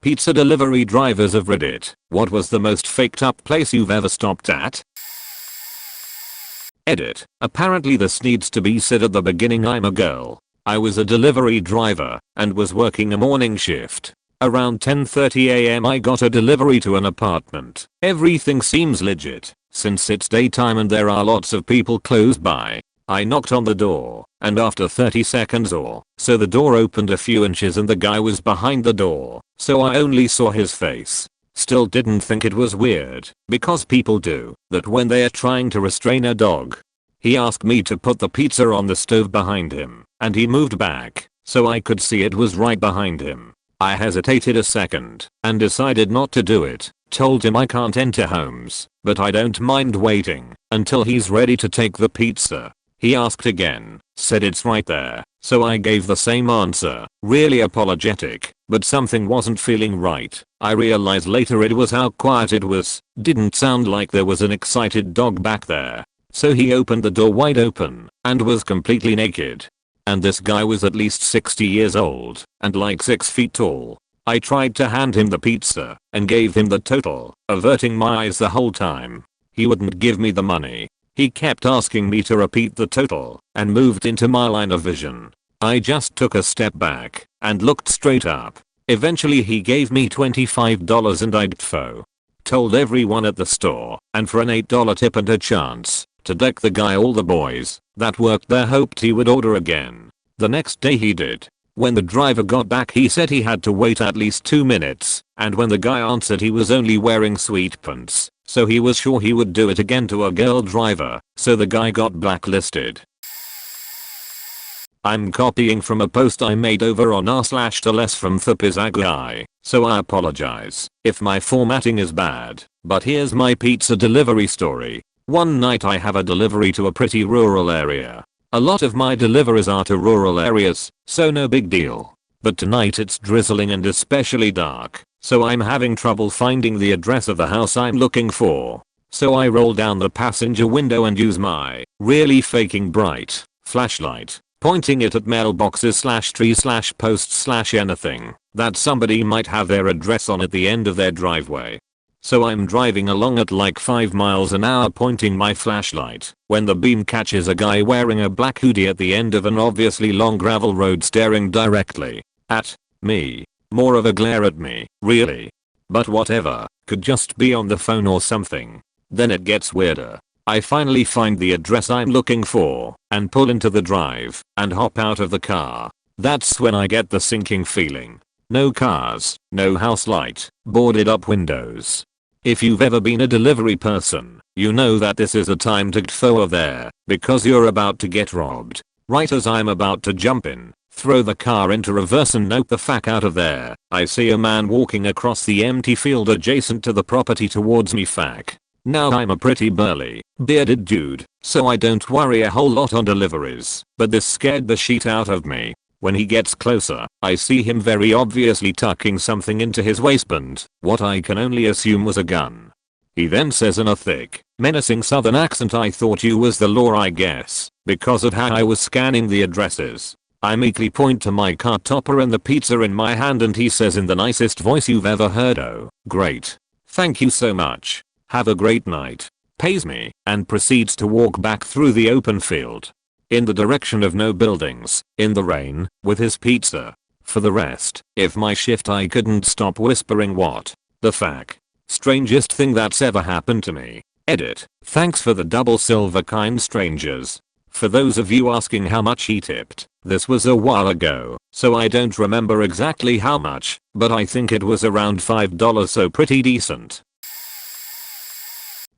Pizza delivery drivers of Reddit, what was the most faked up place you've ever stopped at? Edit. Apparently this needs to be said at the beginning. I'm a girl. I was a delivery driver and was working a morning shift. Around 10:30 am I got a delivery to an apartment. Everything seems legit since it's daytime and there are lots of people close by. I knocked on the door and after 30 seconds or so the door opened a few inches and the guy was behind the door, so I only saw his face. Still didn't think it was weird because people do that when they are trying to restrain a dog. He asked me to put the pizza on the stove behind him and he moved back so I could see it was right behind him. I hesitated a second and decided not to do it. Told him I can't enter homes, but I don't mind waiting until he's ready to take the pizza. He asked again, said it's right there, so I gave the same answer, really apologetic, but something wasn't feeling right. I realized later it was how quiet it was, didn't sound like there was an excited dog back there. So he opened the door wide open and was completely naked. And this guy was at least 60 years old and like 6 feet tall. I tried to hand him the pizza and gave him the total, averting my eyes the whole time. He wouldn't give me the money. He kept asking me to repeat the total and moved into my line of vision. I just took a step back and looked straight up. Eventually he gave me $25 and I told everyone at the store, and for an $8 tip and a chance to deck the guy, all the boys that worked there hoped he would order again. The next day he did. When the driver got back he said he had to wait at least 2 minutes, and when the guy answered he was only wearing sweatpants, so he was sure he would do it again to a girl driver, so the guy got blacklisted. I'm copying from a post I made over on r/less from Thupizagai, so I apologize if my formatting is bad, but here's my pizza delivery story. One night I have a delivery to a pretty rural area. A lot of my deliveries are to rural areas, so no big deal. But tonight it's drizzling and especially dark, so I'm having trouble finding the address of the house I'm looking for. So I roll down the passenger window and use my really faking bright flashlight, pointing it at mailboxes/trees/posts/anything that somebody might have their address on at the end of their driveway. So I'm driving along at like 5 miles an hour pointing my flashlight when the beam catches a guy wearing a black hoodie at the end of an obviously long gravel road staring directly at me. More of a glare at me, really. But whatever, could just be on the phone or something. Then it gets weirder. I finally find the address I'm looking for and pull into the drive and hop out of the car. That's when I get the sinking feeling. No cars, no house light, boarded up windows. If you've ever been a delivery person, you know that this is a time to go there because you're about to get robbed. Right as I'm about to jump in, throw the car into reverse and note the fuck out of there, I see a man walking across the empty field adjacent to the property towards me. Fuck. Now I'm a pretty burly, bearded dude, so I don't worry a whole lot on deliveries, but this scared the shit out of me. When he gets closer, I see him very obviously tucking something into his waistband, what I can only assume was a gun. He then says in a thick, menacing southern accent, "I thought you was the law, I guess," because of how I was scanning the addresses. I meekly point to my car topper and the pizza in my hand and he says in the nicest voice you've ever heard, "Oh, great. Thank you so much. Have a great night." Pays me and proceeds to walk back through the open field in the direction of no buildings, in the rain, with his pizza. For the rest, if my shift I couldn't stop whispering what the fuck. Strangest thing that's ever happened to me. Edit. Thanks for the double silver, kind strangers. For those of you asking how much he tipped, this was a while ago, so I don't remember exactly how much, but I think it was around $5, so pretty decent.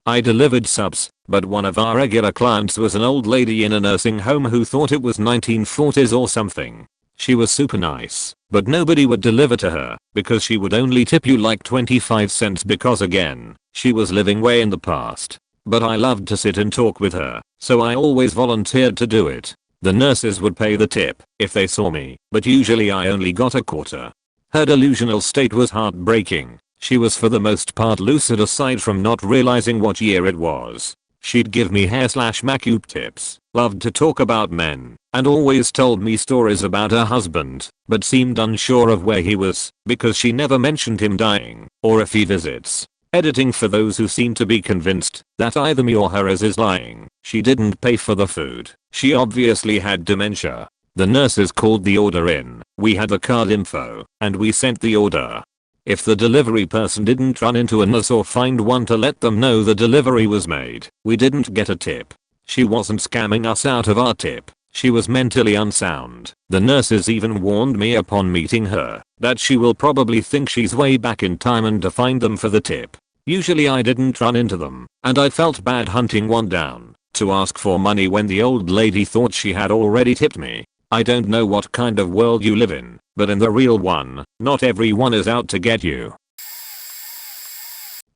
I delivered subs, but one of our regular clients was an old lady in a nursing home who thought it was 1940s or something. She was super nice, but nobody would deliver to her because she would only tip you like 25 cents because again, she was living way in the past. But I loved to sit and talk with her, so I always volunteered to do it. The nurses would pay the tip if they saw me, but usually I only got a quarter. Her delusional state was heartbreaking. She was for the most part lucid aside from not realizing what year it was. She'd give me hair/makeup tips, loved to talk about men, and always told me stories about her husband, but seemed unsure of where he was because she never mentioned him dying or if he visits. Editing for those who seem to be convinced that either me or her is lying. She didn't pay for the food. She obviously had dementia. The nurses called the order in, we had the card info, and we sent the order. If the delivery person didn't run into a nurse or find one to let them know the delivery was made, we didn't get a tip. She wasn't scamming us out of our tip. She was mentally unsound. The nurses even warned me upon meeting her that she will probably think she's way back in time and to find them for the tip. Usually I didn't run into them, and I felt bad hunting one down to ask for money when the old lady thought she had already tipped me. I don't know what kind of world you live in, but in the real one, not everyone is out to get you.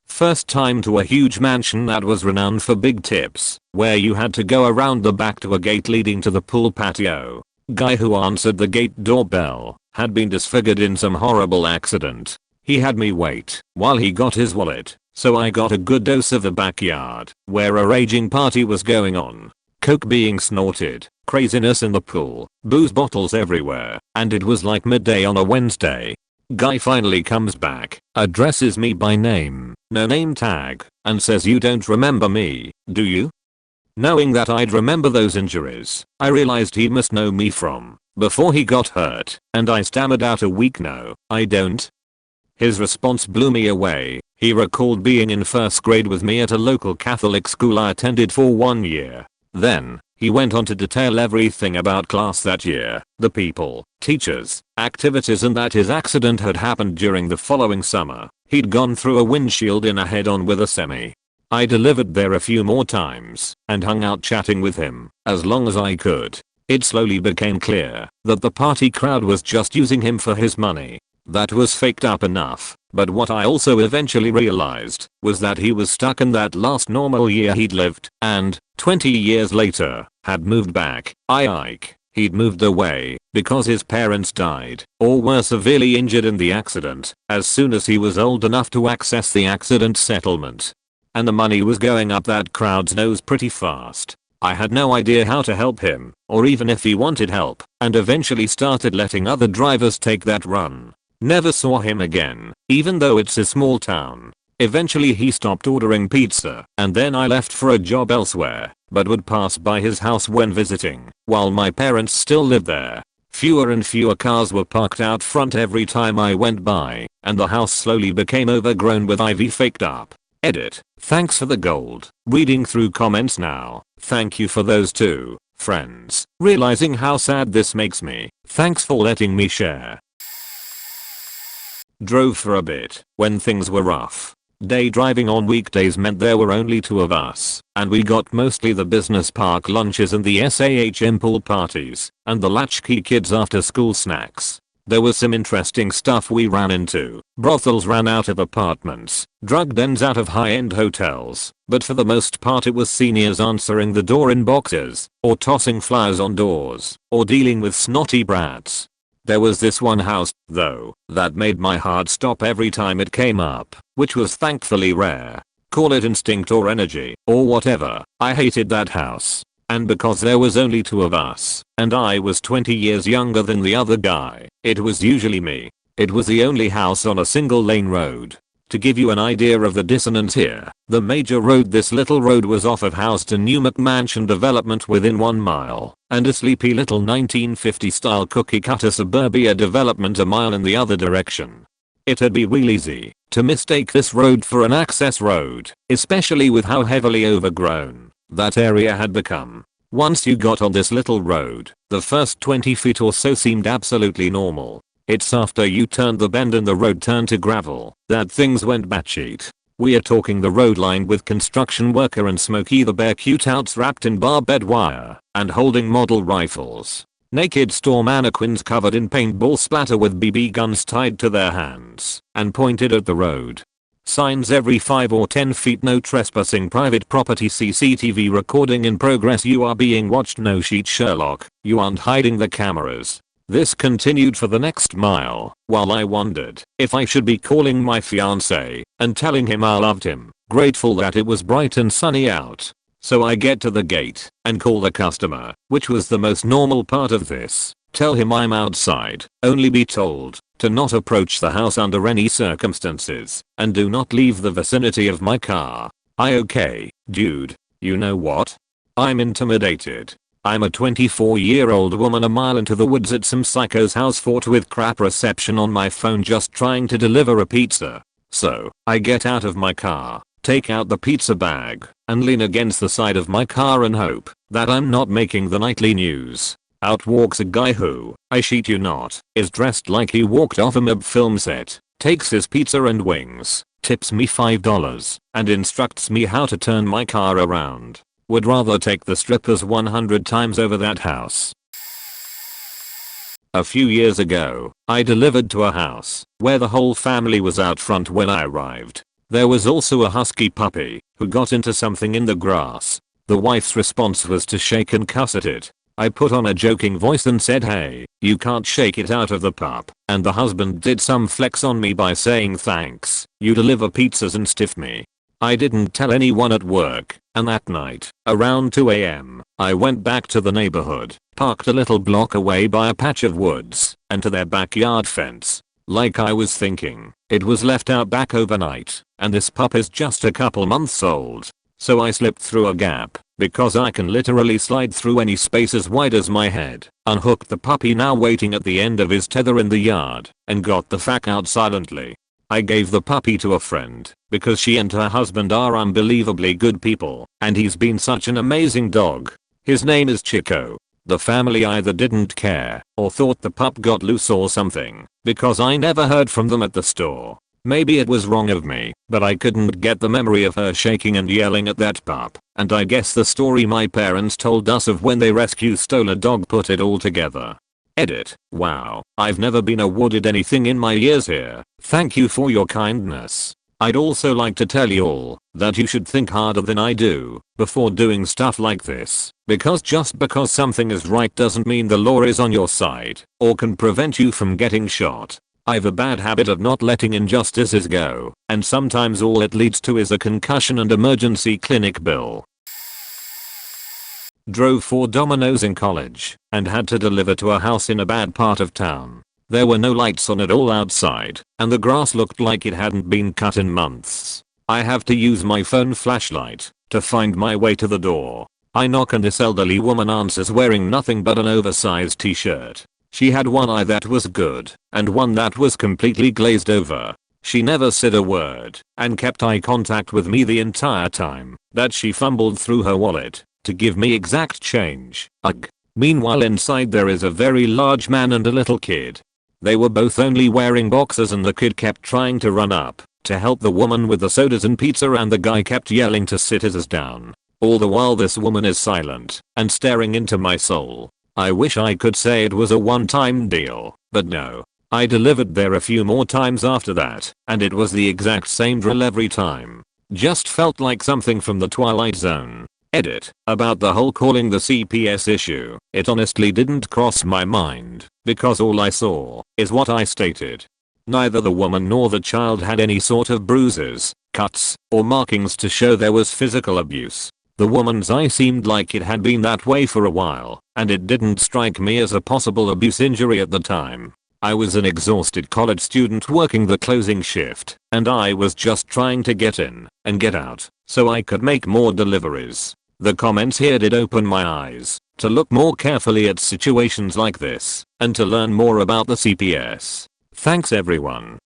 First time to a huge mansion that was renowned for big tips, where you had to go around the back to a gate leading to the pool patio. Guy who answered the gate doorbell had been disfigured in some horrible accident. He had me wait while he got his wallet, so I got a good dose of the backyard, where a raging party was going on. Coke being snorted, craziness in the pool, booze bottles everywhere, and it was like midday on a Wednesday. Guy finally comes back, addresses me by name, no name tag, and says, "You don't remember me, do you?" Knowing that I'd remember those injuries, I realized he must know me from before he got hurt, and I stammered out a weak "No, I don't." His response blew me away. He recalled being in first grade with me at a local Catholic school I attended for 1 year. Then, he went on to detail everything about class that year, the people, teachers, activities, and that his accident had happened during the following summer. He'd gone through a windshield in a head-on with a semi. I delivered there a few more times and hung out chatting with him as long as I could. It slowly became clear that the party crowd was just using him for his money. That was faked up enough, but what I also eventually realized was that he was stuck in that last normal year he'd lived, and 20 years later, had moved back. He'd moved away because his parents died or were severely injured in the accident as soon as he was old enough to access the accident settlement. And the money was going up that crowd's nose pretty fast. I had no idea how to help him, or even if he wanted help, and eventually started letting other drivers take that run. Never saw him again, even though it's a small town. Eventually he stopped ordering pizza, and then I left for a job elsewhere, but would pass by his house when visiting, while my parents still lived there. Fewer and fewer cars were parked out front every time I went by, and the house slowly became overgrown with ivy faked up. Edit. Thanks for the gold. Reading through comments now. Thank you for those too, friends. Realizing how sad this makes me. Thanks for letting me share. Drove for a bit when things were rough. Day driving on weekdays meant there were only 2 of us, and we got mostly the business park lunches and the SAHM pool parties, and the latchkey kids after school snacks. There was some interesting stuff we ran into. Brothels ran out of apartments, drug dens out of high-end hotels, but for the most part it was seniors answering the door in boxes, or tossing flyers on doors, or dealing with snotty brats. There was this one house, though, that made my heart stop every time it came up, which was thankfully rare. Call it instinct or energy, or whatever. I hated that house. And because there was only 2 of us, and I was 20 years younger than the other guy, it was usually me. It was the only house on a single lane road. To give you an idea of the dissonance here, the major road this little road was off of house to new McMansion development within 1 mile, and a sleepy little 1950 style cookie cutter suburbia development a mile in the other direction. It'd be real easy to mistake this road for an access road, especially with how heavily overgrown that area had become. Once you got on this little road, the first 20 feet or so seemed absolutely normal. It's after you turned the bend and the road turned to gravel that things went batshit. We're talking the road lined with construction worker and Smokey the Bear cutouts wrapped in barbed wire and holding model rifles. Naked store mannequins covered in paintball splatter with BB guns tied to their hands and pointed at the road. Signs every 5 or 10 feet: no trespassing, private property, CCTV recording in progress, you are being watched, no sheet Sherlock, you aren't hiding the cameras. This continued for the next mile, while I wondered if I should be calling my fiance and telling him I loved him, grateful that it was bright and sunny out. So I get to the gate and call the customer, which was the most normal part of this. Tell him I'm outside, only be told to not approach the house under any circumstances, and do not leave the vicinity of my car. Okay, dude. You know what? I'm intimidated. I'm a 24-year-old woman a mile into the woods at some psycho's house fought with crap reception on my phone just trying to deliver a pizza. So, I get out of my car, take out the pizza bag, and lean against the side of my car and hope that I'm not making the nightly news. Out walks a guy who, I shit you not, is dressed like he walked off a mob film set, takes his pizza and wings, tips me $5, and instructs me how to turn my car around. Would rather take the strippers 100 times over that house. A few years ago, I delivered to a house where the whole family was out front when I arrived. There was also a husky puppy who got into something in the grass. The wife's response was to shake and cuss at it. I put on a joking voice and said, "Hey, you can't shake it out of the pup." And the husband did some flex on me by saying, "Thanks, you deliver pizzas and stiff me." I didn't tell anyone at work, and that night, around 2 AM, I went back to the neighborhood, parked a little block away by a patch of woods, and to their backyard fence. Like I was thinking, it was left out back overnight, and this pup is just a couple months old. So I slipped through a gap, because I can literally slide through any space as wide as my head, unhooked the puppy now waiting at the end of his tether in the yard, and got the fuck out silently. I gave the puppy to a friend, because she and her husband are unbelievably good people, and he's been such an amazing dog. His name is Chico. The family either didn't care, or thought the pup got loose or something, because I never heard from them at the store. Maybe it was wrong of me, but I couldn't get the memory of her shaking and yelling at that pup, and I guess the story my parents told us of when they rescue stole a dog put it all together. Edit. Wow, I've never been awarded anything in my years here. Thank you for your kindness. I'd also like to tell you all that you should think harder than I do before doing stuff like this, because just because something is right doesn't mean the law is on your side or can prevent you from getting shot. I've a bad habit of not letting injustices go, and sometimes all it leads to is a concussion and emergency clinic bill. Drove 4 Domino's in college and had to deliver to a house in a bad part of town. There were no lights on at all outside, and the grass looked like it hadn't been cut in months. I have to use my phone flashlight to find my way to the door. I knock and this elderly woman answers wearing nothing but an oversized t-shirt. She had one eye that was good and one that was completely glazed over. She never said a word and kept eye contact with me the entire time that she fumbled through her wallet to give me exact change. Ugh. Meanwhile inside there is a very large man and a little kid. They were both only wearing boxers and the kid kept trying to run up to help the woman with the sodas and pizza and the guy kept yelling to sit his ass down. All the while this woman is silent and staring into my soul. I wish I could say it was a one-time deal, but no. I delivered there a few more times after that, and it was the exact same drill every time. Just felt like something from the Twilight Zone. Edit. About the whole calling the CPS issue, it honestly didn't cross my mind, because all I saw is what I stated. Neither the woman nor the child had any sort of bruises, cuts, or markings to show there was physical abuse. The woman's eye seemed like it had been that way for a while, and it didn't strike me as a possible abuse injury at the time. I was an exhausted college student working the closing shift, and I was just trying to get in and get out so I could make more deliveries. The comments here did open my eyes to look more carefully at situations like this and to learn more about the CPS. Thanks everyone.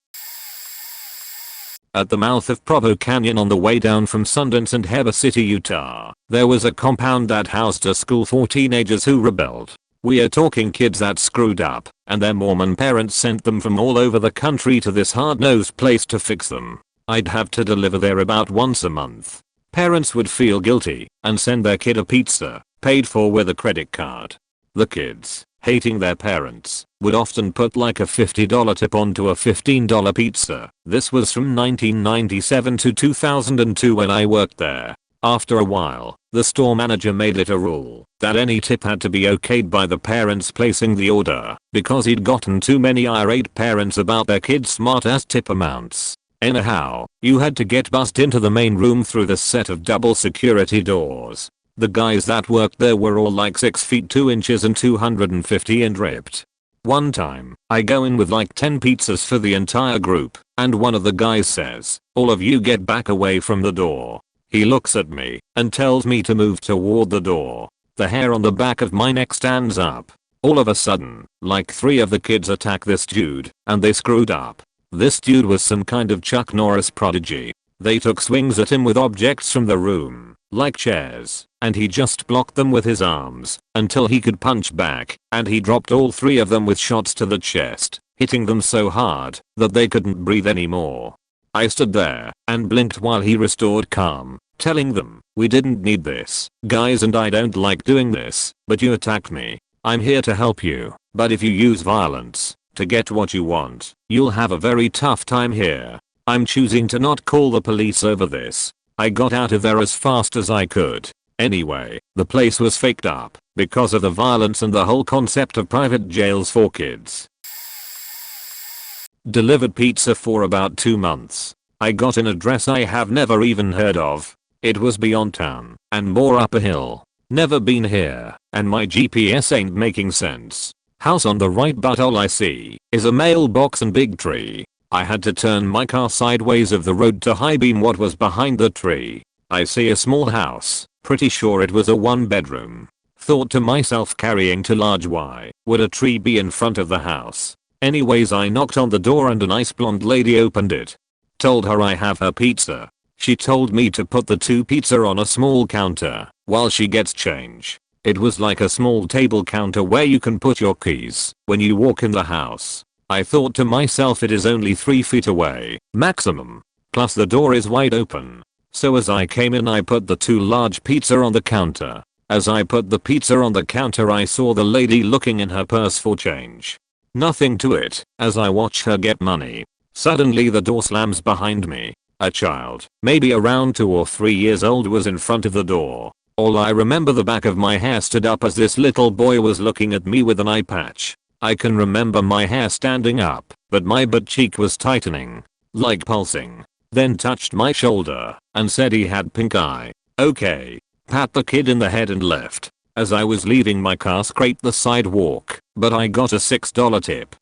At the mouth of Provo Canyon on the way down from Sundance and Heber City, Utah, there was a compound that housed a school for teenagers who rebelled. We are talking kids that screwed up, and their Mormon parents sent them from all over the country to this hard-nosed place to fix them. I'd have to deliver there about once a month. Parents would feel guilty and send their kid a pizza, paid for with a credit card. The kids, hating their parents, would often put like a $50 tip onto a $15 pizza. This was from 1997 to 2002 when I worked there. After a while, the store manager made it a rule that any tip had to be okayed by the parents placing the order because he'd gotten too many irate parents about their kids' smart ass tip amounts. Anyhow, you had to get bussed into the main room through the set of double security doors. The guys that worked there were all like 6 feet 2 inches and 250 and ripped. One time, I go in with like 10 pizzas for the entire group, and one of the guys says, "All of you get back away from the door." He looks at me and tells me to move toward the door. The hair on the back of my neck stands up. All of a sudden, like 3 of the kids attack this dude, and they screwed up. This dude was some kind of Chuck Norris prodigy. They took swings at him with objects from the room, like chairs, and he just blocked them with his arms until he could punch back, and he dropped all 3 of them with shots to the chest, hitting them so hard that they couldn't breathe anymore. I stood there and blinked while he restored calm, telling them, "We didn't need this, guys, and I don't like doing this, but you attacked me. I'm here to help you, but if you use violence to get what you want, you'll have a very tough time here. I'm choosing to not call the police over this." I got out of there as fast as I could. Anyway, the place was faked up because of the violence and the whole concept of private jails for kids. Delivered pizza for about 2 months. I got an address I have never even heard of. It was beyond town and more up a hill. Never been here, and my GPS ain't making sense. House on the right, but all I see is a mailbox and big tree. I had to turn my car sideways of the road to high beam what was behind the tree. I see a small house, pretty sure it was a 1-bedroom. Thought to myself, carrying too large, why would a tree be in front of the house? Anyways, I knocked on the door and a nice blonde lady opened it. Told her I have her pizza. She told me to put the 2 pizza on a small counter while she gets change. It was like a small table counter where you can put your keys when you walk in the house. I thought to myself, it is only 3 feet away, maximum. Plus the door is wide open. So as I came in, I put the 2 large pizza on the counter. As I put the pizza on the counter, I saw the lady looking in her purse for change. Nothing to it as I watch her get money. Suddenly the door slams behind me. A child, maybe around 2 or 3 years old, was in front of the door. All I remember, the back of my hair stood up as this little boy was looking at me with an eye patch. I can remember my hair standing up, but my butt cheek was tightening, like pulsing. Then touched my shoulder and said he had pink eye. Okay. Pat the kid in the head and left. As I was leaving, my car scraped the sidewalk, but I got a $6 tip.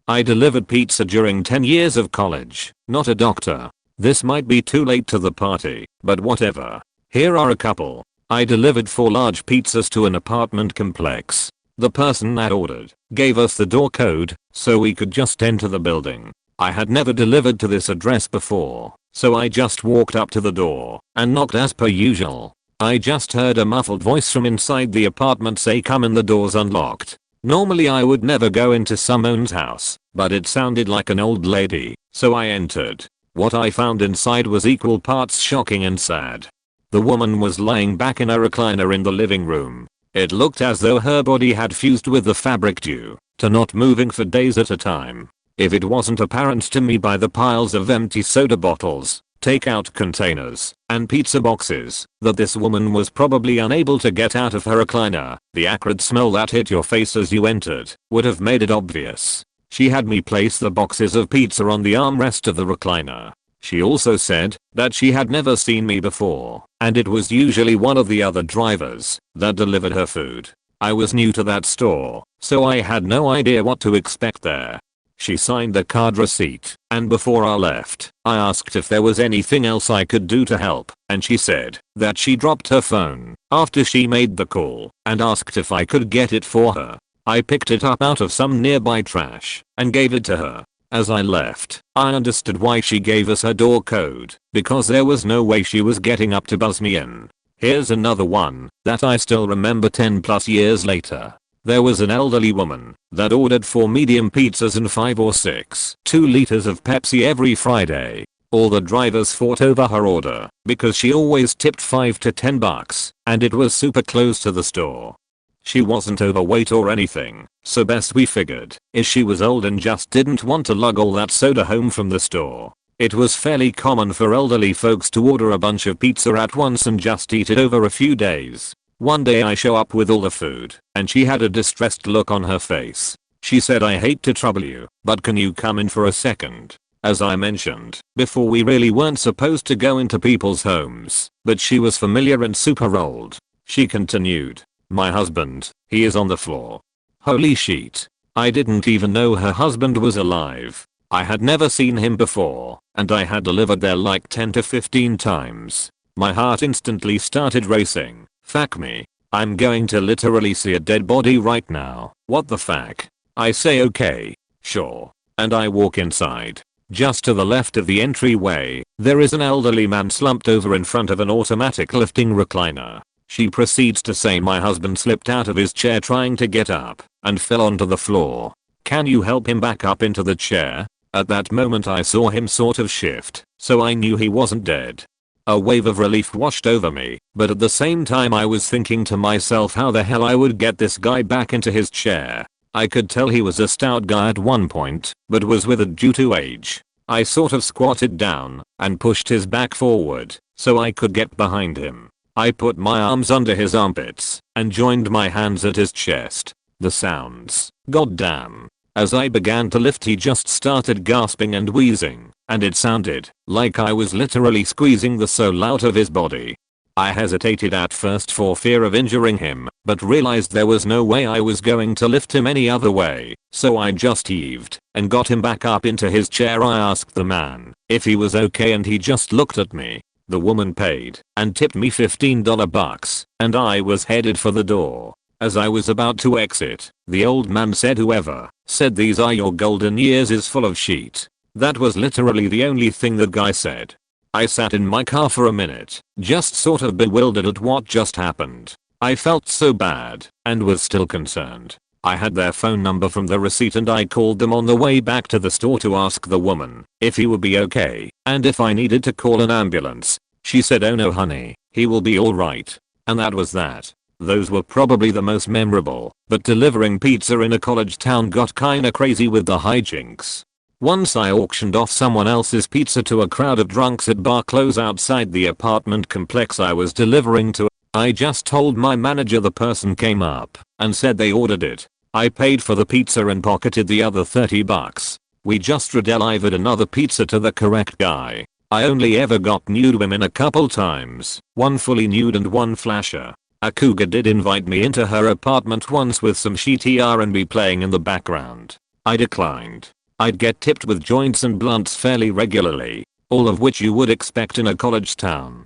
I delivered pizza during 10 years of college, not a doctor. This might be too late to the party, but whatever. Here are a couple. I delivered 4 large pizzas to an apartment complex. The person that ordered gave us the door code so we could just enter the building. I had never delivered to this address before, so I just walked up to the door and knocked as per usual. I just heard a muffled voice from inside the apartment say, "Come in, the door's unlocked." Normally I would never go into someone's house, but it sounded like an old lady, so I entered. What I found inside was equal parts shocking and sad. The woman was lying back in a recliner in the living room. It looked as though her body had fused with the fabric due to not moving for days at a time. If it wasn't apparent to me by the piles of empty soda bottles, takeout containers, and pizza boxes that this woman was probably unable to get out of her recliner, the acrid smell that hit your face as you entered would have made it obvious. She had me place the boxes of pizza on the armrest of the recliner. She also said that she had never seen me before, and it was usually one of the other drivers that delivered her food. I was new to that store, so I had no idea what to expect there. She signed the card receipt, and before I left, I asked if there was anything else I could do to help, and she said that she dropped her phone after she made the call and asked if I could get it for her. I picked it up out of some nearby trash and gave it to her. As I left, I understood why she gave us her door code, because there was no way she was getting up to buzz me in. Here's another one that I still remember 10 plus years later. There was an elderly woman that ordered 4 medium pizzas and 5 or 6 2 liters of Pepsi every Friday. All the drivers fought over her order because she always tipped $5 to $10 and it was super close to the store. She wasn't overweight or anything, so best we figured is she was old and just didn't want to lug all that soda home from the store. It was fairly common for elderly folks to order a bunch of pizza at once and just eat it over a few days. One day I show up with all the food, and she had a distressed look on her face. She said, "I hate to trouble you, but can you come in for a second?" As I mentioned before, we really weren't supposed to go into people's homes, but she was familiar and super old. She continued. My husband, he is on the floor. Holy shit. I didn't even know her husband was alive. I had never seen him before, and I had delivered there like 10 to 15 times. My heart instantly started racing. Fuck me. I'm going to literally see a dead body right now. What the fuck? I say okay, sure, and I walk inside. Just to the left of the entryway, there is an elderly man slumped over in front of an automatic lifting recliner. She proceeds to say my husband slipped out of his chair trying to get up and fell onto the floor. Can you help him back up into the chair? At that moment I saw him sort of shift, so I knew he wasn't dead. A wave of relief washed over me, but at the same time I was thinking to myself how the hell I would get this guy back into his chair. I could tell he was a stout guy at one point, but was withered due to age. I sort of squatted down and pushed his back forward so I could get behind him. I put my arms under his armpits and joined my hands at his chest. The sounds, goddamn. As I began to lift he just started gasping and wheezing, and it sounded like I was literally squeezing the soul out of his body. I hesitated at first for fear of injuring him, but realized there was no way I was going to lift him any other way, so I just heaved and got him back up into his chair. I asked the man if he was okay and he just looked at me. The woman paid and tipped me $15 and I was headed for the door. As I was about to exit, the old man said, whoever said these are your golden years is full of shit. That was literally the only thing that guy said. I sat in my car for a minute, just sort of bewildered at what just happened. I felt so bad and was still concerned. I had their phone number from the receipt and I called them on the way back to the store to ask the woman if he would be okay and if I needed to call an ambulance. She said, oh no honey, he will be alright. And that was that. Those were probably the most memorable, but delivering pizza in a college town got kinda crazy with the hijinks. Once I auctioned off someone else's pizza to a crowd of drunks at bar close outside the apartment complex I was delivering to. I just told my manager the person came up and said they ordered it. I paid for the pizza and pocketed the other $30. We just redelivered another pizza to the correct guy. I only ever got nude women a couple times, one fully nude and one flasher. A cougar did invite me into her apartment once with some shitty R&B playing in the background. I declined. I'd get tipped with joints and blunts fairly regularly, all of which you would expect in a college town.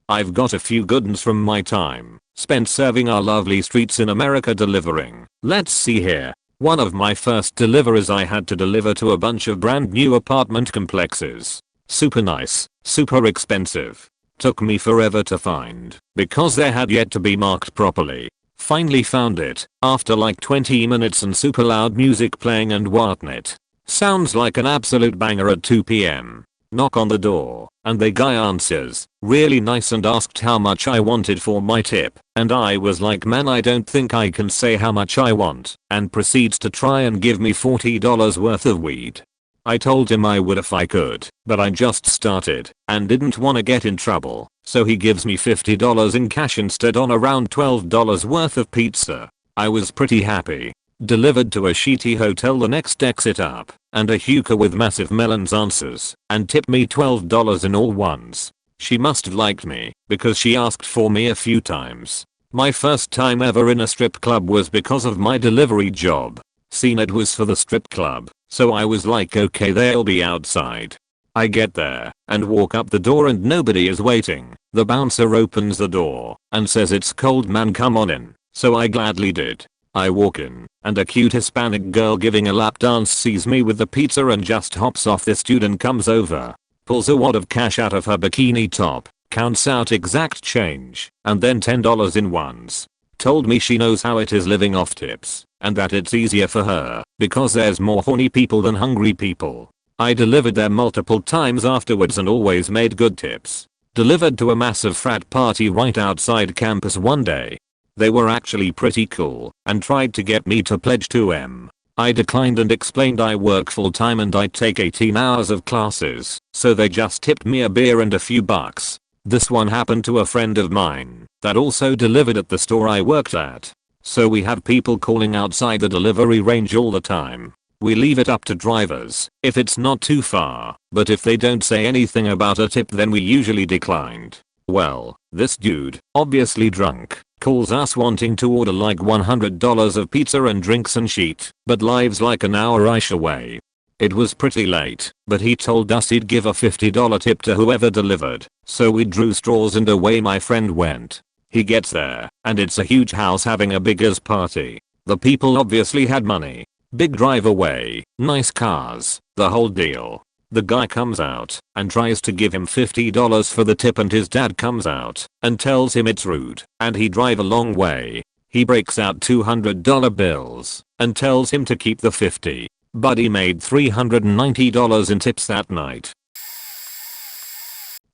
I've got a few good ones from my time spent serving our lovely streets in America delivering. Let's see here. One of my first deliveries I had to deliver to a bunch of brand new apartment complexes. Super nice, super expensive. Took me forever to find because they had yet to be marked properly. Finally found it after like 20 minutes and super loud music playing and whatnot. Sounds like an absolute banger at 2 p.m. Knock on the door and the guy answers, really nice, and asked how much I wanted for my tip, and I was like, man, I don't think I can say how much I want, and proceeds to try and give me $40 worth of weed. I told him I would if I could, but I just started and didn't want to get in trouble, so he gives me $50 in cash instead on around $12 worth of pizza. I was pretty happy. Delivered to a shitty hotel the next exit up, and a hooker with massive melons answers and tipped me $12 in all once. She must have liked me because she asked for me a few times. My first time ever in a strip club was because of my delivery job. Seen it was for the strip club, so I was like, okay, they'll be outside. I get there and walk up the door and nobody is waiting. The bouncer opens the door and says, it's cold man, come on in. So I gladly did. I walk in and a cute Hispanic girl giving a lap dance sees me with the pizza and just hops off the stool and comes over, pulls a wad of cash out of her bikini top, counts out exact change, and then $10 in ones. Told me she knows how it is living off tips and that it's easier for her because there's more horny people than hungry people. I delivered there multiple times afterwards and always made good tips. Delivered to a massive frat party right outside campus one day. They were actually pretty cool and tried to get me to pledge to them. I declined and explained I work full time and I take 18 hours of classes, so they just tipped me a beer and a few bucks. This one happened to a friend of mine that also delivered at the store I worked at. So we have people calling outside the delivery range all the time. We leave it up to drivers if it's not too far, but if they don't say anything about a tip then we usually declined. Well, this dude, obviously drunk, calls us wanting to order like $100 of pizza and drinks and shit, but lives like an hour-ish away. It was pretty late, but he told us he'd give a $50 tip to whoever delivered, so we drew straws and away my friend went. He gets there, and it's a huge house having a big-ass party. The people obviously had money. Big driveway, nice cars, the whole deal. The guy comes out and tries to give him $50 for the tip and his dad comes out and tells him it's rude and he drive a long way. He breaks out $200 bills and tells him to keep the 50. Buddy made $390 in tips that night.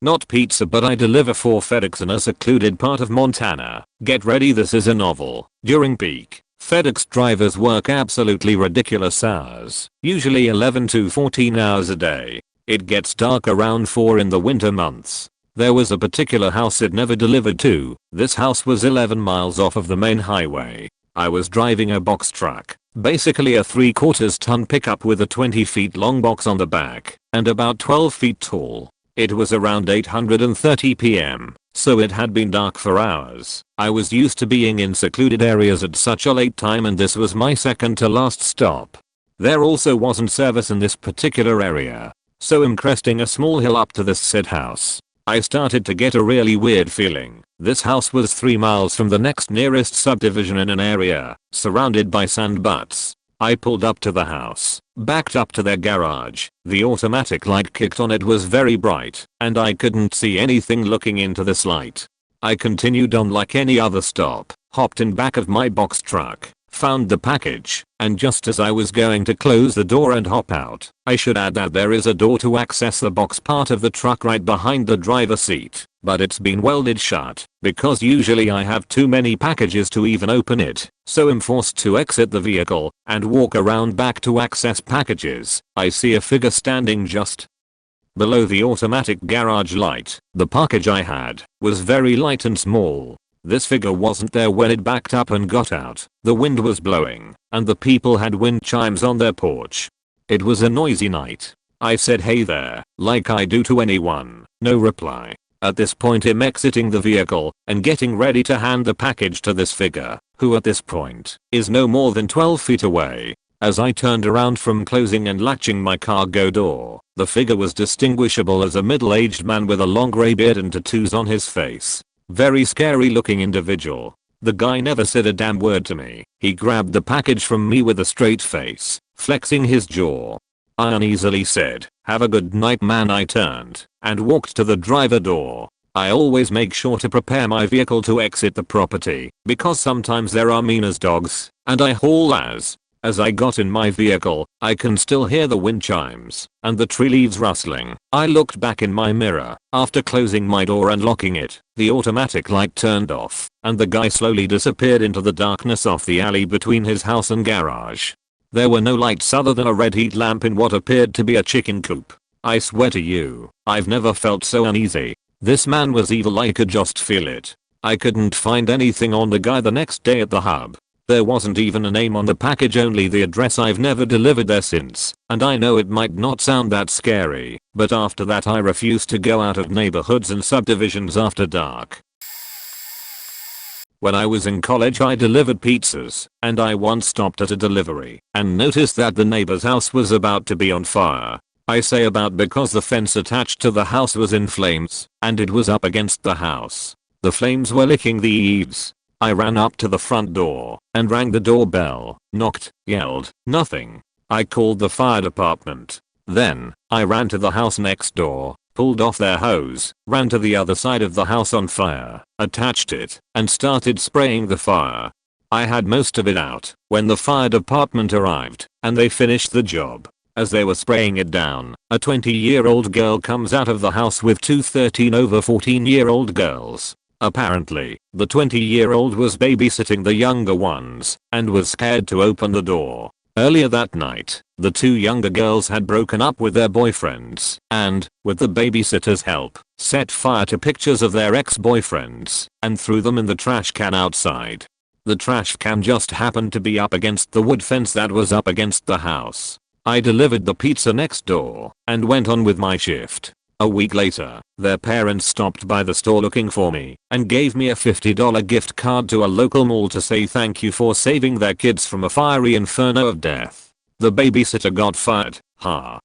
Not pizza, but I deliver for FedEx in a secluded part of Montana. Get ready, this is a novel. During peak, FedEx drivers work absolutely ridiculous hours, usually 11 to 14 hours a day. It gets dark around 4 in the winter months. There was a particular house it never delivered to. This house was 11 miles off of the main highway. I was driving a box truck, basically a 3/4 ton pickup with a 20 feet long box on the back and about 12 feet tall. It was around 8:30 p.m. so it had been dark for hours. I was used to being in secluded areas at such a late time and this was my second to last stop. There also wasn't service in this particular area, so I'm cresting a small hill up to this said house. I started to get a really weird feeling. This house was 3 miles from the next nearest subdivision in an area surrounded by sand butts. I pulled up to the house, backed up to their garage. The automatic light kicked on, it was very bright, and I couldn't see anything looking into this light. I continued on like any other stop, hopped in back of my box truck, found the package, and just as I was going to close the door and hop out, I should add that there is a door to access the box part of the truck right behind the driver's seat, but it's been welded shut, because usually I have too many packages to even open it, so I'm forced to exit the vehicle and walk around back to access packages. I see a figure standing just below the automatic garage light. The package I had was very light and small. This figure wasn't there when it backed up and got out. The wind was blowing, and the people had wind chimes on their porch. It was a noisy night. I said hey there, like I do to anyone. No reply. At this point I'm exiting the vehicle and getting ready to hand the package to this figure, who at this point is no more than 12 feet away. As I turned around from closing and latching my cargo door, the figure was distinguishable as a middle-aged man with a long grey beard and tattoos on his face. Very scary looking individual. The guy never said a damn word to me. He grabbed the package from me with a straight face, flexing his jaw. I uneasily said, "Have a good night, man." I turned and walked to the driver door. I always make sure to prepare my vehicle to exit the property because sometimes there are mean as dogs, and I haul ass. As I got in my vehicle, I can still hear the wind chimes and the tree leaves rustling. I looked back in my mirror after closing my door and locking it. The automatic light turned off and the guy slowly disappeared into the darkness off the alley between his house and garage. There were no lights other than a red heat lamp in what appeared to be a chicken coop. I swear to you, I've never felt so uneasy. This man was evil, I could just feel it. I couldn't find anything on the guy the next day at the hub. There wasn't even a name on the package, only the address. I've never delivered there since, and I know it might not sound that scary, but after that I refuse to go out of neighborhoods and subdivisions after dark. When I was in college I delivered pizzas, and I once stopped at a delivery and noticed that the neighbor's house was about to be on fire. I say about because the fence attached to the house was in flames, and it was up against the house. The flames were licking the eaves. I ran up to the front door and rang the doorbell, knocked, yelled, nothing. I called the fire department. Then, I ran to the house next door, pulled off their hose, ran to the other side of the house on fire, attached it, and started spraying the fire. I had most of it out when the fire department arrived, and they finished the job. As they were spraying it down, a 20-year-old girl comes out of the house with two 13 over 14-year-old girls. Apparently, the 20-year-old was babysitting the younger ones and was scared to open the door. Earlier that night, the two younger girls had broken up with their boyfriends and, with the babysitter's help, set fire to pictures of their ex-boyfriends and threw them in the trash can outside. The trash can just happened to be up against the wood fence that was up against the house. I delivered the pizza next door and went on with my shift. A week later, their parents stopped by the store looking for me and gave me a $50 gift card to a local mall to say thank you for saving their kids from a fiery inferno of death. The babysitter got fired. Ha.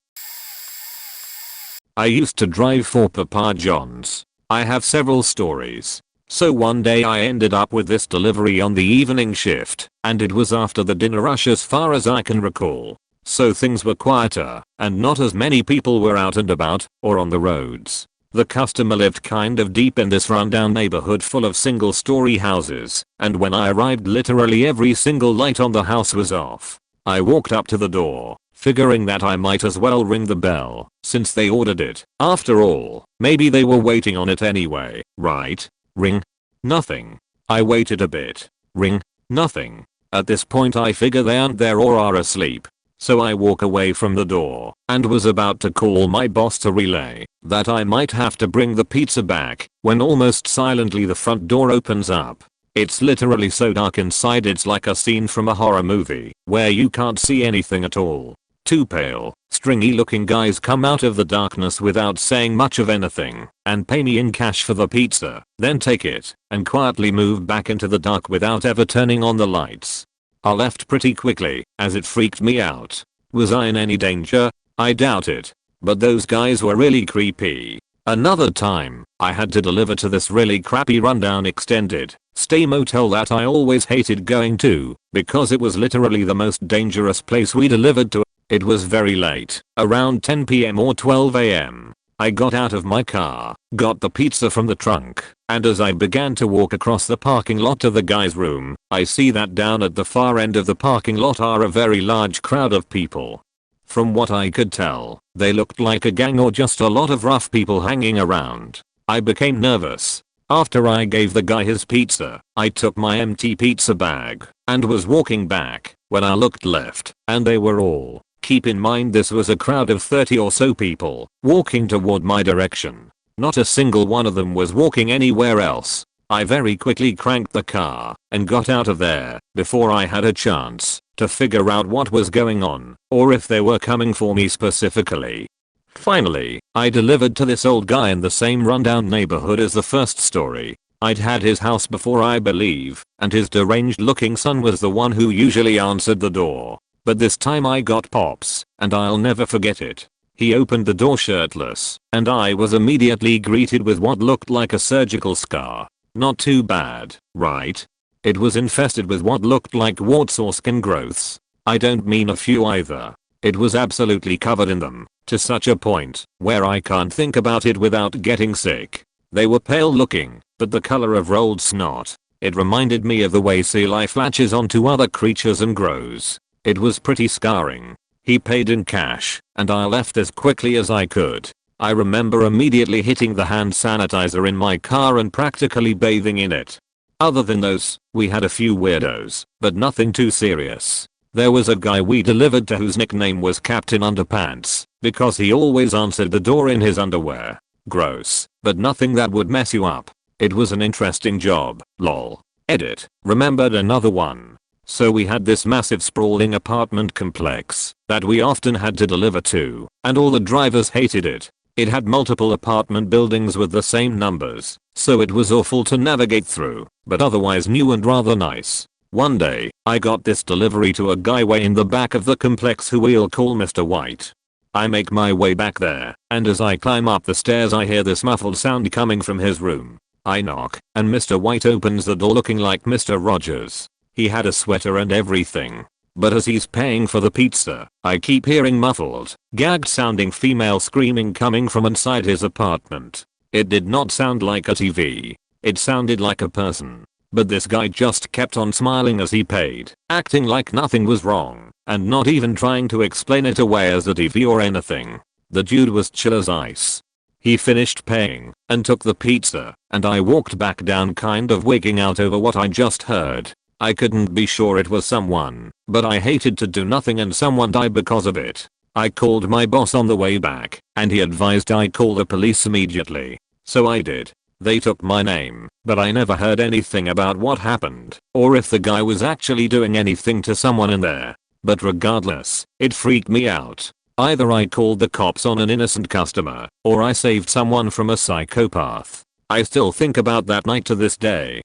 I used to drive for Papa John's. I have several stories. So one day I ended up with this delivery on the evening shift, and it was after the dinner rush as far as I can recall. So things were quieter, and not as many people were out and about, or on the roads. The customer lived kind of deep in this rundown neighborhood full of single-story houses, and when I arrived literally every single light on the house was off. I walked up to the door, figuring that I might as well ring the bell, since they ordered it. After all, maybe they were waiting on it anyway, right? Ring. Nothing. I waited a bit. Ring. Nothing. At this point I figure they aren't there or are asleep. So I walk away from the door and was about to call my boss to relay that I might have to bring the pizza back when almost silently the front door opens up. It's literally so dark inside it's like a scene from a horror movie where you can't see anything at all. Two pale, stringy looking guys come out of the darkness without saying much of anything and pay me in cash for the pizza, then take it and quietly move back into the dark without ever turning on the lights. I left pretty quickly as it freaked me out. Was I in any danger? I doubt it. But those guys were really creepy. Another time, I had to deliver to this really crappy rundown extended stay motel that I always hated going to because it was literally the most dangerous place we delivered to. It was very late, around 10 PM or 12 AM. I got out of my car, got the pizza from the trunk, and as I began to walk across the parking lot to the guy's room, I see that down at the far end of the parking lot are a very large crowd of people. From what I could tell, they looked like a gang or just a lot of rough people hanging around. I became nervous. After I gave the guy his pizza, I took my empty pizza bag and was walking back when I looked left, and they were all, keep in mind this was a crowd of 30 or so people, walking toward my direction. Not a single one of them was walking anywhere else. I very quickly cranked the car and got out of there before I had a chance to figure out what was going on or if they were coming for me specifically. Finally, I delivered to this old guy in the same rundown neighborhood as the first story. I'd had his house before I believe, and his deranged looking son was the one who usually answered the door. But this time I got Pops, and I'll never forget it. He opened the door shirtless, and I was immediately greeted with what looked like a surgical scar. Not too bad, right? It was infested with what looked like warts or skin growths. I don't mean a few either. It was absolutely covered in them, to such a point where I can't think about it without getting sick. They were pale looking, but the color of rolled snot. It reminded me of the way sea life latches onto other creatures and grows. It was pretty scarring. He paid in cash, and I left as quickly as I could. I remember immediately hitting the hand sanitizer in my car and practically bathing in it. Other than those, we had a few weirdos, but nothing too serious. There was a guy we delivered to whose nickname was Captain Underpants, because he always answered the door in his underwear. Gross, but nothing that would mess you up. It was an interesting job, lol. Edit. Remembered another one. So we had this massive sprawling apartment complex that we often had to deliver to, and all the drivers hated it. It had multiple apartment buildings with the same numbers, so it was awful to navigate through, but otherwise new and rather nice. One day, I got this delivery to a guy way in the back of the complex who we'll call Mr. White. I make my way back there, and as I climb up the stairs I hear this muffled sound coming from his room. I knock, and Mr. White opens the door looking like Mr. Rogers. He had a sweater and everything. But as he's paying for the pizza, I keep hearing muffled, gagged sounding female screaming coming from inside his apartment. It did not sound like a TV. It sounded like a person. But this guy just kept on smiling as he paid, acting like nothing was wrong, and not even trying to explain it away as a TV or anything. The dude was chill as ice. He finished paying and took the pizza, and I walked back down kind of wigging out over what I just heard. I couldn't be sure it was someone, but I hated to do nothing and someone died because of it. I called my boss on the way back, and he advised I call the police immediately. So I did. They took my name, but I never heard anything about what happened or if the guy was actually doing anything to someone in there. But regardless, it freaked me out. Either I called the cops on an innocent customer or I saved someone from a psychopath. I still think about that night to this day.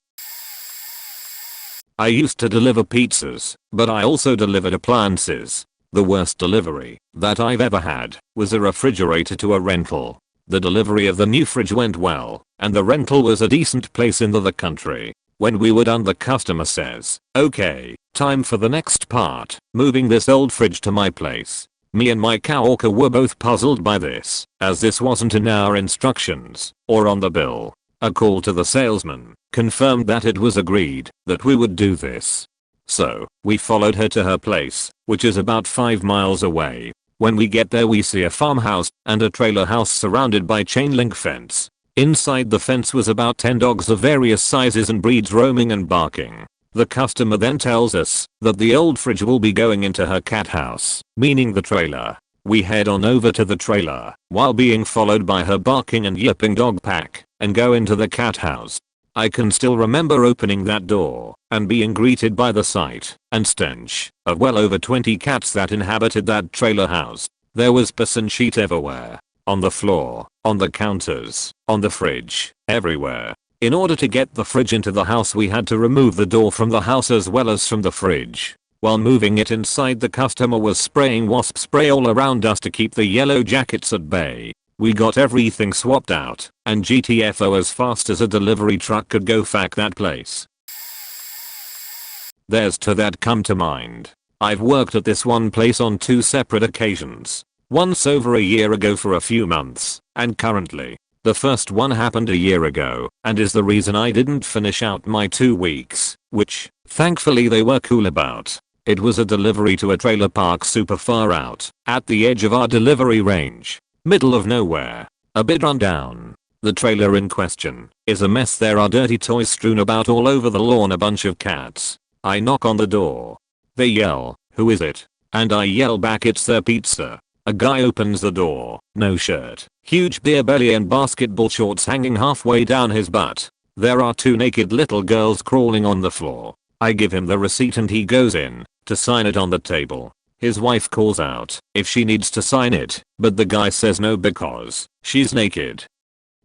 I used to deliver pizzas, but I also delivered appliances. The worst delivery that I've ever had was a refrigerator to a rental. The delivery of the new fridge went well, and the rental was a decent place in the country. When we were done, the customer says, "Okay, time for the next part, moving this old fridge to my place." Me and my coworker were both puzzled by this, as this wasn't in our instructions or on the bill. A call to the salesman confirmed that it was agreed that we would do this. So, we followed her to her place, which is about 5 miles away. When we get there, we see a farmhouse and a trailer house surrounded by chain link fence. Inside the fence was about 10 dogs of various sizes and breeds roaming and barking. The customer then tells us that the old fridge will be going into her cat house, meaning the trailer. We head on over to the trailer while being followed by her barking and yipping dog pack and go into the cat house. I can still remember opening that door and being greeted by the sight and stench of well over 20 cats that inhabited that trailer house. There was piss and shit everywhere. On the floor, on the counters, on the fridge, everywhere. In order to get the fridge into the house, we had to remove the door from the house as well as from the fridge. While moving it inside, the customer was spraying wasp spray all around us to keep the yellow jackets at bay. We got everything swapped out and GTFO as fast as a delivery truck could go. Fuck that place. There's two that come to mind. I've worked at this one place on 2 separate occasions. Once over a year ago for a few months, and currently. The first one happened a year ago and is the reason I didn't finish out my 2 weeks, which, thankfully, they were cool about. It was a delivery to a trailer park super far out, at the edge of our delivery range. Middle of nowhere. A bit run down. The trailer in question is a mess. There are dirty toys strewn about all over the lawn, a bunch of cats. I knock on the door. They yell, "Who is it?" And I yell back, "It's their pizza." A guy opens the door, no shirt, huge beer belly and basketball shorts hanging halfway down his butt. There are 2 naked little girls crawling on the floor. I give him the receipt and he goes in to sign it on the table. His wife calls out if she needs to sign it, but the guy says no because she's naked.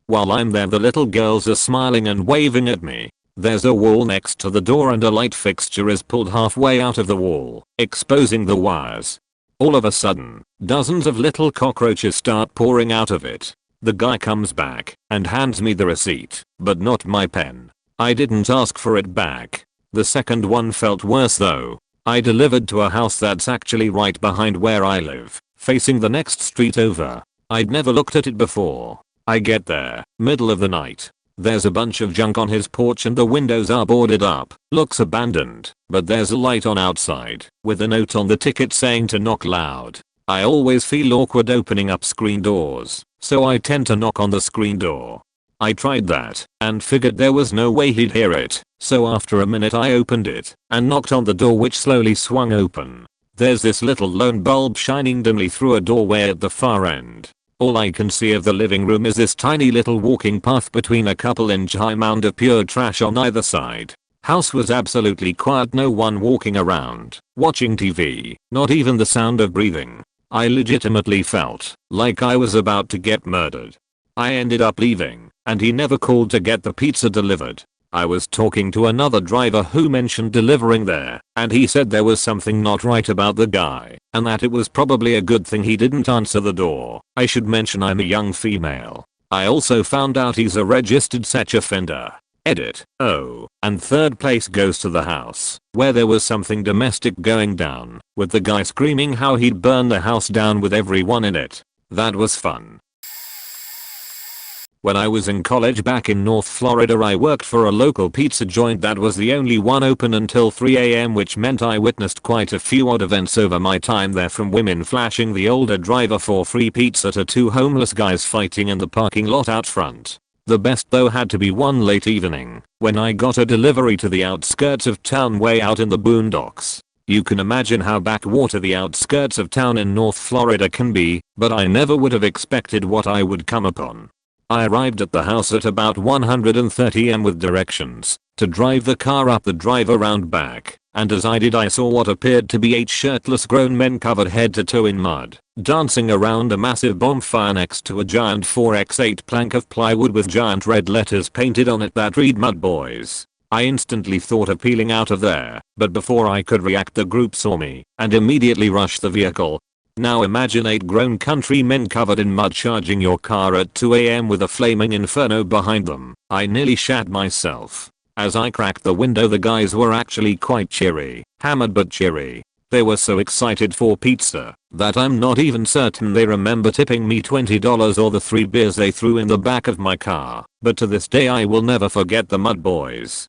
While I'm there, the little girls are smiling and waving at me. There's a wall next to the door and a light fixture is pulled halfway out of the wall, exposing the wires. All of a sudden, dozens of little cockroaches start pouring out of it. The guy comes back and hands me the receipt, but not my pen. I didn't ask for it back. The second one felt worse though. I delivered to a house that's actually right behind where I live, facing the next street over. I'd never looked at it before. I get there, middle of the night. There's a bunch of junk on his porch and the windows are boarded up. Looks abandoned, but there's a light on outside with a note on the ticket saying to knock loud. I always feel awkward opening up screen doors, so I tend to knock on the screen door. I tried that and figured there was no way he'd hear it, so after a minute I opened it and knocked on the door, which slowly swung open. There's this little lone bulb shining dimly through a doorway at the far end. All I can see of the living room is this tiny little walking path between a couple-inch high mound of pure trash on either side. House was absolutely quiet, no one walking around, watching TV, not even the sound of breathing. I legitimately felt like I was about to get murdered. I ended up leaving, and he never called to get the pizza delivered. I was talking to another driver who mentioned delivering there, and he said there was something not right about the guy, and that it was probably a good thing he didn't answer the door. I should mention I'm a young female. I also found out he's a registered sex offender. Edit. Oh, and third place goes to the house, where there was something domestic going down, with the guy screaming how he'd burn the house down with everyone in it. That was fun. When I was in college back in North Florida, I worked for a local pizza joint that was the only one open until 3 AM, which meant I witnessed quite a few odd events over my time there, from women flashing the older driver for free pizza to 2 homeless guys fighting in the parking lot out front. The best though had to be one late evening when I got a delivery to the outskirts of town way out in the boondocks. You can imagine how backwater the outskirts of town in North Florida can be, but I never would have expected what I would come upon. I arrived at the house at about 1:30 am with directions to drive the car up the drive around back, and as I did I saw what appeared to be 8 shirtless grown men covered head to toe in mud, dancing around a massive bonfire next to a giant 4x8 plank of plywood with giant red letters painted on it that read "Mud Boys." I instantly thought of peeling out of there, but before I could react the group saw me and immediately rushed the vehicle. Now imagine 8 grown country men covered in mud charging your car at 2 am with a flaming inferno behind them. I nearly shat myself. As I cracked the window, the guys were actually quite cheery, hammered but cheery. They were so excited for pizza that I'm not even certain they remember tipping me $20 or the 3 beers they threw in the back of my car, but to this day I will never forget the Mud Boys.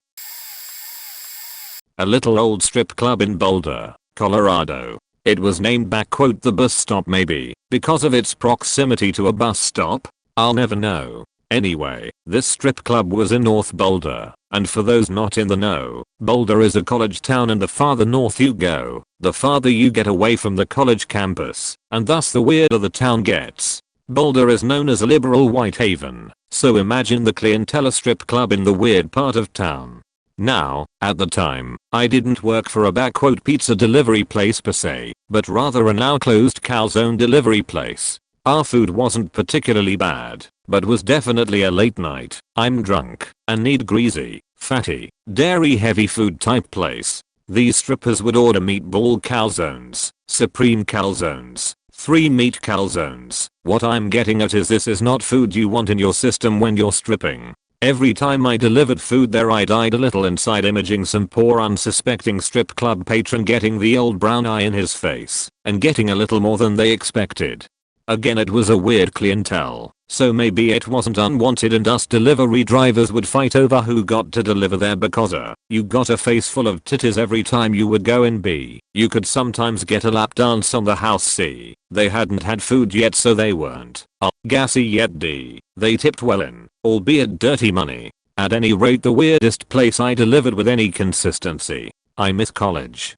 A little old strip club in Boulder, Colorado. It was named the bus stop, maybe because of its proximity to a bus stop? I'll never know. Anyway, this strip club was in North Boulder, and for those not in the know, Boulder is a college town, and the farther north you go, the farther you get away from the college campus, and thus the weirder the town gets. Boulder is known as a liberal white haven, so imagine the clientele strip club in the weird part of town. Now, at the time, I didn't work for a pizza delivery place per se, but rather a now closed calzone delivery place. Our food wasn't particularly bad, but was definitely a late night, I'm drunk, and need greasy, fatty, dairy heavy food type place. These strippers would order meatball calzones, supreme calzones, 3 meat calzones. What I'm getting at is this is not food you want in your system when you're stripping. Every time I delivered food there I died a little inside, imaging some poor unsuspecting strip club patron getting the old brown eye in his face and getting a little more than they expected. Again, it was a weird clientele, so maybe it wasn't unwanted and us delivery drivers would fight over who got to deliver there because you got a face full of titties every time you would go in. B, you could sometimes get a lap dance on the house. C, they hadn't had food yet so they weren't gassy yet. D, they tipped well in, albeit dirty money. At any rate, the weirdest place I delivered with any consistency. I miss college.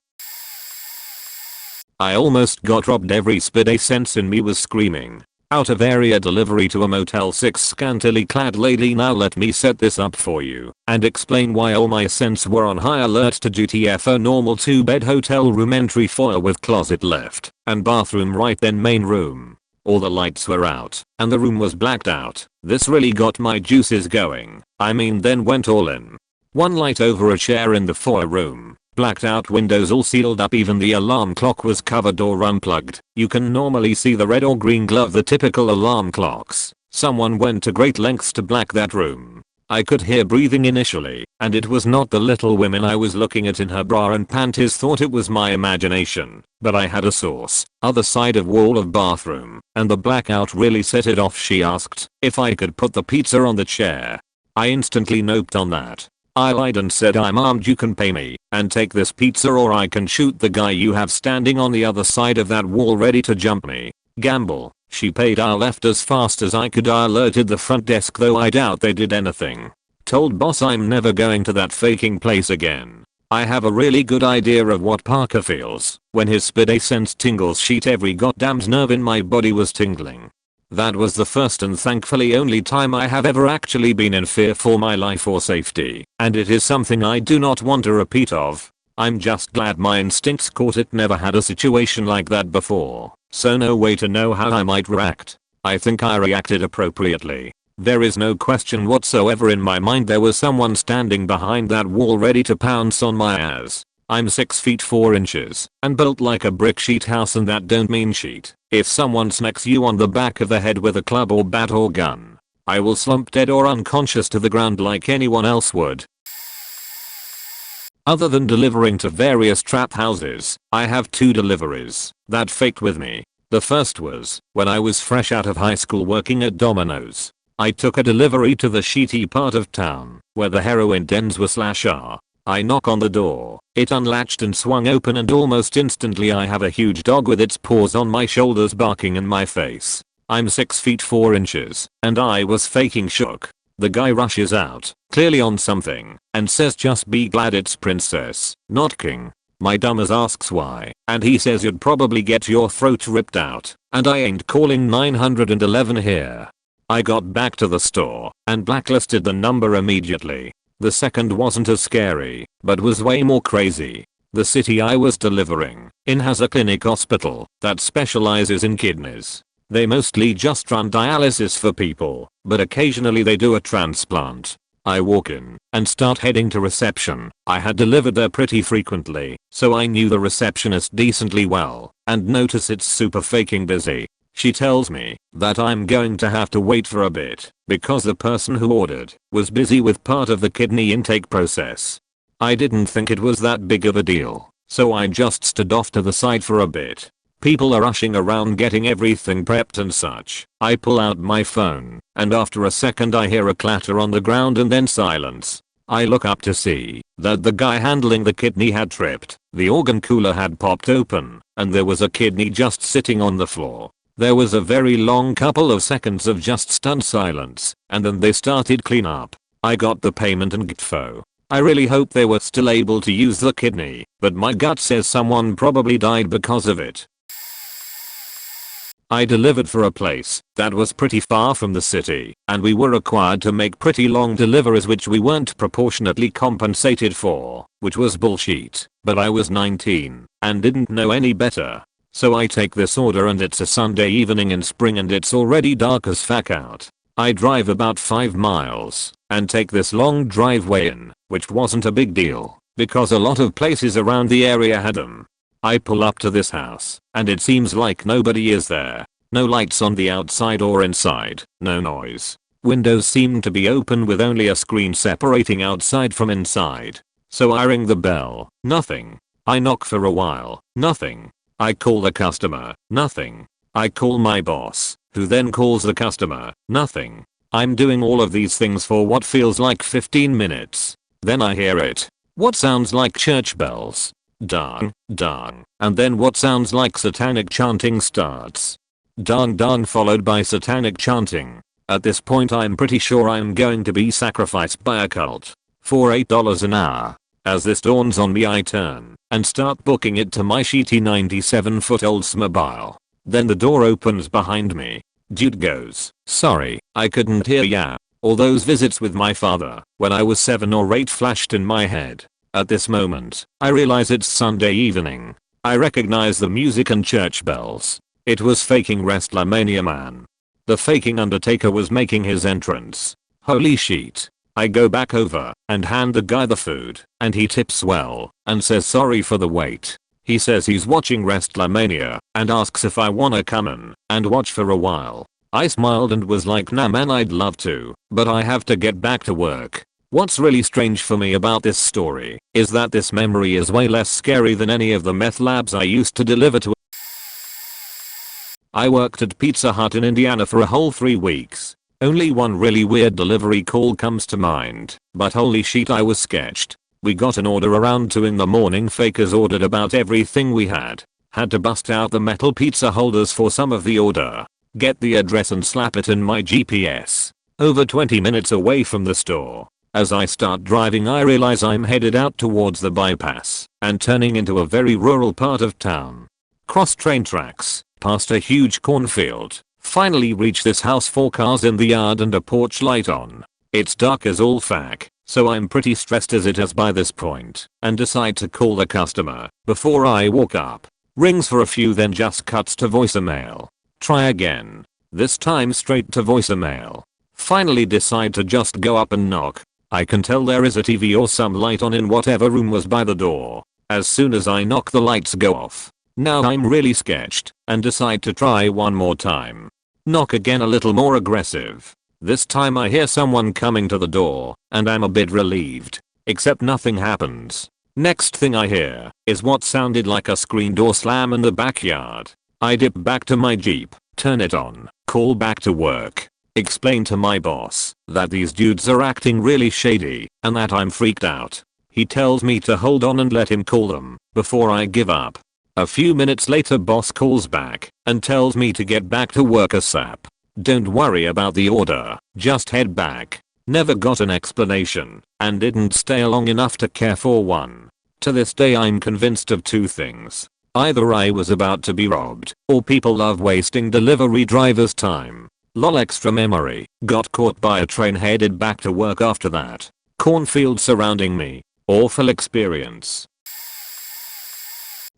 I almost got robbed. Every spidey sense in me was screaming. Out of area delivery to a Motel 6 scantily clad lady. Now let me set this up for you and explain why all my senses were on high alert to duty. A normal 2-bed hotel room, entry foyer with closet left and bathroom right, then main room. All the lights were out and the room was blacked out. This really got my juices going. I mean, then went all in. One light over a chair in the foyer room. Blacked out windows all sealed up, even the alarm clock was covered or unplugged. You can normally see the red or green glow of the typical alarm clocks. Someone went to great lengths to black that room. I could hear breathing initially, and it was not the little woman I was looking at in her bra and panties. Thought it was my imagination, but I had a source. Other side of wall of bathroom, and the blackout really set it off. She asked if I could put the pizza on the chair. I instantly noped on that. I lied and said, I'm armed, you can pay me and take this pizza, or I can shoot the guy you have standing on the other side of that wall ready to jump me. Gamble. She paid. I left as fast as I could. I alerted the front desk, though I doubt they did anything. Told boss I'm never going to that faking place again. I have a really good idea of what Parker feels when his spidey sense tingles. Shit, every goddamn nerve in my body was tingling. That was the first and thankfully only time I have ever actually been in fear for my life or safety, and it is something I do not want a repeat of. I'm just glad my instincts caught it. Never had a situation like that before, so no way to know how I might react. I think I reacted appropriately. There is no question whatsoever in my mind there was someone standing behind that wall ready to pounce on my ass. I'm 6 feet 4 inches and built like a brick sheet house, and that don't mean sheet. If someone smacks you on the back of the head with a club or bat or gun, I will slump dead or unconscious to the ground like anyone else would. Other than delivering to various trap houses, I have 2 deliveries that faked with me. The first was when I was fresh out of high school working at Domino's. I took a delivery to the shitty part of town where the heroin dens were /are. I knock on the door, it unlatched and swung open, and almost instantly I have a huge dog with its paws on my shoulders barking in my face. I'm 6 feet 4 inches, and I was faking shook. The guy rushes out, clearly on something, and says just be glad it's princess, not king. My dumbass asks why, and he says you'd probably get your throat ripped out, and I ain't calling 911 here. I got back to the store and blacklisted the number immediately. The second wasn't as scary, but was way more crazy. The city I was delivering in has a clinic hospital that specializes in kidneys. They mostly just run dialysis for people, but occasionally they do a transplant. I walk in and start heading to reception. I had delivered there pretty frequently, so I knew the receptionist decently well, and notice it's super faking busy. She tells me that I'm going to have to wait for a bit because the person who ordered was busy with part of the kidney intake process. I didn't think it was that big of a deal, so I just stood off to the side for a bit. People are rushing around getting everything prepped and such. I pull out my phone, and after a second I hear a clatter on the ground and then silence. I look up to see that the guy handling the kidney had tripped, the organ cooler had popped open, and there was a kidney just sitting on the floor. There was a very long couple of seconds of just stunned silence, and then they started clean up. I got the payment and gitfo. I really hope they were still able to use the kidney, but my gut says someone probably died because of it. I delivered for a place that was pretty far from the city, and we were required to make pretty long deliveries which we weren't proportionately compensated for, which was bullshit, but I was 19 and didn't know any better. So I take this order and it's a Sunday evening in spring and it's already dark as fuck out. I drive about 5 miles and take this long driveway in, which wasn't a big deal because a lot of places around the area had them. I pull up to this house and it seems like nobody is there. No lights on the outside or inside, no noise. Windows seem to be open with only a screen separating outside from inside. So I ring the bell, nothing. I knock for a while, nothing. I call the customer, nothing. I call my boss, who then calls the customer, nothing. I'm doing all of these things for what feels like 15 minutes. Then I hear it. What sounds like church bells. Dang, dang. And then what sounds like satanic chanting starts. Dang dang followed by satanic chanting. At this point I'm pretty sure I'm going to be sacrificed by a cult. For $8 an hour. As this dawns on me I turn and start booking it to my shitty 97-foot Oldsmobile. Then the door opens behind me. Dude goes, "Sorry, I couldn't hear ya." All those visits with my father when I was 7 or 8 flashed in my head. At this moment, I realize it's Sunday evening. I recognize the music and church bells. It was faking WrestleMania man. The faking Undertaker was making his entrance. Holy shit. I go back over and hand the guy the food, and he tips well and says sorry for the wait. He says he's watching WrestleMania and asks if I wanna come in and watch for a while. I smiled and was like, nah man, I'd love to, but I have to get back to work. What's really strange for me about this story is that this memory is way less scary than any of the meth labs I used to deliver to. I worked at Pizza Hut in Indiana for a whole 3 weeks. Only one really weird delivery call comes to mind, but holy shit I was sketched. We got an order around 2 in the morning. Fakers ordered about everything we had. Had to bust out the metal pizza holders for some of the order. Get the address and slap it in my GPS. Over 20 minutes away from the store. As I start driving I realize I'm headed out towards the bypass and turning into a very rural part of town. Cross train tracks, past a huge cornfield. Finally reach this house, 4 cars in the yard and a porch light on. It's dark as all fuck, so I'm pretty stressed as it is by this point and decide to call the customer before I walk up. Rings for a few then just cuts to voicemail. Try again. This time straight to voicemail. Finally decide to just go up and knock. I can tell there is a TV or some light on in whatever room was by the door. As soon as I knock the lights go off. Now I'm really sketched and decide to try one more time. Knock again, a little more aggressive. This time I hear someone coming to the door and I'm a bit relieved. Except nothing happens. Next thing I hear is what sounded like a screen door slam in the backyard. I dip back to my Jeep, turn it on, call back to work. Explain to my boss that these dudes are acting really shady and that I'm freaked out. He tells me to hold on and let him call them before I give up. A few minutes later boss calls back and tells me to get back to work ASAP. Don't worry about the order, just head back. Never got an explanation and didn't stay long enough to care for one. To this day I'm convinced of 2 things. Either I was about to be robbed or people love wasting delivery drivers' time. Lol extra memory. Got caught by a train headed back to work after that. Cornfield surrounding me. Awful experience.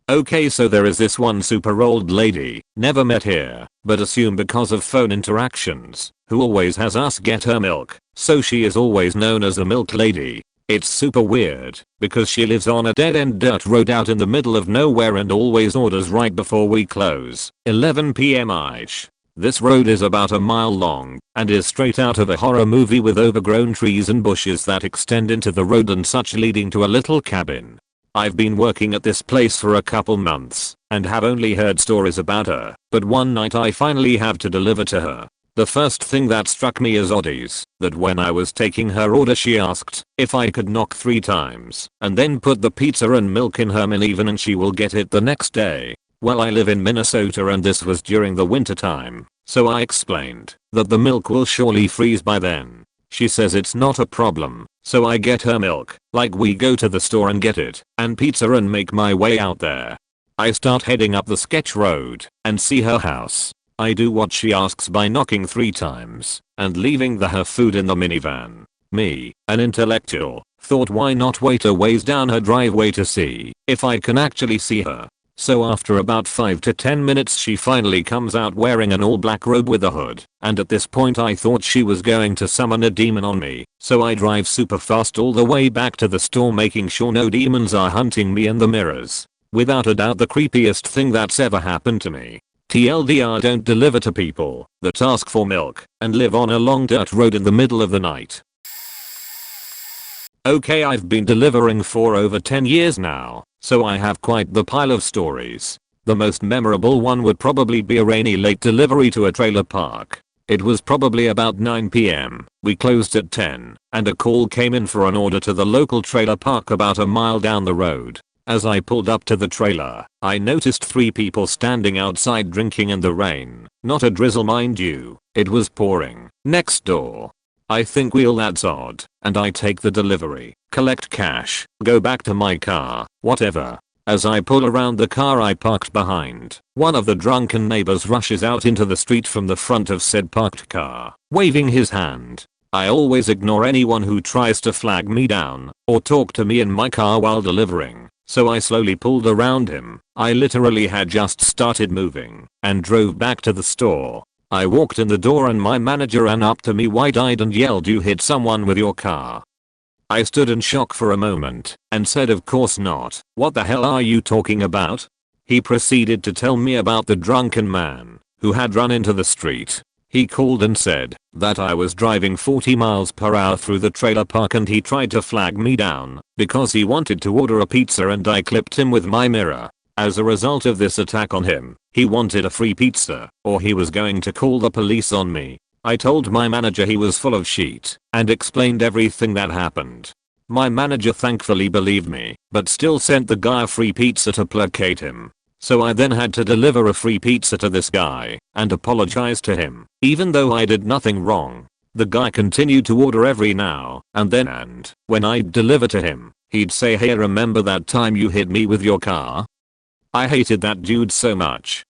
Okay, so there is this one super old lady, never met here, but assume because of phone interactions, who always has us get her milk, so she is always known as the milk lady. It's super weird, because she lives on a dead-end dirt road out in the middle of nowhere and always orders right before we close, 11 PM ish. This road is about a mile long, and is straight out of a horror movie with overgrown trees and bushes that extend into the road and such, leading to a little cabin. I've been working at this place for a couple months, and have only heard stories about her, but one night I finally have to deliver to her. The first thing that struck me as odd is that when I was taking her order she asked if I could knock 3 times and then put the pizza and milk in her minivan and she will get it the next day. Well, I live in Minnesota and this was during the winter time, so I explained that the milk will surely freeze by then. She says it's not a problem, so I get her milk, like we go to the store and get it, and pizza and make my way out there. I start heading up the sketch road and see her house. I do what she asks by knocking 3 times and leaving her food in the minivan. Me, an intellectual, thought why not wait a ways down her driveway to see if I can actually see her. So after about 5 to 10 minutes she finally comes out wearing an all black robe with a hood, and at this point I thought she was going to summon a demon on me, so I drive super fast all the way back to the store making sure no demons are hunting me in the mirrors. Without a doubt the creepiest thing that's ever happened to me. TLDR, don't deliver to people that ask for milk and live on a long dirt road in the middle of the night. Okay, I've been delivering for over 10 years now, so I have quite the pile of stories. The most memorable one would probably be a rainy late delivery to a trailer park. It was probably about 9 PM, we closed at 10, and a call came in for an order to the local trailer park about a mile down the road. As I pulled up to the trailer, I noticed 3 people standing outside drinking in the rain. Not a drizzle mind you, it was pouring next door. I think well that's odd, and I take the delivery, collect cash, go back to my car, whatever. As I pull around the car I parked behind, one of the drunken neighbors rushes out into the street from the front of said parked car, waving his hand. I always ignore anyone who tries to flag me down or talk to me in my car while delivering, so I slowly pulled around him. I literally had just started moving and drove back to the store. I walked in the door and my manager ran up to me wide-eyed and yelled, "You hit someone with your car." I stood in shock for a moment and said, "Of course not, what the hell are you talking about?" He proceeded to tell me about the drunken man who had run into the street. He called and said that I was driving 40 miles per hour through the trailer park and he tried to flag me down because he wanted to order a pizza and I clipped him with my mirror. As a result of this attack on him, he wanted a free pizza or he was going to call the police on me. I told my manager he was full of shit and explained everything that happened. My manager thankfully believed me, but still sent the guy a free pizza to placate him. So I then had to deliver a free pizza to this guy and apologize to him, even though I did nothing wrong. The guy continued to order every now and then, and when I'd deliver to him, he'd say, "Hey, remember that time you hit me with your car?" I hated that dude so much.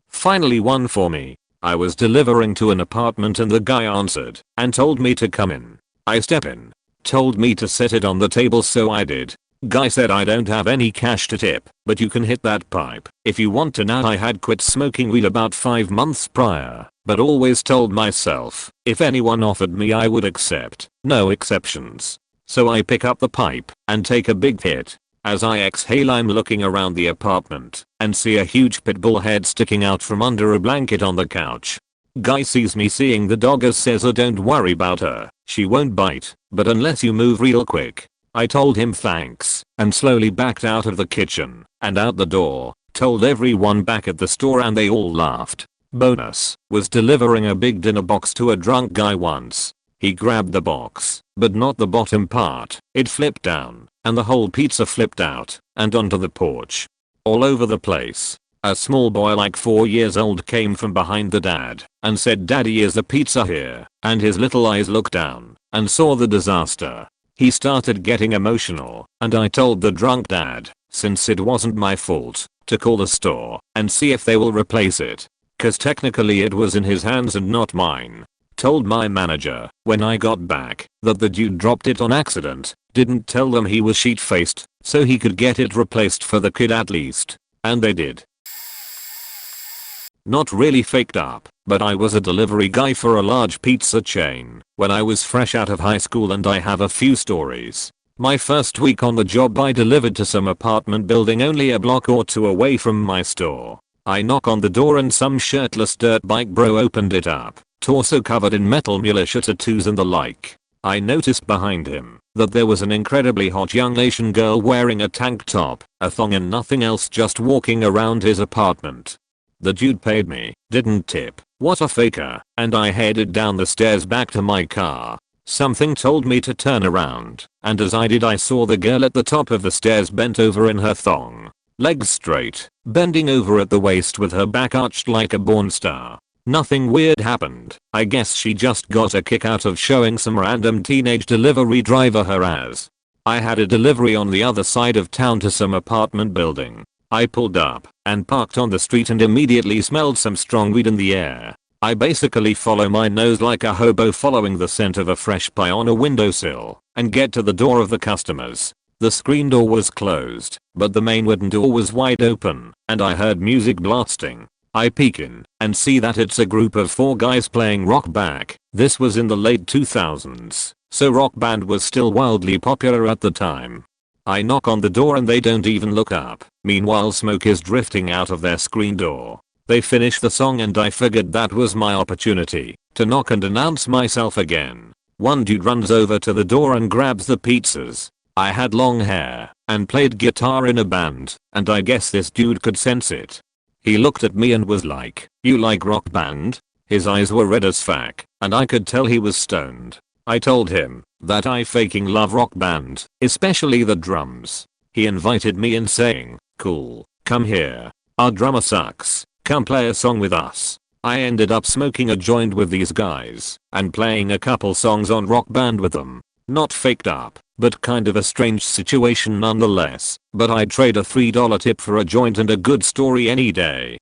Finally one for me. I was delivering to an apartment and the guy answered and told me to come in. I step in. Told me to set it on the table, so I did. Guy said, "I don't have any cash to tip, but you can hit that pipe if you want to." Now I had quit smoking weed about 5 months prior, but always told myself if anyone offered me I would accept, no exceptions. So I pick up the pipe and take a big hit. As I exhale I'm looking around the apartment and see a huge pit bull head sticking out from under a blanket on the couch. Guy sees me seeing the dog and says, "Oh, don't worry about her, she won't bite, but unless you move real quick." I told him thanks and slowly backed out of the kitchen and out the door, told everyone back at the store and they all laughed. Bonus, was delivering a big dinner box to a drunk guy once. He grabbed the box, but not the bottom part. It flipped down and the whole pizza flipped out and onto the porch. All over the place. A small boy like 4 years old came from behind the dad and said, "Daddy, is the pizza here?" And his little eyes looked down and saw the disaster. He started getting emotional and I told the drunk dad, since it wasn't my fault, to call the store and see if they will replace it. cause technically it was in his hands and not mine. Told my manager when I got back that the dude dropped it on accident, didn't tell them he was sheet-faced, so he could get it replaced for the kid at least. And they did. Not really faked up, but I was a delivery guy for a large pizza chain when I was fresh out of high school, and I have a few stories. My first week on the job, I delivered to some apartment building only a block or two away from my store. I knock on the door and some shirtless dirt bike bro opened it up, torso covered in metal militia tattoos and the like. I noticed behind him that there was an incredibly hot young Asian girl wearing a tank top, a thong and nothing else, just walking around his apartment. The dude paid me, didn't tip, what a faker, and I headed down the stairs back to my car. Something told me to turn around, and as I did I saw the girl at the top of the stairs bent over in her thong, legs straight, bending over at the waist with her back arched like a porn star. Nothing weird happened. I guess she just got a kick out of showing some random teenage delivery driver her ass. I had a delivery on the other side of town to some apartment building. I pulled up and parked on the street and immediately smelled some strong weed in the air. I basically follow my nose like a hobo following the scent of a fresh pie on a windowsill and get to the door of the customers. The screen door was closed, but the main wooden door was wide open and I heard music blasting. I peek in and see that it's a group of 4 guys playing Rock Back. This was in the late 2000s, so Rock Band was still wildly popular at the time. I knock on the door and they don't even look up. Meanwhile, smoke is drifting out of their screen door. They finish the song and I figured that was my opportunity to knock and announce myself again. One dude runs over to the door and grabs the pizzas. I had long hair and played guitar in a band, and I guess this dude could sense it. He looked at me and was like, "You like Rock Band?" His eyes were red as fuck, and I could tell he was stoned. I told him that I fucking love Rock Band, especially the drums. He invited me in saying, "Cool, come here. Our drummer sucks. Come play a song with us." I ended up smoking a joint with these guys and playing a couple songs on Rock Band with them. Not faked up, but kind of a strange situation nonetheless, but I'd trade a $3 tip for a joint and a good story any day.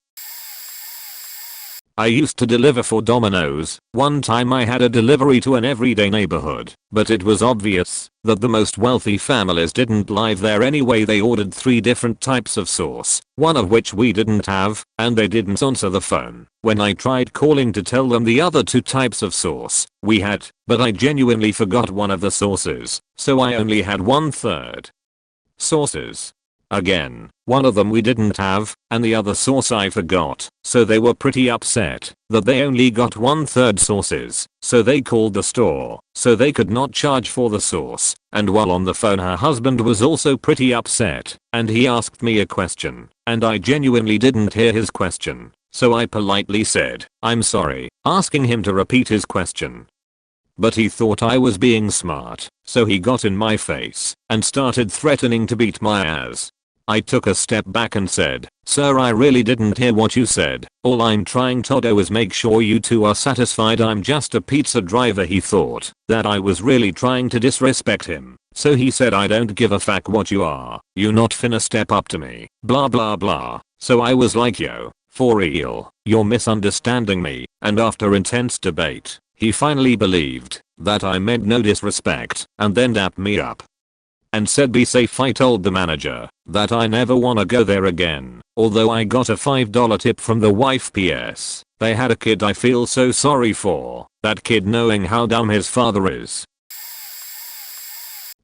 I used to deliver for Domino's. One time I had a delivery to an everyday neighborhood, but it was obvious that the most wealthy families didn't live there anyway. They ordered 3 different types of sauce, one of which we didn't have, and they didn't answer the phone. When I tried calling to tell them the other 2 types of sauce we had, but I genuinely forgot one of the sauces, so I only had 1/3 sauces. Again, one of them we didn't have, and the other sauce I forgot, so they were pretty upset that they only got 1/3 sauces, so they called the store so they could not charge for the sauce. And while on the phone her husband was also pretty upset, and he asked me a question, and I genuinely didn't hear his question, so I politely said, "I'm sorry," asking him to repeat his question. But he thought I was being smart, so he got in my face and started threatening to beat my ass. I took a step back and said, "Sir, I really didn't hear what you said. All I'm trying to do is make sure you 2 are satisfied. I'm just a pizza driver." He thought that I was really trying to disrespect him, so he said, "I don't give a fuck what you are. You not finna step up to me, blah blah blah." So I was like, "Yo, for real, you're misunderstanding me." And after intense debate, he finally believed that I meant no disrespect and then dapped me up and said, "Be safe." I told the manager that I never wanna go there again, although I got a $5 tip from the wife. PS. They had a kid I feel so sorry for, that kid knowing how dumb his father is.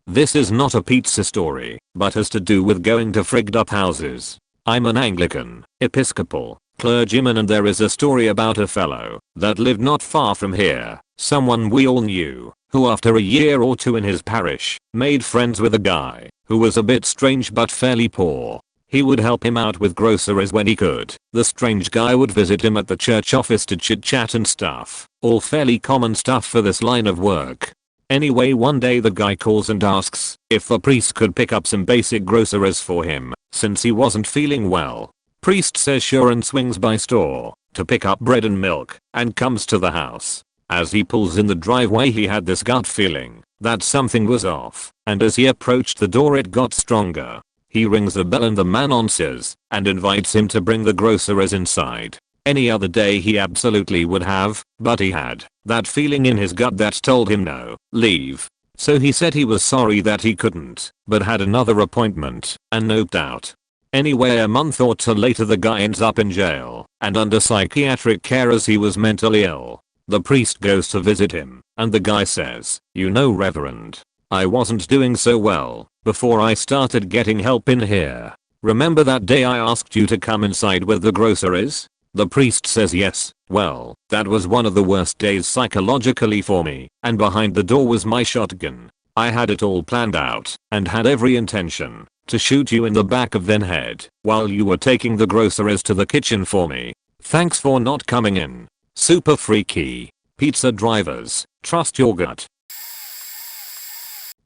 This is not a pizza story, but has to do with going to frigged up houses. I'm an Anglican, Episcopal, clergyman, and there is a story about a fellow that lived not far from here, someone we all knew, who after a year or 2 in his parish, made friends with a guy who was a bit strange but fairly poor. He would help him out with groceries when he could. The strange guy would visit him at the church office to chit chat and stuff, all fairly common stuff for this line of work. Anyway, one day the guy calls and asks if the priest could pick up some basic groceries for him, since he wasn't feeling well. Priest says sure and swings by store to pick up bread and milk and comes to the house. As he pulls in the driveway, he had this gut feeling that something was off, and as he approached the door it got stronger. He rings the bell and the man answers and invites him to bring the groceries inside. Any other day he absolutely would have, but he had that feeling in his gut that told him no, leave. So he said he was sorry that he couldn't, but had another appointment, and noped out. Anyway, a month or two later the guy ends up in jail and under psychiatric care as he was mentally ill. The priest goes to visit him, and the guy says, "You know, Reverend, I wasn't doing so well before I started getting help in here. Remember that day I asked you to come inside with the groceries?" The priest says yes. "Well, that was one of the worst days psychologically for me, and behind the door was my shotgun. I had it all planned out and had every intention to shoot you in the back of the head while you were taking the groceries to the kitchen for me. Thanks for not coming in. Super freaky. Pizza drivers, trust your gut."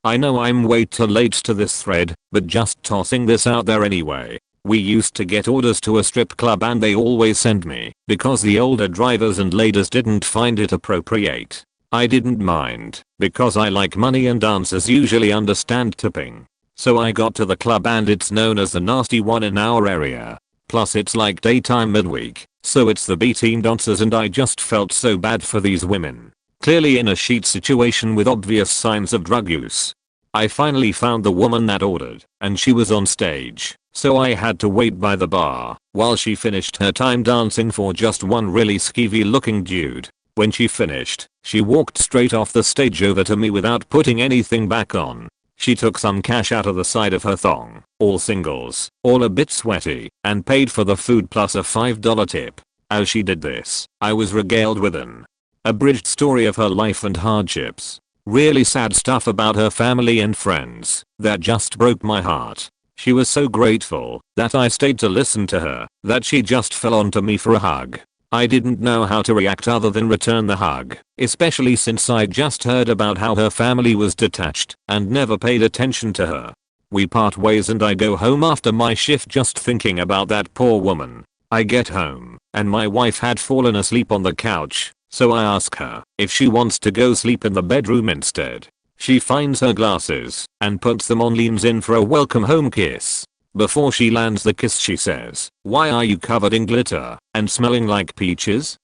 I know I'm way too late to this thread, but just tossing this out there anyway. We used to get orders to a strip club and they always sent me because the older drivers and ladies didn't find it appropriate. I didn't mind because I like money and dancers usually understand tipping. So I got to the club and it's known as the nasty one in our area. Plus it's like daytime midweek, so it's the B-team dancers and I just felt so bad for these women. Clearly in a sheet situation with obvious signs of drug use. I finally found the woman that ordered, and she was on stage, so I had to wait by the bar while she finished her time dancing for just one really skeevy looking dude. When she finished, she walked straight off the stage over to me without putting anything back on. She took some cash out of the side of her thong, all singles, all a bit sweaty, and paid for the food plus a $5 tip. As she did this, I was regaled with an abridged story of her life and hardships. Really sad stuff about her family and friends that just broke my heart. She was so grateful that I stayed to listen to her that she just fell onto me for a hug. I didn't know how to react other than return the hug, especially since I just heard about how her family was detached and never paid attention to her. We part ways and I go home after my shift just thinking about that poor woman. I get home and my wife had fallen asleep on the couch, so I ask her if she wants to go sleep in the bedroom instead. She finds her glasses and puts them on, leans in for a welcome home kiss. Before she lands the kiss she says, "Why are you covered in glitter and smelling like peaches?"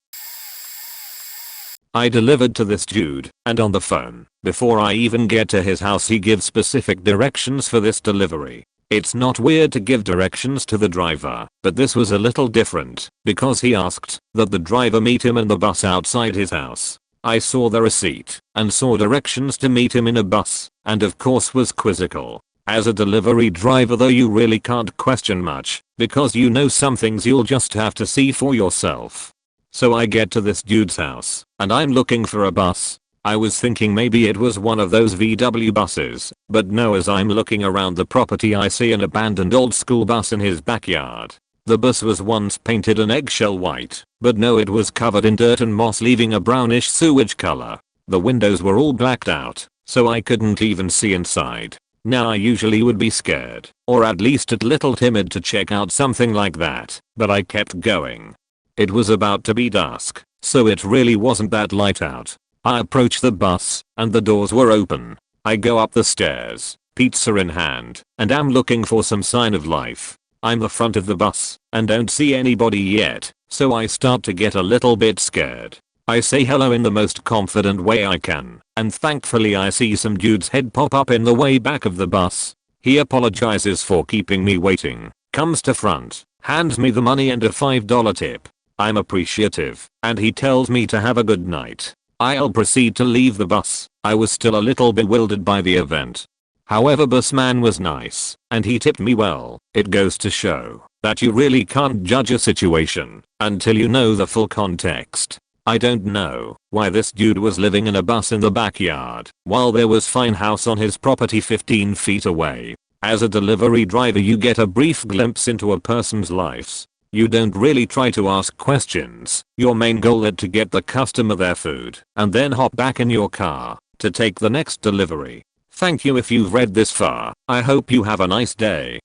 I delivered to this dude, and on the phone, before I even get to his house he gives specific directions for this delivery. It's not weird to give directions to the driver, but this was a little different because he asked that the driver meet him in the bus outside his house. I saw the receipt and saw directions to meet him in a bus, and of course was quizzical. As a delivery driver though you really can't question much because you know some things you'll just have to see for yourself. So I get to this dude's house and I'm looking for a bus. I was thinking maybe it was one of those VW buses, but no, as I'm looking around the property I see an abandoned old school bus in his backyard. The bus was once painted an eggshell white, but no, it was covered in dirt and moss leaving a brownish sewage color. The windows were all blacked out, so I couldn't even see inside. Now I usually would be scared, or at least a little timid to check out something like that, but I kept going. It was about to be dusk, so it really wasn't that light out. I approach the bus, and the doors were open. I go up the stairs, pizza in hand, and am looking for some sign of life. I'm the front of the bus, and don't see anybody yet, so I start to get a little bit scared. I say hello in the most confident way I can, and thankfully I see some dude's head pop up in the way back of the bus. He apologizes for keeping me waiting, comes to front, hands me the money and a $5 tip. I'm appreciative, and he tells me to have a good night. I'll proceed to leave the bus. I was still a little bewildered by the event. However, busman was nice, and he tipped me well. It goes to show that you really can't judge a situation until you know the full context. I don't know why this dude was living in a bus in the backyard while there was fine house on his property 15 feet away. As a delivery driver you get a brief glimpse into a person's lives. You don't really try to ask questions. Your main goal is to get the customer their food and then hop back in your car to take the next delivery. Thank you if you've read this far. I hope you have a nice day.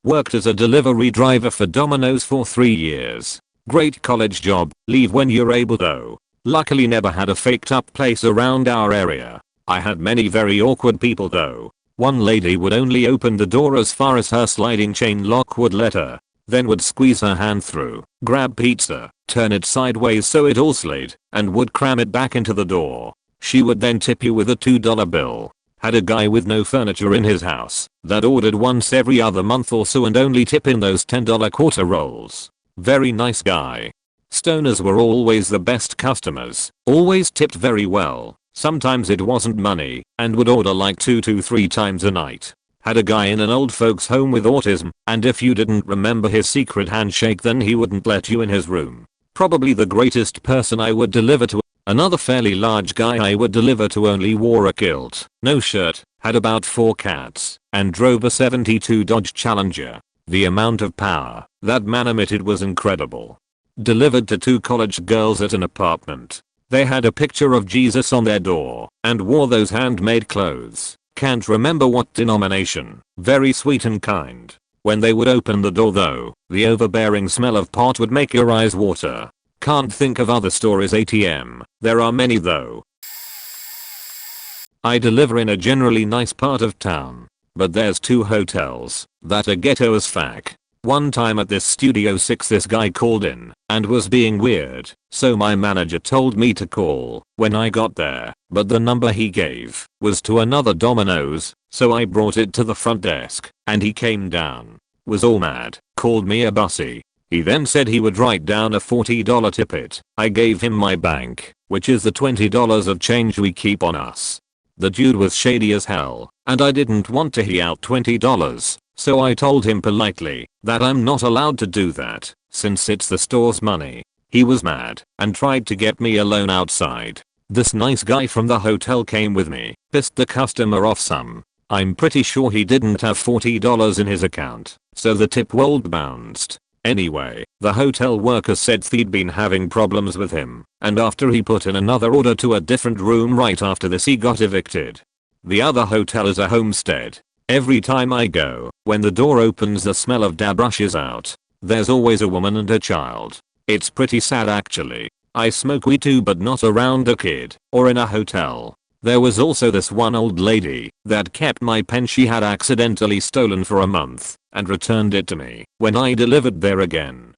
Worked as a delivery driver for Domino's for 3 years. Great college job, leave when you're able though. Luckily never had a faked up place around our area. I had many very awkward people though. One lady would only open the door as far as her sliding chain lock would let her. then would squeeze her hand through, grab pizza, turn it sideways so it all slid, and would cram it back into the door. She would then tip you with a $2 bill. Had a guy with no furniture in his house that ordered once every other month or so and only tip in those $10 quarter rolls. Very nice guy. Stoners were always the best customers, always tipped very well. Sometimes it wasn't money and would order like 2 to 3 times a night. Had a guy in an old folks home with autism, and if you didn't remember his secret handshake then he wouldn't let you in his room. Probably the greatest person I would deliver to. Another fairly large guy I would deliver to only wore a kilt, no shirt, had about 4 cats, and drove a '72 Dodge Challenger. The amount of power that man emitted was incredible. Delivered to 2 college girls at an apartment. They had a picture of Jesus on their door and wore those handmade clothes. Can't remember what denomination. Very sweet and kind. When they would open the door though, the overbearing smell of pot would make your eyes water. Can't think of other stories. ATM. There are many though. I deliver in a generally nice part of town, but there's 2 hotels that are ghetto as fuck. One time at this Studio 6 this guy called in and was being weird, so my manager told me to call when I got there, but the number he gave was to another Domino's, so I brought it to the front desk and he came down, was all mad, called me a bussy. He then said he would write down a $40 tippet. I gave him my bank, which is the $20 of change we keep on us. The dude was shady as hell, and I didn't want to he out $20. So I told him politely that I'm not allowed to do that since it's the store's money. He was mad and tried to get me a loan outside. This nice guy from the hotel came with me, pissed the customer off some. I'm pretty sure he didn't have $40 in his account, so the tip world bounced. Anyway, the hotel worker said they'd been having problems with him, and after he put in another order to a different room right after this he got evicted. The other hotel is a homestead. Every time I go, when the door opens the smell of dab rushes out. There's always a woman and a child. It's pretty sad actually. I smoke weed too but not around a kid or in a hotel. There was also this one old lady that kept my pen she had accidentally stolen for a month and returned it to me when I delivered there again.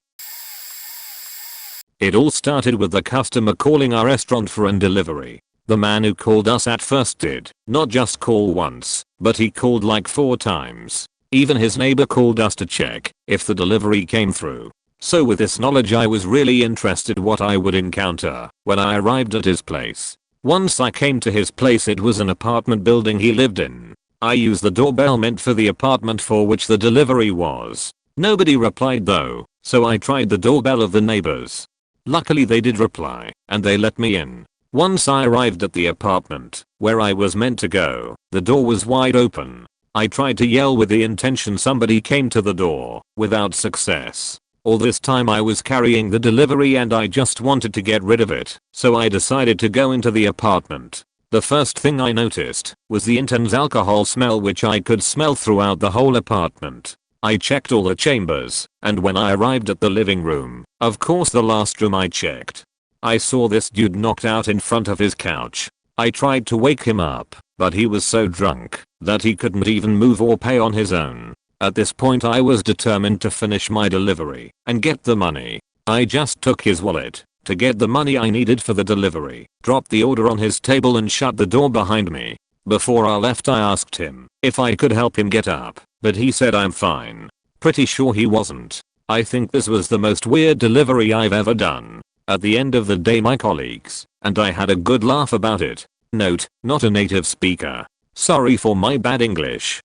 It all started with the customer calling our restaurant for an delivery. The man who called us at first did not just call once, but he called like 4 times. Even his neighbor called us to check if the delivery came through. So with this knowledge I was really interested what I would encounter when I arrived at his place. Once I came to his place it was an apartment building he lived in. I used the doorbell meant for the apartment for which the delivery was. Nobody replied though, so I tried the doorbell of the neighbors. Luckily they did reply, and they let me in. Once I arrived at the apartment where I was meant to go, the door was wide open. I tried to yell with the intention somebody came to the door, without success. All this time I was carrying the delivery and I just wanted to get rid of it, so I decided to go into the apartment. The first thing I noticed was the intense alcohol smell which I could smell throughout the whole apartment. I checked all the chambers, and when I arrived at the living room, of course the last room I checked, I saw this dude knocked out in front of his couch. I tried to wake him up, but he was so drunk that he couldn't even move or pay on his own. At this point I was determined to finish my delivery and get the money. I just took his wallet to get the money I needed for the delivery, dropped the order on his table and shut the door behind me. Before I left I asked him if I could help him get up, but he said I'm fine. Pretty sure he wasn't. I think this was the most weird delivery I've ever done. At the end of the day my colleagues and I had a good laugh about it. Note, not a native speaker. Sorry for my bad English.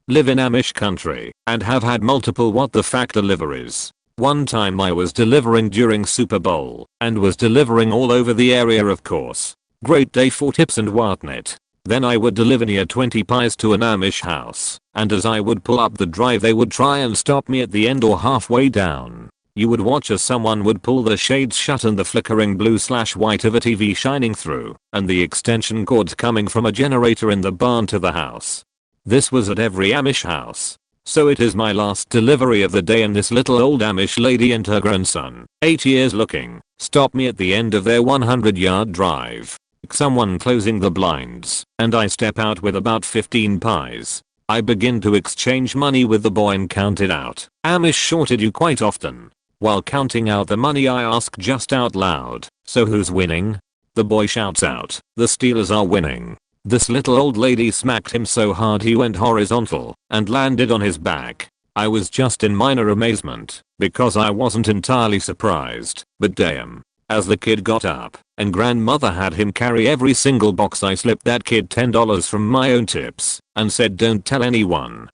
Live in Amish country and have had multiple what the fuck deliveries. One time I was delivering during Super Bowl and was delivering all over the area of course. Great day for tips and whatnot. Then I would deliver near 20 pies to an Amish house, and as I would pull up the drive they would try and stop me at the end or halfway down. You would watch as someone would pull the shades shut and the flickering blue/white of a TV shining through, and the extension cords coming from a generator in the barn to the house. This was at every Amish house. So it is my last delivery of the day and this little old Amish lady and her grandson, 8 years looking, stopped me at the end of their 100-yard drive. Someone closing the blinds, and I step out with about 15 pies. I begin to exchange money with the boy and count it out. Amish shorted you quite often. While counting out the money I ask just out loud, so who's winning? The boy shouts out, the Steelers are winning. This little old lady smacked him so hard he went horizontal and landed on his back. I was just in minor amazement because I wasn't entirely surprised, but damn. As the kid got up and grandmother had him carry every single box, I slipped that kid $10 from my own tips and said don't tell anyone.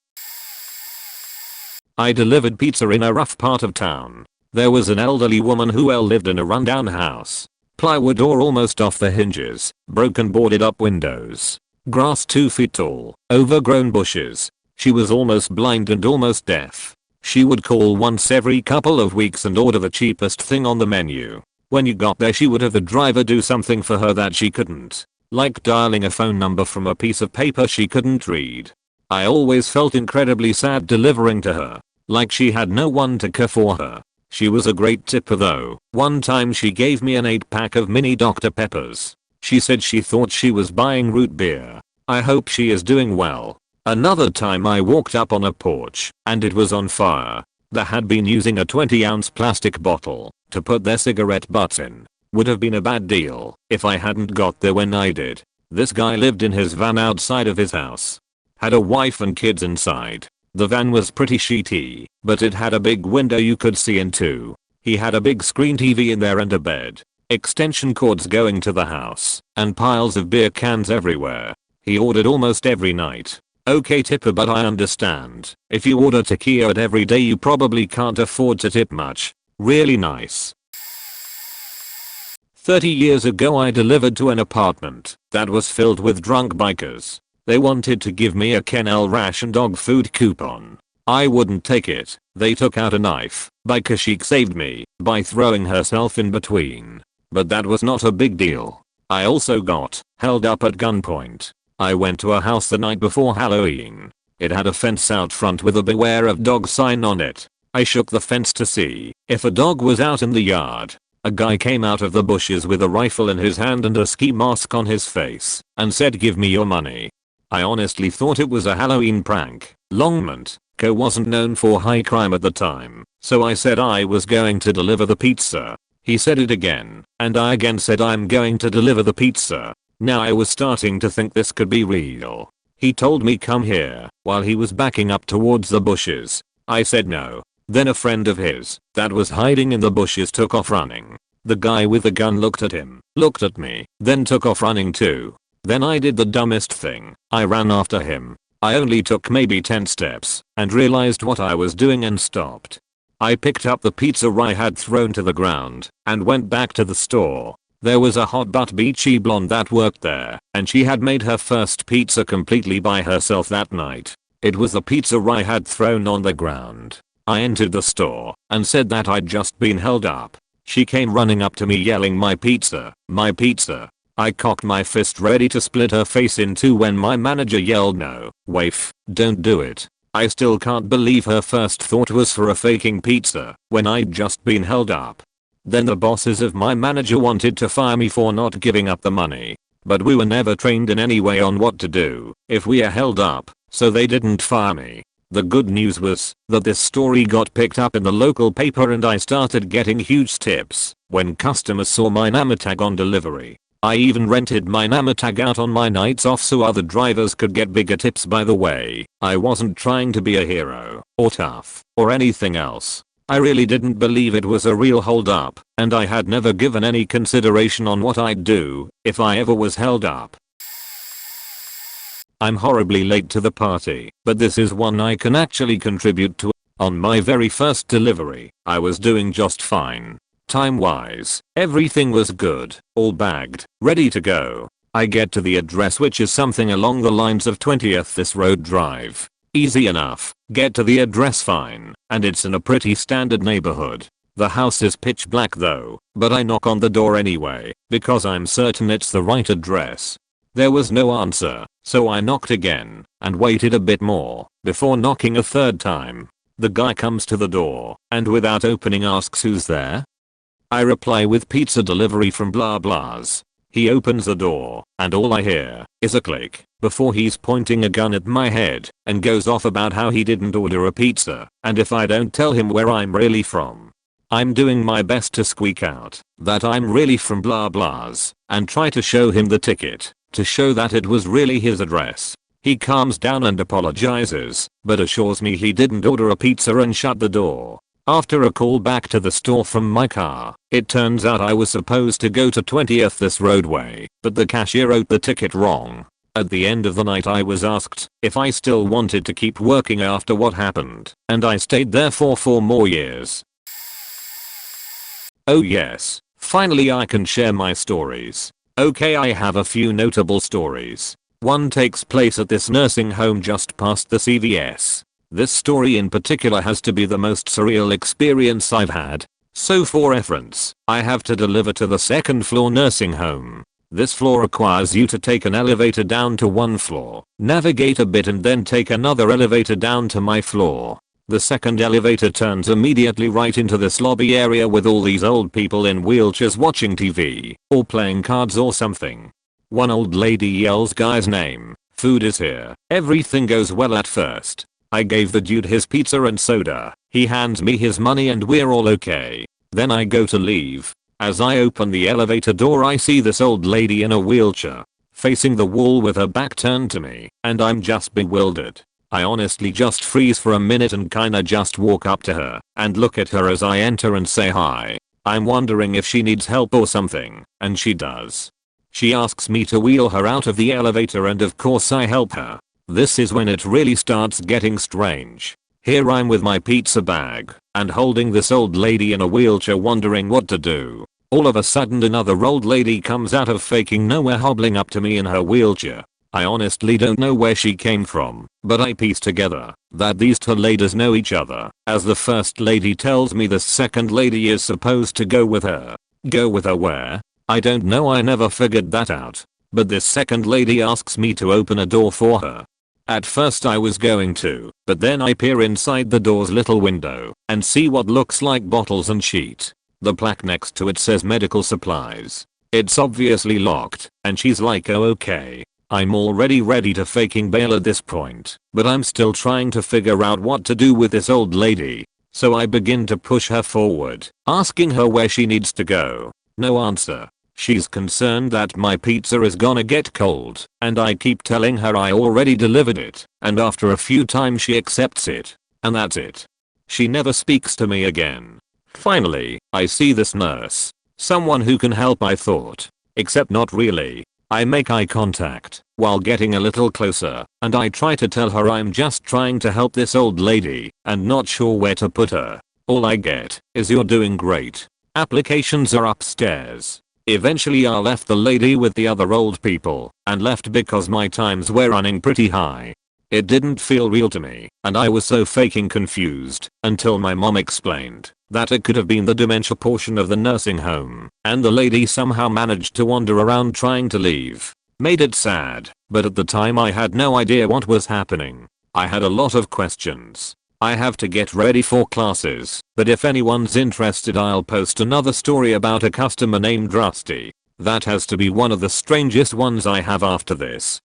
I delivered pizza in a rough part of town. There was an elderly woman who lived in a rundown house. Plywood door almost off the hinges, broken boarded up windows, grass 2 feet tall, overgrown bushes. She was almost blind and almost deaf. She would call once every couple of weeks and order the cheapest thing on the menu. When you got there she would have the driver do something for her that she couldn't, like dialing a phone number from a piece of paper she couldn't read. I always felt incredibly sad delivering to her, like she had no one to care for her. She was a great tipper though. One time she gave me an 8-pack of mini Dr. Peppers. She said she thought she was buying root beer. I hope she is doing well. Another time I walked up on a porch and it was on fire. They had been using a 20-ounce plastic bottle to put their cigarette butts in. Would have been a bad deal if I hadn't got there when I did. This guy lived in his van outside of his house. Had a wife and kids inside. The van was pretty shitty, but it had a big window you could see into. He had a big screen TV in there and a bed, extension cords going to the house, and piles of beer cans everywhere. He ordered almost every night. Okay tipper, but I understand. If you order tequila every day you probably can't afford to tip much. Really nice. 30 years ago I delivered to an apartment that was filled with drunk bikers. They wanted to give me a Kennel ration dog food coupon. I wouldn't take it. They took out a knife. Biker chic saved me by throwing herself in between. But that was not a big deal. I also got held up at gunpoint. I went to a house the night before Halloween. It had a fence out front with a beware of dogs sign on it. I shook the fence to see if a dog was out in the yard. A guy came out of the bushes with a rifle in his hand and a ski mask on his face and said give me your money. I honestly thought it was a Halloween prank. Longmont Co wasn't known for high crime at the time, so I said I was going to deliver the pizza. He said it again, and I again said I'm going to deliver the pizza. Now I was starting to think this could be real. He told me come here while he was backing up towards the bushes. I said no. Then a friend of his that was hiding in the bushes took off running. The guy with the gun looked at him, looked at me, then took off running too. Then I did the dumbest thing. I ran after him. I only took maybe 10 steps and realized what I was doing and stopped. I picked up the pizza I had thrown to the ground and went back to the store. There was a hot but beachy blonde that worked there and she had made her first pizza completely by herself that night. It was the pizza I had thrown on the ground. I entered the store and said that I'd just been held up. She came running up to me yelling my pizza, my pizza. I cocked my fist ready to split her face in two when my manager yelled no, waif, don't do it. I still can't believe her first thought was for a faking pizza when I'd just been held up. Then the bosses of my manager wanted to fire me for not giving up the money. But we were never trained in any way on what to do if we are held up, so they didn't fire me. The good news was that this story got picked up in the local paper and I started getting huge tips when customers saw my name tag on delivery. I even rented my name tag out on my nights off so other drivers could get bigger tips. By the way, I wasn't trying to be a hero or tough or anything else. I really didn't believe it was a real hold up and I had never given any consideration on what I'd do if I ever was held up. I'm horribly late to the party, but this is one I can actually contribute to. On my very first delivery, I was doing just fine. Time-wise, everything was good, all bagged, ready to go. I get to the address which is something along the lines of 20th this road drive. Easy enough, get to the address fine, and it's in a pretty standard neighborhood. The house is pitch black though, but I knock on the door anyway, because I'm certain it's the right address. There was no answer, so I knocked again, and waited a bit more, before knocking a third time. The guy comes to the door, and without opening asks who's there. I reply with pizza delivery from blah blahs. He opens the door, and all I hear is a click, before he's pointing a gun at my head and goes off about how he didn't order a pizza and if I don't tell him where I'm really from. I'm doing my best to squeak out that I'm really from blah blahs and try to show him the ticket to show that it was really his address. He calms down and apologizes, but assures me he didn't order a pizza and shut the door. After a call back to the store from my car, it turns out I was supposed to go to 20th this roadway, but the cashier wrote the ticket wrong. At the end of the night I was asked if I still wanted to keep working after what happened, and I stayed there for 4 more years. Oh yes, finally I can share my stories. Okay, I have a few notable stories. One takes place at this nursing home just past the CVS. This story in particular has to be the most surreal experience I've had. So for reference, I have to deliver to the 2nd floor nursing home. This floor requires you to take an elevator down to 1 floor, navigate a bit and then take another elevator down to my floor. The 2nd elevator turns immediately right into this lobby area with all these old people in wheelchairs watching TV or playing cards or something. One old lady yells guy's name, "Food is here." Everything goes well at first. I gave the dude his pizza and soda. He hands me his money and we're all okay. Then I go to leave. As I open the elevator door I see this old lady in a wheelchair, facing the wall with her back turned to me, and I'm just bewildered. I honestly just freeze for a minute and kinda just walk up to her and look at her as I enter and say hi. I'm wondering if she needs help or something, and she does. She asks me to wheel her out of the elevator and of course I help her. This is when it really starts getting strange. Here I'm with my pizza bag and holding this old lady in a wheelchair wondering what to do. All of a sudden another old lady comes out of faking nowhere hobbling up to me in her wheelchair. I honestly don't know where she came from, but I piece together that these 2 ladies know each other, as the first lady tells me the 2nd lady is supposed to go with her. Go with her where? I don't know, I never figured that out. But this 2nd lady asks me to open a door for her. At first I was going to, but then I peer inside the door's little window and see what looks like bottles and sheet. The plaque next to it says medical supplies. It's obviously locked, and she's like, oh okay. I'm already ready to faking bail at this point, but I'm still trying to figure out what to do with this old lady. So I begin to push her forward, asking her where she needs to go. No answer. She's concerned that my pizza is gonna get cold, and I keep telling her I already delivered it, and after a few times she accepts it. And that's it. She never speaks to me again. Finally, I see this nurse. Someone who can help, I thought. Except not really. I make eye contact while getting a little closer, and I try to tell her I'm just trying to help this old lady and not sure where to put her. All I get is "you're doing great. Applications are upstairs." Eventually I left the lady with the other old people and left because my times were running pretty high. It didn't feel real to me, and I was so faking confused until my mom explained that it could have been the dementia portion of the nursing home, and the lady somehow managed to wander around trying to leave. Made it sad, but at the time I had no idea what was happening. I had a lot of questions. I have to get ready for classes, but if anyone's interested I'll post another story about a customer named Rusty. That has to be one of the strangest ones I have after this.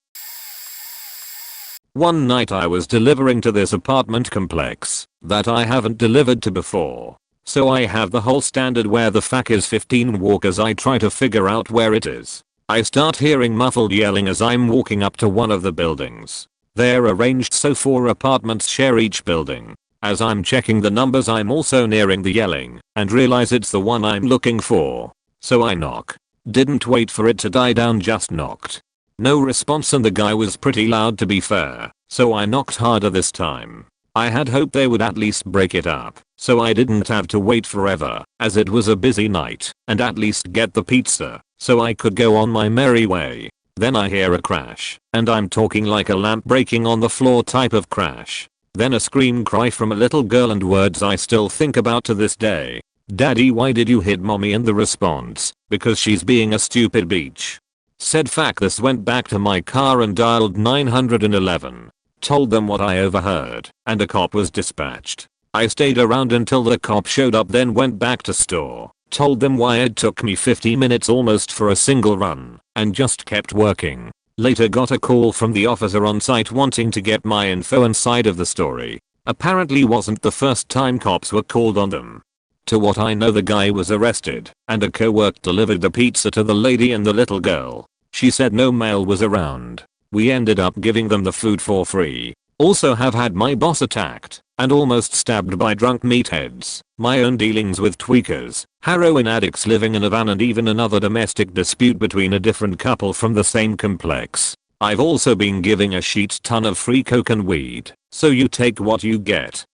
One night I was delivering to this apartment complex that I haven't delivered to before. So I have the whole standard where the fuck is 15 walk as I try to figure out where it is. I start hearing muffled yelling as I'm walking up to one of the buildings. They're arranged so 4 apartments share each building. As I'm checking the numbers I'm also nearing the yelling and realize it's the one I'm looking for. So I knock. Didn't wait for it to die down, just knocked. No response, and the guy was pretty loud to be fair, so I knocked harder this time. I had hoped they would at least break it up, so I didn't have to wait forever, as it was a busy night, and at least get the pizza, so I could go on my merry way. Then I hear a crash, and I'm talking like a lamp breaking on the floor type of crash. Then a scream cry from a little girl and words I still think about to this day. "Daddy, why did you hit mommy?" And the response, "Because she's being a stupid bitch." Said fuck this, went back to my car and dialed 911. Told them what I overheard, and a cop was dispatched. I stayed around until the cop showed up, then went back to store. Told them why it took me 50 minutes almost for a single run, and just kept working. Later got a call from the officer on site wanting to get my info and side of the story. Apparently wasn't the first time cops were called on them. To what I know, the guy was arrested and a co-worker delivered the pizza to the lady and the little girl. She said no mail was around. We ended up giving them the food for free. Also have had my boss attacked and almost stabbed by drunk meatheads. My own dealings with tweakers, heroin addicts living in a van, and even another domestic dispute between a different couple from the same complex. I've also been giving a shit ton of free coke and weed, so you take what you get.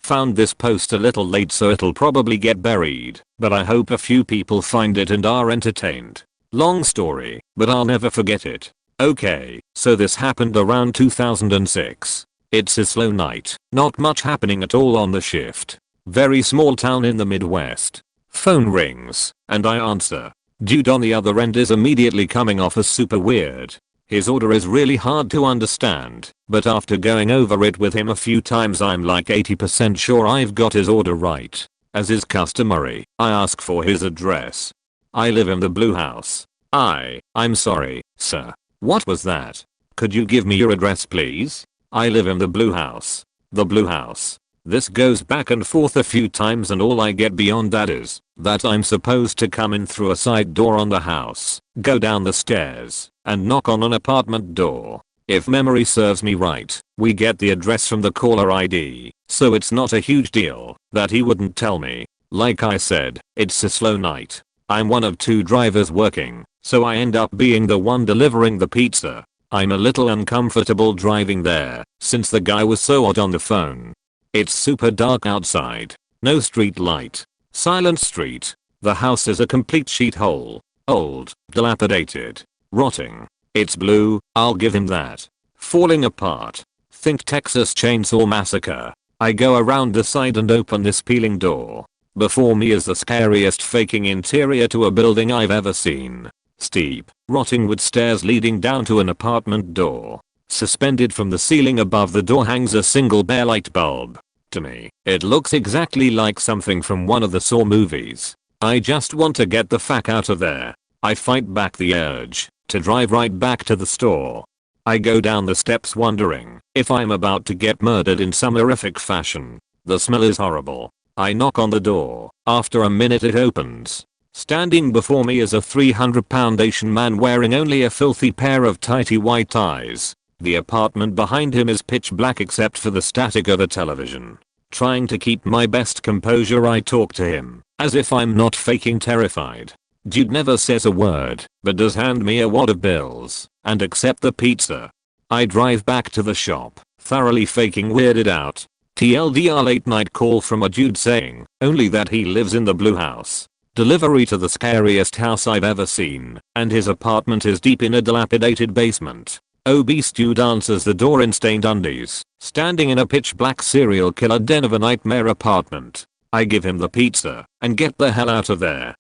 Found this post a little late, so it'll probably get buried, but I hope a few people find it and are entertained. Long story, but I'll never forget it. Okay, so this happened around 2006. It's a slow night, not much happening at all on the shift. Very small town in the Midwest. Phone rings, and I answer. Dude on the other end is immediately coming off as super weird. His order is really hard to understand, but after going over it with him a few times, I'm like 80% sure I've got his order right. As is customary, I ask for his address. I live in the Blue House. I'm sorry, sir. What was that? Could you give me your address, please? I live in the Blue House. The Blue House. This goes back and forth a few times, and all I get beyond that is that I'm supposed to come in through a side door on the house, go down the stairs, and knock on an apartment door. If memory serves me right, we get the address from the caller ID, so it's not a huge deal that he wouldn't tell me. Like I said, it's a slow night. I'm one of 2 drivers working, so I end up being the one delivering the pizza. I'm a little uncomfortable driving there, since the guy was so odd on the phone. It's super dark outside, no street light, silent street. The house is a complete shithole. Old, dilapidated, rotting. It's blue, I'll give him that. Falling apart. Think Texas Chainsaw Massacre. I go around the side and open this peeling door. Before me is the scariest faking interior to a building I've ever seen. Steep, rotting wood stairs leading down to an apartment door. Suspended from the ceiling above the door hangs a single bare light bulb. To me, it looks exactly like something from one of the Saw movies. I just want to get the fuck out of there. I fight back the urge to drive right back to the store. I go down the steps wondering if I'm about to get murdered in some horrific fashion. The smell is horrible. I knock on the door. After a minute it opens. Standing before me is a 300-pound Asian man wearing only a filthy pair of tighty white ties. The apartment behind him is pitch black except for the static of a television. Trying to keep my best composure, I talk to him, as if I'm not faking terrified. Dude never says a word, but does hand me a wad of bills, and accept the pizza. I drive back to the shop, thoroughly faking weirded out. TLDR late night call from a dude saying only that he lives in the Blue House. Delivery to the scariest house I've ever seen, and his apartment is deep in a dilapidated basement. Obese dude answers the door in stained undies, standing in a pitch black serial killer den of a nightmare apartment. I give him the pizza and get the hell out of there.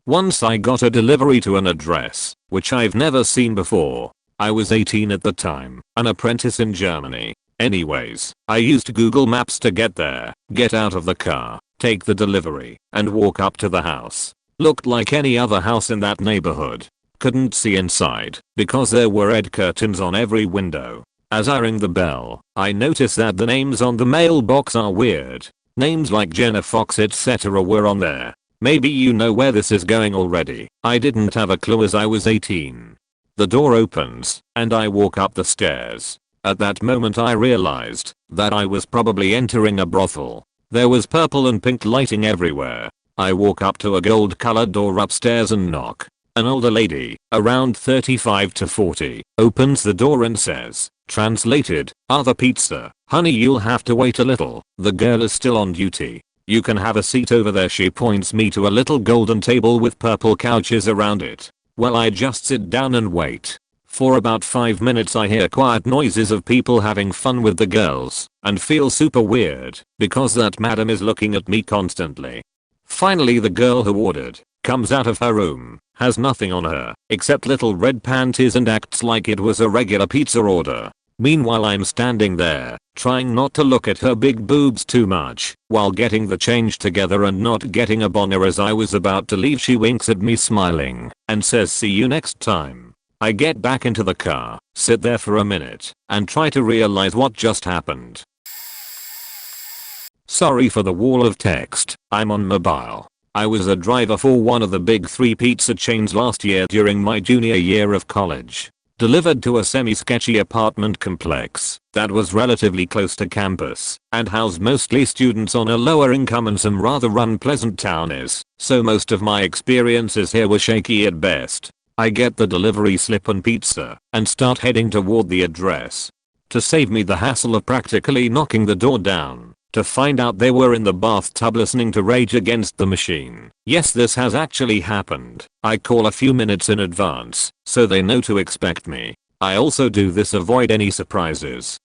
Once I got a delivery to an address, which I've never seen before. I was 18 at the time, an apprentice in Germany. Anyways, I used Google Maps to get there, get out of the car, take the delivery, and walk up to the house. Looked like any other house in that neighborhood. Couldn't see inside, because there were red curtains on every window. As I ring the bell, I notice that the names on the mailbox are weird. Names like Jenna Fox etc. were on there. Maybe you know where this is going already. I didn't have a clue as I was 18. The door opens, and I walk up the stairs. At that moment I realized that I was probably entering a brothel. There was purple and pink lighting everywhere. I walk up to a gold colored door upstairs and knock. An older lady, around 35 to 40, opens the door and says, translated, "Other pizza, honey, you'll have to wait a little, the girl is still on duty. You can have a seat over there." She points me to a little golden table with purple couches around it. Well, I just sit down and wait. For about 5 minutes I hear quiet noises of people having fun with the girls, and feel super weird, because that madam is looking at me constantly. Finally the girl who ordered comes out of her room, has nothing on her, except little red panties, and acts like it was a regular pizza order. Meanwhile I'm standing there, trying not to look at her big boobs too much, while getting the change together and not getting a boner. As I was about to leave, she winks at me smiling, and says see you next time. I get back into the car, sit there for a minute, and try to realize what just happened. Sorry for the wall of text, I'm on mobile. I was a driver for one of the big 3 pizza chains last year during my junior year of college. Delivered to a semi-sketchy apartment complex that was relatively close to campus and housed mostly students on a lower income and some rather unpleasant townies, so most of my experiences here were shaky at best. I get the delivery slip and pizza and start heading toward the address. To save me the hassle of practically knocking the door down, to find out they were in the bathtub listening to Rage Against the Machine. Yes, this has actually happened. I call a few minutes in advance, so they know to expect me. I also do this avoid any surprises.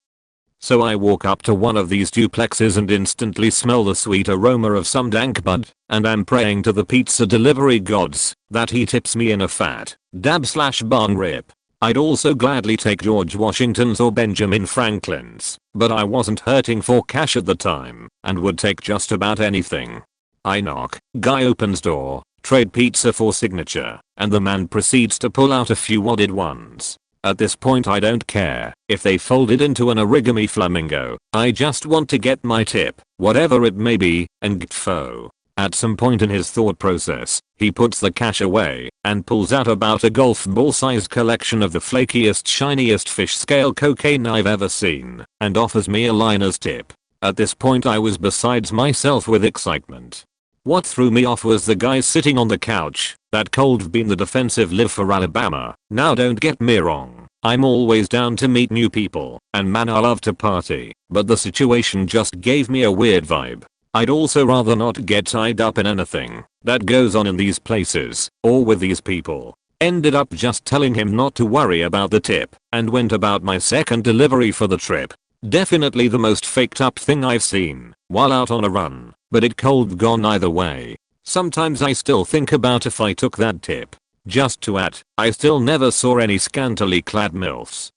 So I walk up to one of these duplexes and instantly smell the sweet aroma of some dank bud, and I'm praying to the pizza delivery gods that he tips me in a fat dab/barn rip. I'd also gladly take George Washington's or Benjamin Franklin's, but I wasn't hurting for cash at the time and would take just about anything. I knock, guy opens door, trade pizza for signature, and the man proceeds to pull out a few wadded ones. At this point I don't care if they folded into an origami flamingo, I just want to get my tip, whatever it may be, and gtfo. At some point in his thought process, he puts the cash away and pulls out about a golf ball sized collection of the flakiest shiniest fish scale cocaine I've ever seen and offers me a line as tip. At this point I was besides myself with excitement. What threw me off was the guy sitting on the couch, that cold being the defensive live for Alabama. Now don't get me wrong, I'm always down to meet new people, and man I love to party, but the situation just gave me a weird vibe. I'd also rather not get tied up in anything that goes on in these places or with these people. Ended up just telling him not to worry about the tip and went about my second delivery for the trip. Definitely the most faked up thing I've seen while out on a run, but it cold gone either way. Sometimes I still think about if I took that tip. Just to add, I still never saw any scantily clad MILFs.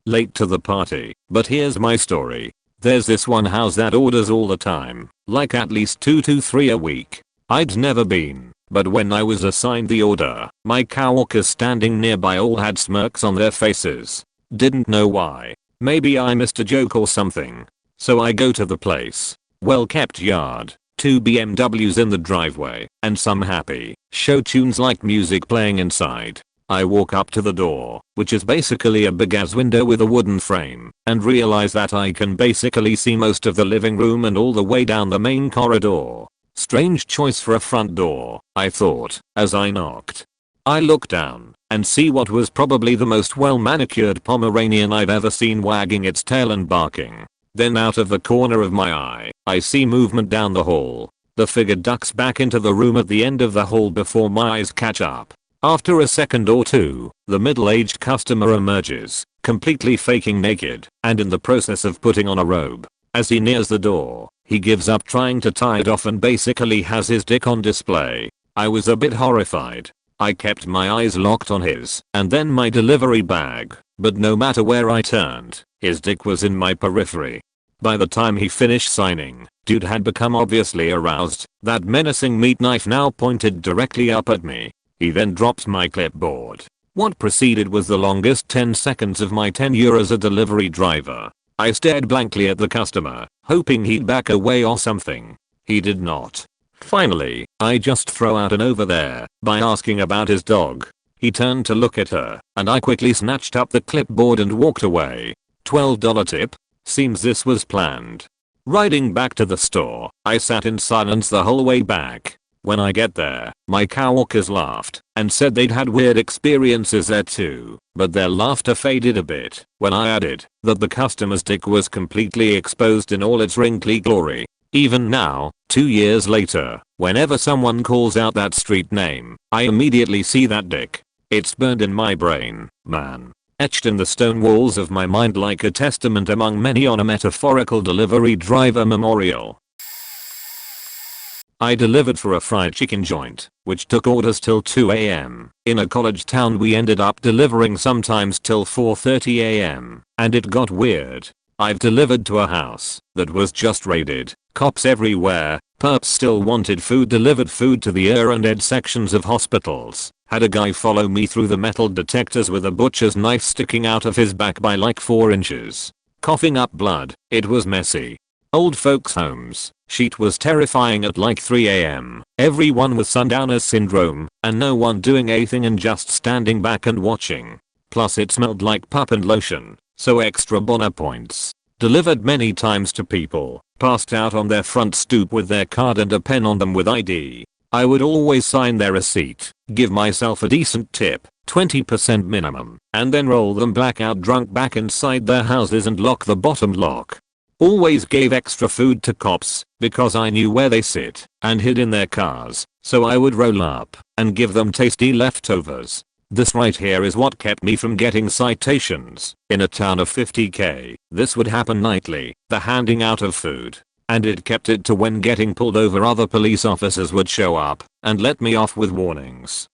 Late to the party, but here's my story. There's this one house that orders all the time, like at least 2 to 3 a week. I'd never been, but when I was assigned the order, my coworkers standing nearby all had smirks on their faces. Didn't know why. Maybe I missed a joke or something. So I go to the place. Well kept yard, 2 BMWs in the driveway, and some happy show tunes like music playing inside. I walk up to the door, which is basically a big ass window with a wooden frame, and realize that I can basically see most of the living room and all the way down the main corridor. Strange choice for a front door, I thought, as I knocked. I look down and see what was probably the most well manicured Pomeranian I've ever seen wagging its tail and barking. Then out of the corner of my eye, I see movement down the hall. The figure ducks back into the room at the end of the hall before my eyes catch up. After a second or two, the middle-aged customer emerges, completely faking naked, and in the process of putting on a robe. As he nears the door, he gives up trying to tie it off and basically has his dick on display. I was a bit horrified. I kept my eyes locked on his, and then my delivery bag, but no matter where I turned, his dick was in my periphery. By the time he finished signing, dude had become obviously aroused, that menacing meat knife now pointed directly up at me. He then dropped my clipboard. What proceeded was the longest 10 seconds of my tenure as a delivery driver. I stared blankly at the customer, hoping he'd back away or something. He did not. Finally, I just throw out an over there by asking about his dog. He turned to look at her, and I quickly snatched up the clipboard and walked away. $12 tip? Seems this was planned. Riding back to the store, I sat in silence the whole way back. When I get there, my coworkers laughed and said they'd had weird experiences there too, but their laughter faded a bit when I added that the customer's dick was completely exposed in all its wrinkly glory. Even now, 2 years later, whenever someone calls out that street name, I immediately see that dick. It's burned in my brain, man. Etched in the stone walls of my mind like a testament among many on a metaphorical delivery driver memorial. I delivered for a fried chicken joint, which took orders till 2 a.m. In a college town we ended up delivering sometimes till 4:30 a.m. and it got weird. I've delivered to a house that was just raided, cops everywhere, perps still wanted food, delivered food to the ER and ed sections of hospitals, had a guy follow me through the metal detectors with a butcher's knife sticking out of his back by like 4 inches. Coughing up blood, it was messy. Old folks homes, shit was terrifying at like 3 a.m. Everyone with sundowner syndrome, and no one doing anything and just standing back and watching. Plus it smelled like pup and lotion, so extra bonus points. Delivered many times to people, passed out on their front stoop with their card and a pen on them with ID. I would always sign their receipt, give myself a decent tip, 20% minimum, and then roll them blackout drunk back inside their houses and lock the bottom lock. Always gave extra food to cops, because I knew where they sit, and hid in their cars, so I would roll up and give them tasty leftovers. This right here is what kept me from getting citations. In a town of 50k, this would happen nightly, the handing out of food. And it kept it to when getting pulled over other police officers would show up and let me off with warnings.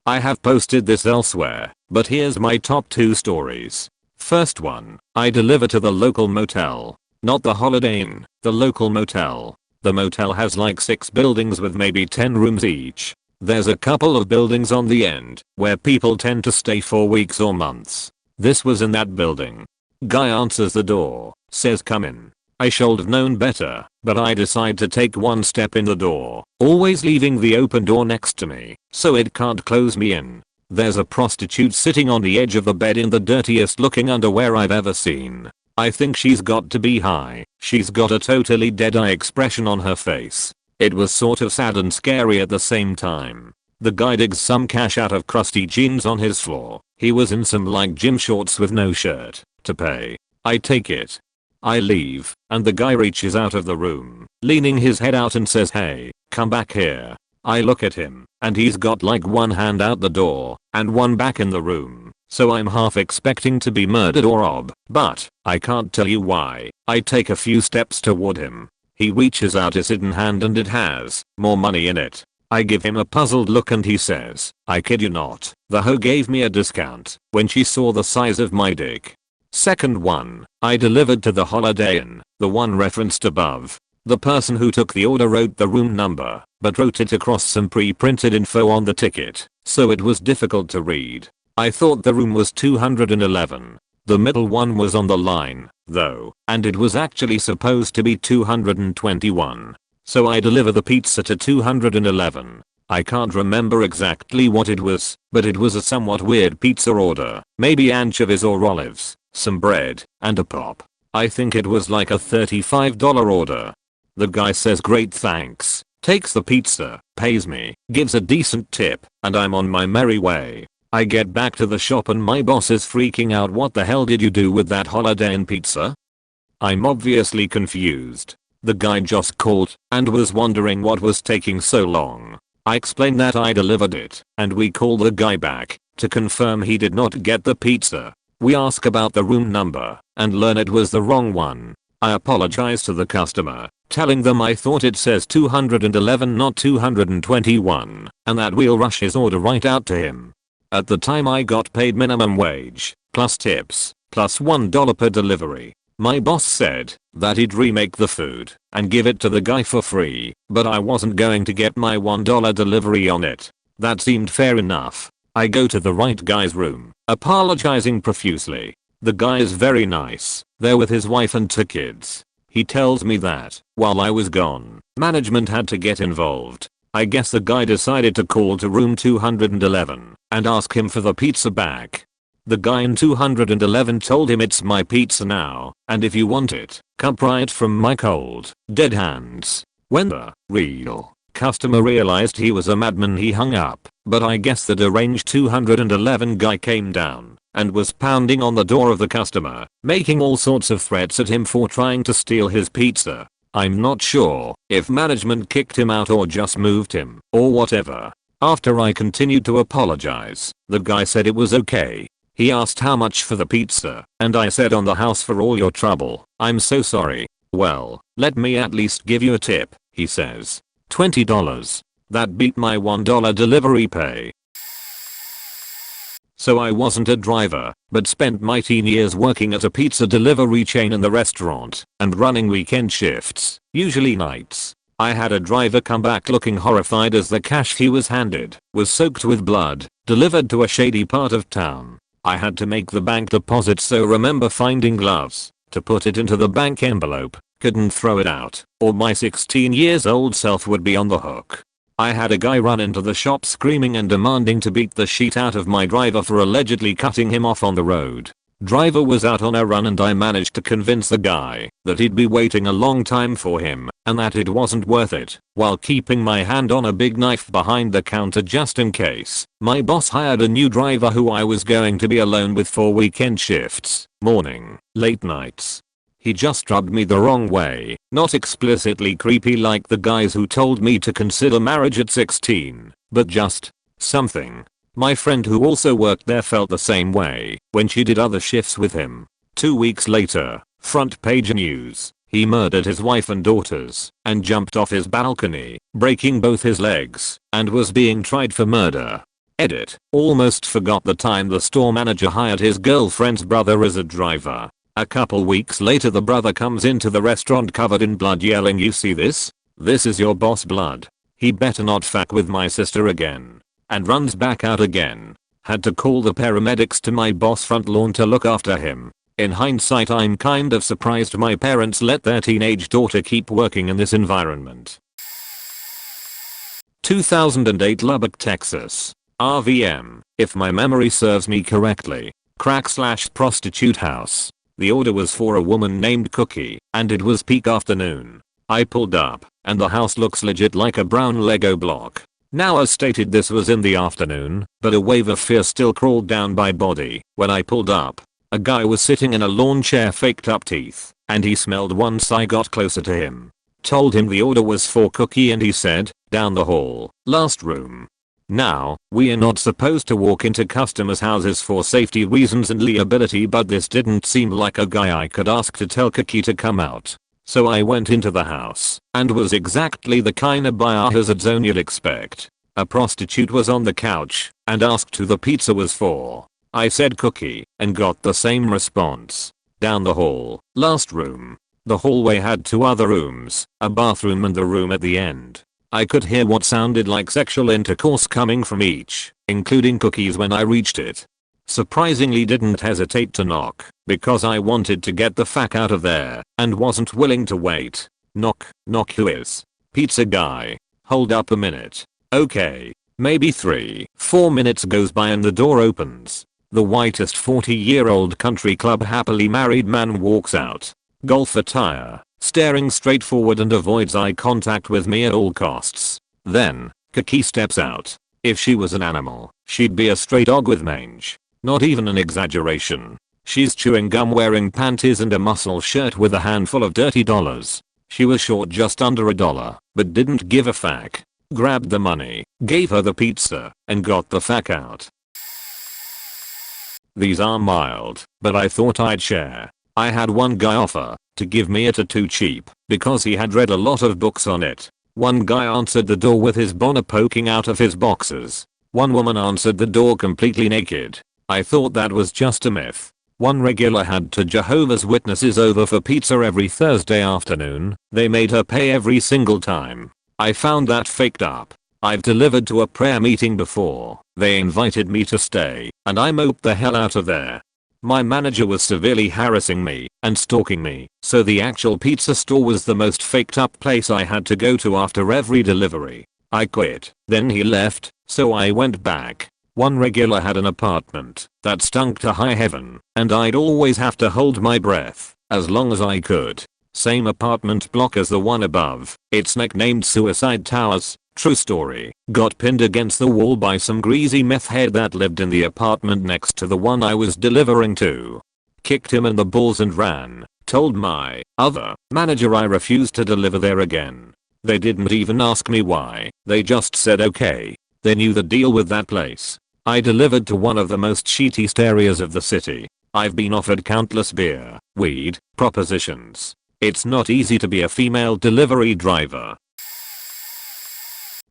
I have posted this elsewhere, but here's my top 2 stories. First one, I deliver to the local motel. Not the Holiday Inn, the local motel. The motel has like 6 buildings with maybe 10 rooms each. There's a couple of buildings on the end where people tend to stay for weeks or months. This was in that building. Guy answers the door, says come in. I should have known better, but I decide to take one step in the door, always leaving the open door next to me, so it can't close me in. There's a prostitute sitting on the edge of the bed in the dirtiest looking underwear I've ever seen. I think she's got to be high. She's got a totally dead-eye expression on her face. It was sort of sad and scary at the same time. The guy digs some cash out of crusty jeans on his floor. He was in some like gym shorts with no shirt, to pay. I take it. I leave, and the guy reaches out of the room, leaning his head out and says, "Hey, come back here." I look at him, and he's got like one hand out the door, and one back in the room, so I'm half expecting to be murdered or robbed, but I can't tell you why. I take a few steps toward him. He reaches out his hidden hand and it has more money in it. I give him a puzzled look and he says, "I kid you not, the hoe gave me a discount when she saw the size of my dick." Second one, I delivered to the Holiday Inn, the one referenced above. The person who took the order wrote the room number, but wrote it across some pre-printed info on the ticket, so it was difficult to read. I thought the room was 211. The middle one was on the line, though, and it was actually supposed to be 221. So I deliver the pizza to 211. I can't remember exactly what it was, but it was a somewhat weird pizza order, maybe anchovies or olives, some bread, and a pop. I think it was like a $35 order. The guy says great thanks, takes the pizza, pays me, gives a decent tip, and I'm on my merry way. I get back to the shop and my boss is freaking out. "What the hell did you do with that Holiday Inn pizza?" I'm obviously confused. The guy just called and was wondering what was taking so long. I explained that I delivered it, and we call the guy back to confirm he did not get the pizza. We ask about the room number and learn it was the wrong one. I apologize to the customer, telling them I thought it says 211 not 221, and that we'll rush his order right out to him. At the time I got paid minimum wage, plus tips, plus $1 per delivery. My boss said that he'd remake the food and give it to the guy for free, but I wasn't going to get my $1 delivery on it. That seemed fair enough. I go to the right guy's room, apologizing profusely. The guy is very nice, there with his wife and 2 kids. He tells me that, while I was gone, management had to get involved. I guess the guy decided to call to room 211 and ask him for the pizza back. The guy in 211 told him it's my pizza now, and if you want it, come pry it from my cold, dead hands. When the real customer realized he was a madman he hung up, but I guess the deranged 211 guy came down and was pounding on the door of the customer, making all sorts of threats at him for trying to steal his pizza. I'm not sure if management kicked him out or just moved him, or whatever. After I continued to apologize, the guy said it was okay. He asked how much for the pizza, and I said on the house for all your trouble. I'm so sorry. Well, let me at least give you a tip. he says. $20. That beat my $1 delivery pay. So I wasn't a driver, but spent my teen years working at a pizza delivery chain in the restaurant and running weekend shifts, usually nights. I had a driver come back looking horrified as the cash he was handed was soaked with blood, delivered to a shady part of town. I had to make the bank deposit, so remember finding gloves to put it into the bank envelope. Couldn't throw it out, or my 16 years old self would be on the hook. I had a guy run into the shop screaming and demanding to beat the shit out of my driver for allegedly cutting him off on the road. Driver was out on a run and I managed to convince the guy that he'd be waiting a long time for him and that it wasn't worth it, while keeping my hand on a big knife behind the counter just in case. My boss hired a new driver who I was going to be alone with for weekend shifts, morning, late nights. He just rubbed me the wrong way, not explicitly creepy like the guys who told me to consider marriage at 16, but just something. My friend who also worked there felt the same way when she did other shifts with him. 2 weeks later, front page news, he murdered his wife and daughters and jumped off his balcony, breaking both his legs, and was being tried for murder. Edit. Almost forgot the time the store manager hired his girlfriend's brother as a driver. A couple weeks later the brother comes into the restaurant covered in blood yelling, "You see this? This is your boss blood. He better not fuck with my sister again." And runs back out again. Had to call the paramedics to my boss' front lawn to look after him. In hindsight I'm kind of surprised my parents let their teenage daughter keep working in this environment. 2008 Lubbock, Texas. RVM, if my memory serves me correctly. Crack/prostitute house. The order was for a woman named Cookie, and it was peak afternoon. I pulled up, and the house looks legit like a brown Lego block. Now as stated this was in the afternoon, but a wave of fear still crawled down my body. When I pulled up, a guy was sitting in a lawn chair, faked up teeth, and he smelled once I got closer to him. Told him the order was for Cookie and he said, "Down the hall, last room." Now, we are not supposed to walk into customers' houses for safety reasons and liability, but this didn't seem like a guy I could ask to tell Cookie to come out. So I went into the house, and was exactly the kind of biohazard zone you'd expect. A prostitute was on the couch, and asked who the pizza was for. I said Cookie, and got the same response. Down the hall, last room. The hallway had 2 other rooms, a bathroom and the room at the end. I could hear what sounded like sexual intercourse coming from each, including Cookie's, when I reached it. Surprisingly didn't hesitate to knock, because I wanted to get the fuck out of there, and wasn't willing to wait. Knock, knock. Who is? Pizza guy. Hold up a minute. Okay. Maybe 3-4 minutes goes by and the door opens. The whitest 40-year-old country club happily married man walks out. Golf attire, staring straight forward and avoids eye contact with me at all costs. Then, Cookie steps out. If she was an animal, she'd be a stray dog with mange. Not even an exaggeration. She's chewing gum, wearing panties and a muscle shirt with a handful of dirty dollars. She was short just under $1, but didn't give a fuck. Grabbed the money, gave her the pizza, and got the fuck out. These are mild, but I thought I'd share. I had one guy offer to give me a tattoo cheap because he had read a lot of books on it. One guy answered the door with his boner poking out of his boxers. One woman answered the door completely naked. I thought that was just a myth. One regular had 2 Jehovah's Witnesses over for pizza every Thursday afternoon. They made her pay every single time. I found that faked up. I've delivered to a prayer meeting before. They invited me to stay, and I moped the hell out of there. My manager was severely harassing me and stalking me, so the actual pizza store was the most faked up place I had to go to after every delivery. I quit. Then he left, so I went back. One regular had an apartment that stunk to high heaven, and I'd always have to hold my breath as long as I could. Same apartment block as the one above. It's nicknamed Suicide Towers. True story. Got pinned against the wall by some greasy meth head that lived in the apartment next to the one I was delivering to. Kicked him in the balls and ran. Told my other manager I refused to deliver there again. They didn't even ask me why. They just said okay. They knew the deal with that place. I delivered to one of the most shittiest areas of the city. I've been offered countless beer, weed, propositions. It's not easy to be a female delivery driver.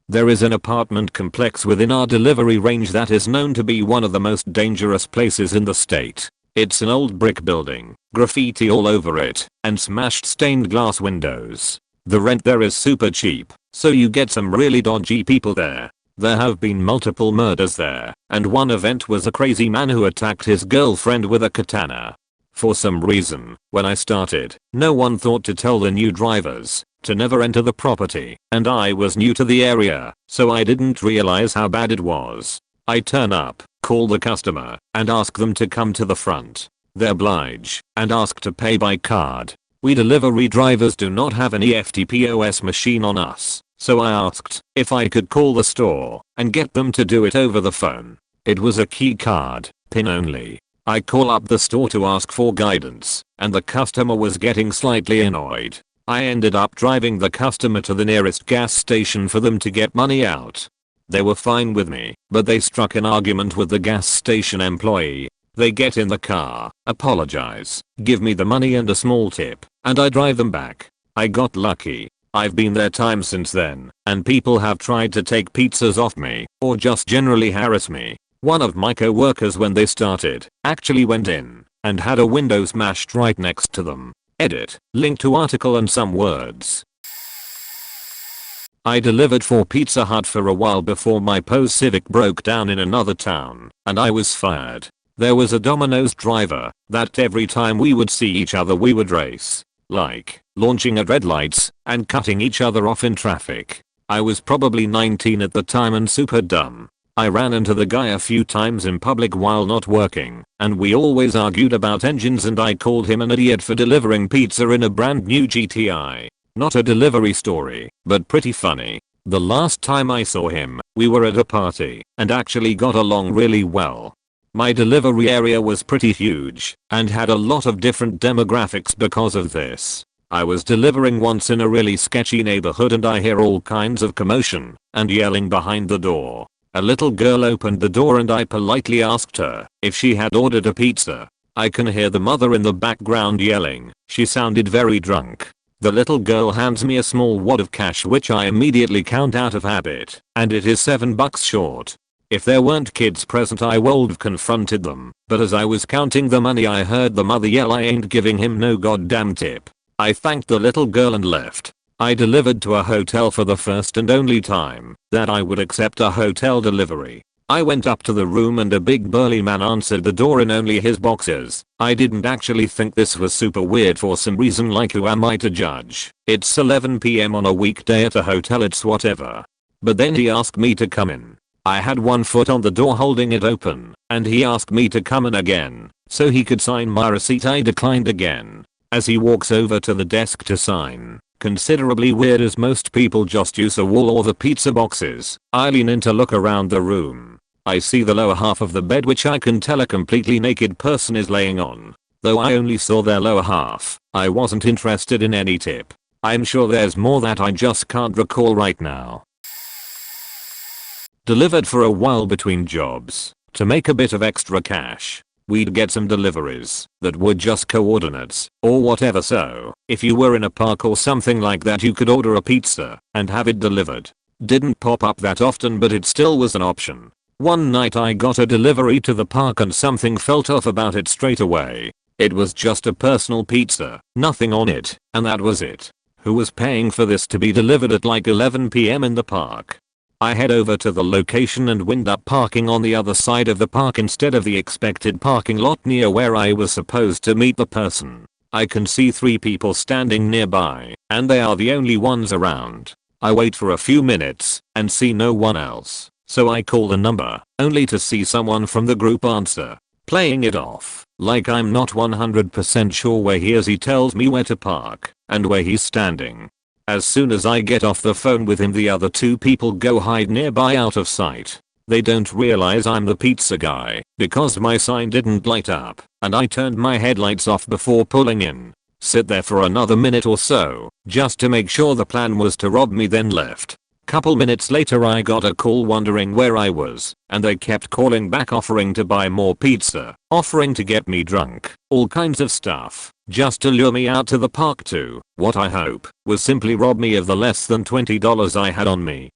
There is an apartment complex within our delivery range that is known to be one of the most dangerous places in the state. It's an old brick building, graffiti all over it, and smashed stained glass windows. The rent there is super cheap, so you get some really dodgy people there. There have been multiple murders there, and one event was a crazy man who attacked his girlfriend with a katana. For some reason, when I started, no one thought to tell the new drivers to never enter the property, and I was new to the area, so I didn't realize how bad it was. I turn up, call the customer, and ask them to come to the front. They oblige, and ask to pay by card. We delivery drivers do not have an EFT POS machine on us, so I asked if I could call the store and get them to do it over the phone. It was a key card, PIN only. I call up the store to ask for guidance, and the customer was getting slightly annoyed. I ended up driving the customer to the nearest gas station for them to get money out. They were fine with me, but they struck an argument with the gas station employee. They get in the car, apologize, give me the money and a small tip, and I drive them back. I got lucky. I've been there times since then, and people have tried to take pizzas off me, or just generally harass me. One of my co-workers when they started, actually went in, and had a window smashed right next to them. Edit, link to article and some words. I delivered for Pizza Hut for a while before my Post Civic broke down in another town, and I was fired. There was a Domino's driver that every time we would see each other we would race. Like, launching at red lights and cutting each other off in traffic. I was probably 19 at the time and super dumb. I ran into the guy a few times in public while not working, and we always argued about engines and I called him an idiot for delivering pizza in a brand new GTI. Not a delivery story, but pretty funny. The last time I saw him, we were at a party, and actually got along really well. My delivery area was pretty huge, and had a lot of different demographics because of this. I was delivering once in a really sketchy neighborhood and I hear all kinds of commotion and yelling behind the door. A little girl opened the door and I politely asked her if she had ordered a pizza. I can hear the mother in the background yelling. She sounded very drunk. The little girl hands me a small wad of cash which I immediately count out of habit, and it is $7 short. If there weren't kids present I would have confronted them, but as I was counting the money I heard the mother yell, "I ain't giving him no goddamn tip." I thanked the little girl and left. I delivered to a hotel for the first and only time that I would accept a hotel delivery. I went up to the room and a big burly man answered the door in only his boxers. I didn't actually think this was super weird for some reason, like who am I to judge? It's 11 PM on a weekday at a hotel, it's whatever. But then he asked me to come in. I had one foot on the door holding it open, and he asked me to come in again so he could sign my receipt. I declined again. As he walks over to the desk to sign, considerably weird as most people just use a wall or the pizza boxes, I lean in to look around the room. I see the lower half of the bed which I can tell a completely naked person is laying on. Though I only saw their lower half, I wasn't interested in any tip. I'm sure there's more that I just can't recall right now. Delivered for a while between jobs to make a bit of extra cash. We'd get some deliveries that were just coordinates or whatever, so if you were in a park or something like that you could order a pizza and have it delivered. Didn't pop up that often but it still was an option. One night I got a delivery to the park and something felt off about it straight away. It was just a personal pizza, nothing on it, and that was it. Who was paying for this to be delivered at like 11 PM in the park? I head over to the location and wind up parking on the other side of the park instead of the expected parking lot near where I was supposed to meet the person. I can see 3 people standing nearby, and they are the only ones around. I wait for a few minutes and see no one else, so I call the number, only to see someone from the group answer. Playing it off like I'm not 100% sure where he is, he tells me where to park and where he's standing. As soon as I get off the phone with him, the other 2 people go hide nearby out of sight. They don't realize I'm the pizza guy because my sign didn't light up and I turned my headlights off before pulling in. Sit there for another minute or so just to make sure the plan was to rob me, then left. Couple minutes later I got a call wondering where I was, and they kept calling back offering to buy more pizza, offering to get me drunk, all kinds of stuff, just to lure me out to the park to, what I hope, was simply rob me of the less than $20 I had on me.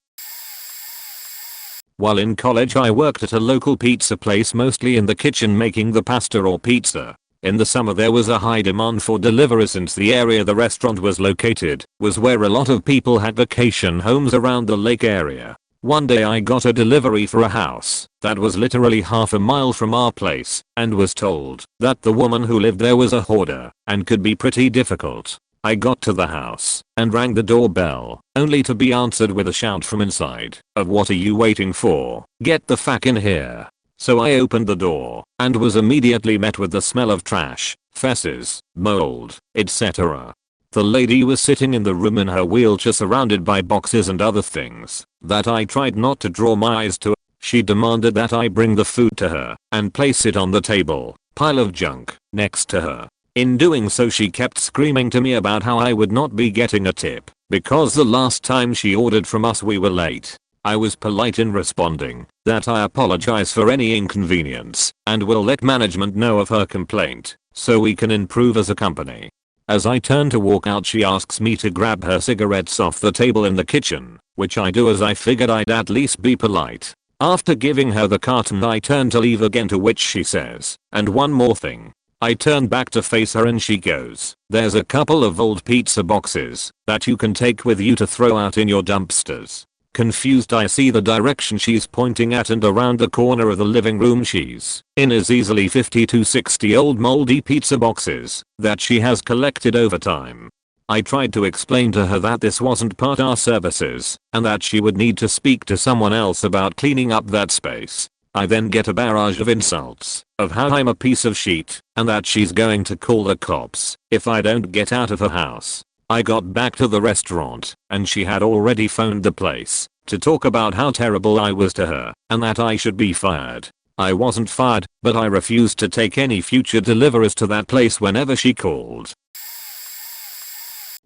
While in college I worked at a local pizza place, mostly in the kitchen making the pasta or pizza. In the summer there was a high demand for delivery since the area the restaurant was located was where a lot of people had vacation homes around the lake area. One day I got a delivery for a house that was literally half a mile from our place and was told that the woman who lived there was a hoarder and could be pretty difficult. I got to the house and rang the doorbell, only to be answered with a shout from inside of "What are you waiting for? Get the fuck in here." So I opened the door and was immediately met with the smell of trash, feces, mold, etc. The lady was sitting in the room in her wheelchair surrounded by boxes and other things that I tried not to draw my eyes to. She demanded that I bring the food to her and place it on the table, pile of junk, next to her. In doing so she kept screaming to me about how I would not be getting a tip because the last time she ordered from us we were late. I was polite in responding that I apologize for any inconvenience and will let management know of her complaint so we can improve as a company. As I turn to walk out she asks me to grab her cigarettes off the table in the kitchen, which I do as I figured I'd at least be polite. After giving her the carton I turn to leave again, to which she says, "And one more thing." I turn back to face her and she goes, "There's a couple of old pizza boxes that you can take with you to throw out in your dumpsters." Confused I see the direction she's pointing at, and around the corner of the living room she's in is easily 50 to 60 old moldy pizza boxes that she has collected over time. I tried to explain to her that this wasn't part of our services and that she would need to speak to someone else about cleaning up that space. I then get a barrage of insults of how I'm a piece of shit and that she's going to call the cops if I don't get out of her house. I got back to the restaurant and she had already phoned the place to talk about how terrible I was to her and that I should be fired. I wasn't fired, but I refused to take any future deliveries to that place whenever she called.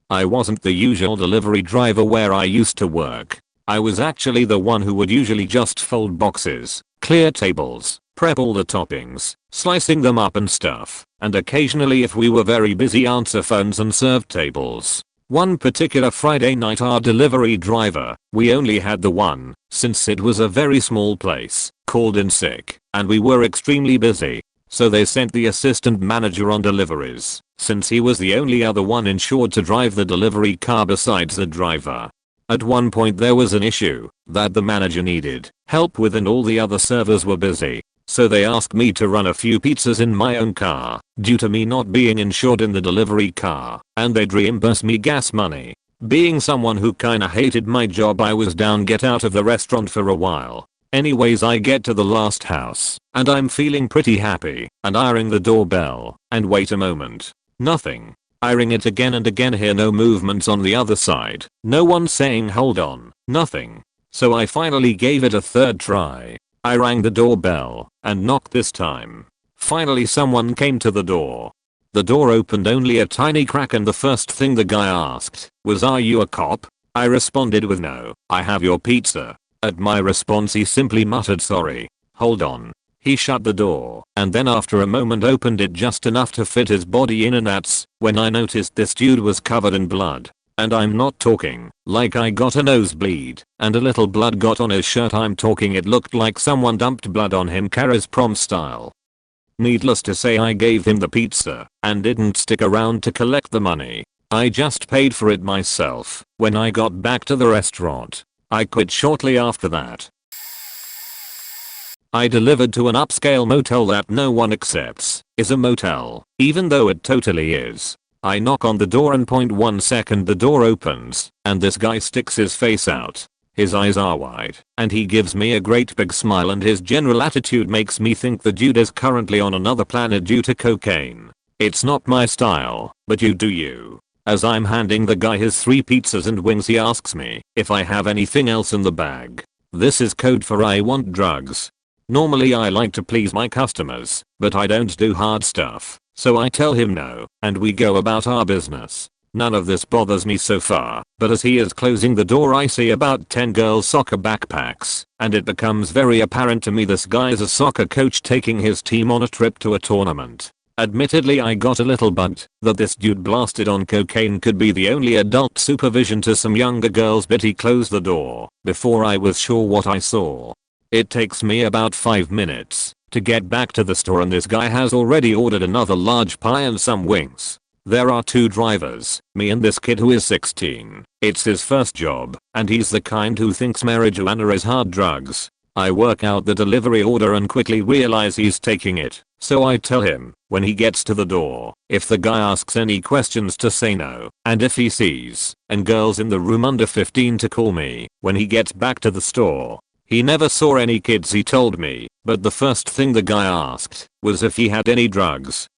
I wasn't the usual delivery driver where I used to work. I was actually the one who would usually just fold boxes, clear tables, prep all the toppings, slicing them up and stuff, and occasionally if we were very busy answer phones and serve tables. One particular Friday night our delivery driver, we only had the one, since it was a very small place, called in sick, and we were extremely busy. So they sent the assistant manager on deliveries, since he was the only other one insured to drive the delivery car besides the driver. At one point there was an issue that the manager needed help with and all the other servers were busy. So they asked me to run a few pizzas in my own car due to me not being insured in the delivery car, and they'd reimburse me gas money. Being someone who kinda hated my job I was down get out of the restaurant for a while. Anyways I get to the last house and I'm feeling pretty happy and I ring the doorbell and wait a moment. Nothing. I ring it again and again, hear no movements on the other side. No one saying hold on. Nothing. So I finally gave it a third try. I rang the doorbell and knocked this time. Finally someone came to the door. The door opened only a tiny crack and the first thing the guy asked was, "Are you a cop?" I responded with "No, I have your pizza." At my response he simply muttered, "Sorry, hold on." He shut the door and then after a moment opened it just enough to fit his body in, and that's when I noticed this dude was covered in blood. And I'm not talking like I got a nosebleed and a little blood got on his shirt. I'm talking it looked like someone dumped blood on him, Kara's prom style. Needless to say I gave him the pizza and didn't stick around to collect the money. I just paid for it myself when I got back to the restaurant. I quit shortly after that. I delivered to an upscale motel that no one accepts is a motel, even though it totally is. I knock on the door and point 1 second the door opens and this guy sticks his face out. His eyes are wide and he gives me a great big smile and his general attitude makes me think the dude is currently on another planet due to cocaine. It's not my style, but you do you. As I'm handing the guy his 3 pizzas and wings he asks me if I have anything else in the bag. This is code for I want drugs. Normally I like to please my customers, but I don't do hard stuff. So I tell him no, and we go about our business. None of this bothers me so far, but as he is closing the door I see about 10 girls' soccer backpacks, and it becomes very apparent to me this guy is a soccer coach taking his team on a trip to a tournament. Admittedly I got a little bugged that this dude blasted on cocaine could be the only adult supervision to some younger girls, but he closed the door before I was sure what I saw. It takes me about 5 minutes to get back to the store and this guy has already ordered another large pie and some wings. There are 2 drivers, me and this kid who is 16. It's his first job, and he's the kind who thinks marijuana is hard drugs. I work out the delivery order and quickly realize he's taking it, so I tell him, when he gets to the door, if the guy asks any questions to say no, and if he sees and girls in the room under 15 to call me when he gets back to the store. He never saw any kids, he told me, but the first thing the guy asked was if he had any drugs.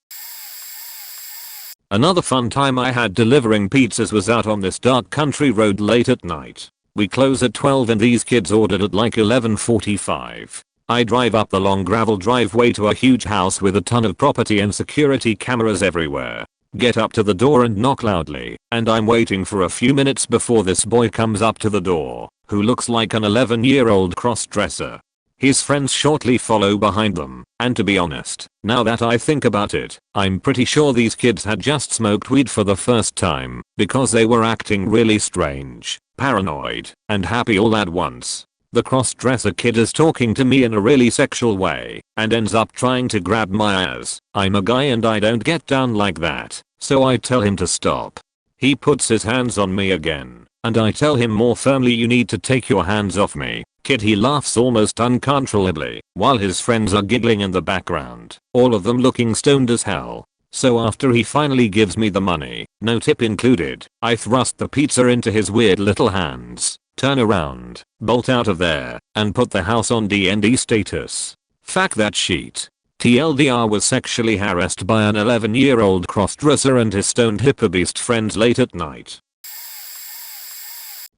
Another fun time I had delivering pizzas was out on this dark country road late at night. We close at 12 and these kids ordered at like 11:45. I drive up the long gravel driveway to a huge house with a ton of property and security cameras everywhere. Get up to the door and knock loudly, and I'm waiting for a few minutes before this boy comes up to the door, who looks like an 11-year-old cross-dresser. His friends shortly follow behind them, and to be honest, now that I think about it, I'm pretty sure these kids had just smoked weed for the first time, because they were acting really strange, paranoid, and happy all at once. The cross-dresser kid is talking to me in a really sexual way, and ends up trying to grab my ass. I'm a guy and I don't get down like that, so I tell him to stop. He puts his hands on me again, and I tell him more firmly, you need to take your hands off me. Kid, he laughs almost uncontrollably, while his friends are giggling in the background, all of them looking stoned as hell. So after he finally gives me the money, no tip included, I thrust the pizza into his weird little hands, turn around, bolt out of there, and put the house on D&D status. Fuck that sheet. TLDR was sexually harassed by an 11-year-old crossdresser and his stoned hippobeast friends late at night.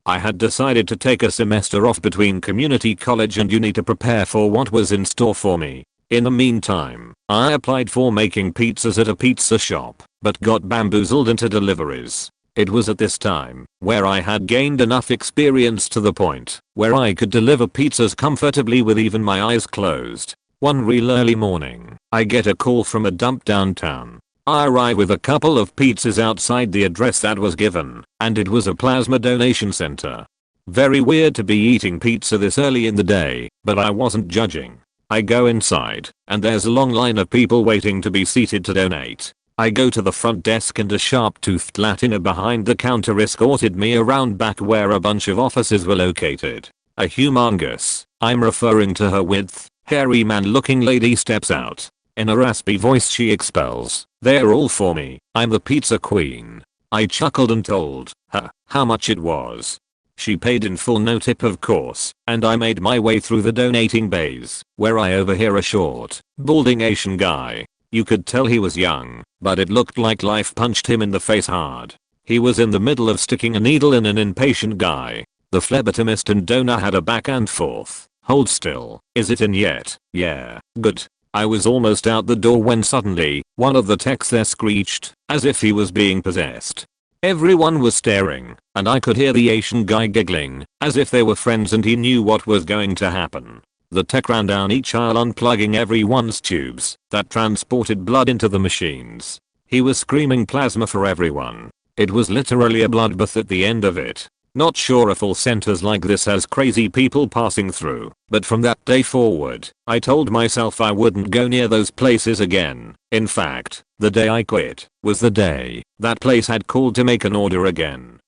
I had decided to take a semester off between community college and uni to prepare for what was in store for me. In the meantime, I applied for making pizzas at a pizza shop, but got bamboozled into deliveries. It was at this time where I had gained enough experience to the point where I could deliver pizzas comfortably with even my eyes closed. One real early morning, I get a call from a dump downtown. I arrive with a couple of pizzas outside the address that was given, and it was a plasma donation center. Very weird to be eating pizza this early in the day, but I wasn't judging. I go inside, and there's a long line of people waiting to be seated to donate. I go to the front desk and a sharp-toothed Latina behind the counter escorted me around back where a bunch of offices were located. A humongous, I'm referring to her with, hairy man-looking lady steps out. In a raspy voice she expels, "They're all for me, I'm the pizza queen." I chuckled and told her how much it was. She paid in full, no tip of course, and I made my way through the donating bays, where I overhear a short, balding Asian guy. You could tell he was young, but it looked like life punched him in the face hard. He was in the middle of sticking a needle in an impatient guy. The phlebotomist and donor had a back and forth. "Hold still, is it in yet?" "Yeah, good." I was almost out the door when suddenly, one of the techs there screeched, as if he was being possessed. Everyone was staring, and I could hear the Asian guy giggling, as if they were friends and he knew what was going to happen. The tech ran down each aisle unplugging everyone's tubes that transported blood into the machines. He was screaming plasma for everyone. It was literally a bloodbath at the end of it. Not sure if all centers like this has crazy people passing through, but from that day forward, I told myself I wouldn't go near those places again. In fact, the day I quit was the day that place had called to make an order again.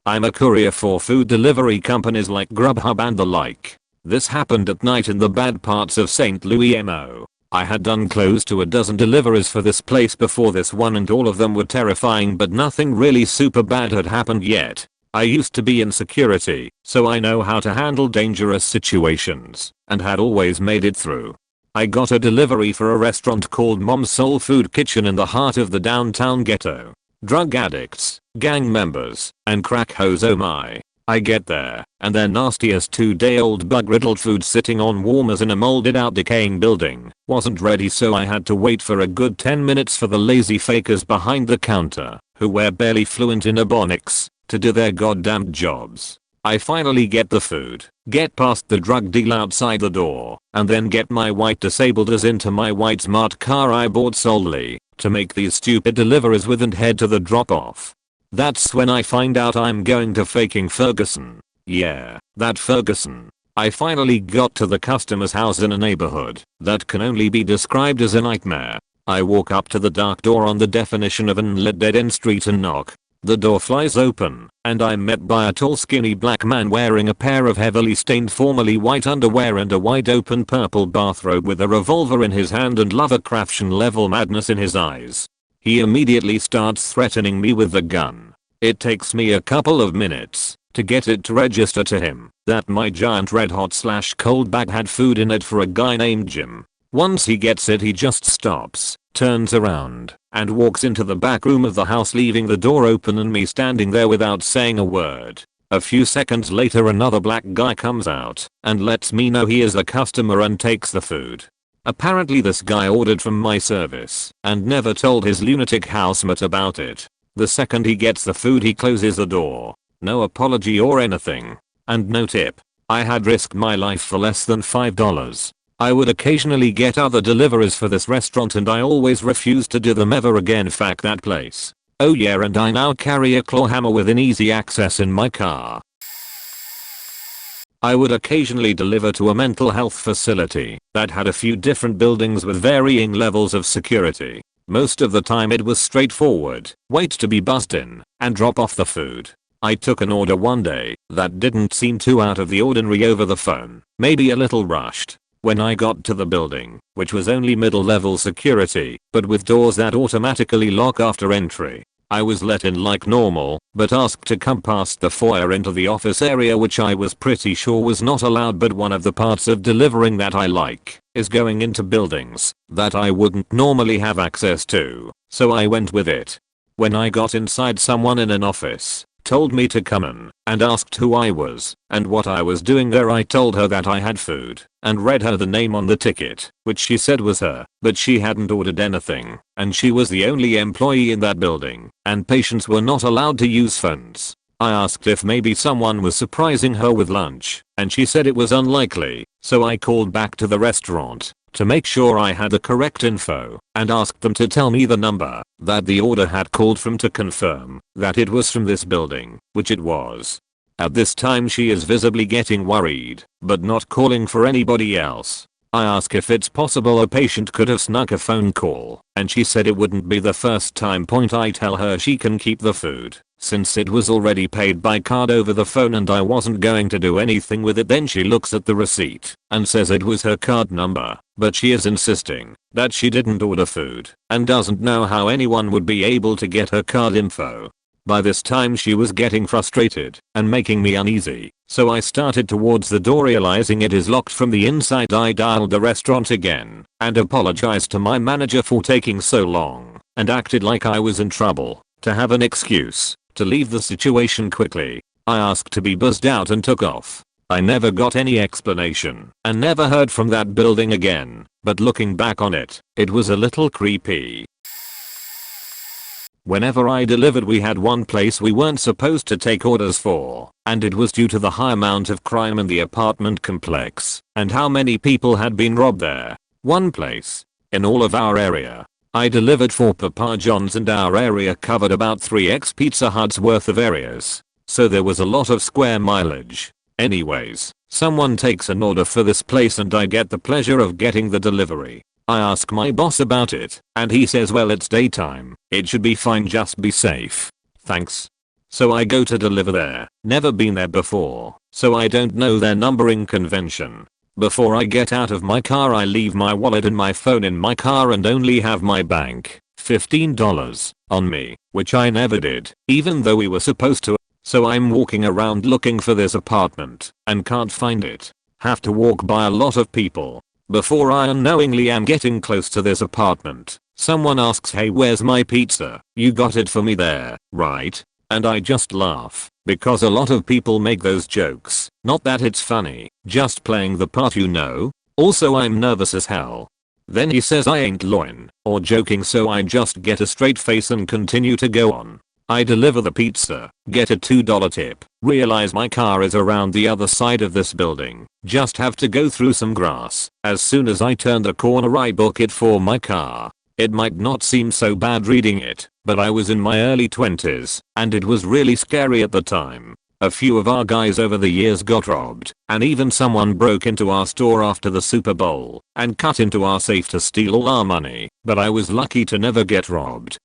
I'm a courier for food delivery companies like Grubhub and the like. This happened at night in the bad parts of St. Louis, MO. I had done close to a dozen deliveries for this place before this one and all of them were terrifying, but nothing really super bad had happened yet. I used to be in security, so I know how to handle dangerous situations, and had always made it through. I got a delivery for a restaurant called Mom's Soul Food Kitchen in the heart of the downtown ghetto. Drug addicts, gang members, and crack hoes, oh my. I get there, and their nastiest 2-day-old bug-riddled food sitting on warmers in a molded out decaying building wasn't ready, so I had to wait for a good 10 minutes for the lazy fakers behind the counter, who were barely fluent in Ebonics, to do their goddamn jobs. I finally get the food, get past the drug deal outside the door, and then get my white disabled into my white smart car I bought solely to make these stupid deliveries with and head to the drop-off. That's when I find out I'm going to faking Ferguson. Yeah, that Ferguson. I finally got to the customer's house in a neighborhood that can only be described as a nightmare. I walk up to the dark door on the definition of an unlit dead-end street and knock. The door flies open, and I'm met by a tall skinny black man wearing a pair of heavily stained formerly white underwear and a wide open purple bathrobe with a revolver in his hand and Lovecraftian level madness in his eyes. He immediately starts threatening me with the gun. It takes me a couple of minutes to get it to register to him that my giant red hot / cold bag had food in it for a guy named Jim. Once he gets it, he just stops, turns around, and walks into the back room of the house, leaving the door open and me standing there without saying a word. A few seconds later, another black guy comes out and lets me know he is a customer and takes the food. Apparently this guy ordered from my service and never told his lunatic housemate about it. The second he gets the food, he closes the door. No apology or anything. And no tip. I had risked my life for less than $5. I would occasionally get other deliveries for this restaurant and I always refused to do them ever again. Fuck that place. Oh yeah, and I now carry a claw hammer within easy access in my car. I would occasionally deliver to a mental health facility that had a few different buildings with varying levels of security. Most of the time it was straightforward, wait to be buzzed in, and drop off the food. I took an order one day that didn't seem too out of the ordinary over the phone, maybe a little rushed. When I got to the building, which was only middle level security, but with doors that automatically lock after entry, I was let in like normal, but asked to come past the foyer into the office area, which I was pretty sure was not allowed, but one of the parts of delivering that I like is going into buildings that I wouldn't normally have access to, so I went with it. When I got inside, someone in an office told me to come in and asked who I was and what I was doing there. I told her that I had food and read her the name on the ticket, which she said was her, but she hadn't ordered anything, and she was the only employee in that building, and patients were not allowed to use phones. I asked if maybe someone was surprising her with lunch, and she said it was unlikely, so I called back to the restaurant to make sure I had the correct info and asked them to tell me the number that the order had called from to confirm that it was from this building, which it was. At this time she is visibly getting worried, but not calling for anybody else. I ask if it's possible a patient could have snuck a phone call, and she said it wouldn't be the first time. I tell her she can keep the food, since it was already paid by card over the phone and I wasn't going to do anything with it. Then she looks at the receipt and says it was her card number, but she is insisting that she didn't order food and doesn't know how anyone would be able to get her card info. By this time she was getting frustrated and making me uneasy, so I started towards the door. Realizing it is locked from the inside, I dialed the restaurant again and apologized to my manager for taking so long and acted like I was in trouble to have an excuse to leave the situation quickly. I asked to be buzzed out and took off. I never got any explanation and never heard from that building again, but looking back on it, it was a little creepy. Whenever I delivered, we had one place we weren't supposed to take orders for, and it was due to the high amount of crime in the apartment complex and how many people had been robbed there. One place in all of our area. I delivered for Papa John's, and our area covered about 3x Pizza Hut's worth of areas, so there was a lot of square mileage. Anyways, someone takes an order for this place and I get the pleasure of getting the delivery. I ask my boss about it, and he says, well, it's daytime, it should be fine, just be safe. Thanks. So I go to deliver there. Never been there before, so I don't know their numbering convention. Before I get out of my car, I leave my wallet and my phone in my car and only have my bank $15 on me, which I never did, even though we were supposed to. So I'm walking around looking for this apartment and can't find it. Have to walk by a lot of people before I unknowingly am getting close to this apartment. Someone asks, hey, where's my pizza? You got it for me there, right? And I just laugh, because a lot of people make those jokes. Not that it's funny, just playing the part, you know. Also, I'm nervous as hell. Then he says I ain't lying or joking, so I just get a straight face and continue to go on. I deliver the pizza, get a $2 tip, realize my car is around the other side of this building, just have to go through some grass. As soon as I turn the corner, I book it for my car. It might not seem so bad reading it, but I was in my early 20s, and it was really scary at the time. A few of our guys over the years got robbed, and even someone broke into our store after the Super Bowl and cut into our safe to steal all our money, but I was lucky to never get robbed.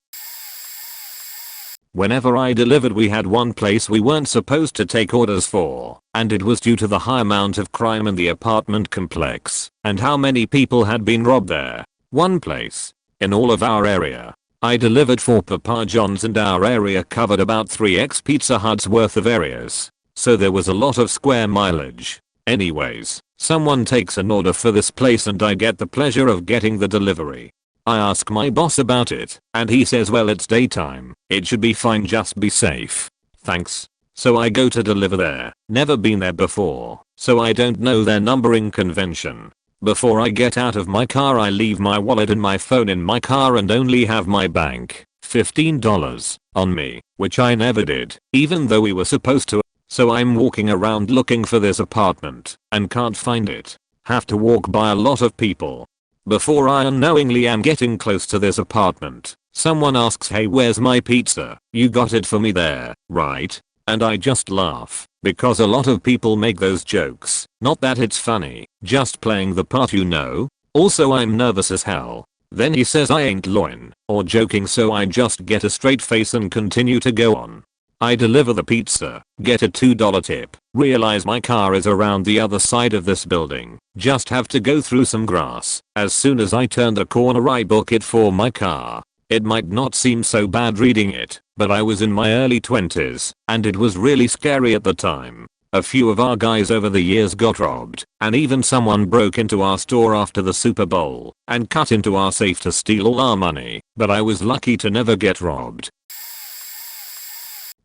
Whenever I delivered, we had one place we weren't supposed to take orders for, and it was due to the high amount of crime in the apartment complex and how many people had been robbed there. One place in all of our area. I delivered for Papa John's, and our area covered about 3x Pizza Hut's worth of areas, so there was a lot of square mileage. Anyways, someone takes an order for this place and I get the pleasure of getting the delivery. I ask my boss about it, and he says, well, it's daytime, it should be fine, just be safe. Thanks. So I go to deliver there. Never been there before, so I don't know their numbering convention. Before I get out of my car, I leave my wallet and my phone in my car and only have my bank $15 on me, which I never did, even though we were supposed to. So I'm walking around looking for this apartment and can't find it. Have to walk by a lot of people. Before I unknowingly am getting close to this apartment, someone asks, hey, where's my pizza? You got it for me there, right? And I just laugh, because a lot of people make those jokes. Not that it's funny, just playing the part, you know. Also, I'm nervous as hell. Then he says I ain't lying or joking, so I just get a straight face and continue to go on. I deliver the pizza, get a $2 tip, realize my car is around the other side of this building, just have to go through some grass. As soon as I turn the corner, I book it for my car. It might not seem so bad reading it, but I was in my early 20s, and it was really scary at the time. A few of our guys over the years got robbed, and even someone broke into our store after the Super Bowl and cut into our safe to steal all our money, but I was lucky to never get robbed.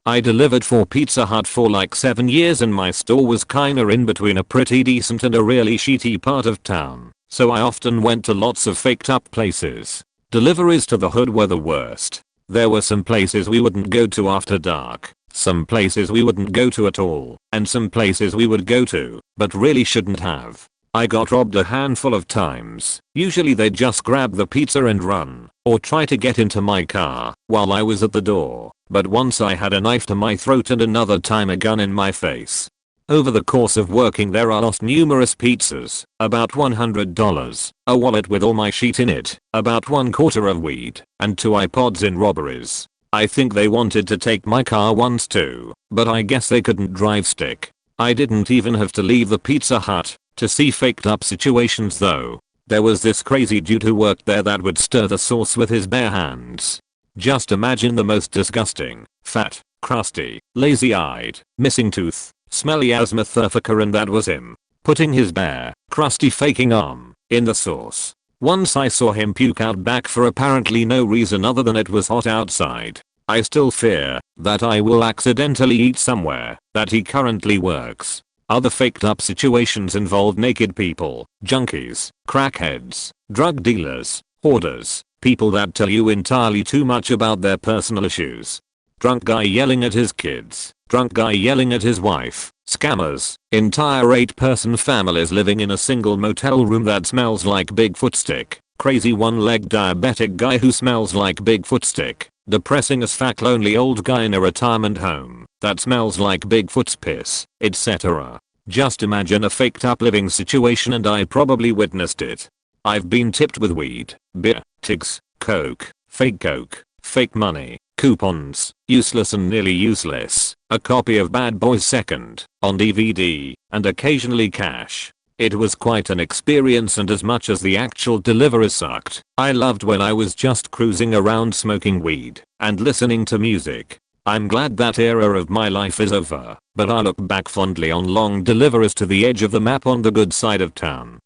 I delivered for Pizza Hut for like 7 years, and my store was kinda in between a pretty decent and a really shitty part of town, so I often went to lots of faked up places. Deliveries to the hood were the worst. There were some places we wouldn't go to after dark, some places we wouldn't go to at all, and some places we would go to, but really shouldn't have. I got robbed a handful of times. Usually they'd just grab the pizza and run, or try to get into my car while I was at the door, but once I had a knife to my throat and another time a gun in my face. Over the course of working there, I lost numerous pizzas, about $100, a wallet with all my shit in it, about 1/4 of weed, and 2 iPods in robberies. I think they wanted to take my car once too, but I guess they couldn't drive stick. I didn't even have to leave the Pizza Hut to see faked up situations though. There was this crazy dude who worked there that would stir the sauce with his bare hands. Just imagine the most disgusting, fat, crusty, lazy-eyed, missing tooth, smelly as motherfucker, and that was him, putting his bare, crusty faking arm in the sauce. Once I saw him puke out back for apparently no reason other than it was hot outside. I still fear that I will accidentally eat somewhere that he currently works. Other faked up situations involve naked people, junkies, crackheads, drug dealers, hoarders, people that tell you entirely too much about their personal issues. Drunk guy yelling at his kids, drunk guy yelling at his wife, scammers, entire 8-person families living in a single motel room that smells like Bigfoot stick, crazy one-legged diabetic guy who smells like Bigfoot stick, depressing as fuck lonely old guy in a retirement home that smells like Bigfoot's piss, etc. Just imagine a faked up living situation, and I probably witnessed it. I've been tipped with weed, beer, tigs, coke, fake money, coupons, useless and nearly useless, a copy of Bad Boys 2nd on DVD, and occasionally cash. It was quite an experience, and as much as the actual delivery sucked, I loved when I was just cruising around smoking weed and listening to music. I'm glad that era of my life is over, but I look back fondly on long deliveries to the edge of the map on the good side of town.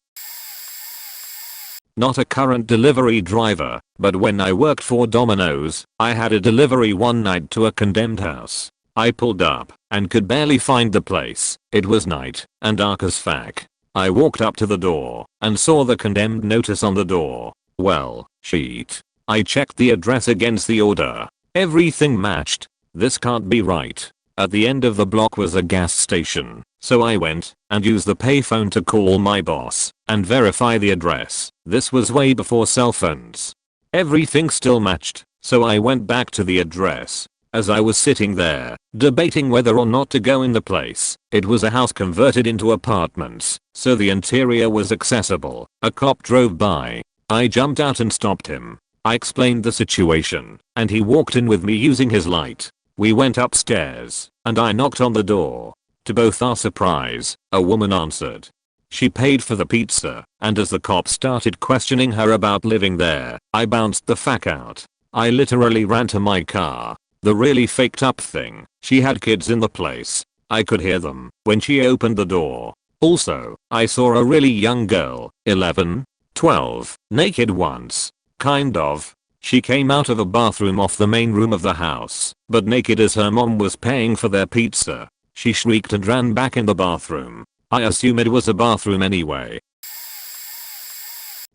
Not a current delivery driver, but when I worked for Domino's, I had a delivery one night to a condemned house. I pulled up and could barely find the place. It was night and dark as fuck. I walked up to the door and saw the condemned notice on the door. Well, shit. I checked the address against the order. Everything matched. This can't be right. At the end of the block was a gas station, so I went and used the payphone to call my boss and verify the address. This was way before cell phones. Everything still matched, so I went back to the address. As I was sitting there, debating whether or not to go in the place, it was a house converted into apartments, so the interior was accessible. A cop drove by. I jumped out and stopped him. I explained the situation, and he walked in with me using his light. We went upstairs, and I knocked on the door. To both our surprise, a woman answered. She paid for the pizza, and as the cop started questioning her about living there, I bounced the fuck out. I literally ran to my car. The really faked up thing, she had kids in the place. I could hear them when she opened the door. Also, I saw a really young girl, 11, 12, naked once. Kind of. She came out of a bathroom off the main room of the house, but naked as her mom was paying for their pizza. She shrieked and ran back in the bathroom. I assume it was a bathroom anyway.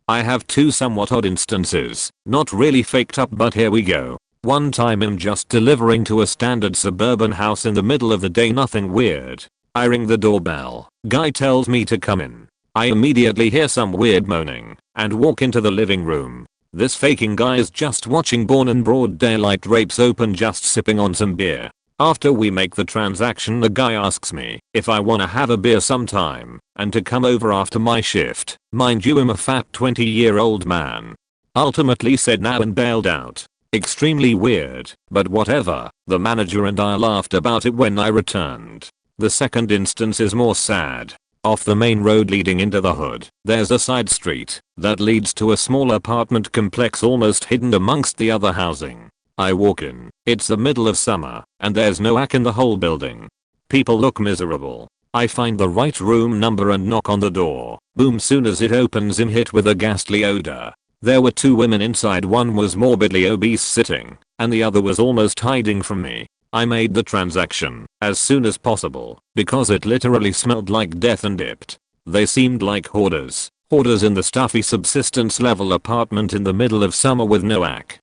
I have two somewhat odd instances, not really faked up, but here we go. One time I'm just delivering to a standard suburban house in the middle of the day, nothing weird. I ring the doorbell. Guy tells me to come in. I immediately hear some weird moaning and walk into the living room. This faking guy is just watching Born in Broad Daylight rapes open, just sipping on some beer. After we make the transaction, the guy asks me if I wanna have a beer sometime and to come over after my shift. Mind you, I'm a fat 20-year-old man. Ultimately said no and bailed out. Extremely weird, but whatever. The manager and I laughed about it when I returned. The second instance is more sad. Off the main road leading into the hood, there's a side street that leads to a small apartment complex almost hidden amongst the other housing. I walk in. It's the middle of summer, and there's no ack in the whole building. People look miserable. I find the right room number and knock on the door. Boom, soon as it opens, I'm hit with a ghastly odor. There were two women inside. One was morbidly obese sitting, and the other was almost hiding from me. I made the transaction as soon as possible because it literally smelled like death and dipped. They seemed like hoarders. Hoarders in the stuffy subsistence level apartment in the middle of summer with no ack.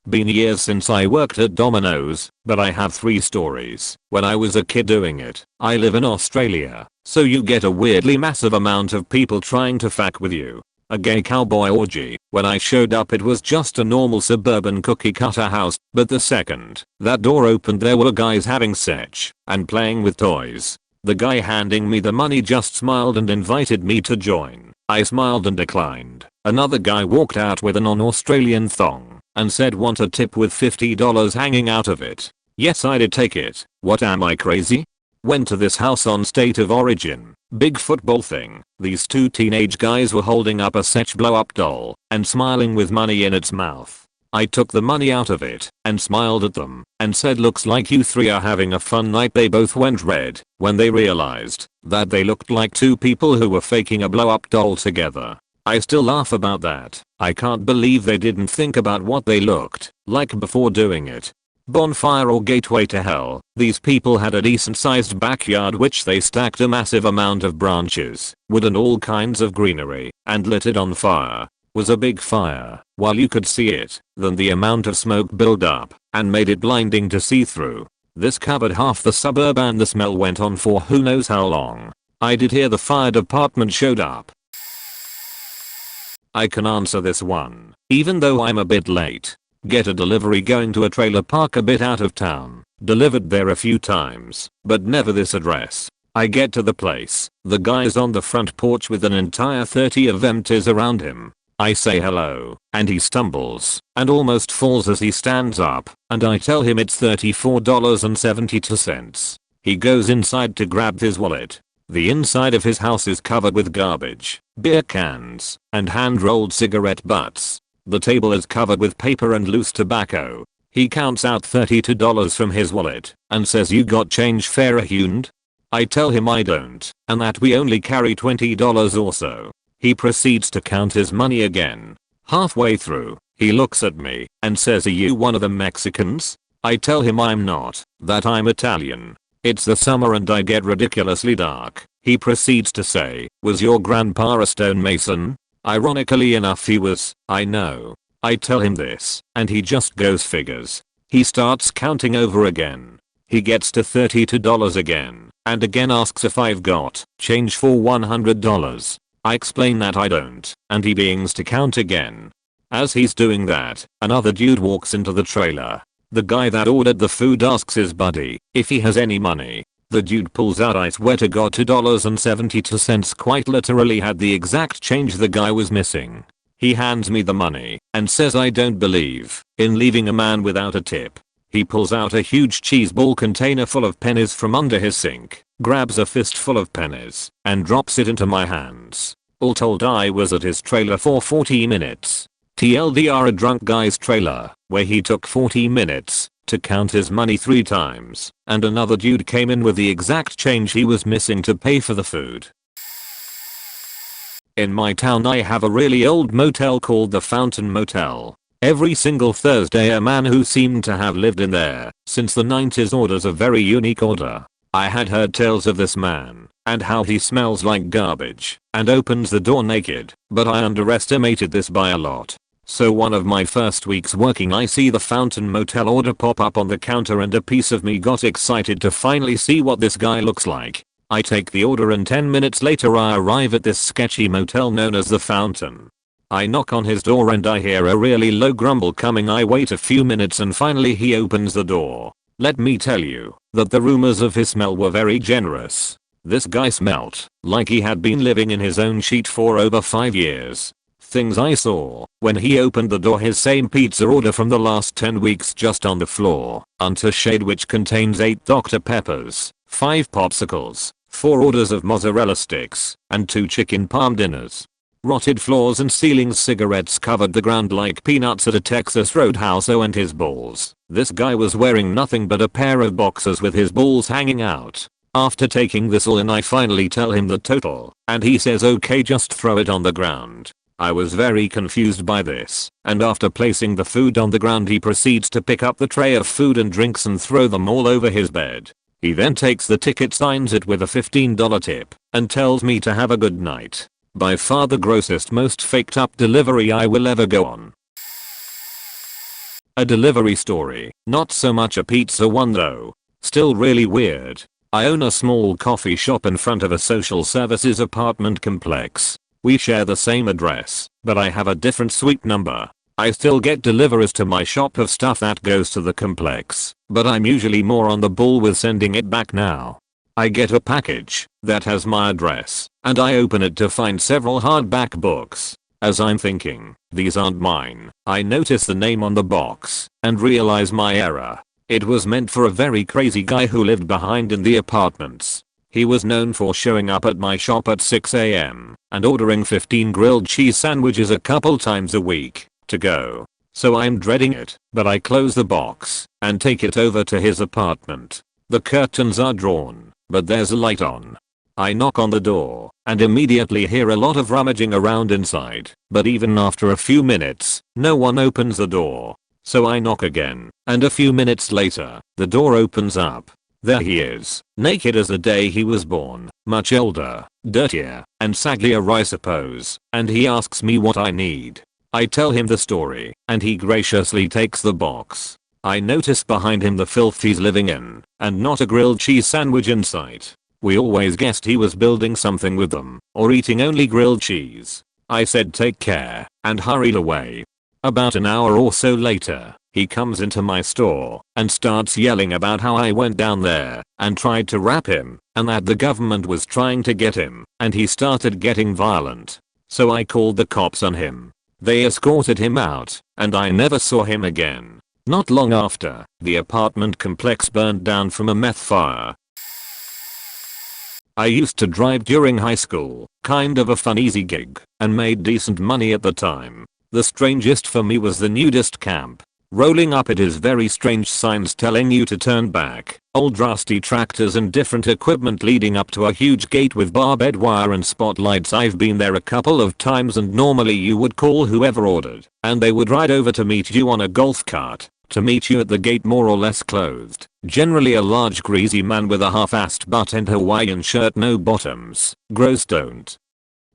Been years since I worked at Domino's, but I have 3 stories. When I was a kid doing it, I live in Australia, so you get a weirdly massive amount of people trying to fuck with you. A gay cowboy orgy. When I showed up, it was just a normal suburban cookie cutter house, but the second that door opened, there were guys having sex and playing with toys. The guy handing me the money just smiled and invited me to join. I smiled and declined. Another guy walked out with a non-Australian thong and said want a tip with $50 hanging out of it. Yes, I did take it. What, am I crazy? Went to this house on State of Origin. Big football thing. These 2 teenage guys were holding up a Setch blow-up doll and smiling with money in its mouth. I took the money out of it and smiled at them and said, looks like you 3 are having a fun night. They both went red when they realized that they looked like 2 people who were faking a blow-up doll together. I still laugh about that. I can't believe they didn't think about what they looked like before doing it. Bonfire or gateway to hell. These people had a decent sized backyard which they stacked a massive amount of branches, wood and all kinds of greenery and lit it on fire. Was a big fire. While you could see it, then the amount of smoke built up and made it blinding to see through. This covered half the suburb and the smell went on for who knows how long. I did hear the fire department showed up. I can answer this one, even though I'm a bit late. Get a delivery going to a trailer park a bit out of town. Delivered there a few times, but never this address. I get to the place. The guy's on the front porch with an entire 30 of empties around him. I say hello, and he stumbles and almost falls as he stands up, and I tell him it's $34.72. He goes inside to grab his wallet. The inside of his house is covered with garbage, beer cans, and hand-rolled cigarette butts. The table is covered with paper and loose tobacco. He counts out $32 from his wallet and says, you got change fair Hund? I tell him I don't, and that we only carry $20 or so. He proceeds to count his money again. Halfway through, he looks at me and says, are you one of the Mexicans? I tell him I'm not, that I'm Italian. It's the summer and I get ridiculously dark. He proceeds to say, was your grandpa a stonemason? Ironically enough he was. I know. I tell him this, and he just goes figures. He starts counting over again. He gets to $32 again, and again asks if I've got change for $100. I explain that I don't, and he begins to count again. As he's doing that, another dude walks into the trailer. The guy that ordered the food asks his buddy if he has any money. The dude pulls out, I swear to God, $2.72, quite literally had the exact change the guy was missing. He hands me the money and says I don't believe in leaving a man without a tip. He pulls out a huge cheese ball container full of pennies from under his sink, grabs a fistful of pennies, and drops it into my hands. All told, I was at his trailer for 40 minutes. TLDR, a drunk guy's trailer, where he took 40 minutes to count his money 3 times, and another dude came in with the exact change he was missing to pay for the food. In my town I have a really old motel called the Fountain Motel. Every single Thursday a man who seemed to have lived in there since the 90s orders a very unique order. I had heard tales of this man and how he smells like garbage and opens the door naked, but I underestimated this by a lot. So one of my first weeks working, I see the Fountain Motel order pop up on the counter and a piece of me got excited to finally see what this guy looks like. I take the order and 10 minutes later I arrive at this sketchy motel known as the Fountain. I knock on his door and I hear a really low grumble coming. I wait a few minutes and finally he opens the door. Let me tell you that the rumors of his smell were very generous. This guy smelled like he had been living in his own sheet for over 5 years. Things I saw when he opened the door: his same pizza order from the last 10 weeks just on the floor, unto shade, which contains 8 Dr. Peppers, 5 popsicles, 4 orders of mozzarella sticks, and 2 chicken parm dinners. Rotted floors and ceilings, cigarettes covered the ground like peanuts at a Texas roadhouse. Oh, and his balls. This guy was wearing nothing but a pair of boxers with his balls hanging out. After taking this all in, I finally tell him the total, and he says okay, just throw it on the ground. I was very confused by this, and after placing the food on the ground he proceeds to pick up the tray of food and drinks and throw them all over his bed. He then takes the ticket, signs it with a $15 tip, and tells me to have a good night. By far the grossest, most faked up delivery I will ever go on. A delivery story, not so much a pizza one though. Still really weird. I own a small coffee shop in front of a social services apartment complex. We share the same address, but I have a different suite number. I still get deliveries to my shop of stuff that goes to the complex, but I'm usually more on the ball with sending it back now. I get a package that has my address, and I open it to find several hardback books. As I'm thinking, these aren't mine, I notice the name on the box and realize my error. It was meant for a very crazy guy who lived behind in the apartments. He was known for showing up at my shop at 6 AM and ordering 15 grilled cheese sandwiches a couple times a week to go. So I'm dreading it, but I close the box and take it over to his apartment. The curtains are drawn, but there's a light on. I knock on the door and immediately hear a lot of rummaging around inside, but even after a few minutes, no one opens the door. So I knock again, and a few minutes later, the door opens up. There he is, naked as the day he was born, much older, dirtier, and saggier I suppose, and he asks me what I need. I tell him the story, and he graciously takes the box. I notice behind him the filth he's living in, and not a grilled cheese sandwich in sight. We always guessed he was building something with them, or eating only grilled cheese. I said take care, and hurried away. About an hour or so later, he comes into my store and starts yelling about how I went down there and tried to rap him, and that the government was trying to get him, and he started getting violent. So I called the cops on him. They escorted him out, and I never saw him again. Not long after, the apartment complex burned down from a meth fire. I used to drive during high school, kind of a fun easy gig, and made decent money at the time. The strangest for me was the nudist camp. Rolling up it is very strange signs telling you to turn back, old rusty tractors and different equipment leading up to a huge gate with barbed wire and spotlights. I've been there a couple of times, and normally you would call whoever ordered, and they would ride over to meet you on a golf cart, to meet you at the gate more or less clothed. Generally a large greasy man with a half-assed butt and Hawaiian shirt, no bottoms. Gross, don't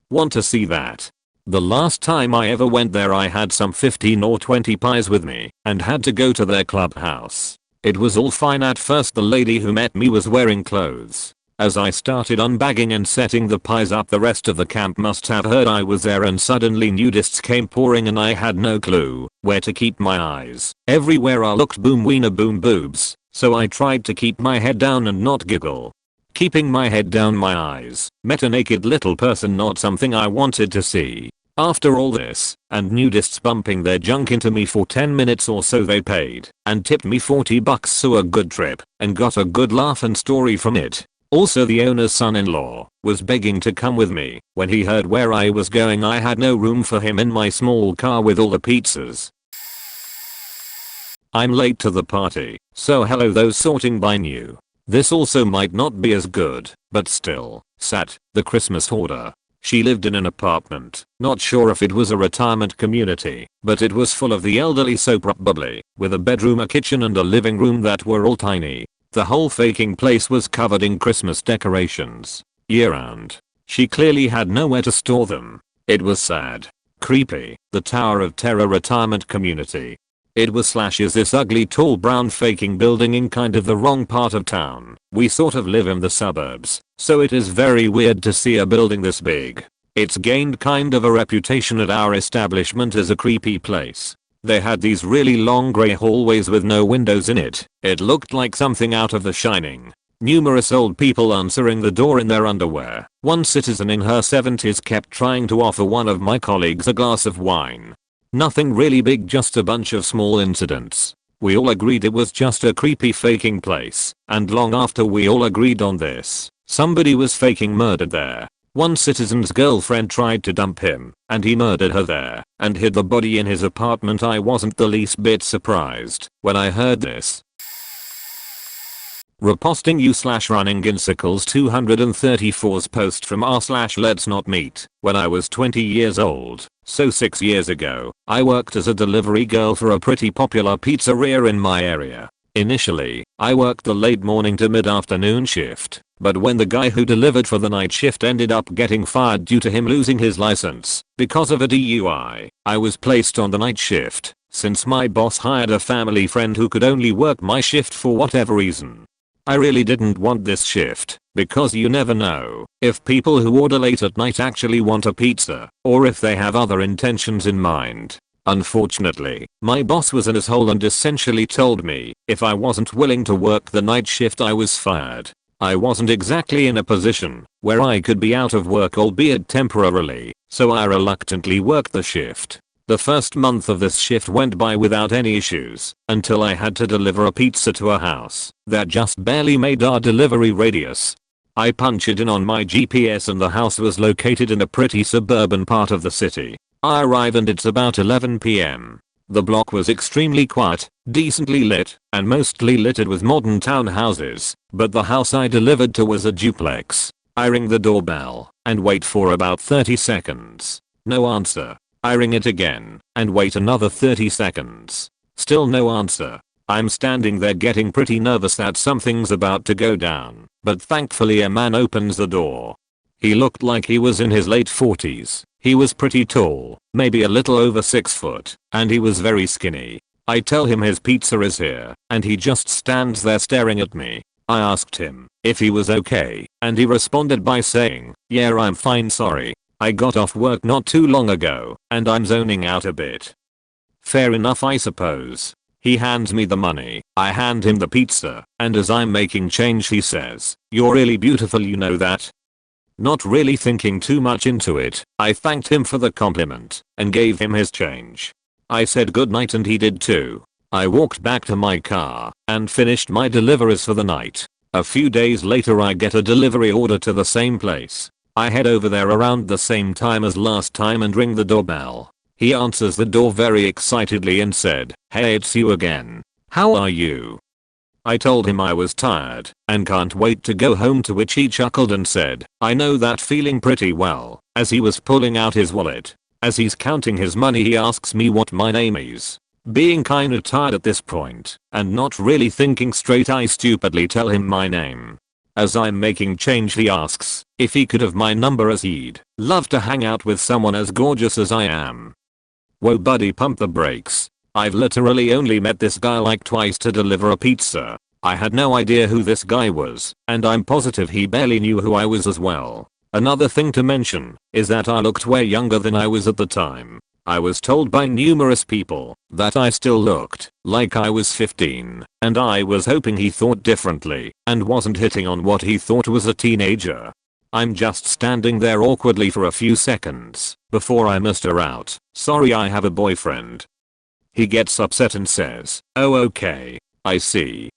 want to see that. The last time I ever went there I had some 15 or 20 pies with me and had to go to their clubhouse. It was all fine at first. The lady who met me was wearing clothes. As I started unbagging and setting the pies up, the rest of the camp must have heard I was there, and suddenly nudists came pouring and I had no clue where to keep my eyes. Everywhere I looked, boom wiener boom boobs, so I tried to keep my head down and not giggle. Keeping my head down, my eyes met a naked little person, not something I wanted to see. After all this, and nudists bumping their junk into me for 10 minutes or so, they paid and tipped me $40, so a good trip, and got a good laugh and story from it. Also, the owner's son-in-law was begging to come with me. When he heard where I was going, I had no room for him in my small car with all the pizzas. I'm late to the party, so hello those sorting by new. This also might not be as good, but still, sat, the Christmas hoarder. She lived in an apartment, not sure if it was a retirement community, but it was full of the elderly, so probably, with a bedroom, a kitchen and a living room that were all tiny. The whole faking place was covered in Christmas decorations, year round. She clearly had nowhere to store them. It was sad. Creepy. The Tower of Terror retirement community. It was / is this ugly tall brown faking building in kind of the wrong part of town. We sort of live in the suburbs, so it is very weird to see a building this big. It's gained kind of a reputation at our establishment as a creepy place. They had these really long grey hallways with no windows in it. It looked like something out of The Shining. Numerous old people answering the door in their underwear. One citizen in her 70s kept trying to offer one of my colleagues a glass of wine. Nothing really big, just a bunch of small incidents. We all agreed it was just a creepy faking place, and long after we all agreed on this, somebody was faking murdered there. One citizen's girlfriend tried to dump him, and he murdered her there, and hid the body in his apartment. I wasn't the least bit surprised when I heard this. Reposting you/running in circles 234's post from r/let's not meet. When I was 20 years old, so 6 years ago, I worked as a delivery girl for a pretty popular pizzeria in my area. Initially, I worked the late morning to mid-afternoon shift, but when the guy who delivered for the night shift ended up getting fired due to him losing his license because of a DUI, I was placed on the night shift, since my boss hired a family friend who could only work my shift for whatever reason. I really didn't want this shift, because you never know if people who order late at night actually want a pizza, or if they have other intentions in mind. Unfortunately, my boss was an asshole and essentially told me if I wasn't willing to work the night shift I was fired. I wasn't exactly in a position where I could be out of work, albeit temporarily, so I reluctantly worked the shift. The first month of this shift went by without any issues, until I had to deliver a pizza to a house that just barely made our delivery radius. I punched it in on my GPS and the house was located in a pretty suburban part of the city. I arrive and it's about 11 PM. The block was extremely quiet, decently lit, and mostly littered with modern townhouses, but the house I delivered to was a duplex. I ring the doorbell and wait for about 30 seconds. No answer. I ring it again and wait another 30 seconds. Still no answer. I'm standing there getting pretty nervous that something's about to go down, but thankfully a man opens the door. He looked like he was in his late 40s. He was pretty tall, maybe a little over 6 foot, and he was very skinny. I tell him his pizza is here, and he just stands there staring at me. I asked him if he was okay, and he responded by saying, "Yeah, I'm fine, sorry. I got off work not too long ago, and I'm zoning out a bit." Fair enough, I suppose. He hands me the money, I hand him the pizza, and as I'm making change he says, "You're really beautiful, you know that?" Not really thinking too much into it, I thanked him for the compliment, and gave him his change. I said goodnight and he did too. I walked back to my car, and finished my deliveries for the night. A few days later I get a delivery order to the same place. I head over there around the same time as last time and ring the doorbell. He answers the door very excitedly and said, "Hey, it's you again. How are you?" I told him I was tired and can't wait to go home, to which he chuckled and said, "I know that feeling pretty well," as he was pulling out his wallet. As he's counting his money he asks me what my name is. Being kinda tired at this point and not really thinking straight, I stupidly tell him my name. As I'm making change he asks if he could have my number, as he'd love to hang out with someone as gorgeous as I am. Whoa buddy, pump the brakes. I've literally only met this guy like twice to deliver a pizza. I had no idea who this guy was, and I'm positive he barely knew who I was as well. Another thing to mention is that I looked way younger than I was at the time. I was told by numerous people that I still looked like I was 15, and I was hoping he thought differently and wasn't hitting on what he thought was a teenager. I'm just standing there awkwardly for a few seconds before I muster out, "Sorry, I have a boyfriend." He gets upset and says, "Oh, okay, I see."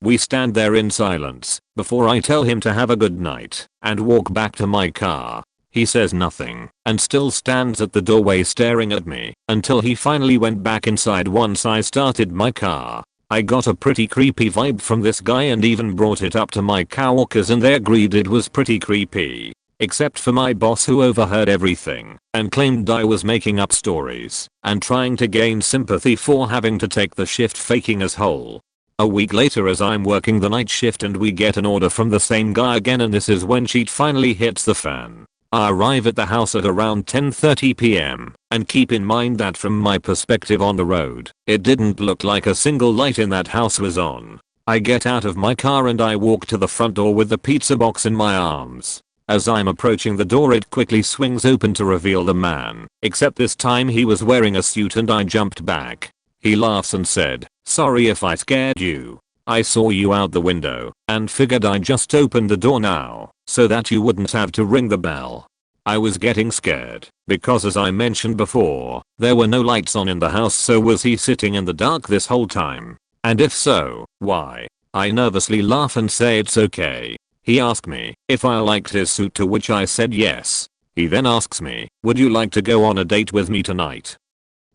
We stand there in silence before I tell him to have a good night and walk back to my car. He says nothing and still stands at the doorway staring at me until he finally went back inside once I started my car. I got a pretty creepy vibe from this guy and even brought it up to my coworkers and they agreed it was pretty creepy. Except for my boss, who overheard everything and claimed I was making up stories and trying to gain sympathy for having to take the shift faking as whole. A week later, as I'm working the night shift and we get an order from the same guy again, and this is when shit finally hits the fan. I arrive at the house at around 10:30 p.m. and keep in mind that from my perspective on the road, it didn't look like a single light in that house was on. I get out of my car and I walk to the front door with the pizza box in my arms. As I'm approaching the door, it quickly swings open to reveal the man, except this time he was wearing a suit and I jumped back. He laughs and said, "Sorry if I scared you. I saw you out the window and figured I'd just open the door now so that you wouldn't have to ring the bell." I was getting scared because, as I mentioned before, there were no lights on in the house, so was he sitting in the dark this whole time? And if so, why? I nervously laugh and say it's okay. He asked me if I liked his suit, to which I said yes. He then asks me, "Would you like to go on a date with me tonight?"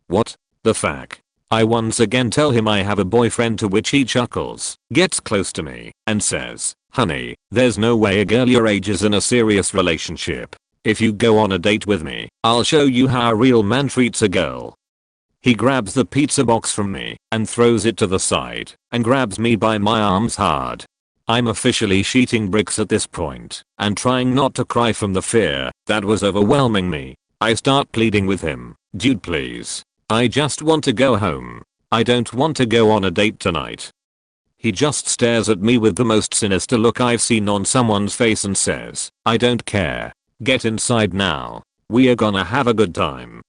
What the fuck? I once again tell him I have a boyfriend, to which he chuckles, gets close to me, and says, "Honey, there's no way a girl your age is in a serious relationship. If you go on a date with me, I'll show you how a real man treats a girl." He grabs the pizza box from me and throws it to the side and grabs me by my arms hard. I'm officially sheeting bricks at this point and trying not to cry from the fear that was overwhelming me. I start pleading with him, "Dude, please. I just want to go home. I don't want to go on a date tonight." He just stares at me with the most sinister look I've seen on someone's face and says, "I don't care. Get inside now. We are gonna have a good time."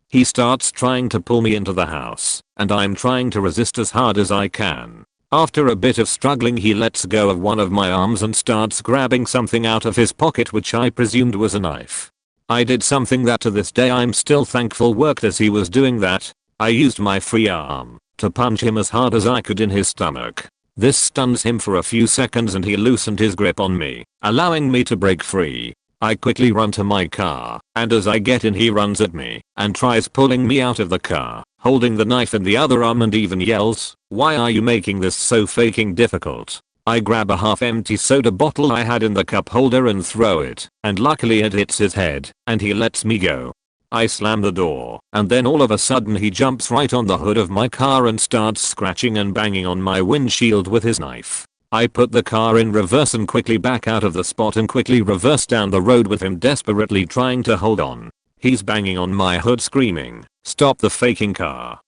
He starts trying to pull me into the house, and I'm trying to resist as hard as I can. After a bit of struggling, he lets go of one of my arms and starts grabbing something out of his pocket, which I presumed was a knife. I did something that to this day I'm still thankful worked as he was doing that. I used my free arm to punch him as hard as I could in his stomach. This stuns him for a few seconds and he loosened his grip on me, allowing me to break free. I quickly run to my car, and as I get in he runs at me and tries pulling me out of the car, holding the knife in the other arm, and even yells, "Why are you making this so fucking difficult?" I grab a half-empty soda bottle I had in the cup holder and throw it, and luckily it hits his head, and he lets me go. I slam the door, and then all of a sudden he jumps right on the hood of my car and starts scratching and banging on my windshield with his knife. I put the car in reverse and quickly back out of the spot and quickly reverse down the road with him desperately trying to hold on. He's banging on my hood screaming, "Stop the faking car."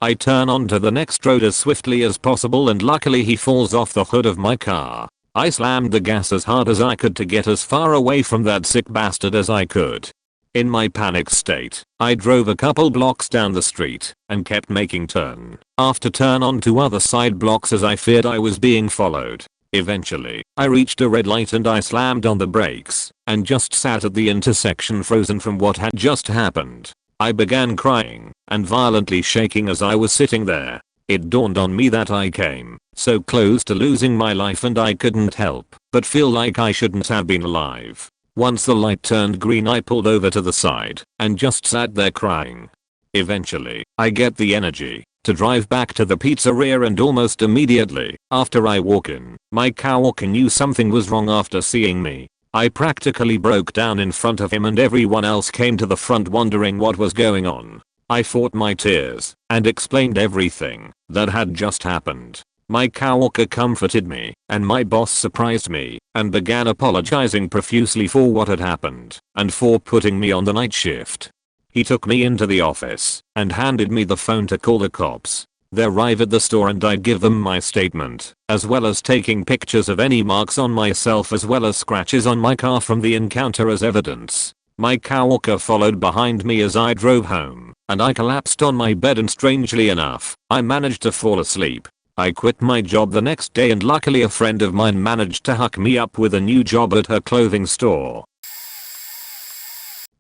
I turn onto the next road as swiftly as possible and luckily he falls off the hood of my car. I slammed the gas as hard as I could to get as far away from that sick bastard as I could. In my panic state, I drove a couple blocks down the street and kept making turn after turn onto other side blocks as I feared I was being followed. Eventually, I reached a red light and I slammed on the brakes and just sat at the intersection frozen from what had just happened. I began crying and violently shaking as I was sitting there. It dawned on me that I came so close to losing my life and I couldn't help but feel like I shouldn't have been alive. Once the light turned green, I pulled over to the side and just sat there crying. Eventually, I get the energy to drive back to the pizzeria, and almost immediately after I walk in, my coworker knew something was wrong after seeing me. I practically broke down in front of him and everyone else came to the front wondering what was going on. I fought my tears and explained everything that had just happened. My coworker comforted me and my boss surprised me and began apologizing profusely for what had happened and for putting me on the night shift. He took me into the office and handed me the phone to call the cops. They arrive at the store and I give them my statement, as well as taking pictures of any marks on myself as well as scratches on my car from the encounter as evidence. My coworker followed behind me as I drove home, and I collapsed on my bed and strangely enough, I managed to fall asleep. I quit my job the next day and luckily a friend of mine managed to hook me up with a new job at her clothing store.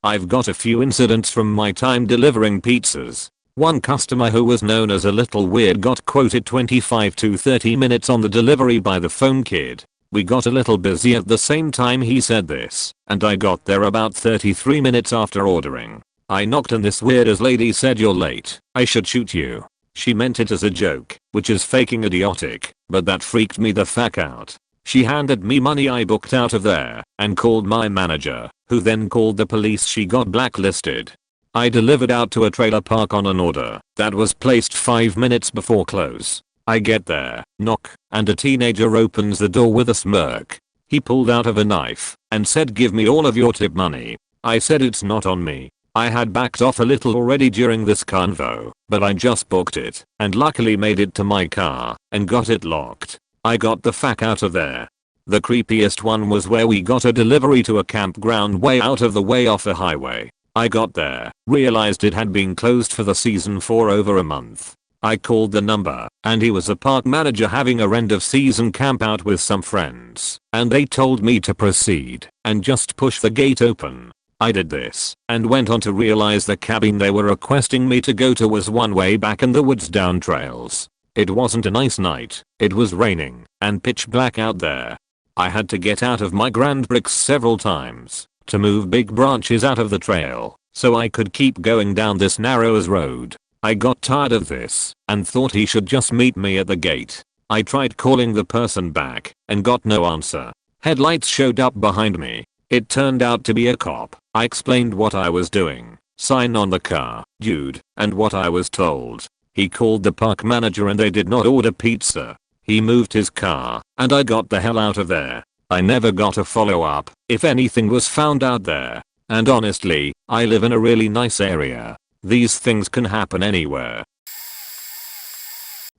I've got a few incidents from my time delivering pizzas. One customer who was known as a little weird got quoted 25 to 30 minutes on the delivery by the phone kid. We got a little busy at the same time he said this, and I got there about 33 minutes after ordering. I knocked and this weird ass lady said, "You're late, I should shoot you." She meant it as a joke, which is fucking idiotic, but that freaked me the fuck out. She handed me money I booked out of there, and called my manager, who then called the police. She got blacklisted. I delivered out to a trailer park on an order that was placed 5 minutes before close. I get there, knock, and a teenager opens the door with a smirk. He pulled out of a knife and said, "Give me all of your tip money." I said, "It's not on me." I had backed off a little already during this convo, but I just booked it and luckily made it to my car and got it locked. I got the fuck out of there. The creepiest one was where we got a delivery to a campground way out of the way off a highway. I got there, realized it had been closed for the season for over a month. I called the number, and he was a park manager having a end of season camp out with some friends, and they told me to proceed and just push the gate open. I did this, and went on to realize the cabin they were requesting me to go to was one way back in the woods down trails. It wasn't a nice night, it was raining, and pitch black out there. I had to get out of my grand bricks several times to move big branches out of the trail, so I could keep going down this narrow as road. I got tired of this, and thought he should just meet me at the gate. I tried calling the person back, and got no answer. Headlights showed up behind me. It turned out to be a cop. I explained what I was doing, sign on the car, dude, and what I was told. He called the park manager and they did not order pizza. He moved his car, and I got the hell out of there. I never got a follow up if anything was found out there. And honestly, I live in a really nice area. These things can happen anywhere.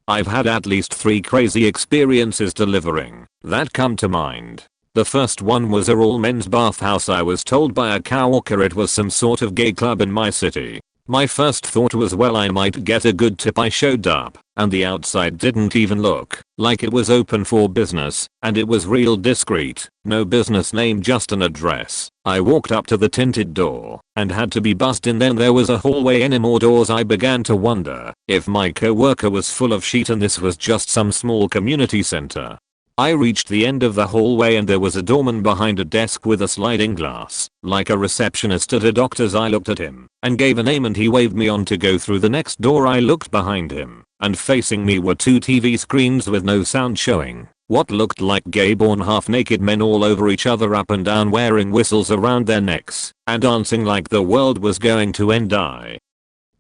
I've had at least 3 crazy experiences delivering that come to mind. The first one was a all men's bathhouse. I was told by a coworker it was some sort of gay club in my city. My first thought was, well, I might get a good tip. I showed up, and the outside didn't even look like it was open for business, and it was real discreet. No business name, just an address. I walked up to the tinted door and had to be buzzed in. Then there was a hallway and more doors. I began to wonder if my coworker was full of shit and this was just some small community center. I reached the end of the hallway and there was a doorman behind a desk with a sliding glass, like a receptionist at a doctor's. I looked at him and gave a name and he waved me on to go through the next door. I looked behind him, and facing me were 2 TV screens with no sound showing what looked like gay-born half-naked men all over each other, up and down, wearing whistles around their necks and dancing like the world was going to end. I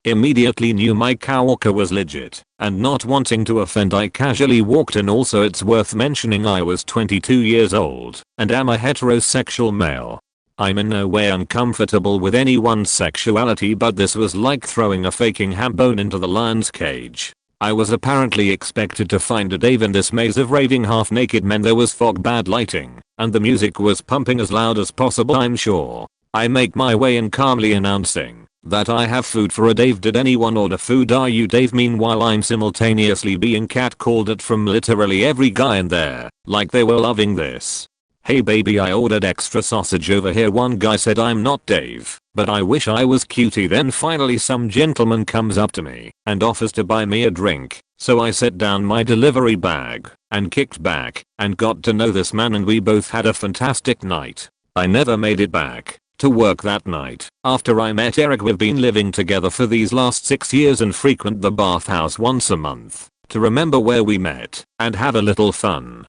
immediately knew my coworker was legit, and not wanting to offend, I casually walked in. Also, it's worth mentioning I was 22 years old and am a heterosexual male. I'm in no way uncomfortable with anyone's sexuality, but this was like throwing a faking ham bone into the lion's cage. I was apparently expected to find a Dave in this maze of raving half-naked men. There was fog, bad lighting, and the music was pumping as loud as possible, I'm sure. I make my way in, calmly announcing that I have food for a Dave. Did anyone order food? Are you Dave? Meanwhile, I'm simultaneously being catcalled at from literally every guy in there, like they were loving this. Hey baby, I ordered extra sausage over here. One guy said, I'm not Dave, but I wish I was cutie. Then finally some gentleman comes up to me and offers to buy me a drink. So I set down my delivery bag and kicked back and got to know this man, and we both had a fantastic night. I never made it back to work that night after I met Eric. We've been living together for these last 6 years and frequent the bathhouse once a month to remember where we met and have a little fun.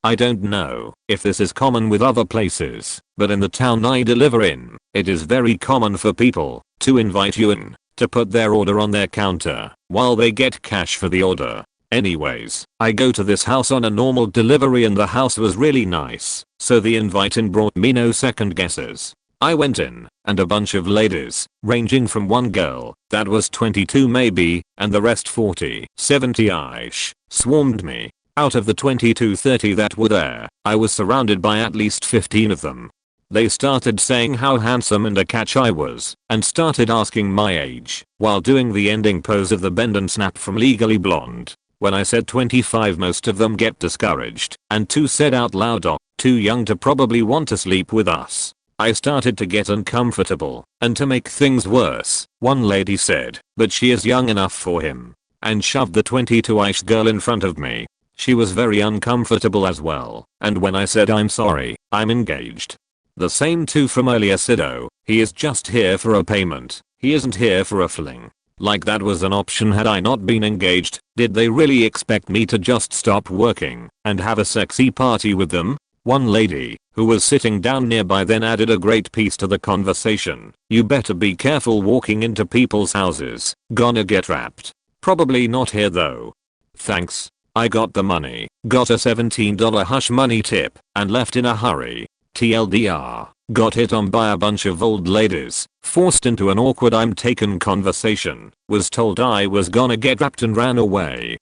I don't know if this is common with other places, but in the town I deliver in, it is very common for people to invite you in to put their order on their counter while they get cash for the order. Anyways, I go to this house on a normal delivery and the house was really nice, so the invite in brought me no second guesses. I went in, and a bunch of ladies, ranging from one girl that was 22 maybe, and the rest 40, 70-ish, swarmed me. Out of the 20 to 30 that were there, I was surrounded by at least 15 of them. They started saying how handsome and a catch I was, and started asking my age, while doing the ending pose of the bend and snap from Legally Blonde. When I said 25, most of them get discouraged, and 2 said out loud, "Oh, too young to probably want to sleep with us." I started to get uncomfortable, and to make things worse, one lady said, "But she is young enough for him," and shoved the 22-ish girl in front of me. She was very uncomfortable as well, and when I said "I'm sorry, I'm engaged," the same 2 from earlier said, "Oh, he is just here for a payment, he isn't here for a fling." Like that was an option had I not been engaged. Did they really expect me to just stop working and have a sexy party with them? One lady, who was sitting down nearby, then added a great piece to the conversation. "You better be careful walking into people's houses, gonna get wrapped." Probably not here though. Thanks. I got the money, got a $17 hush money tip, and left in a hurry. TLDR, got hit on by a bunch of old ladies, forced into an awkward "I'm taken" conversation, was told I was gonna get wrapped and ran away.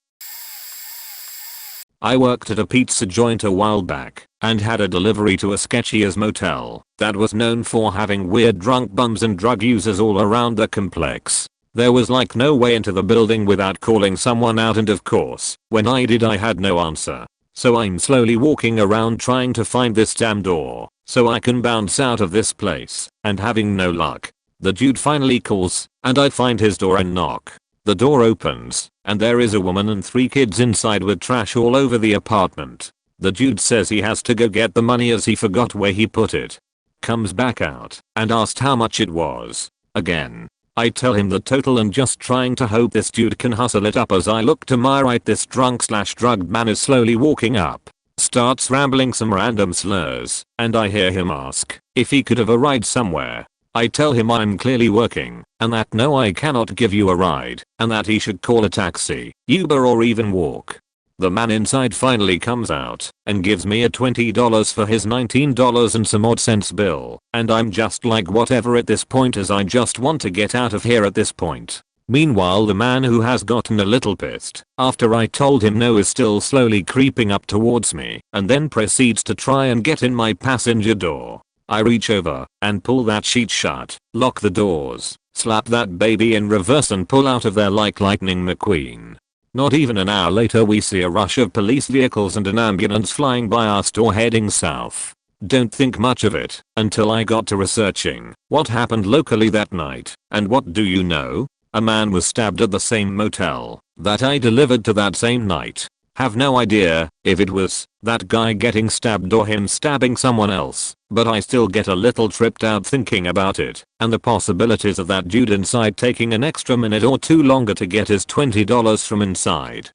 I worked at a pizza joint a while back, and had a delivery to a sketchy-as motel that was known for having weird drunk bums and drug users all around the complex. There was like no way into the building without calling someone out, and of course, when I did I had no answer. So I'm slowly walking around trying to find this damn door, so I can bounce out of this place, and having no luck. The dude finally calls, and I find his door and knock. The door opens, and there is a woman and 3 kids inside with trash all over the apartment. The dude says he has to go get the money as he forgot where he put it. Comes back out, and asked how much it was. Again. I tell him the total and just trying to hope this dude can hustle it up. As I look to my right, this drunk/drugged man is slowly walking up, starts rambling some random slurs, and I hear him ask if he could have a ride somewhere. I tell him I'm clearly working, and that no, I cannot give you a ride, and that he should call a taxi, Uber, or even walk. The man inside finally comes out and gives me a $20 for his $19 and some odd cents bill, and I'm just like whatever at this point, as I just want to get out of here at this point. Meanwhile, the man who has gotten a little pissed after I told him no is still slowly creeping up towards me, and then proceeds to try and get in my passenger door. I reach over and pull that sheet shut, lock the doors, slap that baby in reverse, and pull out of there like Lightning McQueen. Not even an hour later, we see a rush of police vehicles and an ambulance flying by our store heading south. Don't think much of it until I got to researching what happened locally that night, and what do you know? A man was stabbed at the same motel that I delivered to that same night. Have no idea if it was that guy getting stabbed or him stabbing someone else, but I still get a little tripped out thinking about it, and the possibilities of that dude inside taking an extra minute or 2 longer to get his $20 from inside.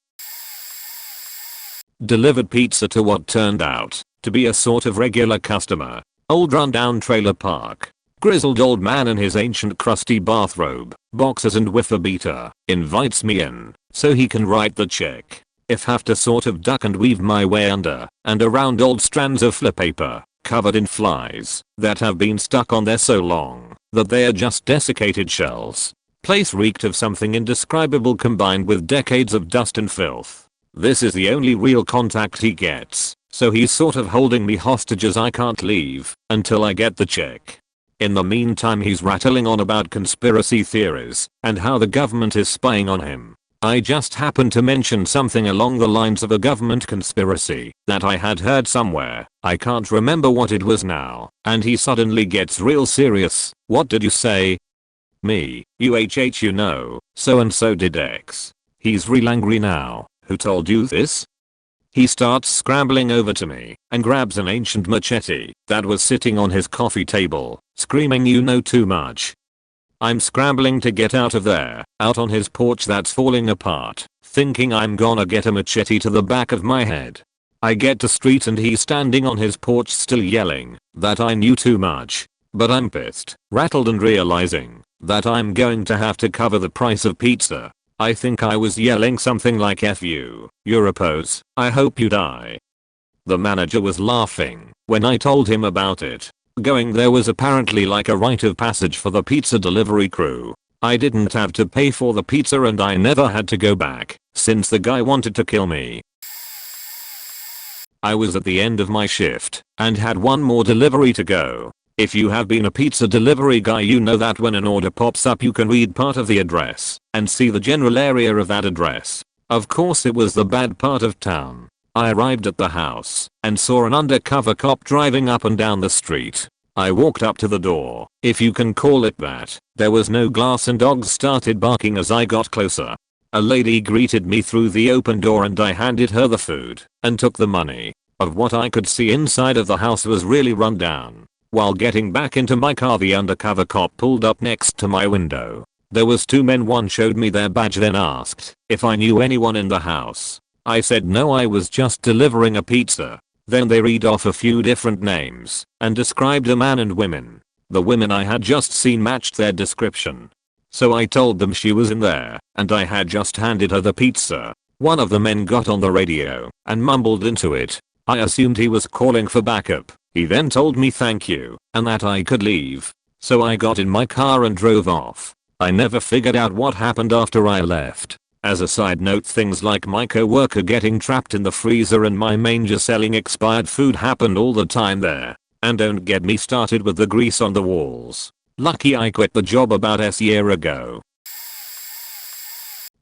Delivered pizza to what turned out to be a sort of regular customer. Old rundown trailer park. Grizzled old man in his ancient crusty bathrobe, boxers and whiffer beater invites me in so he can write the check. If have to sort of duck and weave my way under and around old strands of flip paper covered in flies that have been stuck on there so long that they are just desiccated shells. Place reeked of something indescribable combined with decades of dust and filth. This is the only real contact he gets, so he's sort of holding me hostage as I can't leave until I get the check. In the meantime, he's rattling on about conspiracy theories and how the government is spying on him. I just happened to mention something along the lines of a government conspiracy that I had heard somewhere. I can't remember what it was now, and he suddenly gets real serious. "What did you say?" "Me, you know, so and so did X." He's real angry now. "Who told you this?" He starts scrambling over to me and grabs an ancient machete that was sitting on his coffee table, screaming, "You know too much." I'm scrambling to get out of there, out on his porch that's falling apart, thinking I'm gonna get a machete to the back of my head. I get to street and he's standing on his porch still yelling that I knew too much. But I'm pissed, rattled, and realizing that I'm going to have to cover the price of pizza. I think I was yelling something like "F you, you're a pose, I hope you die." The manager was laughing when I told him about it. Going there was apparently like a rite of passage for the pizza delivery crew. I didn't have to pay for the pizza and I never had to go back, since the guy wanted to kill me. I was at the end of my shift and had one more delivery to go. If you have been a pizza delivery guy, you know that when an order pops up you can read part of the address and see the general area of that address. Of course it was the bad part of town. I arrived at the house and saw an undercover cop driving up and down the street. I walked up to the door, if you can call it that. There was no glass and dogs started barking as I got closer. A lady greeted me through the open door and I handed her the food and took the money. Of what I could see inside of the house was really run down. While getting back into my car, the undercover cop pulled up next to my window. There was two men. One showed me their badge, then asked if I knew anyone in the house. I said no, I was just delivering a pizza. Then they read off a few different names and described a man and women. The women I had just seen matched their description. So I told them she was in there and I had just handed her the pizza. One of the men got on the radio and mumbled into it. I assumed he was calling for backup. He then told me thank you and that I could leave. So I got in my car and drove off. I never figured out what happened after I left. As a side note, things like my co-worker getting trapped in the freezer and my manger selling expired food happened all the time there. And don't get me started with the grease on the walls. Lucky I quit the job about a year ago.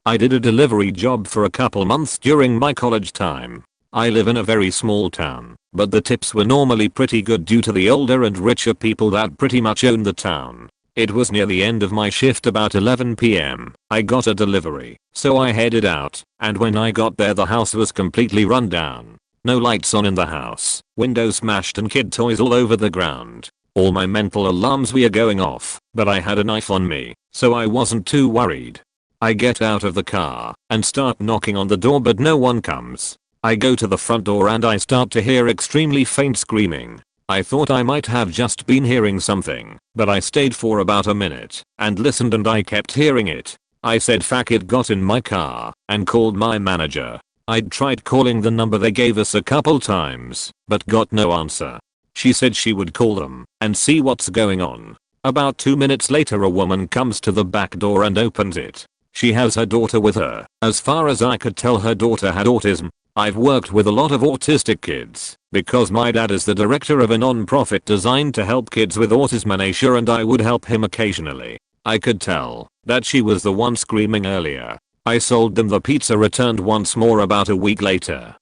I did a delivery job for a couple months during my college time. I live in a very small town, but the tips were normally pretty good due to the older and richer people that pretty much own the town. It was near the end of my shift, about 11 PM. I got a delivery, so I headed out, and when I got there the house was completely run down. No lights on in the house, windows smashed and kid toys all over the ground. All my mental alarms were going off, but I had a knife on me, so I wasn't too worried. I get out of the car and start knocking on the door, but no one comes. I go to the front door and I start to hear extremely faint screaming. I thought I might have just been hearing something, but I stayed for about a minute and listened and I kept hearing it. I said fuck it, got in my car and called my manager. I'd tried calling the number they gave us a couple times, but got no answer. She said she would call them and see what's going on. About 2 minutes later a woman comes to the back door and opens it. She has her daughter with her. As far as I could tell, her daughter had autism. I've worked with a lot of autistic kids because my dad is the director of a non-profit designed to help kids with autism in Asia, and I would help him occasionally. I could tell that she was the one screaming earlier. I sold them the pizza, returned once more about a week later.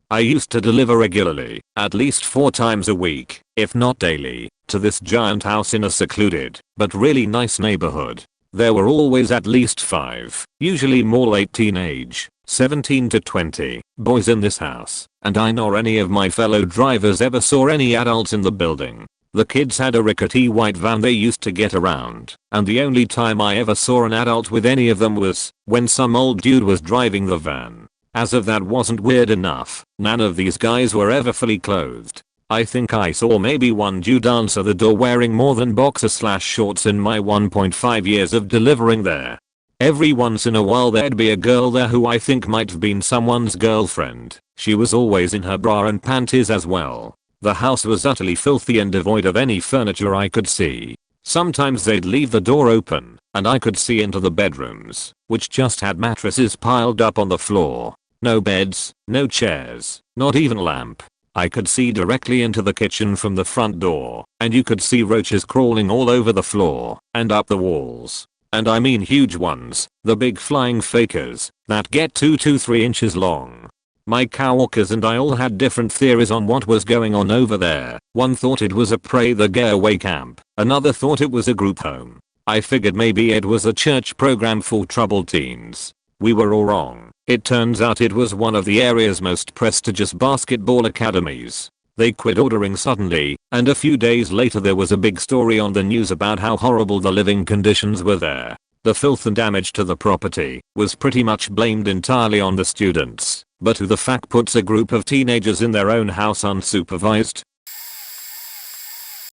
I used to deliver regularly, at least 4 times a week, if not daily, to this giant house in a secluded but really nice neighborhood. There were always at least 5, usually more late teenage, 17 to 20, boys in this house, and I nor any of my fellow drivers ever saw any adults in the building. The kids had a rickety white van they used to get around, and the only time I ever saw an adult with any of them was when some old dude was driving the van. As if that wasn't weird enough, none of these guys were ever fully clothed. I think I saw maybe one dude answer the door wearing more than boxer/shorts in my 1.5 years of delivering there. Every once in a while there'd be a girl there who I think might have been someone's girlfriend. She was always in her bra and panties as well. The house was utterly filthy and devoid of any furniture I could see. Sometimes they'd leave the door open, and I could see into the bedrooms, which just had mattresses piled up on the floor. No beds, no chairs, not even a lamp. I could see directly into the kitchen from the front door, and you could see roaches crawling all over the floor and up the walls. And I mean huge ones, the big flying fakers that get 2 to 3 inches long. My coworkers and I all had different theories on what was going on over there. One thought it was a pray the getaway camp, another thought it was a group home. I figured maybe it was a church program for troubled teens. We were all wrong. It turns out it was one of the area's most prestigious basketball academies. They quit ordering suddenly, and a few days later there was a big story on the news about how horrible the living conditions were there. The filth and damage to the property was pretty much blamed entirely on the students. But who the fuck puts a group of teenagers in their own house unsupervised?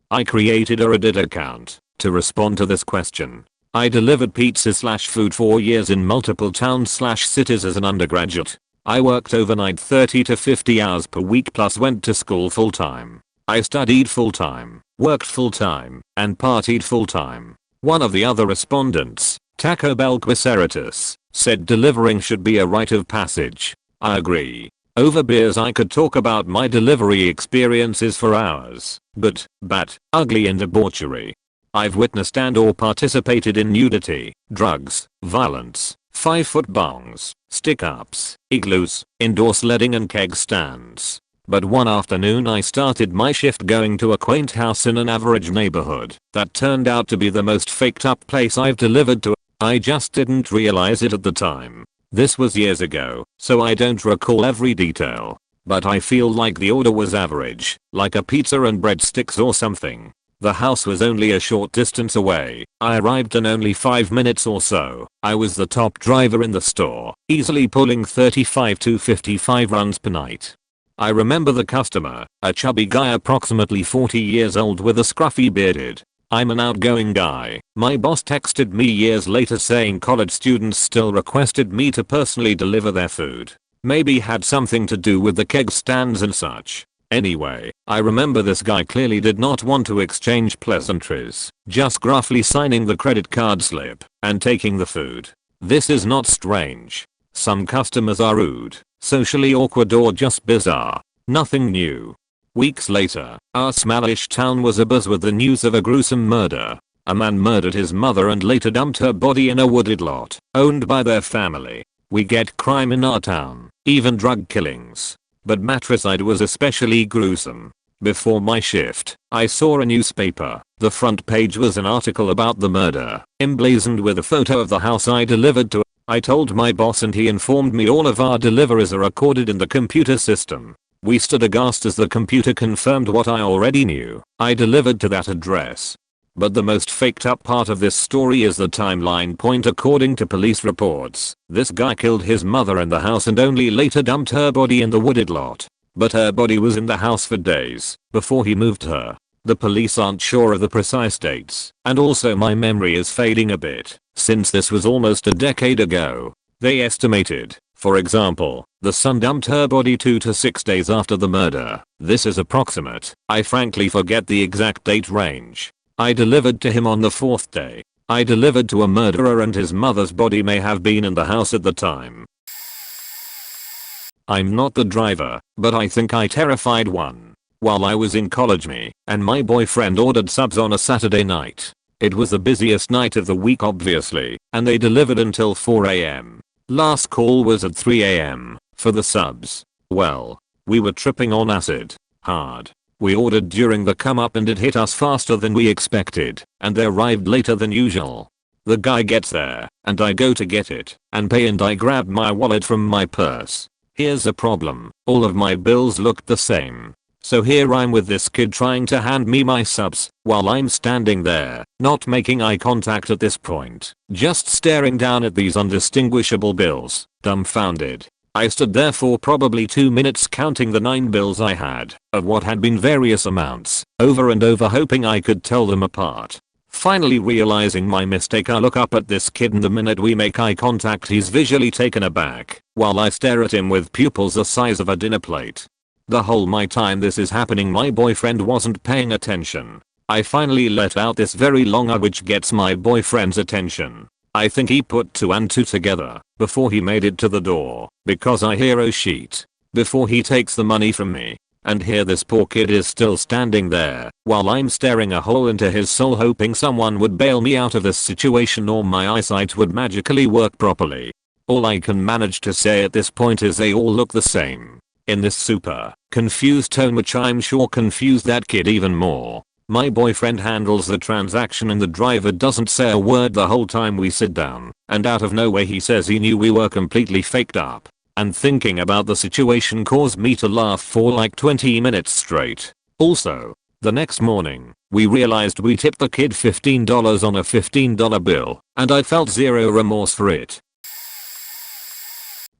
I created a Reddit account to respond to this question. I delivered pizza/food for years in multiple towns/cities as an undergraduate. I worked overnight 30 to 50 hours per week plus went to school full time. I studied full-time, worked full-time, and partied full-time. One of the other respondents, Taco Bell Quiceritus, said delivering should be a rite of passage. I agree. Over beers I could talk about my delivery experiences for hours, but, ugly and debauchery. I've witnessed and/or participated in nudity, drugs, violence, 5-foot bongs, stick-ups, igloos, indoor sledding and keg stands. But one afternoon I started my shift going to a quaint house in an average neighborhood that turned out to be the most faked up place I've delivered to. I just didn't realize it at the time. This was years ago, so I don't recall every detail. But I feel like the order was average, like a pizza and breadsticks or something. The house was only a short distance away. I arrived in only 5 minutes or so. I was the top driver in the store, easily pulling 35 to 55 runs per night. I remember the customer, a chubby guy approximately 40 years old with a scruffy bearded. I'm an outgoing guy. My boss texted me years later saying college students still requested me to personally deliver their food. Maybe had something to do with the keg stands and such. Anyway, I remember this guy clearly did not want to exchange pleasantries, just gruffly signing the credit card slip and taking the food. This is not strange. Some customers are rude, socially awkward or just bizarre. Nothing new. Weeks later, our smallish town was abuzz with the news of a gruesome murder. A man murdered his mother and later dumped her body in a wooded lot owned by their family. We get crime in our town, even drug killings. But matricide was especially gruesome. Before my shift, I saw a newspaper. The front page was an article about the murder, emblazoned with a photo of the house I delivered to. I told my boss and he informed me all of our deliveries are recorded in the computer system. We stood aghast as the computer confirmed what I already knew. I delivered to that address. But the most faked up part of this story is the timeline point. According to police reports, this guy killed his mother in the house and only later dumped her body in the wooded lot. But her body was in the house for days before he moved her. The police aren't sure of the precise dates, and also my memory is fading a bit, since this was almost a decade ago. They estimated, for example, the son dumped her body 2 to 6 days after the murder. This is approximate. I frankly forget the exact date range. I delivered to him on the 4th day. I delivered to a murderer and his mother's body may have been in the house at the time. I'm not the driver, but I think I terrified one. While I was in college, me and my boyfriend ordered subs on a Saturday night. It was the busiest night of the week obviously, and they delivered until 4 AM. Last call was at 3 AM for the subs. Well, we were tripping on acid. Hard. We ordered during the come up and it hit us faster than we expected, and they arrived later than usual. The guy gets there, and I go to get it, and pay and I grab my wallet from my purse. Here's the problem, all of my bills looked the same. So here I'm with this kid trying to hand me my subs, while I'm standing there, not making eye contact at this point, just staring down at these undistinguishable bills, dumbfounded. I stood there for probably 2 minutes counting the 9 bills I had, of what had been various amounts, over and over hoping I could tell them apart. Finally realizing my mistake, I look up at this kid and the minute we make eye contact he's visually taken aback, while I stare at him with pupils the size of a dinner plate. The whole my time this is happening my boyfriend wasn't paying attention. I finally let out this very long which gets my boyfriend's attention. I think he put 2 and 2 together before he made it to the door, because I hear "oh shit" before he takes the money from me. And here this poor kid is still standing there while I'm staring a hole into his soul hoping someone would bail me out of this situation or my eyesight would magically work properly. All I can manage to say at this point is they all look the same. In this super confused tone, which I'm sure confused that kid even more. My boyfriend handles the transaction and the driver doesn't say a word the whole time we sit down, and out of nowhere he says he knew we were completely faked up. And thinking about the situation caused me to laugh for like 20 minutes straight. Also, the next morning, we realized we tipped the kid $15 on a $15 bill, and I felt zero remorse for it.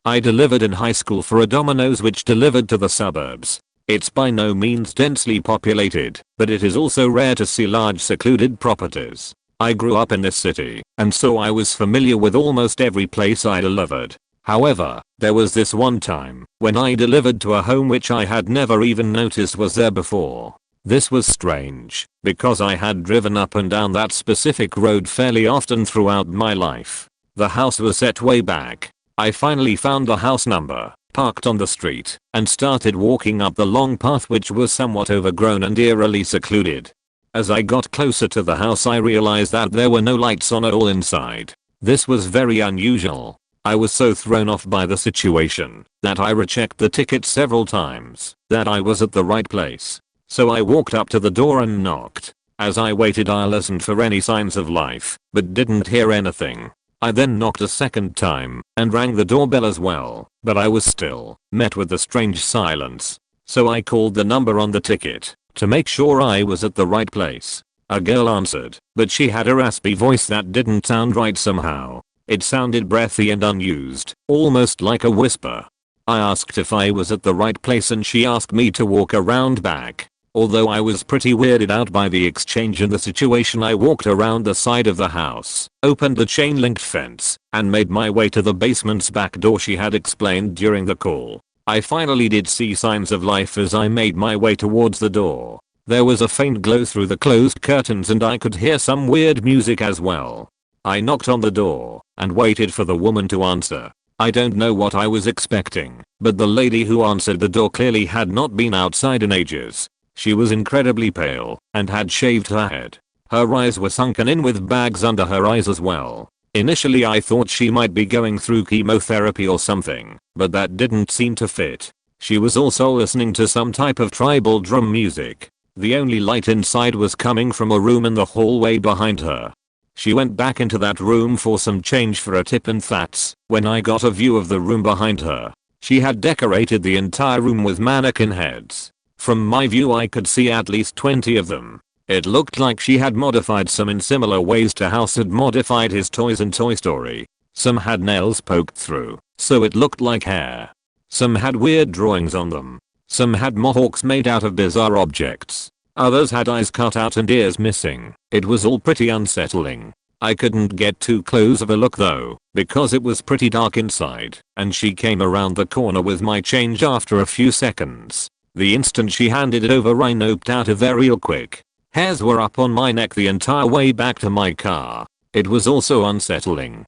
I delivered in high school for a Domino's which delivered to the suburbs. It's by no means densely populated, but it is also rare to see large secluded properties. I grew up in this city, and so I was familiar with almost every place I delivered. However, there was this one time when I delivered to a home which I had never even noticed was there before. This was strange, because I had driven up and down that specific road fairly often throughout my life. The house was set way back. I finally found the house number, parked on the street, and started walking up the long path, which was somewhat overgrown and eerily secluded. As I got closer to the house, I realized that there were no lights on at all inside. This was very unusual. I was so thrown off by the situation that I rechecked the ticket several times that I was at the right place. So I walked up to the door and knocked. As I waited, I listened for any signs of life, but didn't hear anything. I then knocked a second time and rang the doorbell as well, but I was still met with a strange silence. So I called the number on the ticket to make sure I was at the right place. A girl answered, but she had a raspy voice that didn't sound right somehow. It sounded breathy and unused, almost like a whisper. I asked if I was at the right place and she asked me to walk around back. Although I was pretty weirded out by the exchange and the situation, I walked around the side of the house, opened the chain linked fence, and made my way to the basement's back door she had explained during the call. I finally did see signs of life as I made my way towards the door. There was a faint glow through the closed curtains and I could hear some weird music as well. I knocked on the door and waited for the woman to answer. I don't know what I was expecting, but the lady who answered the door clearly had not been outside in ages. She was incredibly pale and had shaved her head. Her eyes were sunken in with bags under her eyes as well. Initially I thought she might be going through chemotherapy or something, but that didn't seem to fit. She was also listening to some type of tribal drum music. The only light inside was coming from a room in the hallway behind her. She went back into that room for some change for a tip, and that's when I got a view of the room behind her. She had decorated the entire room with mannequin heads. From my view I could see at least 20 of them. It looked like she had modified some in similar ways to House had modified his toys in Toy Story. Some had nails poked through, so it looked like hair. Some had weird drawings on them. Some had mohawks made out of bizarre objects. Others had eyes cut out and ears missing. It was all pretty unsettling. I couldn't get too close of a look though, because it was pretty dark inside, and she came around the corner with my change after a few seconds. The instant she handed it over, I noped out of there real quick. Hairs were up on my neck the entire way back to my car. It was also unsettling.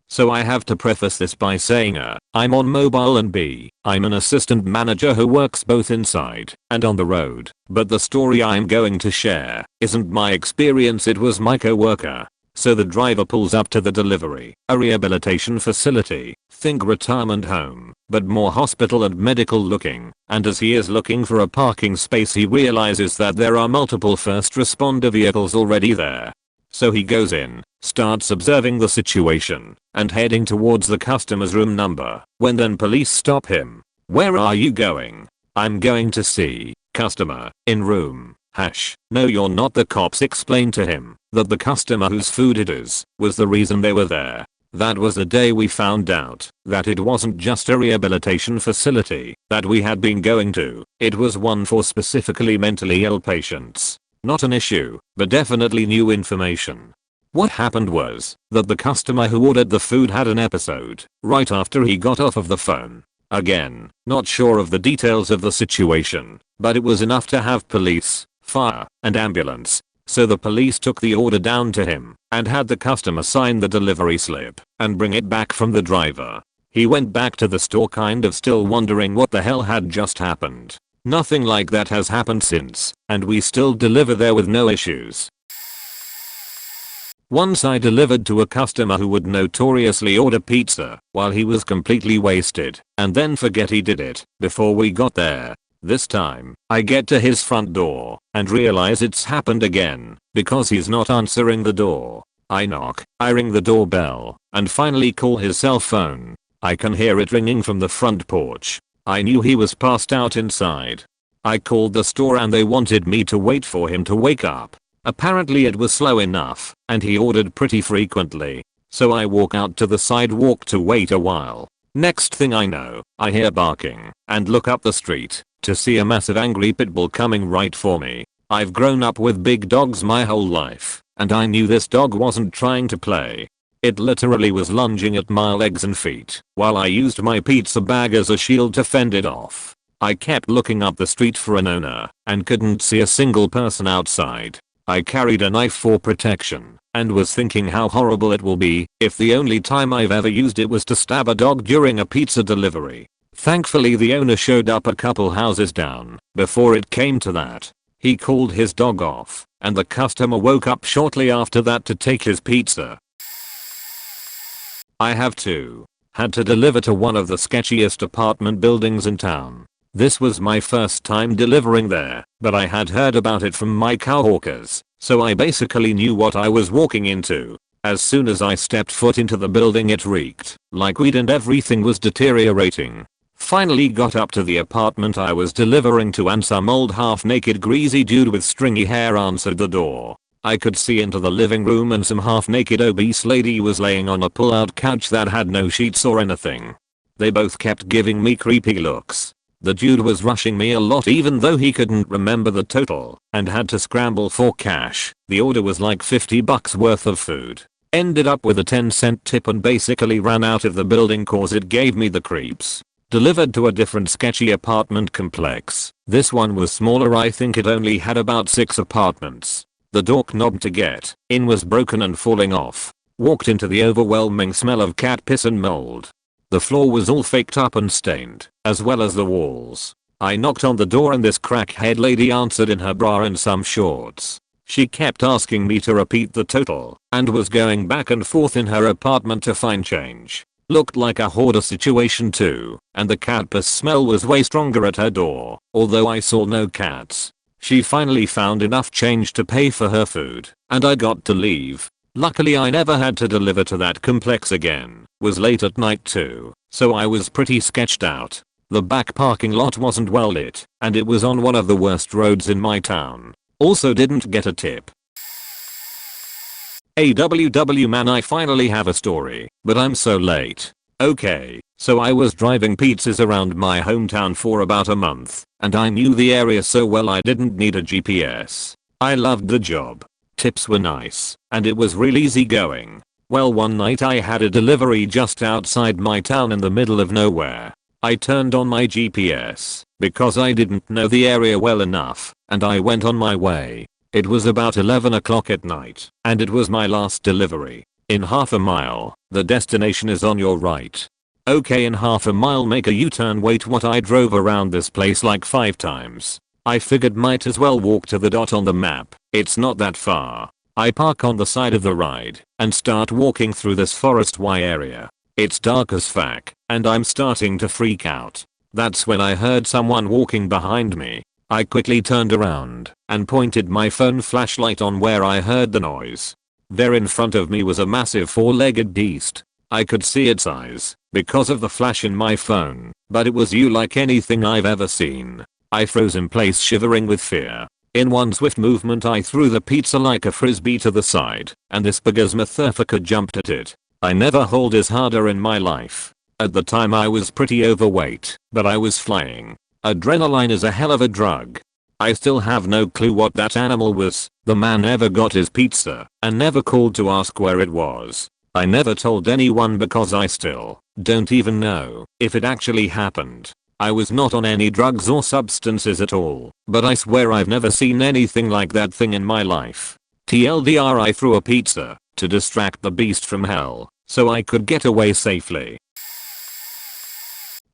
So I have to preface this by saying I'm on mobile and I'm an assistant manager who works both inside and on the road, but the story I'm going to share isn't my experience, it was my coworker. So the driver pulls up to the delivery, a rehabilitation facility, think retirement home, but more hospital and medical looking, and as he is looking for a parking space he realizes that there are multiple first responder vehicles already there. So he goes in, starts observing the situation, and heading towards the customer's room number, when then police stop him. "Where are you going?" "I'm going to see customer in room hash." "No you're not." The cops explained to him that the customer whose food it is was the reason they were there. That was the day we found out that it wasn't just a rehabilitation facility that we had been going to, it was one for specifically mentally ill patients. Not an issue, but definitely new information. What happened was that the customer who ordered the food had an episode right after he got off of the phone. Again, not sure of the details of the situation, but it was enough to have police, fire, and ambulance. So the police took the order down to him and had the customer sign the delivery slip and bring it back from the driver. He went back to the store kind of still wondering what the hell had just happened. Nothing like that has happened since, and we still deliver there with no issues. Once I delivered to a customer who would notoriously order pizza while he was completely wasted and then forget he did it before we got there. This time, I get to his front door and realize it's happened again because he's not answering the door. I knock, I ring the doorbell, and finally call his cell phone. I can hear it ringing from the front porch. I knew he was passed out inside. I called the store and they wanted me to wait for him to wake up. Apparently it was slow enough, and he ordered pretty frequently. So I walk out to the sidewalk to wait a while. Next thing I know, I hear barking and look up the street to see a massive angry pit bull coming right for me. I've grown up with big dogs my whole life, and I knew this dog wasn't trying to play. It literally was lunging at my legs and feet while I used my pizza bag as a shield to fend it off. I kept looking up the street for an owner and couldn't see a single person outside. I carried a knife for protection and was thinking how horrible it will be if the only time I've ever used it was to stab a dog during a pizza delivery. Thankfully the owner showed up a couple houses down before it came to that. He called his dog off and the customer woke up shortly after that to take his pizza. I have had to deliver to one of the sketchiest apartment buildings in town. This was my first time delivering there, but I had heard about it from my coworkers, so I basically knew what I was walking into. As soon as I stepped foot into the building it reeked like weed and everything was deteriorating. Finally got up to the apartment I was delivering to and some old half-naked greasy dude with stringy hair answered the door. I could see into the living room and some half-naked obese lady was laying on a pull-out couch that had no sheets or anything. They both kept giving me creepy looks. The dude was rushing me a lot even though he couldn't remember the total and had to scramble for cash. The order was like $50 worth of food. Ended up with a 10-cent tip and basically ran out of the building cause it gave me the creeps. Delivered to a different sketchy apartment complex. This one was smaller, I think it only had about 6 apartments. The door knob to get in was broken and falling off. Walked into the overwhelming smell of cat piss and mold. The floor was all faked up and stained, as well as the walls. I knocked on the door and this crackhead lady answered in her bra and some shorts. She kept asking me to repeat the total and was going back and forth in her apartment to find change. Looked like a hoarder situation too, and the cat piss smell was way stronger at her door, although I saw no cats. She finally found enough change to pay for her food, and I got to leave. Luckily I never had to deliver to that complex again. Was late at night too, so I was pretty sketched out. The back parking lot wasn't well lit, and it was on one of the worst roads in my town. Also didn't get a tip. AWW man, I finally have a story, but I'm so late. Okay, so I was driving pizzas around my hometown for about a month, and I knew the area so well I didn't need a GPS. I loved the job. Tips were nice, and it was real easy going. Well, one night I had a delivery just outside my town in the middle of nowhere. I turned on my GPS because I didn't know the area well enough, and I went on my way. It was about 11 o'clock at night, and it was my last delivery. In half a mile, the destination is on your right. Okay, in half a mile make a U-turn. Wait, what? I drove around this place like 5 times. I figured might as well walk to the dot on the map. It's not that far. I park on the side of the ride and start walking through this forest area. It's dark as fuck, and I'm starting to freak out. That's when I heard someone walking behind me. I quickly turned around and pointed my phone flashlight on where I heard the noise. There in front of me was a massive 4-legged beast. I could see its eyes because of the flash in my phone, but it was like anything I've ever seen. I froze in place, shivering with fear. In one swift movement I threw the pizza like a frisbee to the side, and this biggest motherfucker jumped at it. I never hauled as harder in my life. At the time I was pretty overweight, but I was flying. Adrenaline is a hell of a drug. I still have no clue what that animal was. The man never got his pizza and never called to ask where it was. I never told anyone because I still don't even know if it actually happened. I was not on any drugs or substances at all, but I swear I've never seen anything like that thing in my life. TLDR, I threw a pizza to distract the beast from hell so I could get away safely.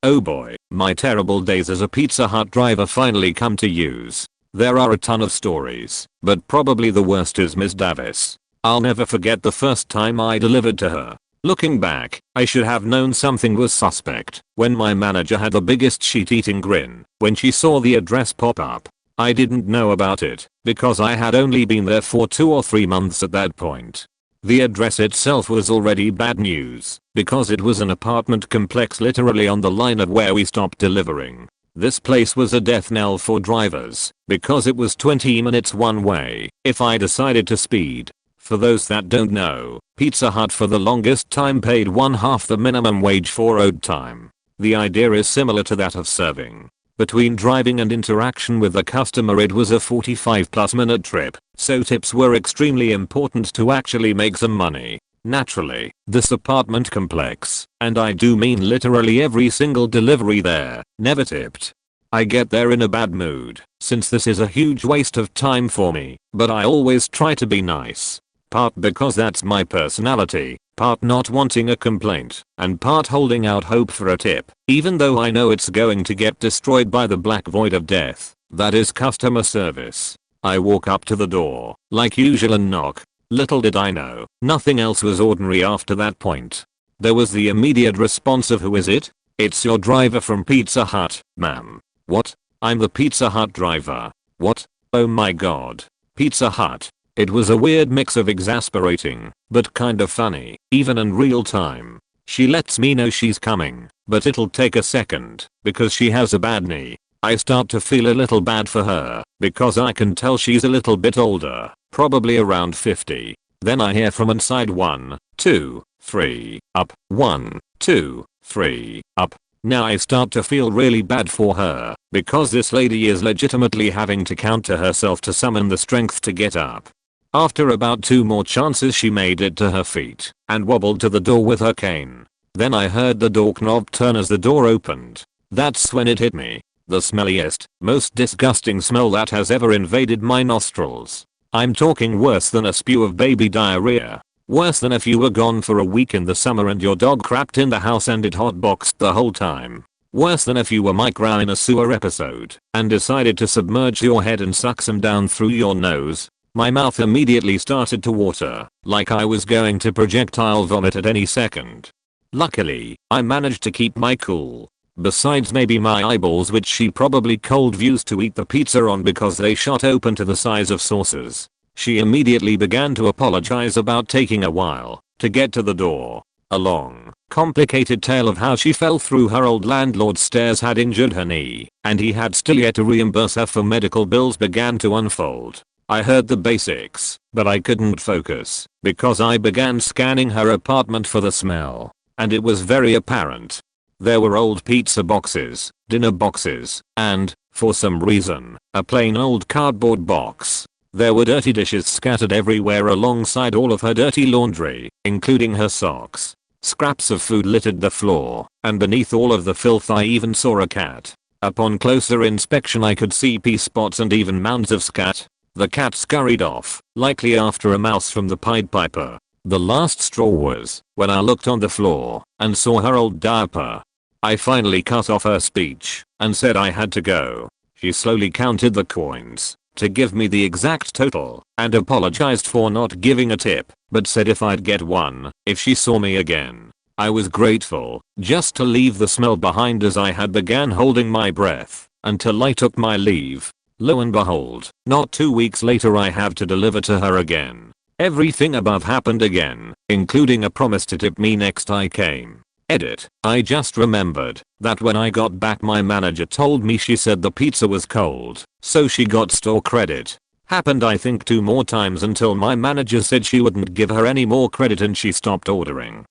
Oh boy, my terrible days as a Pizza Hut driver finally come to use. There are a ton of stories, but probably the worst is Miss Davis. I'll never forget the first time I delivered to her. Looking back, I should have known something was suspect when my manager had the biggest shit-eating grin when she saw the address pop up. I didn't know about it because I had only been there for 2 or 3 months at that point. The address itself was already bad news because it was an apartment complex literally on the line of where we stopped delivering. This place was a death knell for drivers because it was 20 minutes one way if I decided to speed. For those that don't know, Pizza Hut for the longest time paid 1/2 the minimum wage for owed time. The idea is similar to that of serving. Between driving and interaction with the customer it was a 45+ minute trip, so tips were extremely important to actually make some money. Naturally, this apartment complex, and I do mean literally every single delivery there, never tipped. I get there in a bad mood, since this is a huge waste of time for me, but I always try to be nice. Part because that's my personality, part not wanting a complaint, and part holding out hope for a tip, even though I know it's going to get destroyed by the black void of death, that is customer service. I walk up to the door, like usual, and knock. Little did I know, nothing else was ordinary after that point. There was the immediate response of, "Who is it?" "It's your driver from Pizza Hut, ma'am." "What? I'm the Pizza Hut driver." "What? Oh my god. Pizza Hut." It was a weird mix of exasperating, but kind of funny, even in real time. She lets me know she's coming, but it'll take a second, because she has a bad knee. I start to feel a little bad for her, because I can tell she's a little bit older, probably around 50. Then I hear from inside, 1, 2, 3, up, 1, 2, 3, up. Now I start to feel really bad for her, because this lady is legitimately having to count to herself to summon the strength to get up. After about 2 more chances she made it to her feet, and wobbled to the door with her cane. Then I heard the door knob turn as the door opened. That's when it hit me. The smelliest, most disgusting smell that has ever invaded my nostrils. I'm talking worse than a spew of baby diarrhea. Worse than if you were gone for a week in the summer and your dog crapped in the house and it hotboxed the whole time. Worse than if you were Mike Rowe in a sewer episode and decided to submerge your head and suck some down through your nose. My mouth immediately started to water, like I was going to projectile vomit at any second. Luckily, I managed to keep my cool. Besides maybe my eyeballs, which she probably cold views to eat the pizza on because they shot open to the size of saucers. She immediately began to apologize about taking a while to get to the door. A long, complicated tale of how she fell through her old landlord's stairs, had injured her knee, and he had still yet to reimburse her for medical bills began to unfold. I heard the basics, but I couldn't focus because I began scanning her apartment for the smell, and it was very apparent. There were old pizza boxes, dinner boxes, and, for some reason, a plain old cardboard box. There were dirty dishes scattered everywhere alongside all of her dirty laundry, including her socks. Scraps of food littered the floor, and beneath all of the filth I even saw a cat. Upon closer inspection I could see pee spots and even mounds of scat. The cat scurried off, likely after a mouse from the Pied Piper. The last straw was when I looked on the floor and saw her old diaper. I finally cut off her speech and said I had to go. She slowly counted the coins to give me the exact total and apologized for not giving a tip, but said if I'd get one if she saw me again. I was grateful just to leave the smell behind, as I had began holding my breath until I took my leave. Lo and behold, not 2 weeks later I have to deliver to her again. Everything above happened again, including a promise to tip me next I came. Edit. I just remembered that when I got back my manager told me she said the pizza was cold, so she got store credit. Happened I think 2 more times until my manager said she wouldn't give her any more credit and she stopped ordering.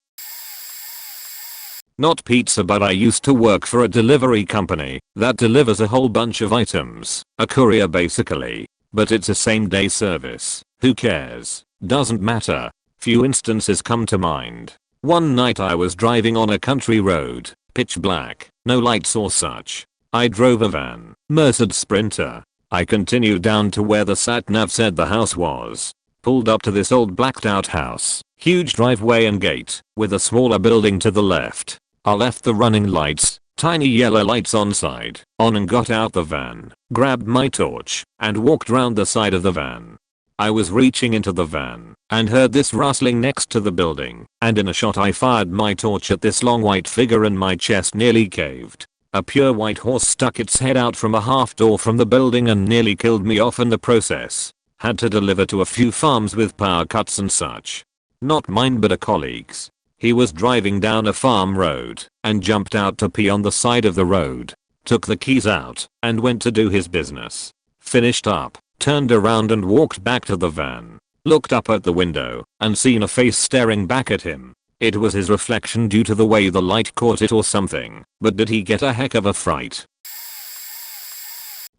Not pizza, but I used to work for a delivery company that delivers a whole bunch of items, a courier basically, but it's a same day service. Who cares? Doesn't matter. Few instances come to mind. One night I was driving on a country road, pitch black, no lights or such. I drove a van, Mercedes Sprinter. I continued down to where the sat-nav said the house was. Pulled up to this old blacked out house, huge driveway and gate, with a smaller building to the left. I left the running lights, tiny yellow lights on side, on, and got out the van, grabbed my torch, and walked round the side of the van. I was reaching into the van and heard this rustling next to the building, and in a shot I fired my torch at this long white figure and my chest nearly caved. A pure white horse stuck its head out from a half door from the building and nearly killed me off in the process. Had to deliver to a few farms with power cuts and such. Not mine but a colleague's. He was driving down a farm road and jumped out to pee on the side of the road. Took the keys out and went to do his business. Finished up, turned around and walked back to the van. Looked up at the window and seen a face staring back at him. It was his reflection due to the way the light caught it or something, but did he get a heck of a fright.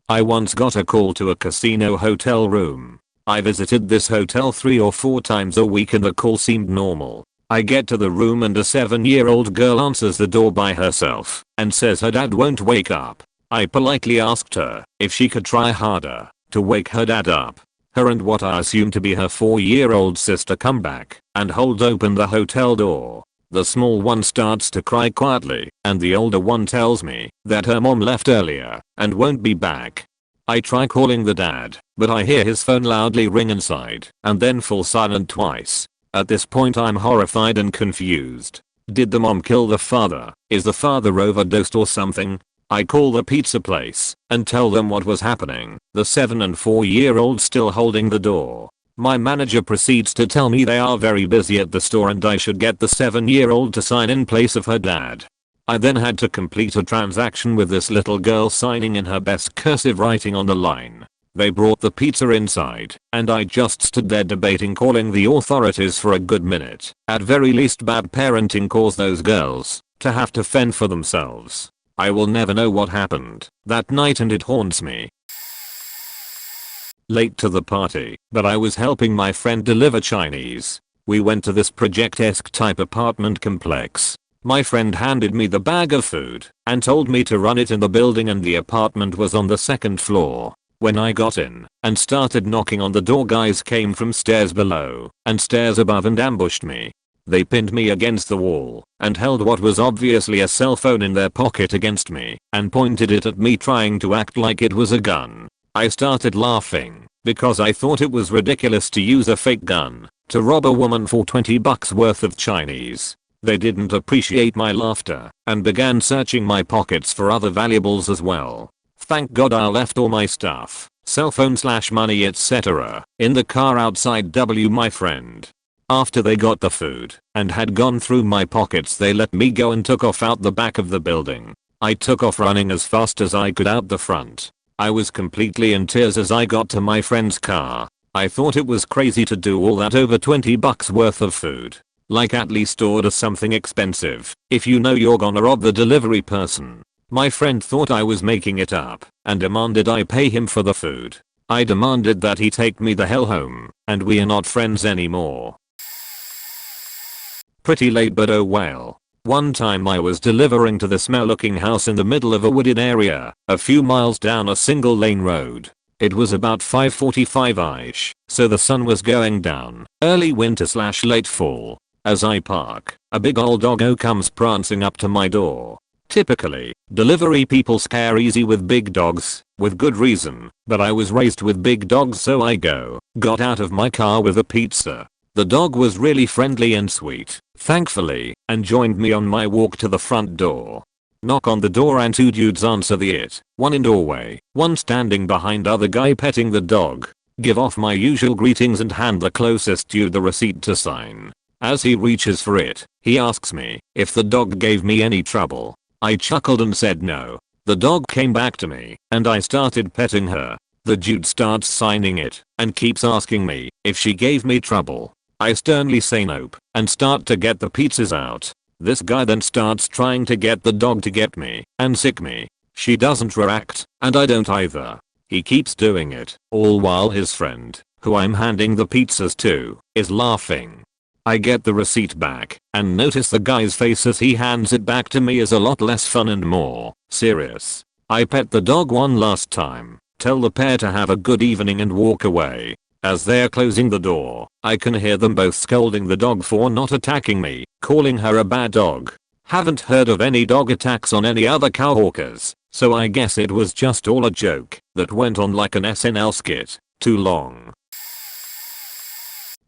I once got a call to a casino hotel room. I visited this hotel 3 or 4 times a week and the call seemed normal. I get to the room and a 7-year-old girl answers the door by herself and says her dad won't wake up. I politely asked her if she could try harder to wake her dad up. Her and what I assume to be her 4-year-old sister come back and hold open the hotel door. The small one starts to cry quietly and the older one tells me that her mom left earlier and won't be back. I try calling the dad, but I hear his phone loudly ring inside and then fall silent twice. At this point I'm horrified and confused. Did the mom kill the father? Is the father overdosed or something? I call the pizza place and tell them what was happening. The 7 and 4-year-old still holding the door. My manager proceeds to tell me they are very busy at the store and I should get the 7-year-old to sign in place of her dad. I then had to complete a transaction with this little girl signing in her best cursive writing on the line. They brought the pizza inside and I just stood there debating calling the authorities for a good minute. At very least bad parenting caused those girls to have to fend for themselves. I will never know what happened that night and it haunts me. Late to the party, but I was helping my friend deliver Chinese. We went to this project-esque type apartment complex. My friend handed me the bag of food and told me to run it in the building and the apartment was on the 2nd floor. When I got in and started knocking on the door, guys came from stairs below and stairs above and ambushed me. They pinned me against the wall and held what was obviously a cell phone in their pocket against me and pointed it at me trying to act like it was a gun. I started laughing because I thought it was ridiculous to use a fake gun to rob a woman for $20 worth of Chinese. They didn't appreciate my laughter and began searching my pockets for other valuables as well. Thank God I left all my stuff, cell phone / money etc. in the car outside my friend. After they got the food and had gone through my pockets, they let me go and took off out the back of the building. I took off running as fast as I could out the front. I was completely in tears as I got to my friend's car. I thought it was crazy to do all that over $20 worth of food. Like, at least order something expensive if you know you're gonna rob the delivery person. My friend thought I was making it up and demanded I pay him for the food. I demanded that he take me the hell home and we are not friends anymore. Pretty late, but oh well. One time I was delivering to the smell looking house in the middle of a wooded area a few miles down a single lane road. It was about 5:45ish, so the sun was going down, early winter / late fall. As I park, a big old doggo comes prancing up to my door. Typically, delivery people scare easy with big dogs, with good reason, but I was raised with big dogs, so I got out of my car with a pizza. The dog was really friendly and sweet, thankfully, and joined me on my walk to the front door. Knock on the door and 2 dudes answer it, one in doorway, one standing behind other guy petting the dog. Give off my usual greetings and hand the closest dude the receipt to sign. As he reaches for it, he asks me if the dog gave me any trouble. I chuckled and said no. The dog came back to me and I started petting her. The dude starts signing it and keeps asking me if she gave me trouble. I sternly say nope and start to get the pizzas out. This guy then starts trying to get the dog to get me and sick me. She doesn't react and I don't either. He keeps doing it, all while his friend, who I'm handing the pizzas to, is laughing. I get the receipt back and notice the guy's face as he hands it back to me is a lot less fun and more serious. I pet the dog one last time, tell the pair to have a good evening and walk away. As they're closing the door, I can hear them both scolding the dog for not attacking me, calling her a bad dog. Haven't heard of any dog attacks on any other cowhawkers, so I guess it was just all a joke that went on like an SNL skit. Too long.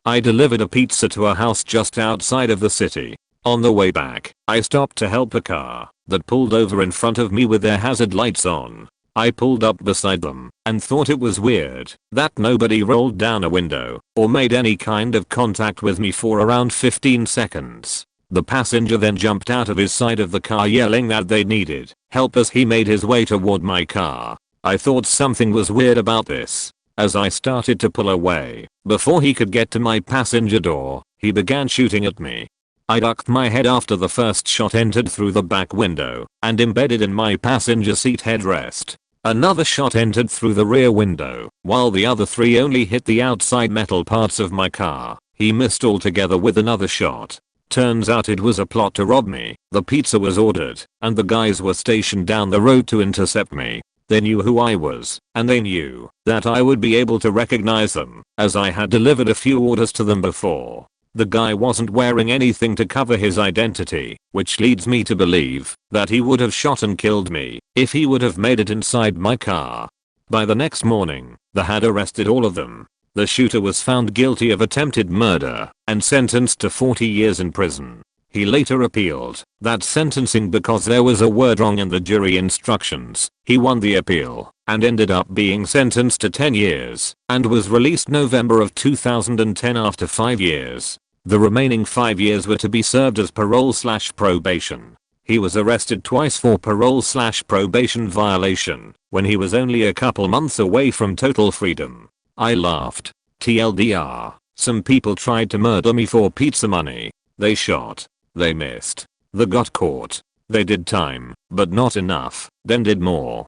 I delivered a pizza to a house just outside of the city. On the way back, I stopped to help a car that pulled over in front of me with their hazard lights on. I pulled up beside them and thought it was weird that nobody rolled down a window or made any kind of contact with me for around 15 seconds. The passenger then jumped out of his side of the car yelling that they needed help as he made his way toward my car. I thought something was weird about this. As I started to pull away, before he could get to my passenger door, he began shooting at me. I ducked my head after the first shot entered through the back window and embedded in my passenger seat headrest. Another shot entered through the rear window, while the other 3 only hit the outside metal parts of my car. He missed altogether with another shot. Turns out it was a plot to rob me. The pizza was ordered, and the guys were stationed down the road to intercept me. They knew who I was, and they knew that I would be able to recognize them, as I had delivered a few orders to them before. The guy wasn't wearing anything to cover his identity, which leads me to believe that he would have shot and killed me if he would have made it inside my car. By the next morning, they had arrested all of them. The shooter was found guilty of attempted murder and sentenced to 40 years in prison. He later appealed that sentencing because there was a word wrong in the jury instructions. He won the appeal and ended up being sentenced to 10 years and was released November of 2010 after 5 years. The remaining 5 years were to be served as parole/probation. He was arrested twice for parole/probation violation when he was only a couple months away from total freedom. I laughed. TLDR, some people tried to murder me for pizza money. They shot. They missed. They got caught. They did time, but not enough, then did more.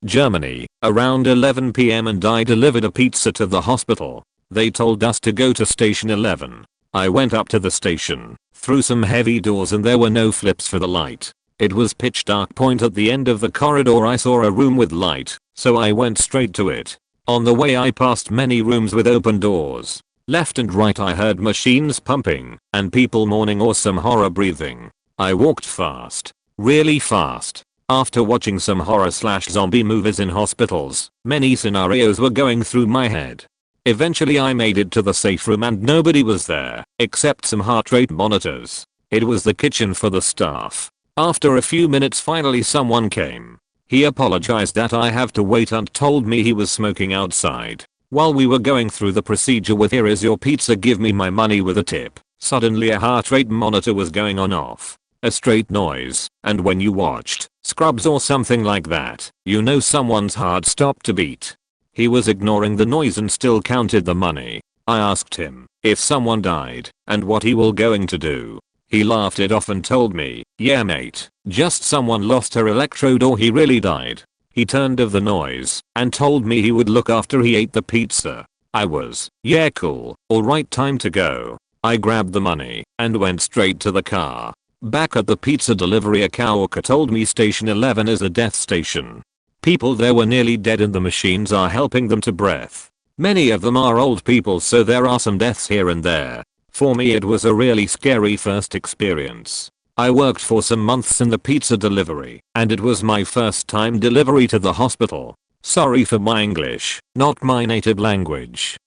Germany, around 11 PM and I delivered a pizza to the hospital. They told us to go to station 11. I went up to the station, through some heavy doors and there were no flips for the light. It was pitch dark point at the end of the corridor. I saw a room with light, so I went straight to it. On the way I passed many rooms with open doors. Left and right I heard machines pumping and people moaning or some horror breathing. I walked fast. Really fast. After watching some horror/zombie movies in hospitals, many scenarios were going through my head. Eventually I made it to the safe room and nobody was there, except some heart rate monitors. It was the kitchen for the staff. After a few minutes finally someone came. He apologized that I have to wait and told me he was smoking outside. While we were going through the procedure with "Here is your pizza, give me my money" with a tip, suddenly a heart rate monitor was going on off. A straight noise, and when you watched Scrubs or something like that, you know someone's heart stopped to beat. He was ignoring the noise and still counted the money. I asked him if someone died and what he was going to do. He laughed it off and told me, "Yeah mate, just someone lost her electrode or he really died." He turned off the noise and told me he would look after he ate the pizza. I was, "Yeah cool, alright, time to go." I grabbed the money and went straight to the car. Back at the pizza delivery, a coworker told me station 11 is a death station. People there were nearly dead and the machines are helping them to breath. Many of them are old people, so there are some deaths here and there. For me it was a really scary first experience. I worked for some months in the pizza delivery, and it was my first time delivery to the hospital. Sorry for my English, not my native language.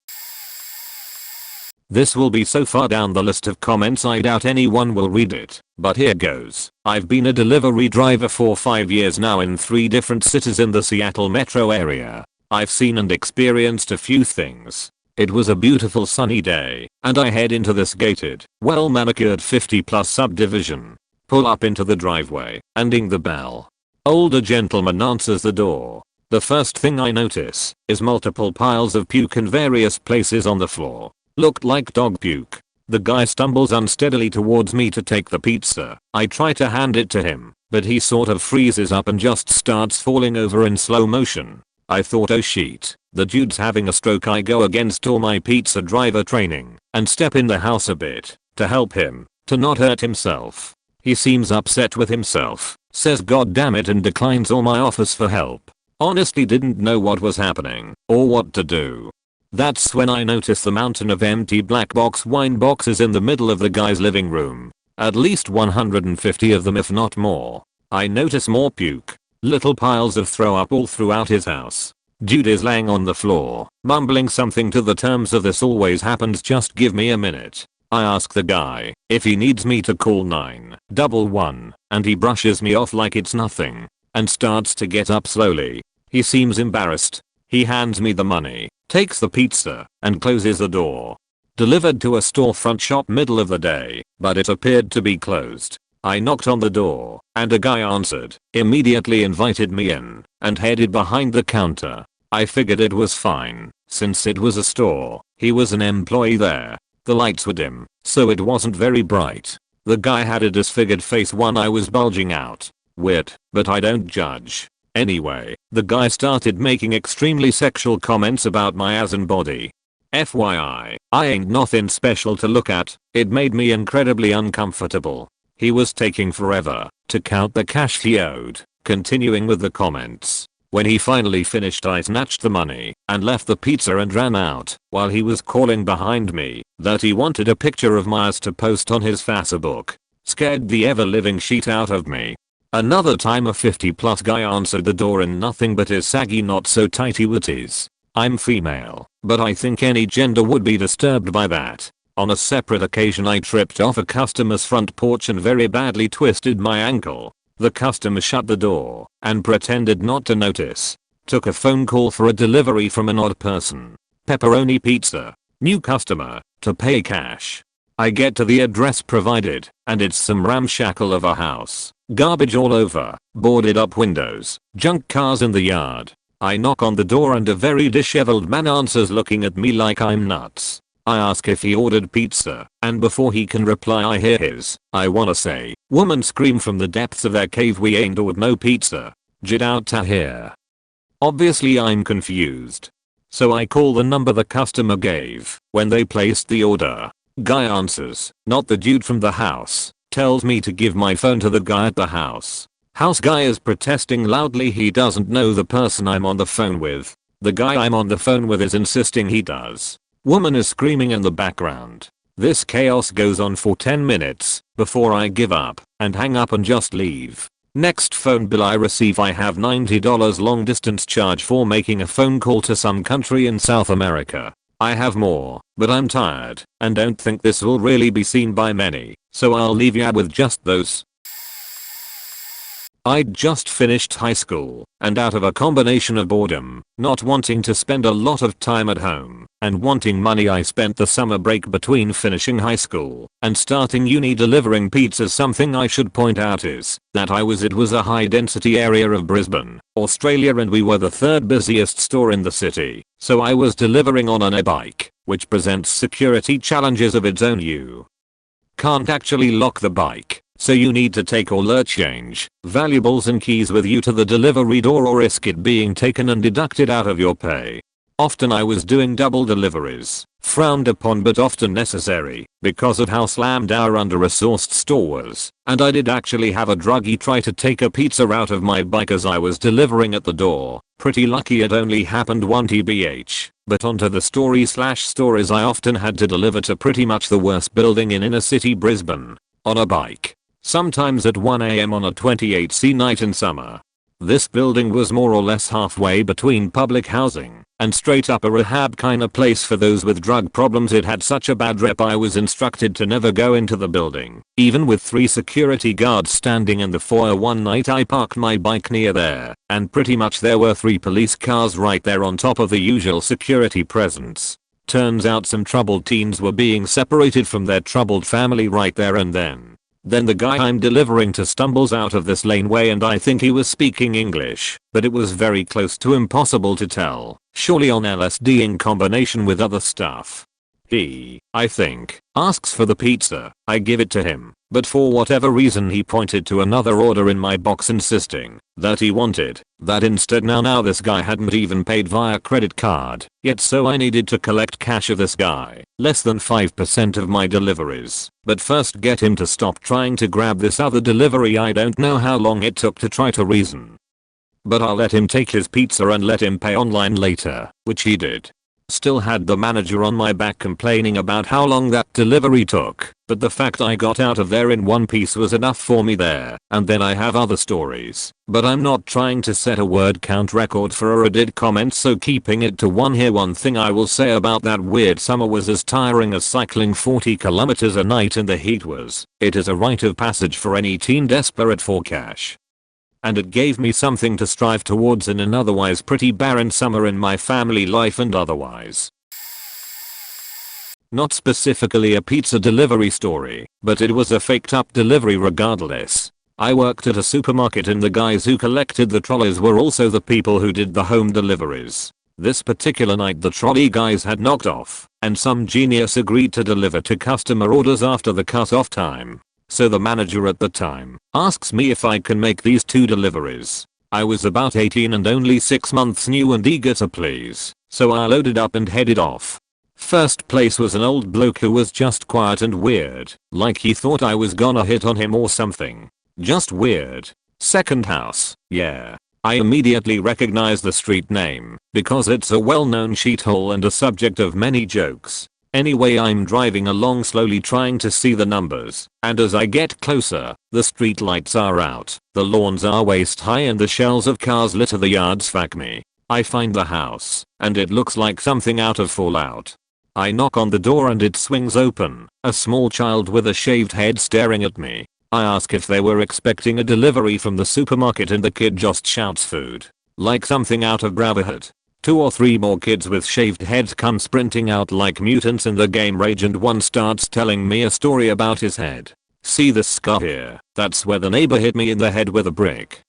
This will be so far down the list of comments I doubt anyone will read it, but here goes. I've been a delivery driver for 5 years now in 3 different cities in the Seattle metro area. I've seen and experienced a few things. It was a beautiful sunny day, and I head into this gated, well-manicured 50+ subdivision. Pull up into the driveway and ding the bell. Older gentleman answers the door. The first thing I notice is multiple piles of puke in various places on the floor. Looked like dog puke. The guy stumbles unsteadily towards me to take the pizza. I try to hand it to him, but he sort of freezes up and just starts falling over in slow motion. I thought, oh shit, the dude's having a stroke. I go against all my pizza driver training and step in the house a bit to help him to not hurt himself. He seems upset with himself, says "God damn it" and declines all my offers for help. Honestly didn't know what was happening or what to do. That's when I notice the mountain of empty black box wine boxes in the middle of the guy's living room. At least 150 of them, if not more. I notice more puke. Little piles of throw up all throughout his house. Dude is laying on the floor, mumbling something to the terms of "This always happens, just give me a minute." I ask the guy if he needs me to call 911, and he brushes me off like it's nothing and starts to get up slowly. He seems embarrassed. He hands me the money, takes the pizza, and closes the door. Delivered to a storefront shop middle of the day, but it appeared to be closed. I knocked on the door, and a guy answered, immediately invited me in, and headed behind the counter. I figured it was fine, since it was a store. He was an employee there. The lights were dim, so it wasn't very bright. The guy had a disfigured face, one eye was bulging out. Weird, but I don't judge. Anyway, the guy started making extremely sexual comments about my ass and body. FYI, I ain't nothing special to look at, it made me incredibly uncomfortable. He was taking forever to count the cash he owed. Continuing with the comments. When he finally finished, I snatched the money and left the pizza and ran out while he was calling behind me that he wanted a picture of my ass to post on his Facebook. Scared the ever living shit out of me. Another time a 50+ guy answered the door in nothing but his saggy not so tighty witties. I'm female, but I think any gender would be disturbed by that. On a separate occasion I tripped off a customer's front porch and very badly twisted my ankle. The customer shut the door and pretended not to notice. Took a phone call for a delivery from an odd person. Pepperoni pizza. New customer. To pay cash. I get to the address provided and it's some ramshackle of a house. Garbage all over. Boarded up windows. Junk cars in the yard. I knock on the door and a very disheveled man answers looking at me like I'm nuts. I ask if he ordered pizza, and before he can reply I hear his, I wanna say, woman scream from the depths of their cave, we ain't ordered no pizza. Get out ta here. Obviously I'm confused. So I call the number the customer gave when they placed the order. Guy answers, not the dude from the house, tells me to give my phone to the guy at the house. House guy is protesting loudly he doesn't know the person I'm on the phone with. The guy I'm on the phone with is insisting he does. Woman is screaming in the background. This chaos goes on for 10 minutes before I give up and hang up and just leave. Next phone bill I receive, I have $90 long distance charge for making a phone call to some country in South America. I have more, but I'm tired and don't think this will really be seen by many, so I'll leave ya with just those. I'd just finished high school, and out of a combination of boredom, not wanting to spend a lot of time at home, and wanting money, I spent the summer break between finishing high school and starting uni delivering pizzas. Something I should point out is that it was a high density area of Brisbane, Australia, and we were the third busiest store in the city, so I was delivering on an e-bike, which presents security challenges of its own. You can't actually lock the bike. So you need to take all your change, valuables and keys with you to the delivery door or risk it being taken and deducted out of your pay. Often I was doing double deliveries, frowned upon but often necessary because of how slammed our under-resourced store was, and I did actually have a druggie try to take a pizza out of my bike as I was delivering at the door. Pretty lucky it only happened one tbh, but onto the stories I often had to deliver to pretty much the worst building in inner city Brisbane. On a bike. Sometimes at 1 AM on a 28°C night in summer. This building was more or less halfway between public housing and straight up a rehab kinda place for those with drug problems. It had such a bad rep I was instructed to never go into the building. Even with 3 security guards standing in the foyer one night I parked my bike near there, and pretty much there were 3 police cars right there on top of the usual security presence. Turns out some troubled teens were being separated from their troubled family right there and then. Then the guy I'm delivering to stumbles out of this laneway and I think he was speaking English, but it was very close to impossible to tell, surely on LSD in combination with other stuff. He, I think, asks for the pizza. I give it to him, but for whatever reason he pointed to another order in my box insisting that he wanted that instead. Now this guy hadn't even paid via credit card yet, so I needed to collect cash of this guy. Less than 5% of my deliveries, but first get him to stop trying to grab this other delivery. I don't know how long it took to try to reason, but I'll let him take his pizza and let him pay online later, which he did. Still had the manager on my back complaining about how long that delivery took, but the fact I got out of there in one piece was enough for me there. And then I have other stories, but I'm not trying to set a word count record for a Reddit comment, so keeping it to one here. One thing I will say about that weird summer was as tiring as cycling 40 kilometers a night in the heat was. It is a rite of passage for any teen desperate for cash. And it gave me something to strive towards in an otherwise pretty barren summer in my family life and otherwise. Not specifically a pizza delivery story, but it was a faked up delivery regardless. I worked at a supermarket and the guys who collected the trolleys were also the people who did the home deliveries. This particular night the trolley guys had knocked off, and some genius agreed to deliver to customer orders after the cut-off time. So the manager at the time asks me if I can make these 2 deliveries. I was about 18 and only 6 months new and eager to please, so I loaded up and headed off. First place was an old bloke who was just quiet and weird, like he thought I was gonna hit on him or something. Just weird. Second house, yeah. I immediately recognized the street name, because it's a well-known shithole and a subject of many jokes. Anyway, I'm driving along slowly trying to see the numbers, and as I get closer, the street lights are out, the lawns are waist high and the shells of cars litter the yards. Fuck me. I find the house, and it looks like something out of Fallout. I knock on the door and it swings open, a small child with a shaved head staring at me. I ask if they were expecting a delivery from the supermarket and the kid just shouts food. Like something out of Brotherhood. 2 or 3 more kids with shaved heads come sprinting out like mutants in the game Rage and one starts telling me a story about his head. See this scar here? That's where the neighbor hit me in the head with a brick.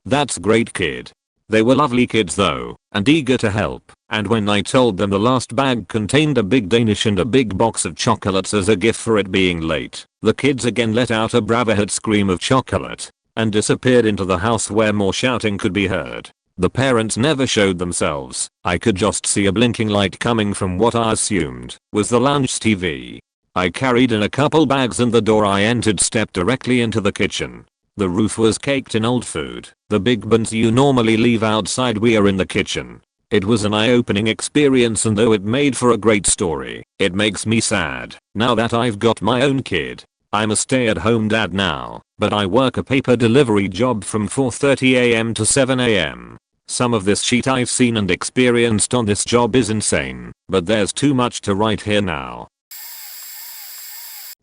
That's great, kid. They were lovely kids though, and eager to help, and when I told them the last bag contained a big Danish and a big box of chocolates as a gift for it being late, the kids again let out a Brotherhood scream of chocolate, and disappeared into the house where more shouting could be heard. The parents never showed themselves. I could just see a blinking light coming from what I assumed was the lounge TV. I carried in a couple bags and the door I entered stepped directly into the kitchen. The roof was caked in old food. The big bins you normally leave outside were in the kitchen. It was an eye-opening experience, and though it made for a great story, it makes me sad now that I've got my own kid. I'm a stay-at-home dad now, but I work a paper delivery job from 4:30 AM to 7 AM. Some of this shit I've seen and experienced on this job is insane, but there's too much to write here now.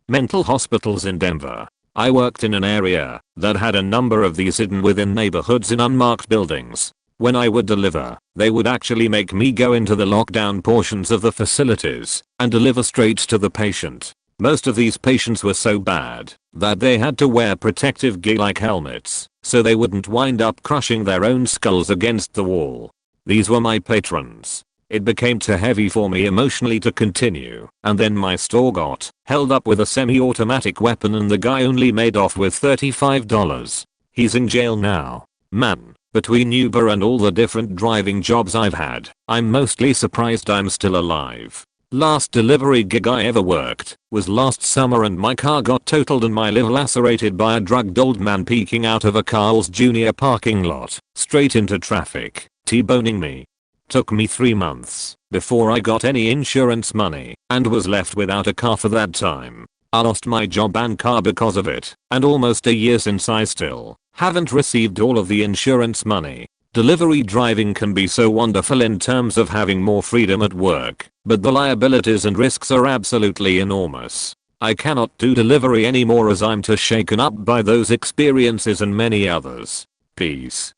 Mental hospitals in Denver. I worked in an area that had a number of these hidden within neighborhoods in unmarked buildings. When I would deliver, they would actually make me go into the lockdown portions of the facilities and deliver straight to the patient. Most of these patients were so bad that they had to wear protective gear like helmets so they wouldn't wind up crushing their own skulls against the wall. These were my patrons. It became too heavy for me emotionally to continue, and then my store got held up with a semi-automatic weapon and the guy only made off with $35. He's in jail now. Man, between Uber and all the different driving jobs I've had, I'm mostly surprised I'm still alive. Last delivery gig I ever worked was last summer and my car got totaled and my liver lacerated by a drugged old man peeking out of a Carl's Jr. parking lot, straight into traffic, T-boning me. Took me 3 months before I got any insurance money and was left without a car for that time. I lost my job and car because of it, and almost a year since I still haven't received all of the insurance money. Delivery driving can be so wonderful in terms of having more freedom at work, but the liabilities and risks are absolutely enormous. I cannot do delivery anymore as I'm too shaken up by those experiences and many others. Peace.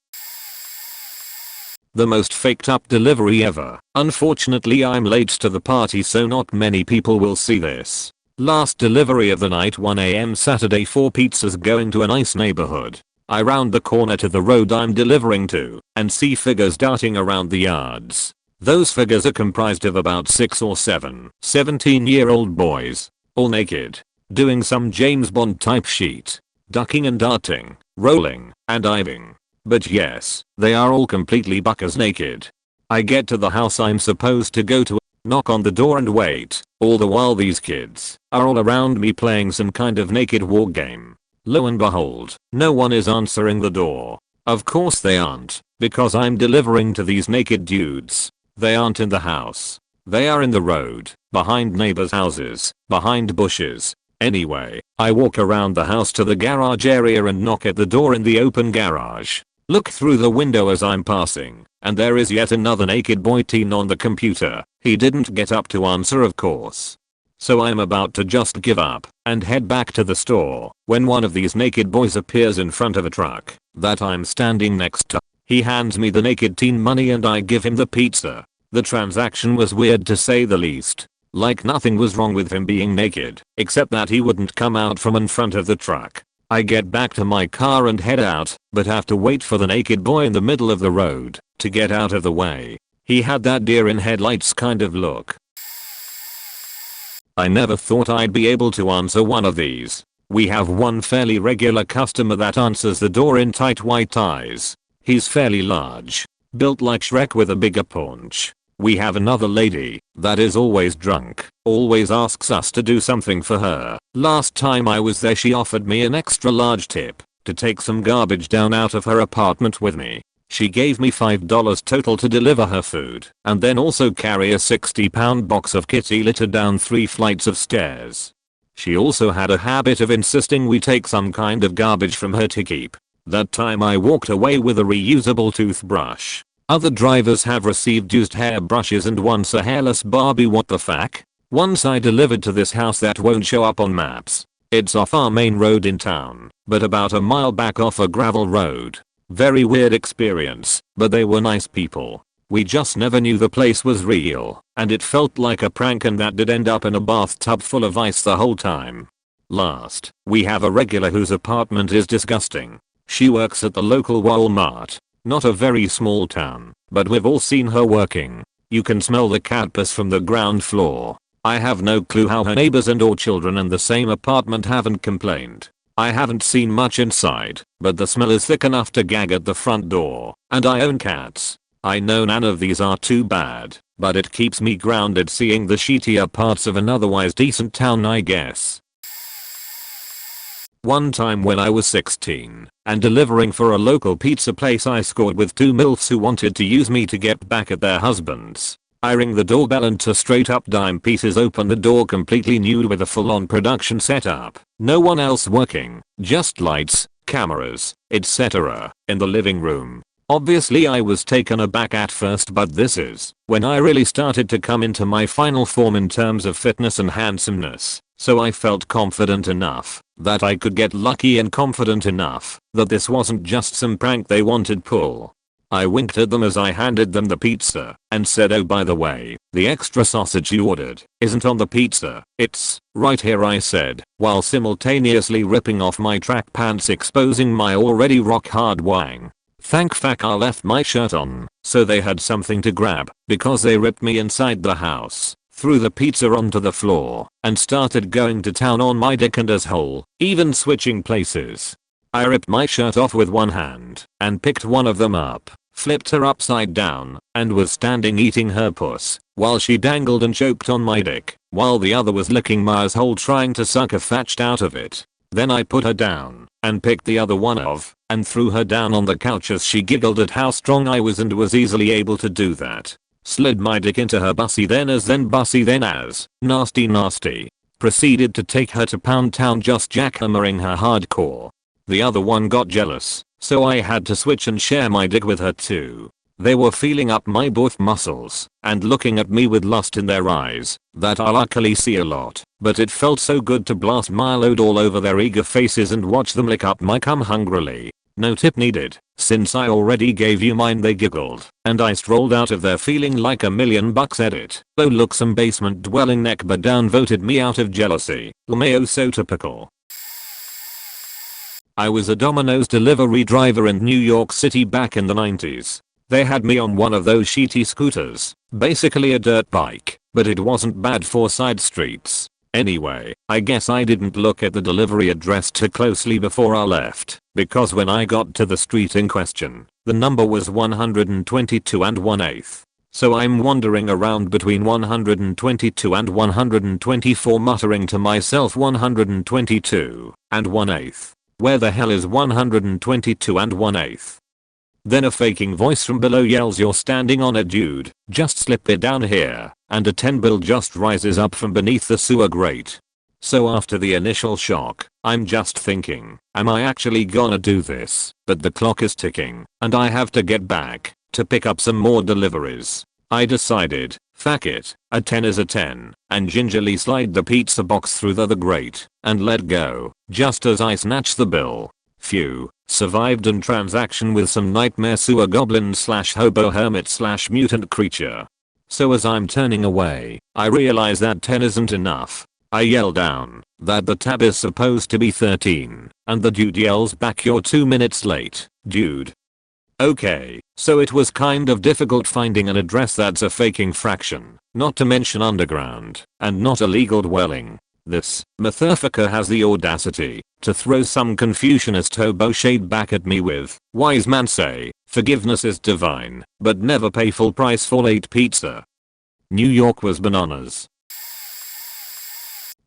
The most faked up delivery ever. Unfortunately I'm late to the party so not many people will see this. Last delivery of the night, 1 AM Saturday, 4 pizzas going to a nice neighborhood. I round the corner to the road I'm delivering to and see figures darting around the yards. Those figures are comprised of about 6 or 7 17-year-old boys, all naked, doing some James Bond type shit, ducking and darting, rolling, and diving. But yes, they are all completely buckers naked. I get to the house I'm supposed to go to, knock on the door and wait, all the while these kids are all around me playing some kind of naked war game. Lo and behold, no one is answering the door. Of course they aren't, because I'm delivering to these naked dudes. They aren't in the house. They are in the road, behind neighbors' houses, behind bushes. Anyway, I walk around the house to the garage area and knock at the door in the open garage. Look through the window as I'm passing, and there is yet another naked boy teen on the computer. He didn't get up to answer, of course. So I'm about to just give up and head back to the store when one of these naked boys appears in front of a truck that I'm standing next to. He hands me the naked teen money and I give him the pizza. The transaction was weird to say the least. Like nothing was wrong with him being naked, except that he wouldn't come out from in front of the truck. I get back to my car and head out, but have to wait for the naked boy in the middle of the road to get out of the way. He had that deer in headlights kind of look. I never thought I'd be able to answer one of these. We have one fairly regular customer that answers the door in tight white ties. He's fairly large, built like Shrek with a bigger paunch. We have another lady that is always drunk, always asks us to do something for her. Last time I was there she offered me an extra large tip to take some garbage down out of her apartment with me. She gave me $5 total to deliver her food and then also carry a 60-pound box of kitty litter down 3 flights of stairs. She also had a habit of insisting we take some kind of garbage from her to keep. That time I walked away with a reusable toothbrush. Other drivers have received used hairbrushes and once a hairless Barbie. What the fuck? Once I delivered to this house that won't show up on maps. It's off our main road in town, but about a mile back off a gravel road. Very weird experience, but they were nice people. We just never knew the place was real, and it felt like a prank, and that did end up in a bathtub full of ice the whole time. Last, we have a regular whose apartment is disgusting. She works at the local Walmart. Not a very small town, but we've all seen her working. You can smell the cat piss from the ground floor. I have no clue how her neighbors and or children in the same apartment haven't complained. I haven't seen much inside, but the smell is thick enough to gag at the front door, and I own cats. I know none of these are too bad, but it keeps me grounded seeing the shittier parts of an otherwise decent town, I guess. One time when I was 16 and delivering for a local pizza place, I scored with 2 MILFs who wanted to use me to get back at their husbands. I ring the doorbell and to straight up dime pieces open the door completely nude with a full-on production setup. No one else working, just lights, cameras, etc. in the living room. Obviously I was taken aback at first, but this is when I really started to come into my final form in terms of fitness and handsomeness. So I felt confident enough that I could get lucky and confident enough that this wasn't just some prank they wanted pull. I winked at them as I handed them the pizza and said, "Oh, by the way, the extra sausage you ordered isn't on the pizza. It's right here," I said, while simultaneously ripping off my track pants exposing my already rock hard wang. Thank fuck I left my shirt on so they had something to grab, because they ripped me inside the house, threw the pizza onto the floor, and started going to town on my dick and asshole, even switching places. I ripped my shirt off with one hand and picked one of them up, flipped her upside down, and was standing eating her puss while she dangled and choked on my dick while the other was licking my asshole trying to suck a fatched out of it. Then I put her down and picked the other one off and threw her down on the couch as she giggled at how strong I was and was easily able to do that. Slid my dick into her bussy then as nasty. Proceeded to take her to Pound Town, just jackhammering her hardcore. The other one got jealous, so I had to switch and share my dick with her too. They were feeling up my both muscles and looking at me with lust in their eyes that I luckily see a lot, but it felt so good to blast my load all over their eager faces and watch them lick up my cum hungrily. No tip needed, since I already gave you mine. They giggled, and I strolled out of there feeling like $1,000,000. Edit. Oh look, some basement dwelling neckbird downvoted me out of jealousy. LMAO, so typical. I was a Domino's delivery driver in New York City back in the 90s. They had me on one of those shitty scooters, basically a dirt bike, but it wasn't bad for side streets. Anyway, I guess I didn't look at the delivery address too closely before I left, because when I got to the street in question, the number was 122 and 1/8. So I'm wandering around between 122 and 124 muttering to myself 122 and 1/8. Where the hell is 122 and 1/8? Then a faking voice from below yells, "You're standing on it, dude, just slip it down here," and a 10 bill just rises up from beneath the sewer grate. So after the initial shock, I'm just thinking, am I actually gonna do this? But the clock is ticking, and I have to get back to pick up some more deliveries. I decided, fuck it, a 10 is a 10, and gingerly slide the pizza box through the grate and let go, just as I snatch the bill. Phew, survived an transaction with some nightmare sewer goblin slash hobo hermit slash mutant creature. So as I'm turning away, I realize that 10 isn't enough. I yell down that the tab is supposed to be 13, and the dude yells back, "You're 2 minutes late, dude." Okay, so it was kind of difficult finding an address that's a faking fraction, not to mention underground, and not a legal dwelling. This motherfucker has the audacity to throw some Confucianist hobo shade back at me with, "Wise man say, forgiveness is divine, but never pay full price for late pizza." New York was bananas.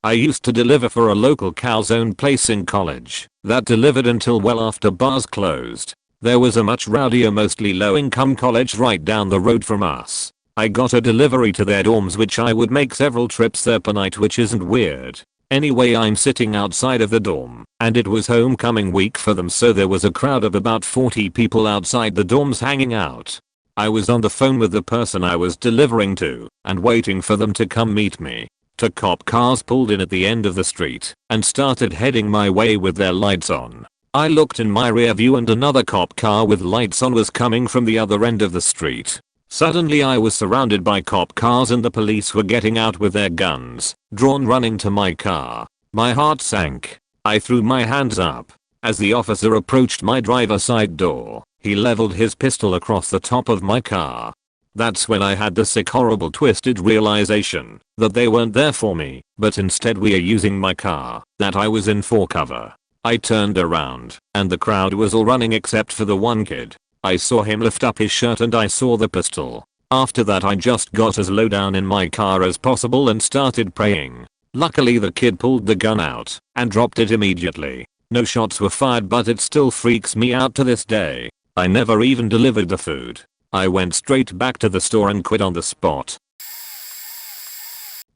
I used to deliver for a local calzone place in college that delivered until well after bars closed. There was a much rowdier, mostly low-income college right down the road from us. I got a delivery to their dorms, which I would make several trips there per night, which isn't weird. Anyway, I'm sitting outside of the dorm, and it was homecoming week for them, so there was a crowd of about 40 people outside the dorms hanging out. I was on the phone with the person I was delivering to and waiting for them to come meet me. Two cop cars pulled in at the end of the street and started heading my way with their lights on. I looked in my rear view and another cop car with lights on was coming from the other end of the street. Suddenly I was surrounded by cop cars and the police were getting out with their guns drawn, running to my car. My heart sank. I threw my hands up. As the officer approached my driver's side door, he leveled his pistol across the top of my car. That's when I had the sick, horrible, twisted realization that they weren't there for me, but instead were using my car that I was in for cover. I turned around, and the crowd was all running except for the one kid. I saw him lift up his shirt and I saw the pistol. After that I just got as low down in my car as possible and started praying. Luckily the kid pulled the gun out and dropped it immediately. No shots were fired, but it still freaks me out to this day. I never even delivered the food. I went straight back to the store and quit on the spot.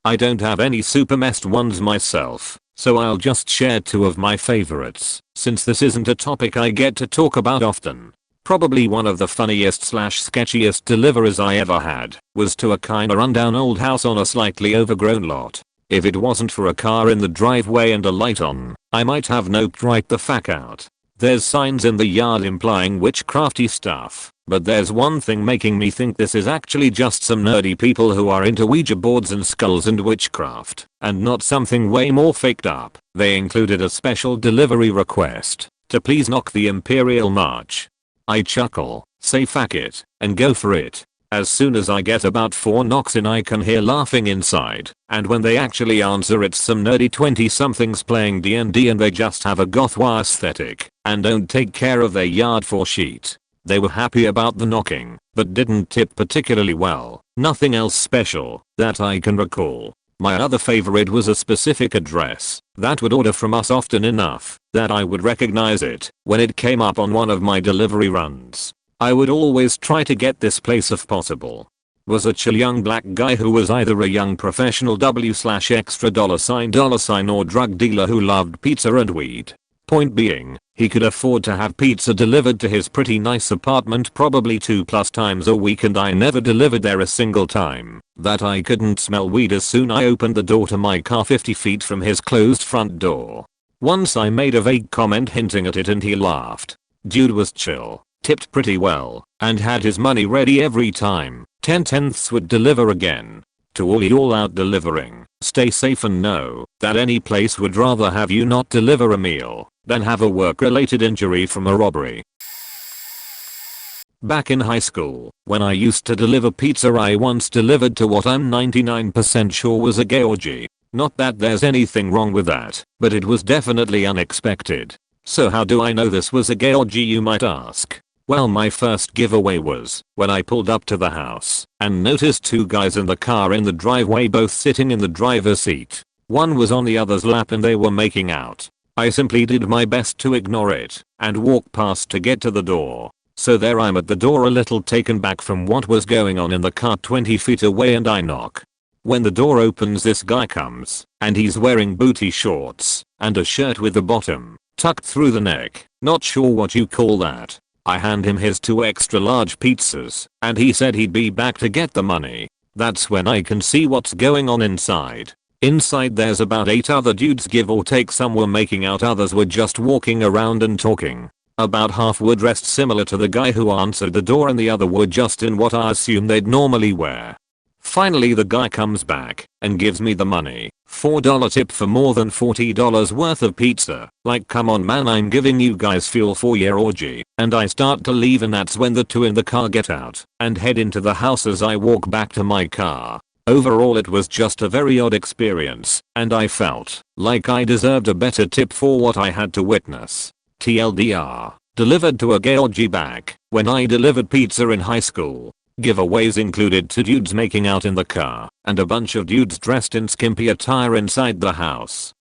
I don't have any super messed ones myself, so I'll just share two of my favorites, since this isn't a topic I get to talk about often. Probably one of the funniest / sketchiest deliveries I ever had was to a kinda rundown old house on a slightly overgrown lot. If it wasn't for a car in the driveway and a light on, I might have noped right the fuck out. There's signs in the yard implying witchcrafty stuff, but there's one thing making me think this is actually just some nerdy people who are into Ouija boards and skulls and witchcraft, and not something way more faked up. They included a special delivery request to please knock the Imperial March. I chuckle, say fuck it, and go for it. As soon as I get about 4 knocks in I can hear laughing inside, and when they actually answer it's some nerdy 20-somethings playing D&D and they just have a gothwa aesthetic and don't take care of their yard for shit. They were happy about the knocking, but didn't tip particularly well. Nothing else special that I can recall. My other favorite was a specific address that would order from us often enough that I would recognize it when it came up on one of my delivery runs. I would always try to get this place if possible. Was a chill young black guy who was either a young professional $extra $sign or drug dealer who loved pizza and weed. Point being, he could afford to have pizza delivered to his pretty nice apartment probably 2+ times a week, and I never delivered there a single time that I couldn't smell weed as soon I opened the door to my car 50 feet from his closed front door. Once I made a vague comment hinting at it and he laughed. Dude was chill, tipped pretty well, and had his money ready every time. 10/10ths would deliver again. To all y'all out delivering, stay safe and know that any place would rather have you not deliver a meal than have a work-related injury from a robbery. Back in high school, when I used to deliver pizza, I once delivered to what I'm 99% sure was a gay orgy. Not that there's anything wrong with that, but it was definitely unexpected. So how do I know this was a gay orgy, you might ask? Well, my first giveaway was when I pulled up to the house and noticed 2 guys in the car in the driveway, both sitting in the driver's seat. One was on the other's lap and they were making out. I simply did my best to ignore it and walk past to get to the door. So there I'm at the door, a little taken back from what was going on in the car 20 feet away, and I knock. When the door opens, this guy comes, and he's wearing booty shorts and a shirt with the bottom tucked through the neck. Not sure what you call that. I hand him his 2 extra large pizzas, and he said he'd be back to get the money. That's when I can see what's going on inside. Inside there's about 8 other dudes, give or take. Some were making out, others were just walking around and talking. About half were dressed similar to the guy who answered the door, and the other were just in what I assume they'd normally wear. Finally the guy comes back and gives me the money. $4 tip for more than $40 worth of pizza. Like, come on man, I'm giving you guys fuel for your orgy. And I start to leave, and that's when the 2 in the car get out and head into the house as I walk back to my car. Overall it was just a very odd experience, and I felt like I deserved a better tip for what I had to witness. TLDR, delivered to a gay orgy back when I delivered pizza in high school. Giveaways included 2 dudes making out in the car and a bunch of dudes dressed in skimpy attire inside the house.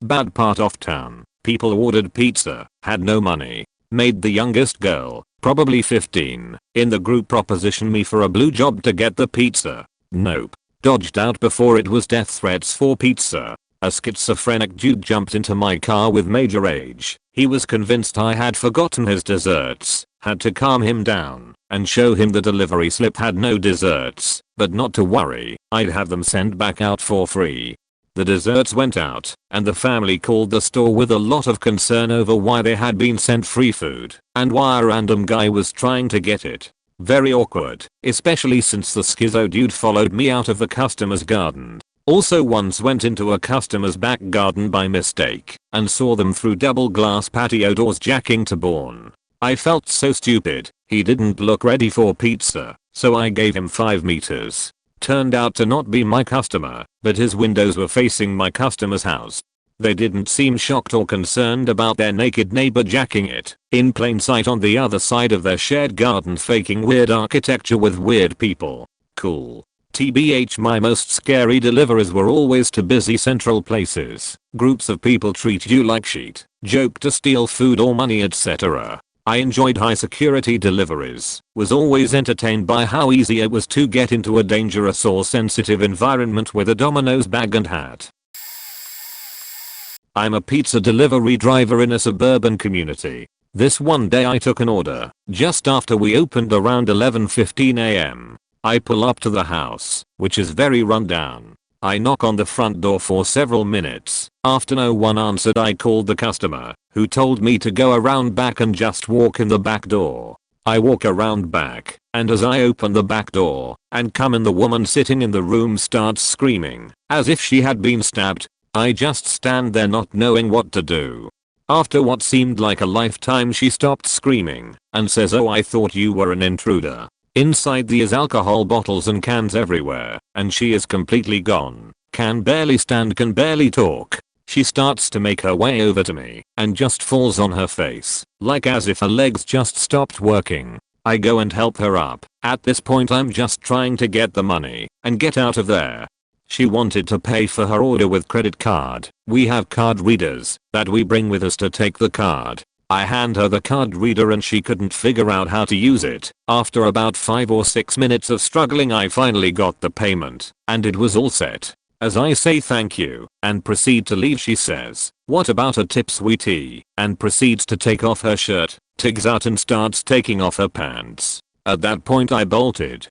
Bad part of town. People ordered pizza, had no money. Made the youngest girl, probably 15, in the group proposition me for a blue job to get the pizza. Nope. Dodged out before it was death threats for pizza. A schizophrenic dude jumped into my car with major rage. He was convinced I had forgotten his desserts. Had to calm him down and show him the delivery slip had no desserts, but not to worry, I'd have them sent back out for free. The desserts went out, and the family called the store with a lot of concern over why they had been sent free food, and why a random guy was trying to get it. Very awkward, especially since the schizo dude followed me out of the customer's garden. Also once went into a customer's back garden by mistake, and saw them through double glass patio doors jacking to born. I felt so stupid. He didn't look ready for pizza, so I gave him 5 meters. Turned out to not be my customer, but his windows were facing my customer's house. They didn't seem shocked or concerned about their naked neighbor jacking it in plain sight on the other side of their shared garden, faking weird architecture with weird people. Cool. TBH, my most scary deliveries were always to busy central places. Groups of people treat you like shit, joke to steal food or money, etc. I enjoyed high security deliveries, was always entertained by how easy it was to get into a dangerous or sensitive environment with a Domino's bag and hat. I'm a pizza delivery driver in a suburban community. This one day I took an order, just after we opened around 11:15 am. I pull up to the house, which is very rundown. I knock on the front door for several minutes. After no one answered, I called the customer, who told me to go around back and just walk in the back door. I walk around back, and as I open the back door and come in, the woman sitting in the room starts screaming, as if she had been stabbed. I just stand there not knowing what to do. After what seemed like a lifetime, she stopped screaming and says, "Oh, I thought you were an intruder." Inside there's alcohol bottles and cans everywhere, and she is completely gone. Can barely stand, can barely talk. She starts to make her way over to me and just falls on her face, like as if her legs just stopped working. I go and help her up. At this point I'm just trying to get the money and get out of there. She wanted to pay for her order with credit card. We have card readers that we bring with us to take the card. I hand her the card reader and she couldn't figure out how to use it. After about 5 or 6 minutes of struggling, I finally got the payment, and it was all set. As I say thank you and proceed to leave, she says, "What about a tip, sweetie?" and proceeds to take off her shirt, tigs out and starts taking off her pants. At that point I bolted.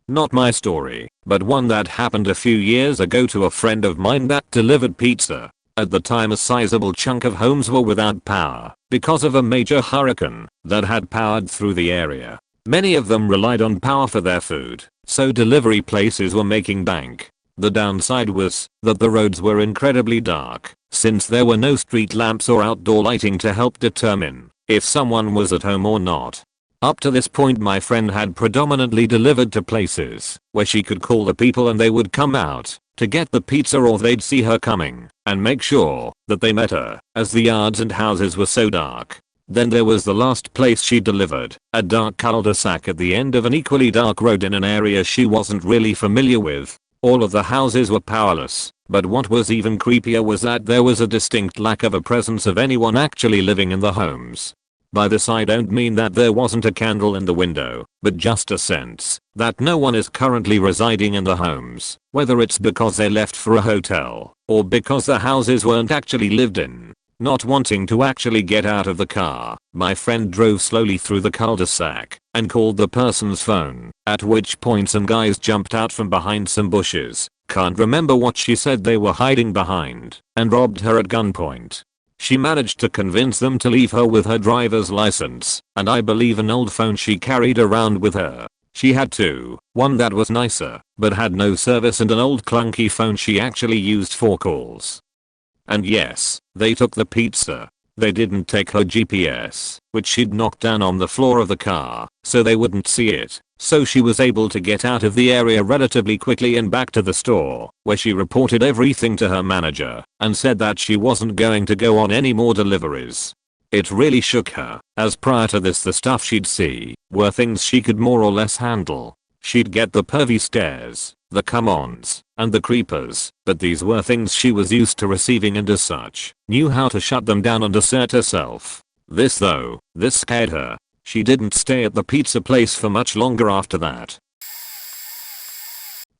Not my story, but one that happened a few years ago to a friend of mine that delivered pizza. At the time a sizable chunk of homes were without power because of a major hurricane that had powered through the area. Many of them relied on power for their food, so delivery places were making bank. The downside was that the roads were incredibly dark, since there were no street lamps or outdoor lighting to help determine if someone was at home or not. Up to this point my friend had predominantly delivered to places where she could call the people and they would come out to get the pizza, or they'd see her coming and make sure that they met her, as the yards and houses were so dark. Then there was the last place she delivered, a dark cul-de-sac at the end of an equally dark road in an area she wasn't really familiar with. All of the houses were powerless, but what was even creepier was that there was a distinct lack of a presence of anyone actually living in the homes. By this I don't mean that there wasn't a candle in the window, but just a sense that no one is currently residing in the homes, whether it's because they left for a hotel, or because the houses weren't actually lived in. Not wanting to actually get out of the car, my friend drove slowly through the cul-de-sac and called the person's phone, at which point some guys jumped out from behind some bushes, can't remember what she said they were hiding behind, and robbed her at gunpoint. She managed to convince them to leave her with her driver's license, and I believe an old phone she carried around with her. She had two, one that was nicer, but had no service, and an old clunky phone she actually used for calls. And yes, they took the pizza. They didn't take her GPS, which she'd knocked down on the floor of the car, so they wouldn't see it. So she was able to get out of the area relatively quickly and back to the store, where she reported everything to her manager and said that she wasn't going to go on any more deliveries. It really shook her, as prior to this the stuff she'd see were things she could more or less handle. She'd get the pervy stares, the come-ons, and the creepers, but these were things she was used to receiving and as such, knew how to shut them down and assert herself. This scared her. She didn't stay at the pizza place for much longer after that.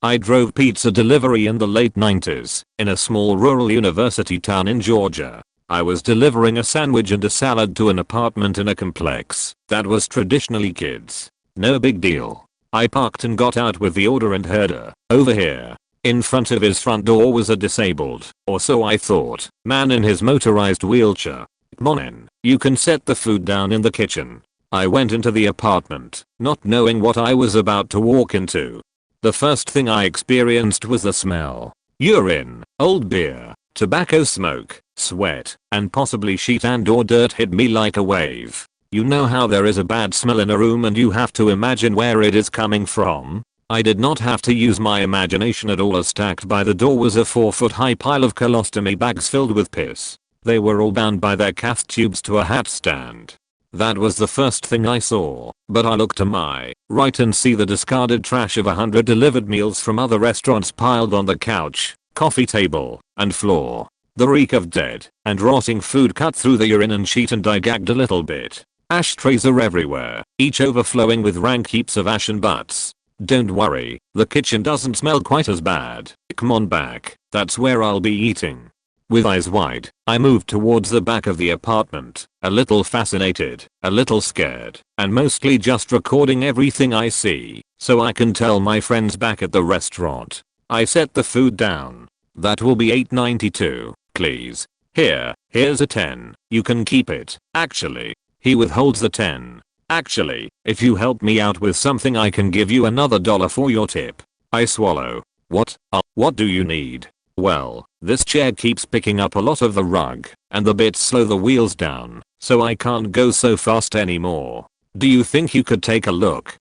I drove pizza delivery in the late 90s, in a small rural university town in Georgia. I was delivering a sandwich and a salad to an apartment in a complex that was traditionally kids. No big deal. I parked and got out with the order and heard her, over here. In front of his front door was a disabled, or so I thought, man in his motorized wheelchair. "Come on in, you can set the food down in the kitchen." I went into the apartment, not knowing what I was about to walk into. The first thing I experienced was the smell. Urine, old beer, tobacco smoke, sweat, and possibly sheet and/or dirt hit me like a wave. You know how there is a bad smell in a room and you have to imagine where it is coming from? I did not have to use my imagination at all, as stacked by the door was a 4-foot high pile of colostomy bags filled with piss. They were all bound by their cath tubes to a hat stand. That was the first thing I saw, but I looked to my right and see the discarded trash of 100 delivered meals from other restaurants piled on the couch, coffee table, and floor. The reek of dead and rotting food cut through the urine and sheet and I gagged a little bit. Ashtrays are everywhere, each overflowing with rank heaps of ash and butts. Don't worry, the kitchen doesn't smell quite as bad. Come on back, that's where I'll be eating. With eyes wide, I moved towards the back of the apartment, a little fascinated, a little scared, and mostly just recording everything I see, so I can tell my friends back at the restaurant. I set the food down. "That will be $8.92, please. Here's a 10, you can keep it." "Actually." He withholds the 10. "Actually, if you help me out with something I can give you another $1 for your tip." I swallow. What do you need?" "Well, this chair keeps picking up a lot of the rug, and the bits slow the wheels down, so I can't go so fast anymore. Do you think you could take a look?"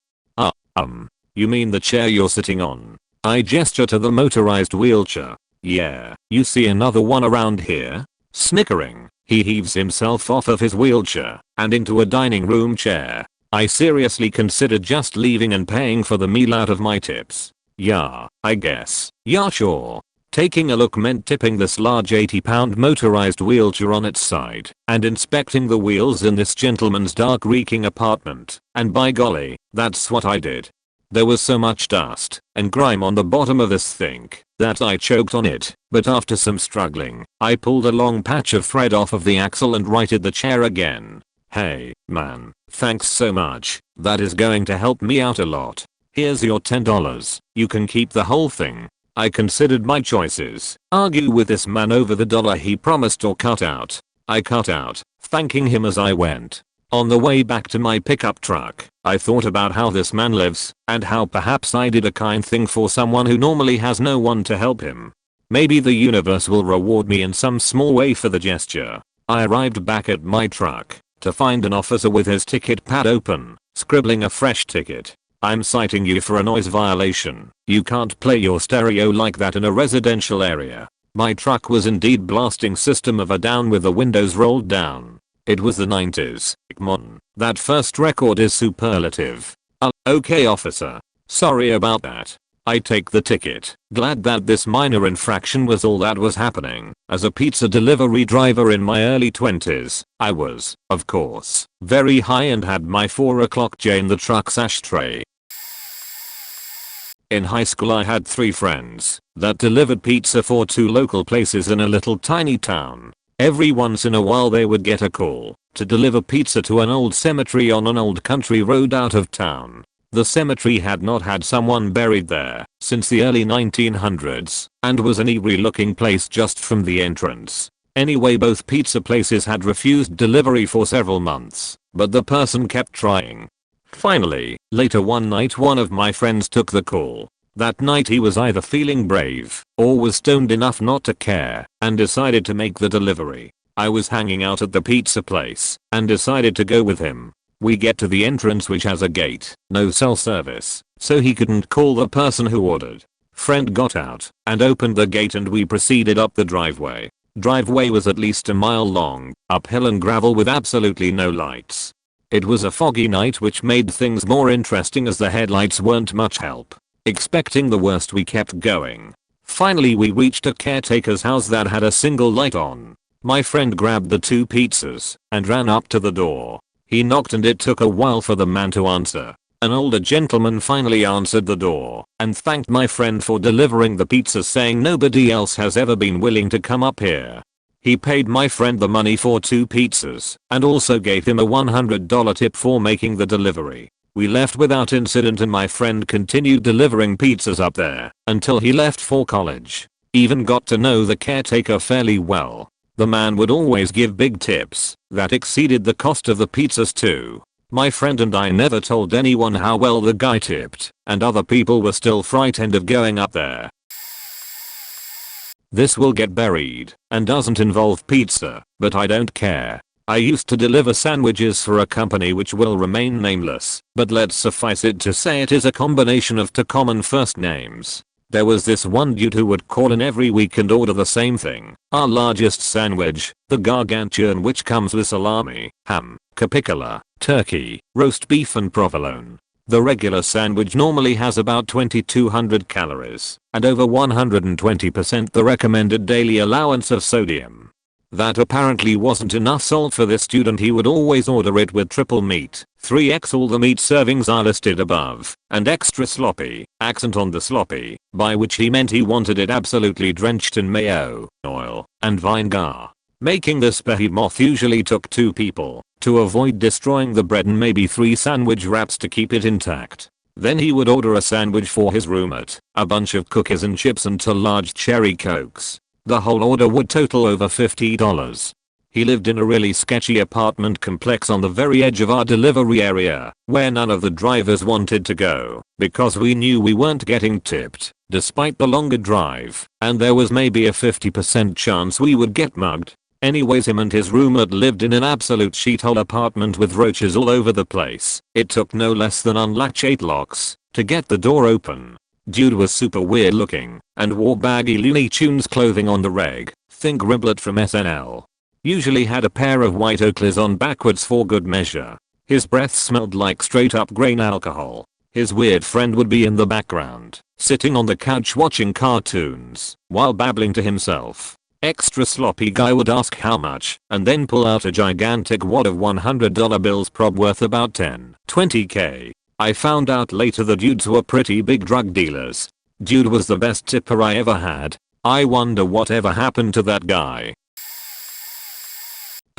You mean the chair you're sitting on?" I gesture to the motorized wheelchair. "Yeah, you see another one around here?" Snickering, he heaves himself off of his wheelchair and into a dining room chair. I seriously considered just leaving and paying for the meal out of my tips. "Yeah, I guess. Yeah, sure." Taking a look meant tipping this large 80-pound motorized wheelchair on its side and inspecting the wheels in this gentleman's dark reeking apartment, and by golly, that's what I did. There was so much dust and grime on the bottom of this thing that I choked on it, but after some struggling, I pulled a long patch of thread off of the axle and righted the chair again. "Hey, man, thanks so much. That is going to help me out a lot. Here's your $10. You can keep the whole thing." I considered my choices. Argue with this man over the $1 he promised or cut out. I cut out, thanking him as I went. On the way back to my pickup truck, I thought about how this man lives and how perhaps I did a kind thing for someone who normally has no one to help him. Maybe the universe will reward me in some small way for the gesture. I arrived back at my truck to find an officer with his ticket pad open, scribbling a fresh ticket. "I'm citing you for a noise violation. You can't play your stereo like that in a residential area." My truck was indeed blasting System of a Down with the windows rolled down. It was the 90s. Come on, that first record is superlative. Okay officer. Sorry about that. I take the ticket, glad that this minor infraction was all that was happening. As a pizza delivery driver in my early 20s, I was, of course, very high and had my 4 o'clock J in the truck's ashtray. In high school I had 3 friends that delivered pizza for 2 local places in a little tiny town. Every once in a while they would get a call to deliver pizza to an old cemetery on an old country road out of town. The cemetery had not had someone buried there since the early 1900s and was an eerie looking place just from the entrance. Anyway, both pizza places had refused delivery for several months, but the person kept trying. Finally, later one night one of my friends took the call. That night he was either feeling brave or was stoned enough not to care and decided to make the delivery. I was hanging out at the pizza place and decided to go with him. We get to the entrance, which has a gate, no cell service, so he couldn't call the person who ordered. Friend got out and opened the gate and we proceeded up the driveway. Driveway was at least a mile long, uphill and gravel with absolutely no lights. It was a foggy night which made things more interesting as the headlights weren't much help. Expecting the worst, we kept going. Finally we reached a caretaker's house that had a single light on. My friend grabbed the 2 pizzas and ran up to the door. He knocked and it took a while for the man to answer. An older gentleman finally answered the door and thanked my friend for delivering the pizza, saying nobody else has ever been willing to come up here. He paid my friend the money for 2 pizzas and also gave him a $100 tip for making the delivery. We left without incident and my friend continued delivering pizzas up there until he left for college. Even got to know the caretaker fairly well. The man would always give big tips that exceeded the cost of the pizzas too. My friend and I never told anyone how well the guy tipped, and other people were still frightened of going up there. This will get buried and doesn't involve pizza, but I don't care. I used to deliver sandwiches for a company which will remain nameless, but let's suffice it to say it is a combination of 2 common first names. There was this one dude who would call in every week and order the same thing. Our largest sandwich, the gargantuan, which comes with salami, ham, capicola, turkey, roast beef and provolone. The regular sandwich normally has about 2200 calories and over 120% the recommended daily allowance of sodium. That apparently wasn't enough salt for this student. He would always order it with triple meat, 3x all the meat servings are listed above, and extra sloppy, accent on the sloppy, by which he meant he wanted it absolutely drenched in mayo, oil, and vinegar. Making this behemoth usually took 2 people to avoid destroying the bread and maybe 3 sandwich wraps to keep it intact. Then he would order a sandwich for his roommate, a bunch of cookies and chips and 2 large cherry cokes. The whole order would total over $50. He lived in a really sketchy apartment complex on the very edge of our delivery area, where none of the drivers wanted to go, because we knew we weren't getting tipped, despite the longer drive, and there was maybe a 50% chance we would get mugged. Anyways, him and his roommate lived in an absolute shithole apartment with roaches all over the place. It took no less than unlatch 8 locks to get the door open. Dude was super weird looking and wore baggy Looney Tunes clothing on the reg. Think Riblet from SNL. Usually had a pair of white Oakleys on backwards for good measure. His breath smelled like straight up grain alcohol. His weird friend would be in the background, sitting on the couch watching cartoons while babbling to himself. Extra sloppy guy would ask how much and then pull out a gigantic wad of $100 bills, prob worth about 10-20k. I found out later the dudes were pretty big drug dealers. Dude was the best tipper I ever had. I wonder whatever happened to that guy.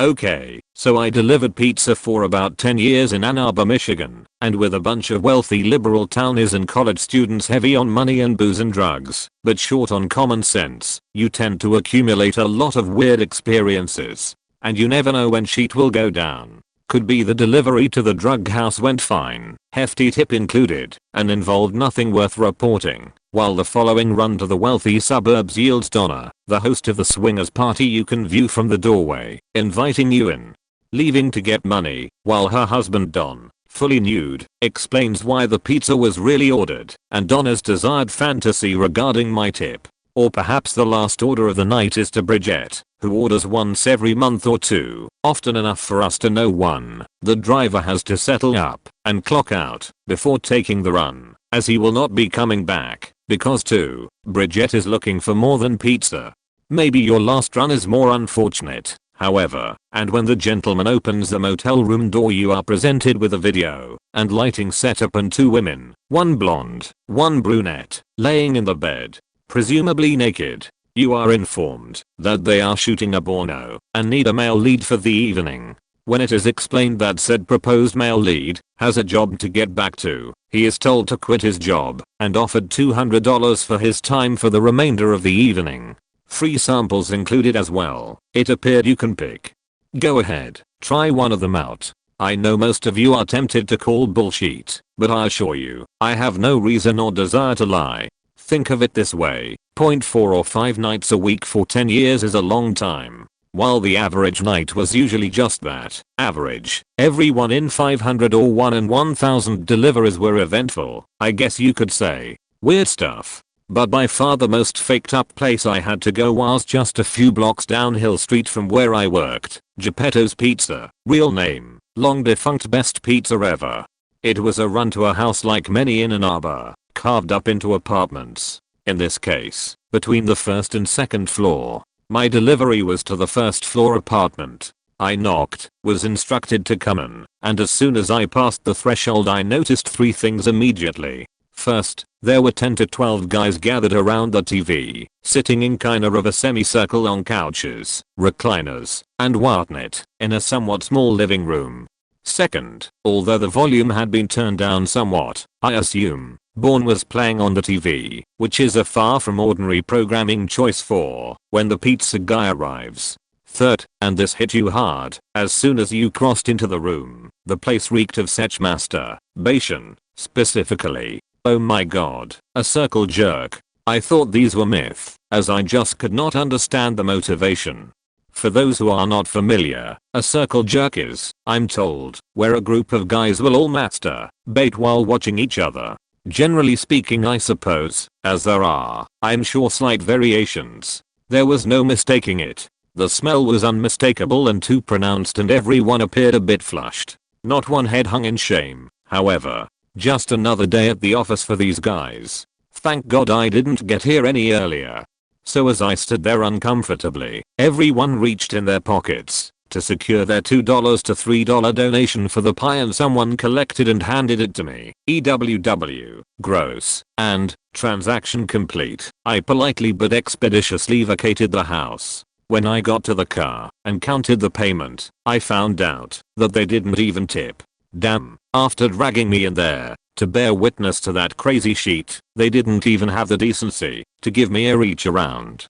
Okay, so I delivered pizza for about 10 years in Ann Arbor, Michigan, and with a bunch of wealthy liberal townies and college students heavy on money and booze and drugs, but short on common sense, you tend to accumulate a lot of weird experiences. And you never know when shit will go down. Could be the delivery to the drug house went fine, hefty tip included, and involved nothing worth reporting, while the following run to the wealthy suburbs yields Donna, the host of the swingers party you can view from the doorway, inviting you in. Leaving to get money, while her husband Don, fully nude, explains why the pizza was really ordered, and Donna's desired fantasy regarding my tip. Or perhaps the last order of the night is to Bridget, who orders once every month or 2, often enough for us to know 1, the driver has to settle up and clock out before taking the run, as he will not be coming back, because 2, Bridget is looking for more than pizza. Maybe your last run is more unfortunate, however, and when the gentleman opens the motel room door you are presented with a video and lighting setup and 2 women, 1 blonde, 1 brunette, laying in the bed, presumably naked. You are informed that they are shooting a porno and need a male lead for the evening. When it is explained that said proposed male lead has a job to get back to, he is told to quit his job and offered $200 for his time for the remainder of the evening. Free samples included as well. It appeared you can pick. Go ahead, try one of them out. I know most of you are tempted to call bullshit, but I assure you, I have no reason or desire to lie. Think of it this way, 4 or 5 nights a week for 10 years is a long time. While the average night was usually just that, average, every 1 in 500 or 1 in 1000 deliveries were eventful, I guess you could say. Weird stuff. but by far the most faked up place I had to go was just a few blocks down Hill Street from where I worked. Geppetto's Pizza, real name, long defunct best pizza ever. It was a run to a house like many in Ann Arbor, carved up into apartments. In this case, between the first and second floor. My delivery was to the first floor apartment. I knocked, was instructed to come in, and as soon as I passed the threshold I noticed 3 things immediately. First, there were 10 to 12 guys gathered around the TV, sitting in kinda of a semicircle on couches, recliners, and whatnot, in a somewhat small living room. Second, although the volume had been turned down somewhat, I assume, Bourne was playing on the TV, which is a far from ordinary programming choice for when the pizza guy arrives. Third, and this hit you hard, as soon as you crossed into the room, the place reeked of such masturbation, specifically. Oh my god, a circle jerk. I thought these were myth, as I just could not understand the motivation. For those who are not familiar, a circle jerk is, I'm told, where a group of guys will all masturbate while watching each other. Generally speaking I suppose, as there are, I'm sure slight variations. There was no mistaking it. The smell was unmistakable and too pronounced and everyone appeared a bit flushed. Not one head hung in shame, however. Just another day at the office for these guys. Thank God I didn't get here any earlier. So as I stood there uncomfortably, everyone reached in their pockets to secure their $2 to $3 donation for the pie and someone collected and handed it to me. EWW, gross, and, transaction complete. I politely but expeditiously vacated the house. When I got to the car and counted the payment, I found out that they didn't even tip. Damn, after dragging me in there to bear witness to that crazy sheet, they didn't even have the decency to give me a reach around.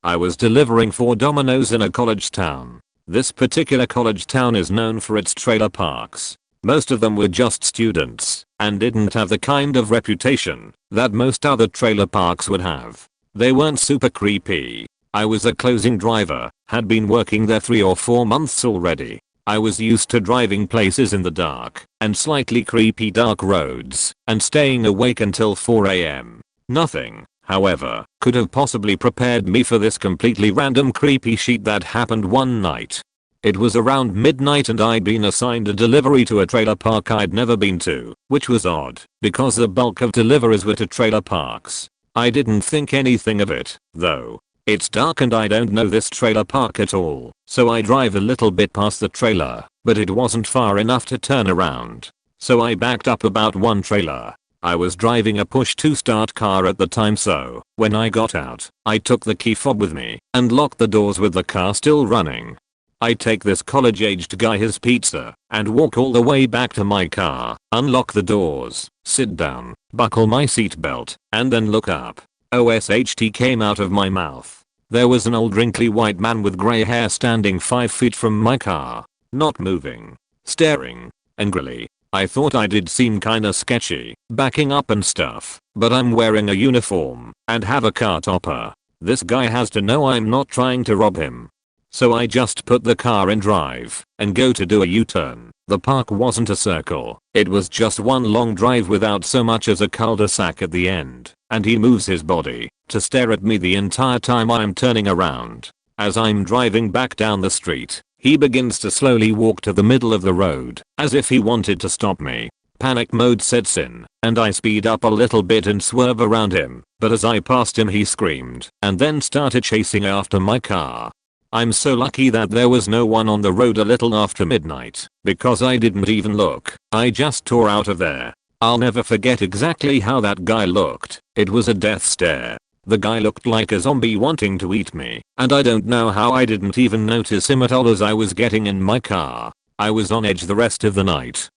I was delivering 4 Domino's in a college town. This particular college town is known for its trailer parks. Most of them were just students and didn't have the kind of reputation that most other trailer parks would have. They weren't super creepy. I was a closing driver, had been working there 3 or 4 months already. I was used to driving places in the dark and slightly creepy dark roads and staying awake until 4 AM. Nothing, however, could have possibly prepared me for this completely random creepy sheet that happened one night. It was around midnight and I'd been assigned a delivery to a trailer park I'd never been to, which was odd because the bulk of deliveries were to trailer parks. I didn't think anything of it, though. It's dark and I don't know this trailer park at all, so I drive a little bit past the trailer, but it wasn't far enough to turn around. So I backed up about one trailer. I was driving a push-to-start car at the time, so when I got out, I took the key fob with me and locked the doors with the car still running. I take this college-aged guy his pizza and walk all the way back to my car, unlock the doors, sit down, buckle my seatbelt, and then look up. OSHT came out of my mouth. There was an old wrinkly white man with grey hair standing 5 feet from my car, not moving, staring, angrily. I thought I did seem kinda sketchy, backing up and stuff, but I'm wearing a uniform and have a car topper. This guy has to know I'm not trying to rob him. So I just put the car in drive and go to do a U-turn. The park wasn't a circle, it was just one long drive without so much as a cul-de-sac at the end, and he moves his body to stare at me the entire time I'm turning around. As I'm driving back down the street, he begins to slowly walk to the middle of the road, as if he wanted to stop me. Panic mode sets in, and I speed up a little bit and swerve around him, but as I passed him he screamed, and then started chasing after my car. I'm so lucky that there was no one on the road a little after midnight, because I didn't even look. I just tore out of there. I'll never forget exactly how that guy looked. It was a death stare. The guy looked like a zombie wanting to eat me, and I don't know how I didn't even notice him at all as I was getting in my car. I was on edge the rest of the night.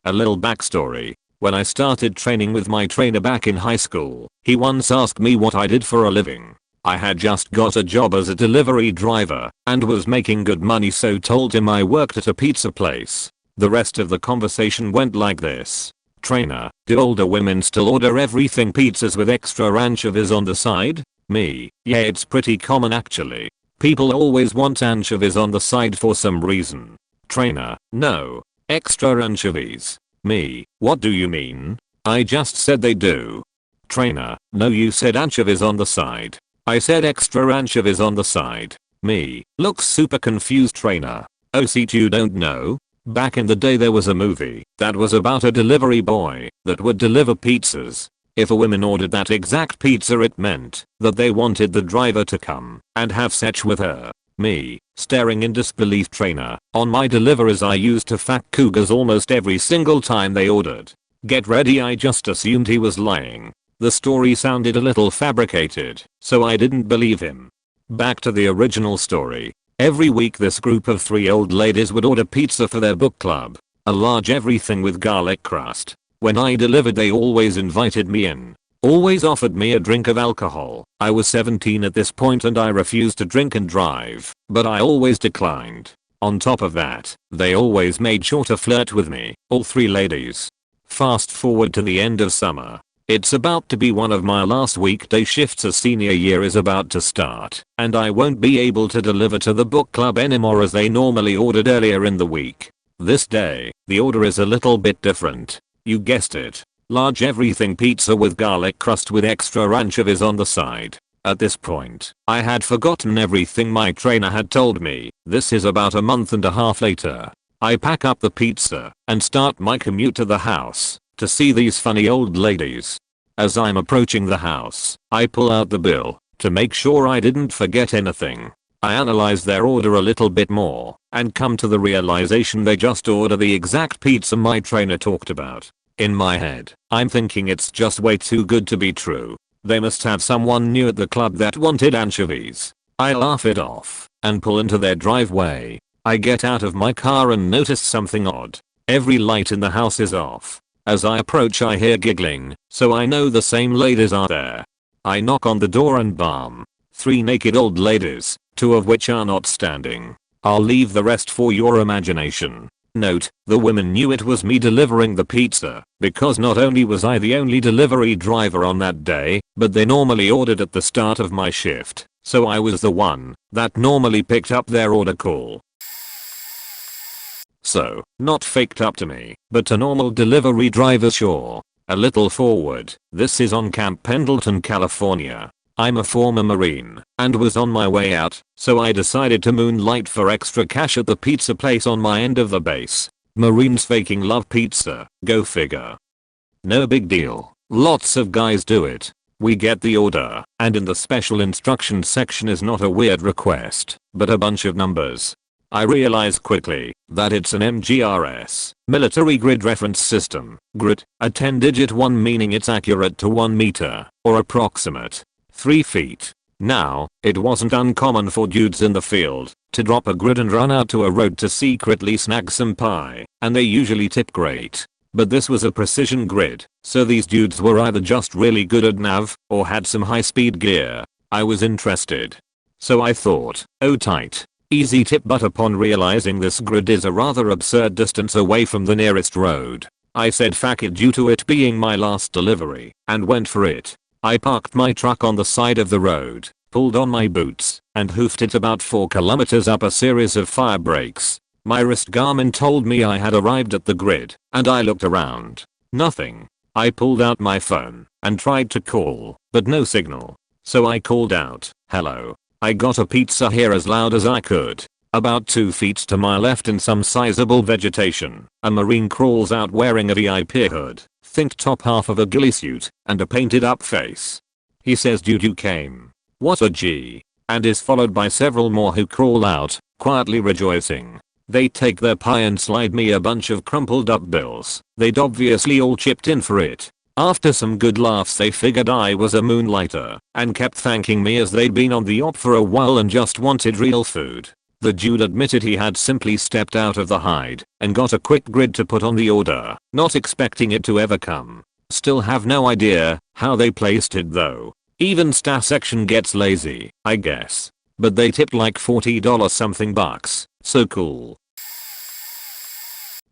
A little backstory. When I started training with my trainer back in high school, he once asked me what I did for a living. I had just got a job as a delivery driver and was making good money, so told him I worked at a pizza place. The rest of the conversation went like this. Trainer, do older women still order everything pizzas with extra anchovies on the side? Me, yeah, it's pretty common actually. People always want anchovies on the side for some reason. Trainer, no. Extra anchovies. Me, what do you mean? I just said they do. Trainer, no, you said anchovies on the side. I said extra anchovies on the side. Me, looks super confused. Trainer, oh, see, you don't know? Back in the day there was a movie that was about a delivery boy that would deliver pizzas. If a woman ordered that exact pizza, it meant that they wanted the driver to come and have sex with her. Me, staring in disbelief. Trainer, on my deliveries I used to fuck cougars almost every single time they ordered. Get ready, I just assumed he was lying. The story sounded a little fabricated, so I didn't believe him. Back to the original story. Every week this group of 3 old ladies would order pizza for their book club. A large everything with garlic crust. When I delivered they always invited me in. Always offered me a drink of alcohol. I was 17 at this point and I refused to drink and drive, but I always declined. On top of that, they always made sure to flirt with me, all 3 ladies. Fast forward to the end of summer. It's about to be one of my last weekday shifts as senior year is about to start, and I won't be able to deliver to the book club anymore as they normally ordered earlier in the week. This day, the order is a little bit different. You guessed it. Large everything pizza with garlic crust with extra anchovies on the side. At this point, I had forgotten everything my trainer had told me. This is about a month and a half later. I pack up the pizza and start my commute to the house to see these funny old ladies. As I'm approaching the house, I pull out the bill to make sure I didn't forget anything. I analyze their order a little bit more and come to the realization they just ordered the exact pizza my trainer talked about. In my head, I'm thinking it's just way too good to be true. They must have someone new at the club that wanted anchovies. I laugh it off and pull into their driveway. I get out of my car and notice something odd. Every light in the house is off. As I approach I hear giggling, so I know the same ladies are there. I knock on the door and bam. 3 naked old ladies, 2 of which are not standing. I'll leave the rest for your imagination. Note, the women knew it was me delivering the pizza, because not only was I the only delivery driver on that day, but they normally ordered at the start of my shift, so I was the one that normally picked up their order call. So, not faked up to me, but a normal delivery driver sure. A little forward, this is on Camp Pendleton, California. I'm a former Marine and was on my way out, so I decided to moonlight for extra cash at the pizza place on my end of the base. Marines faking love pizza, go figure. No big deal, lots of guys do it. We get the order, and in the special instructions section is not a weird request, but a bunch of numbers. I realize quickly that it's an MGRS, military grid reference system, grid, a 10-digit one meaning it's accurate to 1 meter, or approximate 3 feet. Now, it wasn't uncommon for dudes in the field to drop a grid and run out to a road to secretly snag some pie, and they usually tip great. But this was a precision grid, so these dudes were either just really good at nav, or had some high-speed gear. I was interested. So I thought, oh tight. Easy tip, but upon realizing this grid is a rather absurd distance away from the nearest road, I said fuck it due to it being my last delivery, and went for it. I parked my truck on the side of the road, pulled on my boots, and hoofed it about 4 kilometers up a series of fire breaks. My wrist Garmin told me I had arrived at the grid, and I looked around. Nothing. I pulled out my phone and tried to call, but no signal. So I called out, hello. I got a pizza here as loud as I could. About 2 feet to my left in some sizable vegetation, a Marine crawls out wearing a VIP hood, think top half of a ghillie suit, and a painted up face. He says dude you came. What a G. And is followed by several more who crawl out, quietly rejoicing. They take their pie and slide me a bunch of crumpled up bills. They'd obviously all chipped in for it. After some good laughs they figured I was a moonlighter and kept thanking me as they'd been on the op for a while and just wanted real food. The dude admitted he had simply stepped out of the hide and got a quick grid to put on the order, not expecting it to ever come. Still have no idea how they placed it though. Even staff section gets lazy, I guess. But they tipped like $40 something bucks, so cool.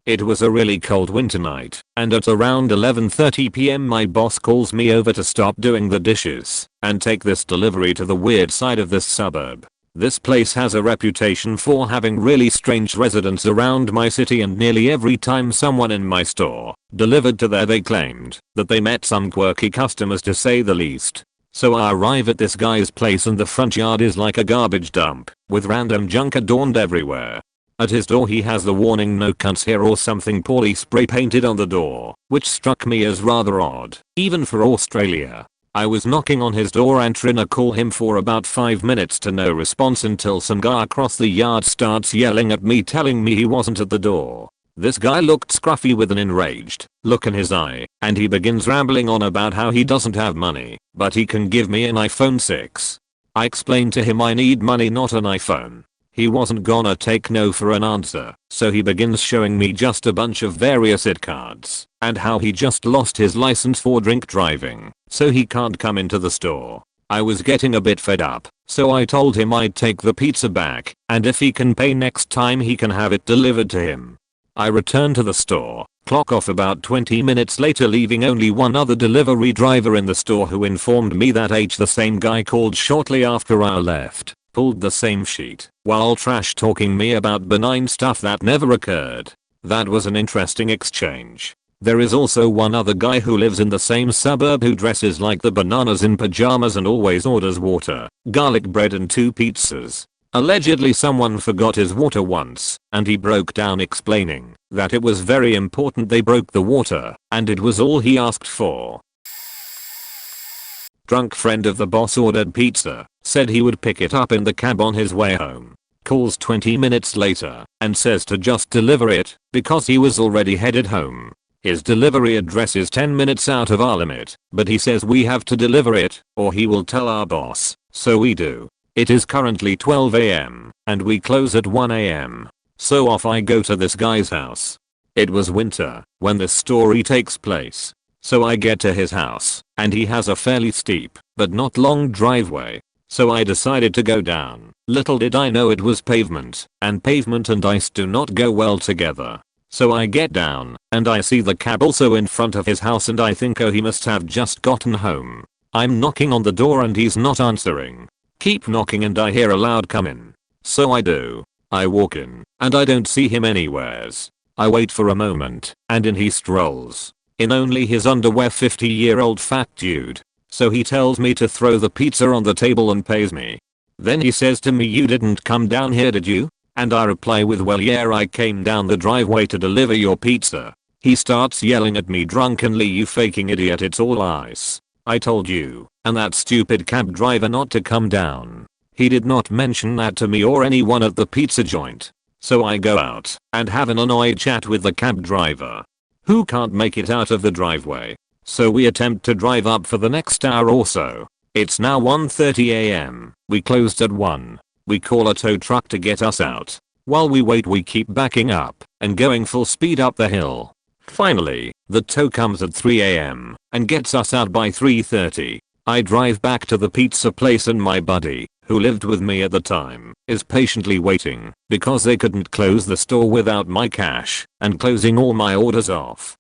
It was a really cold winter night, and at around 11:30 PM my boss calls me over to stop doing the dishes and take this delivery to the weird side of this suburb. This place has a reputation for having really strange residents around my city, and nearly every time someone in my store delivered to there they claimed that they met some quirky customers, to say the least. So I arrive at this guy's place and the front yard is like a garbage dump with random junk adorned everywhere. At his door he has the warning "No cunts here" or something poorly spray painted on the door, which struck me as rather odd, even for Australia. I was knocking on his door and trying to call him for about 5 minutes to no response, until some guy across the yard starts yelling at me telling me he wasn't at the door. This guy looked scruffy with an enraged look in his eye, and he begins rambling on about how he doesn't have money, but he can give me an iPhone 6. I explained to him I need money, not an iPhone. He wasn't gonna take no for an answer, so he begins showing me just a bunch of various ID cards and how he just lost his license for drink driving, so he can't come into the store. I was getting a bit fed up, so I told him I'd take the pizza back, and if he can pay next time he can have it delivered to him. I returned to the store, clock off about 20 minutes later, leaving only one other delivery driver in the store, who informed me that the same guy called shortly after I left, pulled the same sheet, while trash talking me about benign stuff that never occurred. That was an interesting exchange. There is also one other guy who lives in the same suburb who dresses like the bananas in pajamas and always orders water, garlic bread and 2 pizzas. Allegedly someone forgot his water once, and he broke down explaining that it was very important they broke the water, and it was all he asked for. Drunk friend of the boss ordered pizza, said he would pick it up in the cab on his way home. Calls 20 minutes later and says to just deliver it because he was already headed home. His delivery address is 10 minutes out of our limit, but he says we have to deliver it or he will tell our boss, so we do. It is currently 12 AM and we close at 1 AM. So off I go to this guy's house. It was winter when this story takes place. So I get to his house, and he has a fairly steep, but not long driveway. So I decided to go down. Little did I know it was pavement, and pavement and ice do not go well together. So I get down, and I see the cab also in front of his house, and I think, oh, he must have just gotten home. I'm knocking on the door and he's not answering. Keep knocking and I hear a loud "come in." So I do. I walk in, and I don't see him anywheres. I wait for a moment, and in he strolls. In only his underwear, 50-year-old fat dude. So he tells me to throw the pizza on the table and pays me. Then he says to me, "You didn't come down here, did you?" And I reply with, "Well, yeah, I came down the driveway to deliver your pizza." He starts yelling at me drunkenly, "You faking idiot, it's all ice. I told you and that stupid cab driver not to come down." He did not mention that to me or anyone at the pizza joint. So I go out and have an annoyed chat with the cab driver, who can't make it out of the driveway. So we attempt to drive up for the next hour or so. It's now 1:30 AM. We closed at 1. We call a tow truck to get us out. While we wait we keep backing up and going full speed up the hill. Finally, the tow comes at 3 AM and gets us out by 3:30. I drive back to the pizza place and my buddy, who lived with me at the time, is patiently waiting because they couldn't close the store without my cash and closing all my orders off.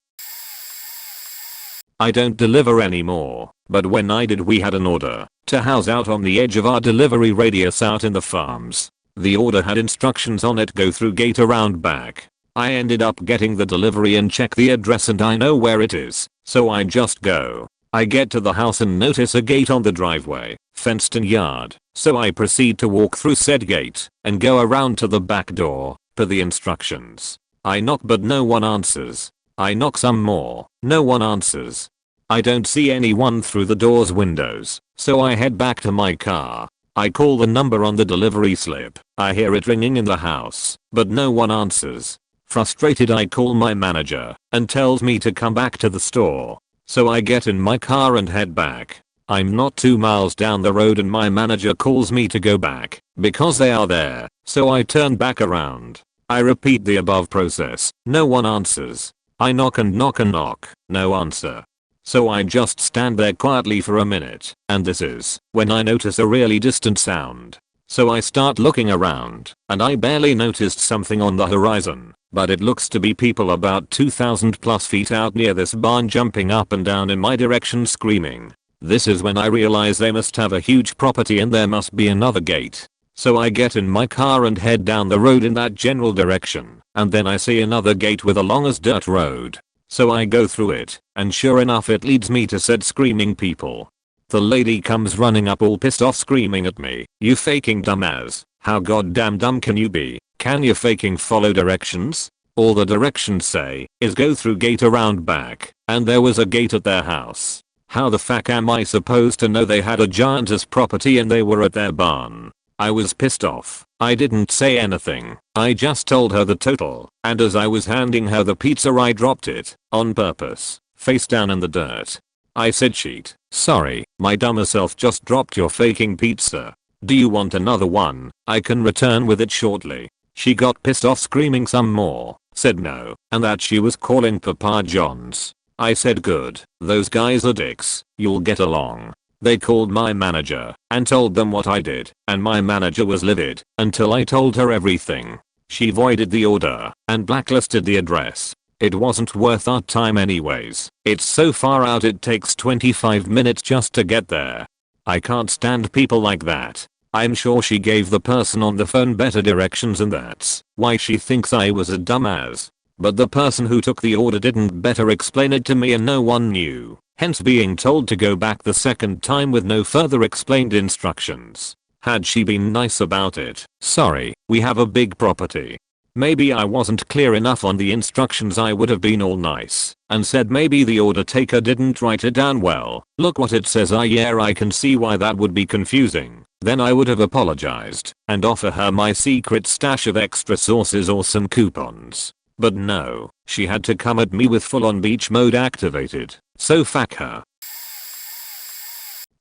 I don't deliver anymore, but when I did we had an order to house out on the edge of our delivery radius out in the farms. The order had instructions on it: go through gate around back. I ended up getting the delivery and check the address and I know where it is, so I just go. I get to the house and notice a gate on the driveway, fenced in yard, so I proceed to walk through said gate and go around to the back door, per the instructions. I knock but no one answers. I knock some more, no one answers. I don't see anyone through the door's windows, so I head back to my car. I call the number on the delivery slip. I hear it ringing in the house, but no one answers. Frustrated I call my manager and tells me to come back to the store. So I get in my car and head back. I'm not 2 miles down the road and my manager calls me to go back because they are there, so I turn back around. I repeat the above process. No one answers. I knock and knock and knock. No answer. So I just stand there quietly for a minute, and this is when I notice a really distant sound. So I start looking around, and I barely noticed something on the horizon, but it looks to be people about 2,000 plus feet out near this barn jumping up and down in my direction screaming. This is when I realize they must have a huge property and there must be another gate. So I get in my car and head down the road in that general direction, and then I see another gate with a long as dirt road. So I go through it, and sure enough it leads me to said screaming people. The lady comes running up all pissed off screaming at me, "You faking dumbass, how goddamn dumb can you be? Can you faking follow directions? All the directions say is go through gate around back, and there was a gate at their house. How the fuck am I supposed to know they had a giantess property and they were at their barn?" I was pissed off. I didn't say anything. I just told her the total, and as I was handing her the pizza I dropped it, on purpose, face down in the dirt. I said, "Sheet, sorry, my dumber self just dropped your faking pizza. Do you want another one? I can return with it shortly." She got pissed off screaming some more, said no, and that she was calling Papa John's. I said, "Good, those guys are dicks, you'll get along." They called my manager and told them what I did, and my manager was livid until I told her everything. She voided the order and blacklisted the address. It wasn't worth our time anyways. It's so far out it takes 25 minutes just to get there. I can't stand people like that. I'm sure she gave the person on the phone better directions and that's why she thinks I was a dumbass. But the person who took the order didn't better explain it to me and no one knew, hence being told to go back the second time with no further explained instructions. Had she been nice about it, "Sorry, we have a big property." Maybe I wasn't clear enough on the instructions. I would have been all nice and said maybe the order taker didn't write it down well. "Look what it says." Yeah, I can see why that would be confusing. Then I would have apologized and offer her my secret stash of extra sauces or some coupons. But no, she had to come at me with full on beach mode activated, so fuck her.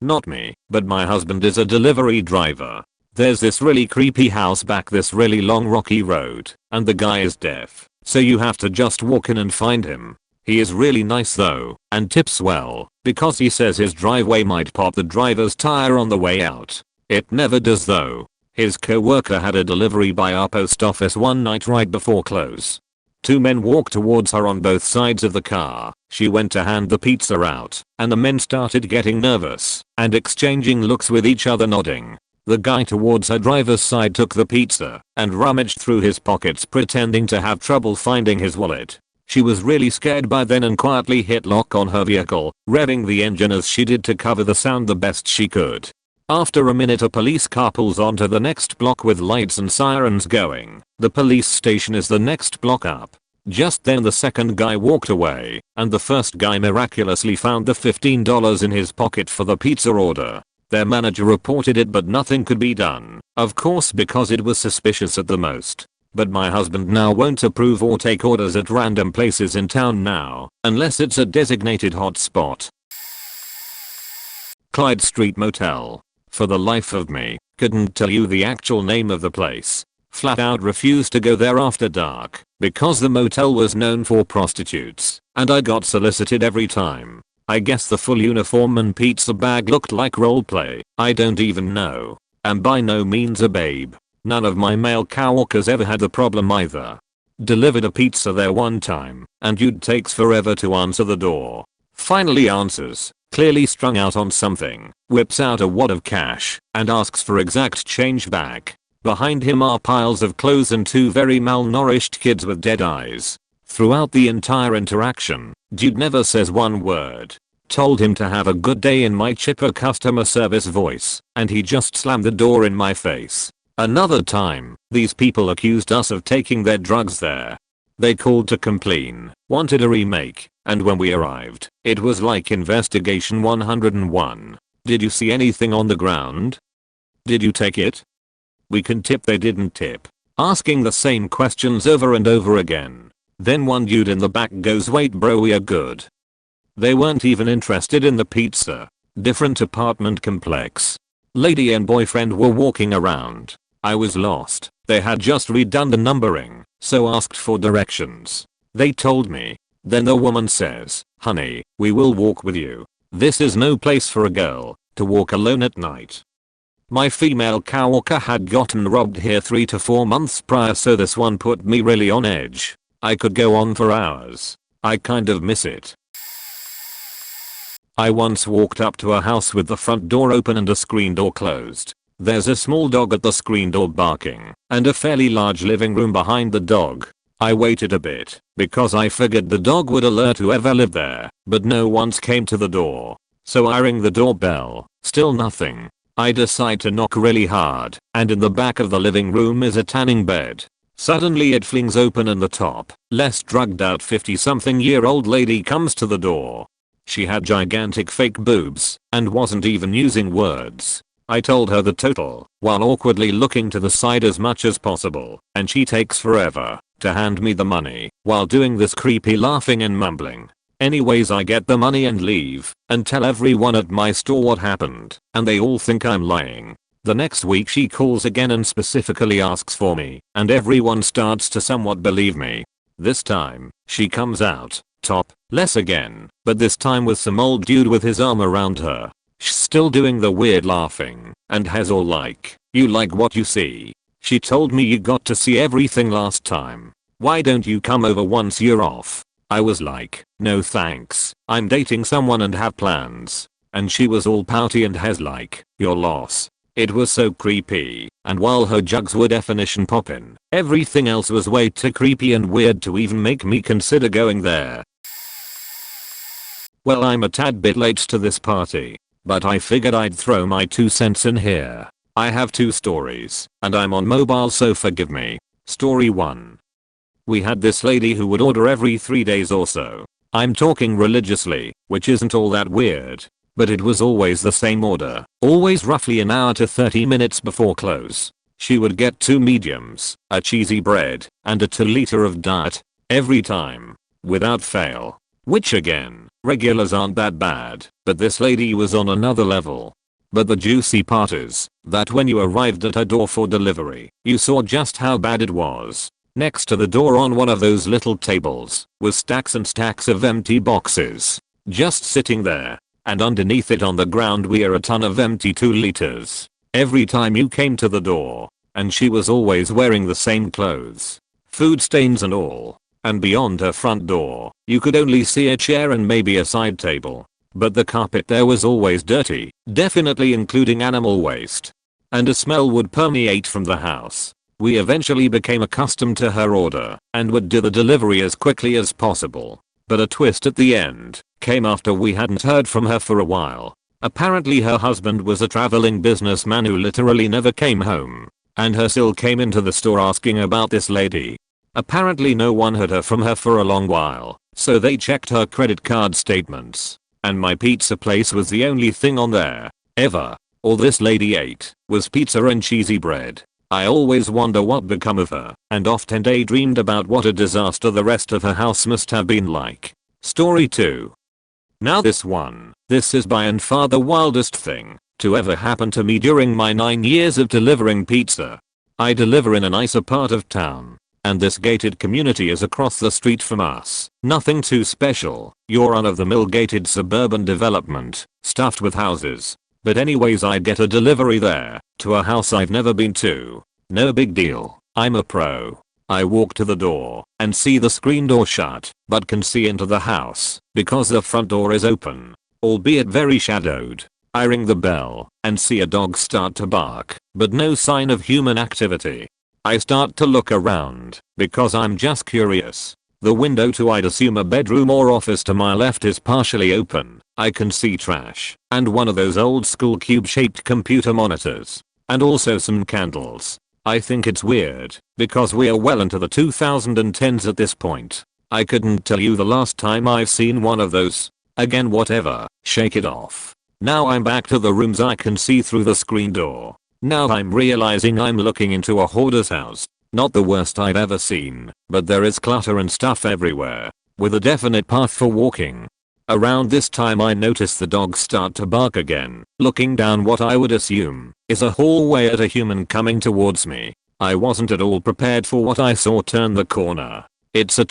Not me, but my husband is a delivery driver. There's this really creepy house back this really long rocky road, and the guy is deaf, so you have to just walk in and find him. He is really nice though, and tips well, because he says his driveway might pop the driver's tire on the way out. It never does though. His co-worker had a delivery by our post office one night right before close. Two men walked towards her on both sides of the car. She went to hand the pizza out, and the men started getting nervous and exchanging looks with each other nodding. The guy towards her driver's side took the pizza and rummaged through his pockets pretending to have trouble finding his wallet. She was really scared by then and quietly hit lock on her vehicle, revving the engine as she did to cover the sound the best she could. After a minute a police car pulls onto the next block with lights and sirens going. The police station is the next block up. Just then the second guy walked away, and the first guy miraculously found the $15 in his pocket for the pizza order. Their manager reported it but nothing could be done, of course because it was suspicious at the most. But my husband now won't approve or take orders at random places in town now, unless it's a designated hotspot. Clyde Street Motel. For the life of me, couldn't tell you the actual name of the place. Flat out refused to go there after dark, because the motel was known for prostitutes, and I got solicited every time. I guess the full uniform and pizza bag looked like roleplay. I don't even know. I'm by no means a babe. None of my male coworkers ever had the problem either. Delivered a pizza there one time, and dude takes forever to answer the door. Finally answers, clearly strung out on something, whips out a wad of cash, and asks for exact change back. Behind him are piles of clothes and two very malnourished kids with dead eyes. Throughout the entire interaction, dude never says one word. Told him to have a good day in my chipper customer service voice, and he just slammed the door in my face. Another time, these people accused us of taking their drugs there. They called to complain, wanted a remake, and when we arrived, it was like investigation 101. Did you see anything on the ground? Did you take it? We can tip they didn't tip. Asking the same questions over and over again. Then one dude in the back goes, "Wait bro, we are good." They weren't even interested in the pizza. Different apartment complex. Lady and boyfriend were walking around. I was lost. They had just redone the numbering, so asked for directions. They told me. Then the woman says, "Honey, we will walk with you. This is no place for a girl to walk alone at night." My female coworker had gotten robbed here 3 to 4 months prior, so this one put me really on edge. I could go on for hours. I kind of miss it. I once walked up to a house with the front door open and a screen door closed. There's a small dog at the screen door barking, and a fairly large living room behind the dog. I waited a bit, because I figured the dog would alert whoever lived there, but no one came to the door. So I ring the doorbell, still nothing. I decide to knock really hard, and in the back of the living room is a tanning bed. Suddenly it flings open and the top, less drugged out 50-something-year-old lady comes to the door. She had gigantic fake boobs, and wasn't even using words. I told her the total, while awkwardly looking to the side as much as possible, and she takes forever to hand me the money, while doing this creepy laughing and mumbling. Anyways, I get the money and leave, and tell everyone at my store what happened, and they all think I'm lying. The next week she calls again and specifically asks for me, and everyone starts to somewhat believe me. This time, she comes out, topless again, but this time with some old dude with his arm around her. She's still doing the weird laughing, and has all like, "You like what you see? She told me you got to see everything last time. Why don't you come over once you're off?" I was like, "No thanks, I'm dating someone and have plans." And she was all pouty and has like, "Your loss." It was so creepy, and while her jugs were definition poppin', everything else was way too creepy and weird to even make me consider going there. Well, I'm a tad bit late to this party, but I figured I'd throw my 2 cents in here. I have 2 stories, and I'm on mobile so forgive me. Story 1. We had this lady who would order every 3 days or so. I'm talking religiously, which isn't all that weird. But it was always the same order, always roughly an hour to 30 minutes before close. She would get 2 mediums, a cheesy bread, and a 2-liter of diet, every time, without fail. Which again, regulars aren't that bad, but this lady was on another level. But the juicy part is, that when you arrived at her door for delivery, you saw just how bad it was. Next to the door on one of those little tables, was stacks and stacks of empty boxes, just sitting there. And underneath it on the ground were a ton of empty 2 liters. Every time you came to the door, and she was always wearing the same clothes. Food stains and all. And beyond her front door, you could only see a chair and maybe a side table. But the carpet there was always dirty, definitely including animal waste. And a smell would permeate from the house. We eventually became accustomed to her order, and would do the delivery as quickly as possible. But a twist at the end came after we hadn't heard from her for a while. Apparently her husband was a traveling businessman who literally never came home, and her still came into the store asking about this lady. Apparently no one had heard from her for a long while, so they checked her credit card statements, and my pizza place was the only thing on there, ever. All this lady ate was pizza and cheesy bread. I always wonder what become of her, and often daydreamed about what a disaster the rest of her house must have been like. Story 2. Now this is by far the wildest thing to ever happen to me during my 9 years of delivering pizza. I deliver in a nicer part of town, and this gated community is across the street from us. Nothing too special, your run-of-the-mill gated suburban development, stuffed with houses. But anyways, I get a delivery there, to a house I've never been to. No big deal, I'm a pro. I walk to the door, and see the screen door shut, but can see into the house, because the front door is open, albeit very shadowed. I ring the bell, and see a dog start to bark, but no sign of human activity. I start to look around, because I'm just curious. The window to I'd assume a bedroom or office to my left is partially open. I can see trash, and one of those old school cube-shaped computer monitors, and also some candles. I think it's weird, because we are well into the 2010s at this point. I couldn't tell you the last time I've seen one of those. Again, whatever, shake it off. Now I'm back to the rooms I can see through the screen door. Now I'm realizing I'm looking into a hoarder's house. Not the worst I've ever seen, but there is clutter and stuff everywhere, with a definite path for walking. Around this time I notice the dogs start to bark again, looking down what I would assume is a hallway at a human coming towards me. I wasn't at all prepared for what I saw turn the corner. It's a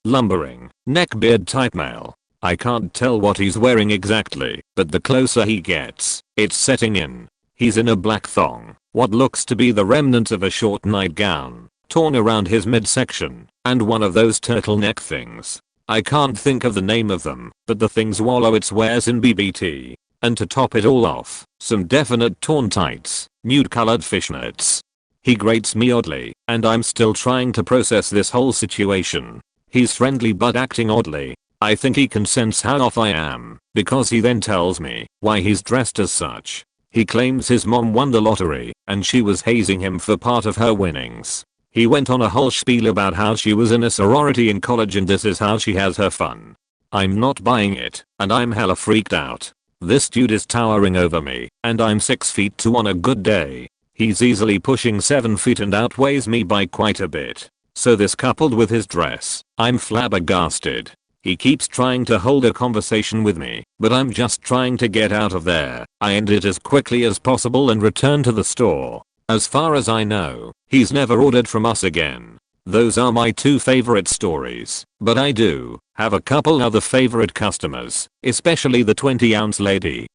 lumbering, neckbeard type male. I can't tell what he's wearing exactly, but the closer he gets, it's setting in. He's in a black thong, what looks to be the remnants of a short nightgown, torn around his midsection, and one of those turtleneck things. I can't think of the name of them, but the thing swallow it wears in BBT. And to top it all off, some definite torn tights. nude colored fishnets. He grates me oddly, and I'm still trying to process this whole situation. He's friendly but acting oddly. I think he can sense how off I am, because he then tells me why he's dressed as such. He claims his mom won the lottery, and she was hazing him for part of her winnings. He went on a whole spiel about how she was in a sorority in college and this is how she has her fun. I'm not buying it, and I'm hella freaked out. This dude is towering over me, and I'm 6 feet 2 on a good day. He's easily pushing 7 feet and outweighs me by quite a bit. So this coupled with his dress, I'm flabbergasted. He keeps trying to hold a conversation with me, but I'm just trying to get out of there. I end it as quickly as possible and return to the store. As far as I know, he's never ordered from us again. Those are my 2 favorite stories, but I do have a couple other favorite customers, especially the 20-ounce lady.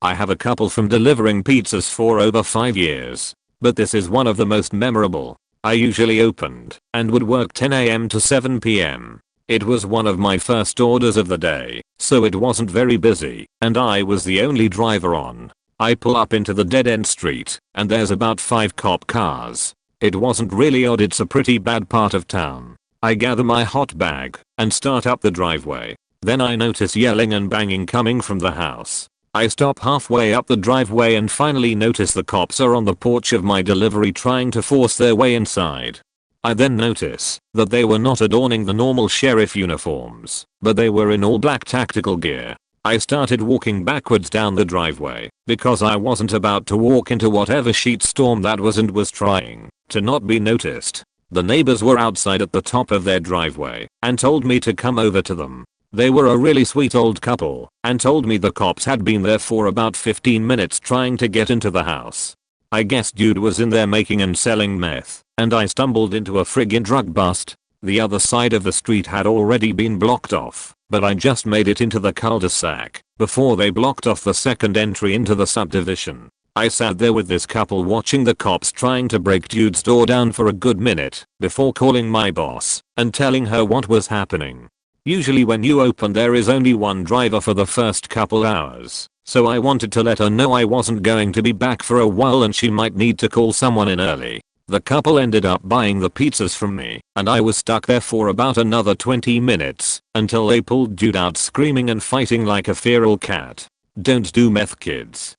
I have a couple from delivering pizzas for over 5 years, but this is one of the most memorable. I usually opened and would work 10 AM to 7 PM. It was one of my first orders of the day, so it wasn't very busy, and I was the only driver on. I pull up into the dead-end street, and there's about 5 cop cars. It wasn't really odd, it's a pretty bad part of town. I gather my hot bag and start up the driveway. Then I notice yelling and banging coming from the house. I stop halfway up the driveway and finally notice the cops are on the porch of my delivery trying to force their way inside. I then notice that they were not adorning the normal sheriff uniforms, but they were in all black tactical gear. I started walking backwards down the driveway because I wasn't about to walk into whatever sheet storm that was and was trying to not be noticed. The neighbors were outside at the top of their driveway and told me to come over to them. They were a really sweet old couple and told me the cops had been there for about 15 minutes trying to get into the house. I guess dude was in there making and selling meth, and I stumbled into a friggin' drug bust. The other side of the street had already been blocked off, but I just made it into the cul-de-sac before they blocked off the second entry into the subdivision. I sat there with this couple watching the cops trying to break dude's door down for a good minute before calling my boss and telling her what was happening. Usually when you open there is only one driver for the first couple hours, so I wanted to let her know I wasn't going to be back for a while and she might need to call someone in early. The couple ended up buying the pizzas from me, and I was stuck there for about another 20 minutes until they pulled dude out screaming and fighting like a feral cat. Don't do meth, kids.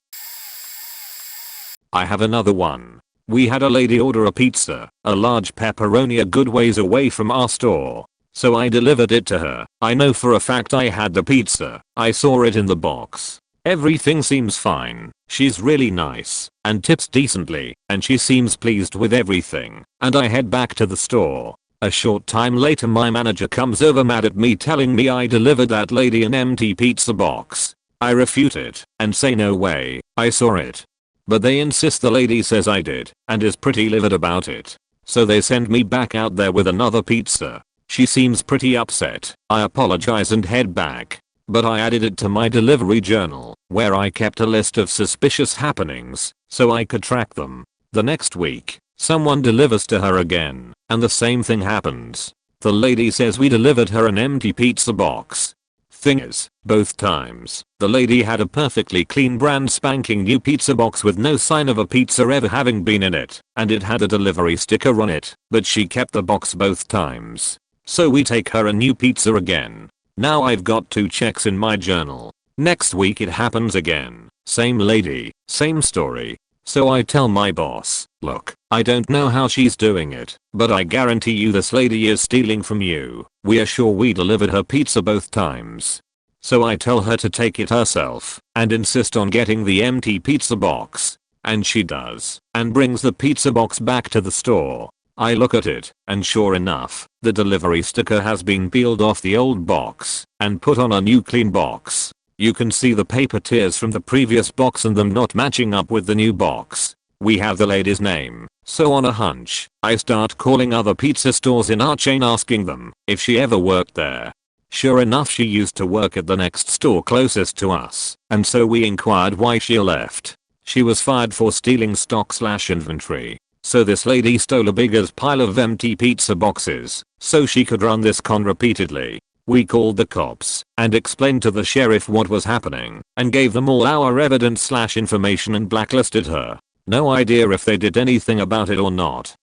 I have another one. We had a lady order a pizza, a large pepperoni, a good ways away from our store. So I delivered it to her. I know for a fact I had the pizza. I saw it in the box. Everything seems fine. She's really nice and tips decently, and she seems pleased with everything. And I head back to the store. A short time later my manager comes over mad at me telling me I delivered that lady an empty pizza box. I refute it and say no way, I saw it. But they insist the lady says I did and is pretty livid about it. So they send me back out there with another pizza. She seems pretty upset. I apologize and head back. But I added it to my delivery journal, where I kept a list of suspicious happenings, so I could track them. The next week, someone delivers to her again, and the same thing happens. The lady says we delivered her an empty pizza box. Thing is, both times, the lady had a perfectly clean brand spanking new pizza box with no sign of a pizza ever having been in it, and it had a delivery sticker on it, but she kept the box both times. So we take her a new pizza again. Now I've got 2 checks in my journal. Next week it happens again. Same lady, same story. So I tell my boss, look, I don't know how she's doing it, but I guarantee you this lady is stealing from you. We are sure we delivered her pizza both times. So I tell her to take it herself and insist on getting the empty pizza box. And she does, and brings the pizza box back to the store. I look at it, and sure enough, the delivery sticker has been peeled off the old box and put on a new clean box. You can see the paper tears from the previous box and them not matching up with the new box. We have the lady's name, so on a hunch, I start calling other pizza stores in our chain asking them if she ever worked there. Sure enough, she used to work at the next store closest to us, and so we inquired why she left. She was fired for stealing stock/inventory. So this lady stole a big as pile of empty pizza boxes so she could run this con repeatedly. We called the cops and explained to the sheriff what was happening and gave them all our evidence/information and blacklisted her. No idea if they did anything about it or not.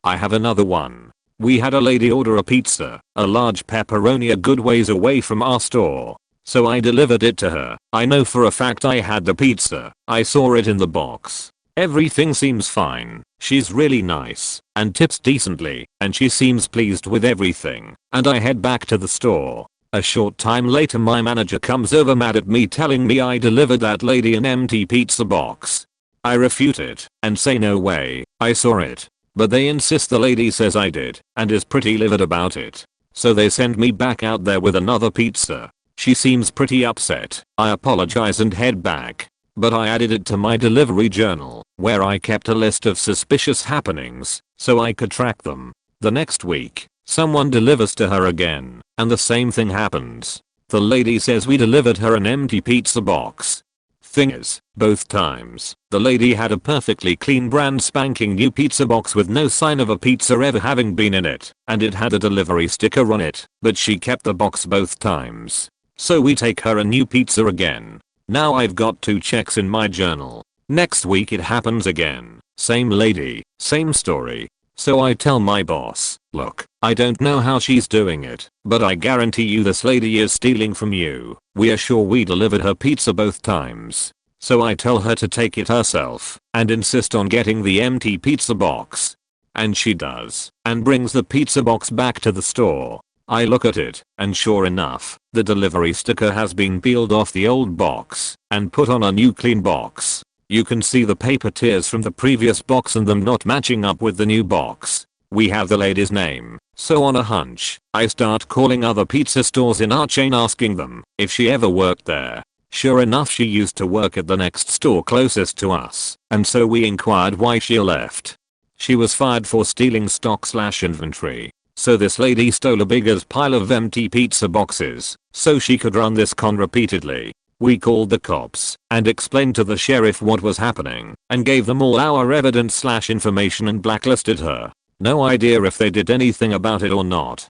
I have another one. We had a lady order a pizza, a large pepperoni, a good ways away from our store. So I delivered it to her. I know for a fact I had the pizza. I saw it in the box. Everything seems fine. She's really nice and tips decently, and she seems pleased with everything. And I head back to the store. A short time later my manager comes over mad at me, telling me I delivered that lady an empty pizza box. I refute it and say no way, I saw it. But they insist the lady says I did and is pretty livid about it. So they send me back out there with another pizza. She seems pretty upset. I apologize and head back. But I added it to my delivery journal, where I kept a list of suspicious happenings, so I could track them. The next week, someone delivers to her again, and the same thing happens. The lady says we delivered her an empty pizza box. Thing is, both times, the lady had a perfectly clean brand spanking new pizza box with no sign of a pizza ever having been in it, and it had a delivery sticker on it, but she kept the box both times. So we take her a new pizza again. Now I've got 2 checks in my journal. Next week it happens again. Same lady, same story. So I tell my boss, look, I don't know how she's doing it, but I guarantee you this lady is stealing from you. We are sure we delivered her pizza both times. So I tell her to take it herself and insist on getting the empty pizza box. And she does, and brings the pizza box back to the store. I look at it, and sure enough, the delivery sticker has been peeled off the old box and put on a new clean box. You can see the paper tears from the previous box and them not matching up with the new box. We have the lady's name, so on a hunch, I start calling other pizza stores in our chain asking them if she ever worked there. Sure enough, she used to work at the next store closest to us, and so we inquired why she left. She was fired for stealing stock/inventory. So this lady stole a big as pile of empty pizza boxes so she could run this con repeatedly. We called the cops and explained to the sheriff what was happening and gave them all our evidence/information and blacklisted her. No idea if they did anything about it or not.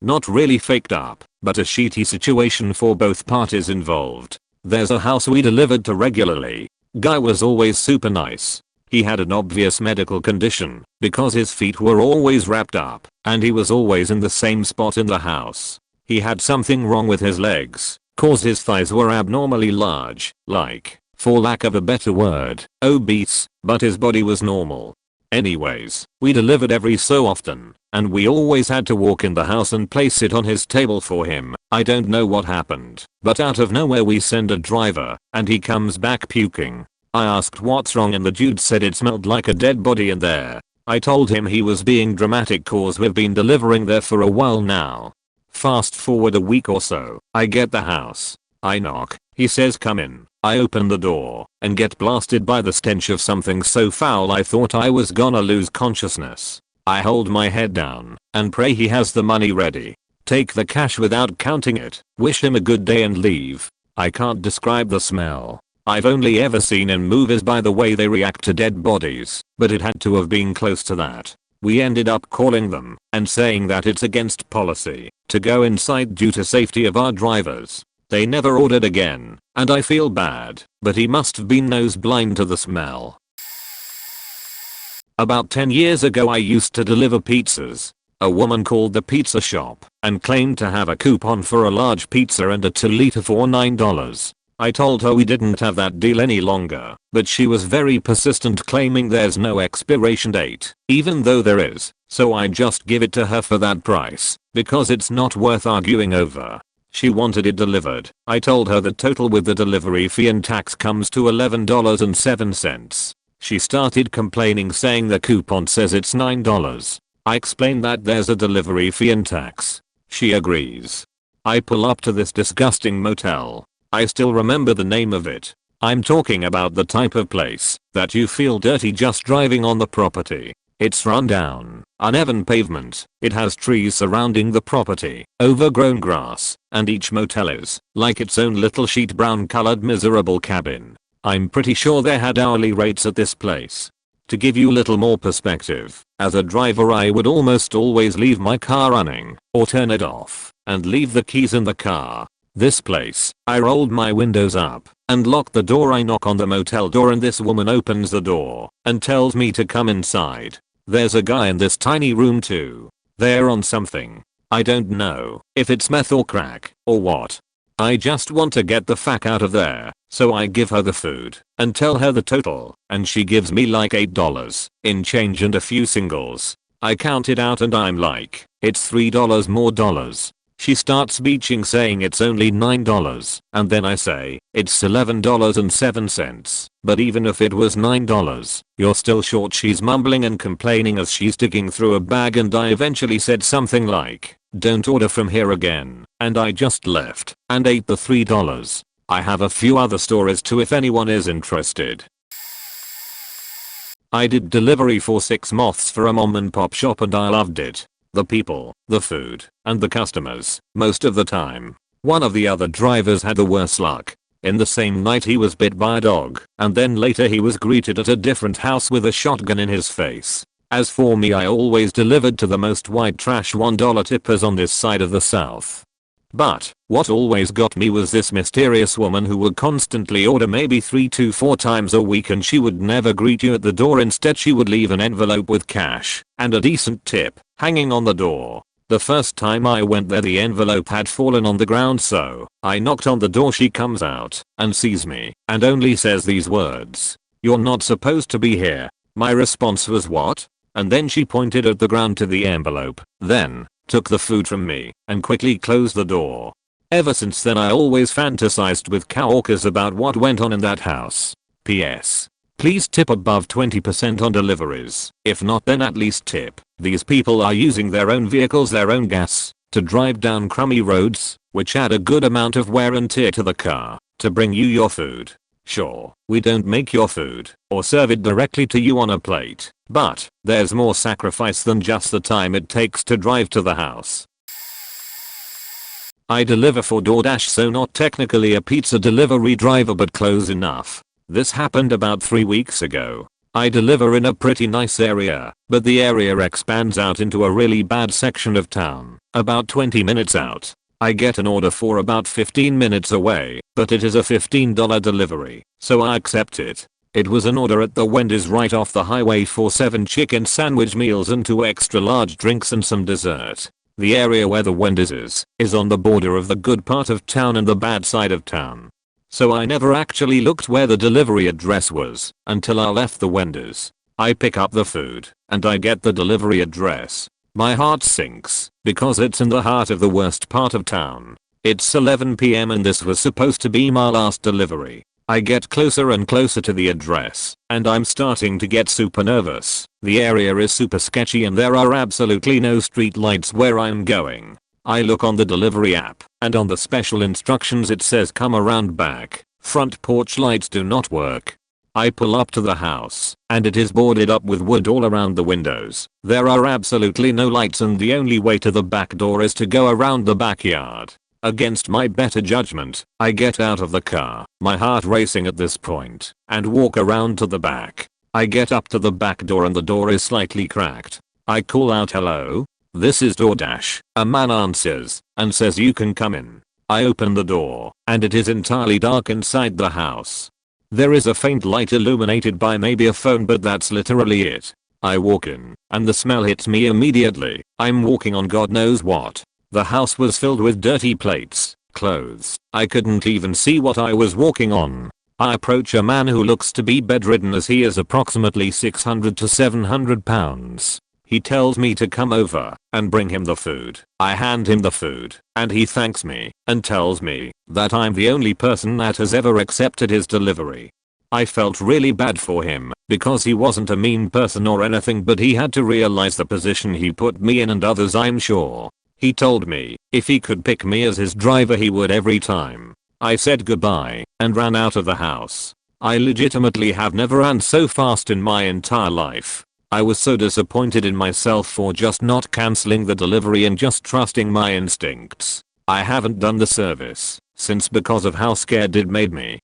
Not really faked up, but a shitty situation for both parties involved. There's a house we delivered to regularly. Guy was always super nice. He had an obvious medical condition because his feet were always wrapped up and he was always in the same spot in the house. He had something wrong with his legs, cause his thighs were abnormally large, like, for lack of a better word, obese, but his body was normal. Anyways, we delivered every so often, and we always had to walk in the house and place it on his table for him. I don't know what happened, but out of nowhere we send a driver, and he comes back puking. I asked what's wrong and the dude said it smelled like a dead body in there. I told him he was being dramatic cause we've been delivering there for a while now. Fast forward a week or so, I get the house. I knock, he says come in. I open the door and get blasted by the stench of something so foul I thought I was gonna lose consciousness. I hold my head down and pray he has the money ready. Take the cash without counting it, wish him a good day and leave. I can't describe the smell. I've only ever seen in movies by the way they react to dead bodies, but it had to have been close to that. We ended up calling them and saying that it's against policy to go inside due to safety of our drivers. They never ordered again, and I feel bad, but he must have been nose blind to the smell. About 10 years ago I used to deliver pizzas. A woman called the pizza shop and claimed to have a coupon for a large pizza and a 2-liter for $9. I told her we didn't have that deal any longer, but she was very persistent claiming there's no expiration date, even though there is, so I just give it to her for that price, because it's not worth arguing over. She wanted it delivered. I told her the total with the delivery fee and tax comes to $11.07. She started complaining saying the coupon says it's $9. I explained that there's a delivery fee and tax. She agrees. I pull up to this disgusting motel. I still remember the name of it. I'm talking about the type of place that you feel dirty just driving on the property. It's run down, uneven pavement, it has trees surrounding the property, overgrown grass, and each motel is like its own little sheet brown colored miserable cabin. I'm pretty sure they had hourly rates at this place. To give you little more perspective, as a driver I would almost always leave my car running, or turn it off, and leave the keys in the car. This place, I rolled my windows up and locked the door. I knock on the motel door and this woman opens the door and tells me to come inside. There's a guy in this tiny room too. They're on something. I don't know if it's meth or crack or what. I just want to get the fuck out of there, so I give her the food and tell her the total, and she gives me like $8 in change and a few singles. I count it out and I'm like, it's $3 more dollars. She starts beaching saying it's only $9, and then I say, it's $11.07, but even if it was $9, you're still short. She's mumbling and complaining as she's digging through a bag, and I eventually said something like, don't order from here again, and I just left and ate the $3. I have a few other stories too if anyone is interested. I did delivery for 6 months for a mom and pop shop and I loved it. The people, the food, and the customers, most of the time. One of the other drivers had the worst luck. In the same night he was bit by a dog, and then later he was greeted at a different house with a shotgun in his face. As for me, I always delivered to the most white trash $1 tippers on this side of the South. But what always got me was this mysterious woman who would constantly order maybe 3 to 4 times a week, and she would never greet you at the door. Instead she would leave an envelope with cash and a decent tip hanging on the door. The first time I went there the envelope had fallen on the ground, so I knocked on the door. She comes out and sees me and only says these words, "You're not supposed to be here." My response was, "What?" And then she pointed at the ground to the envelope, then took the food from me and quickly closed the door. Ever since then I always fantasized with coworkers about what went on in that house. P.S. Please tip above 20% on deliveries. If not, then at least tip. These people are using their own vehicles, their own gas, to drive down crummy roads, which add a good amount of wear and tear to the car, to bring you your food. Sure, we don't make your food or serve it directly to you on a plate, but there's more sacrifice than just the time it takes to drive to the house. I deliver for DoorDash, so not technically a pizza delivery driver but close enough. This happened about 3 weeks ago. I deliver in a pretty nice area, but the area expands out into a really bad section of town, about 20 minutes out. I get an order for about 15 minutes away, but it is a $15 delivery, so I accept it. It was an order at the Wendy's right off the highway for 7 chicken sandwich meals and 2 extra large drinks and some dessert. The area where the Wendy's is on the border of the good part of town and the bad side of town. So I never actually looked where the delivery address was until I left the Wendy's. I pick up the food and I get the delivery address. My heart sinks because it's in the heart of the worst part of town. It's 11 PM and this was supposed to be my last delivery. I get closer and closer to the address and I'm starting to get super nervous. The area is super sketchy and there are absolutely no street lights where I'm going. I look on the delivery app and on the special instructions it says come around back. Front porch lights do not work. I pull up to the house and it is boarded up with wood all around the windows. There are absolutely no lights and the only way to the back door is to go around the backyard. Against my better judgment, I get out of the car, my heart racing at this point, and walk around to the back. I get up to the back door and the door is slightly cracked. I call out, "Hello? This is DoorDash." A man answers and says, "You can come in." I open the door and it is entirely dark inside the house. There is a faint light illuminated by maybe a phone, but that's literally it. I walk in and the smell hits me immediately. I'm walking on God knows what. The house was filled with dirty plates, clothes. I couldn't even see what I was walking on. I approach a man who looks to be bedridden as he is approximately 600 to 700 pounds. He tells me to come over and bring him the food. I hand him the food and he thanks me and tells me that I'm the only person that has ever accepted his delivery. I felt really bad for him because he wasn't a mean person or anything, but he had to realize the position he put me in and others, I'm sure. He told me if he could pick me as his driver he would every time. I said goodbye and ran out of the house. I legitimately have never ran so fast in my entire life. I was so disappointed in myself for just not cancelling the delivery and just trusting my instincts. I haven't done the service since because of how scared it made me.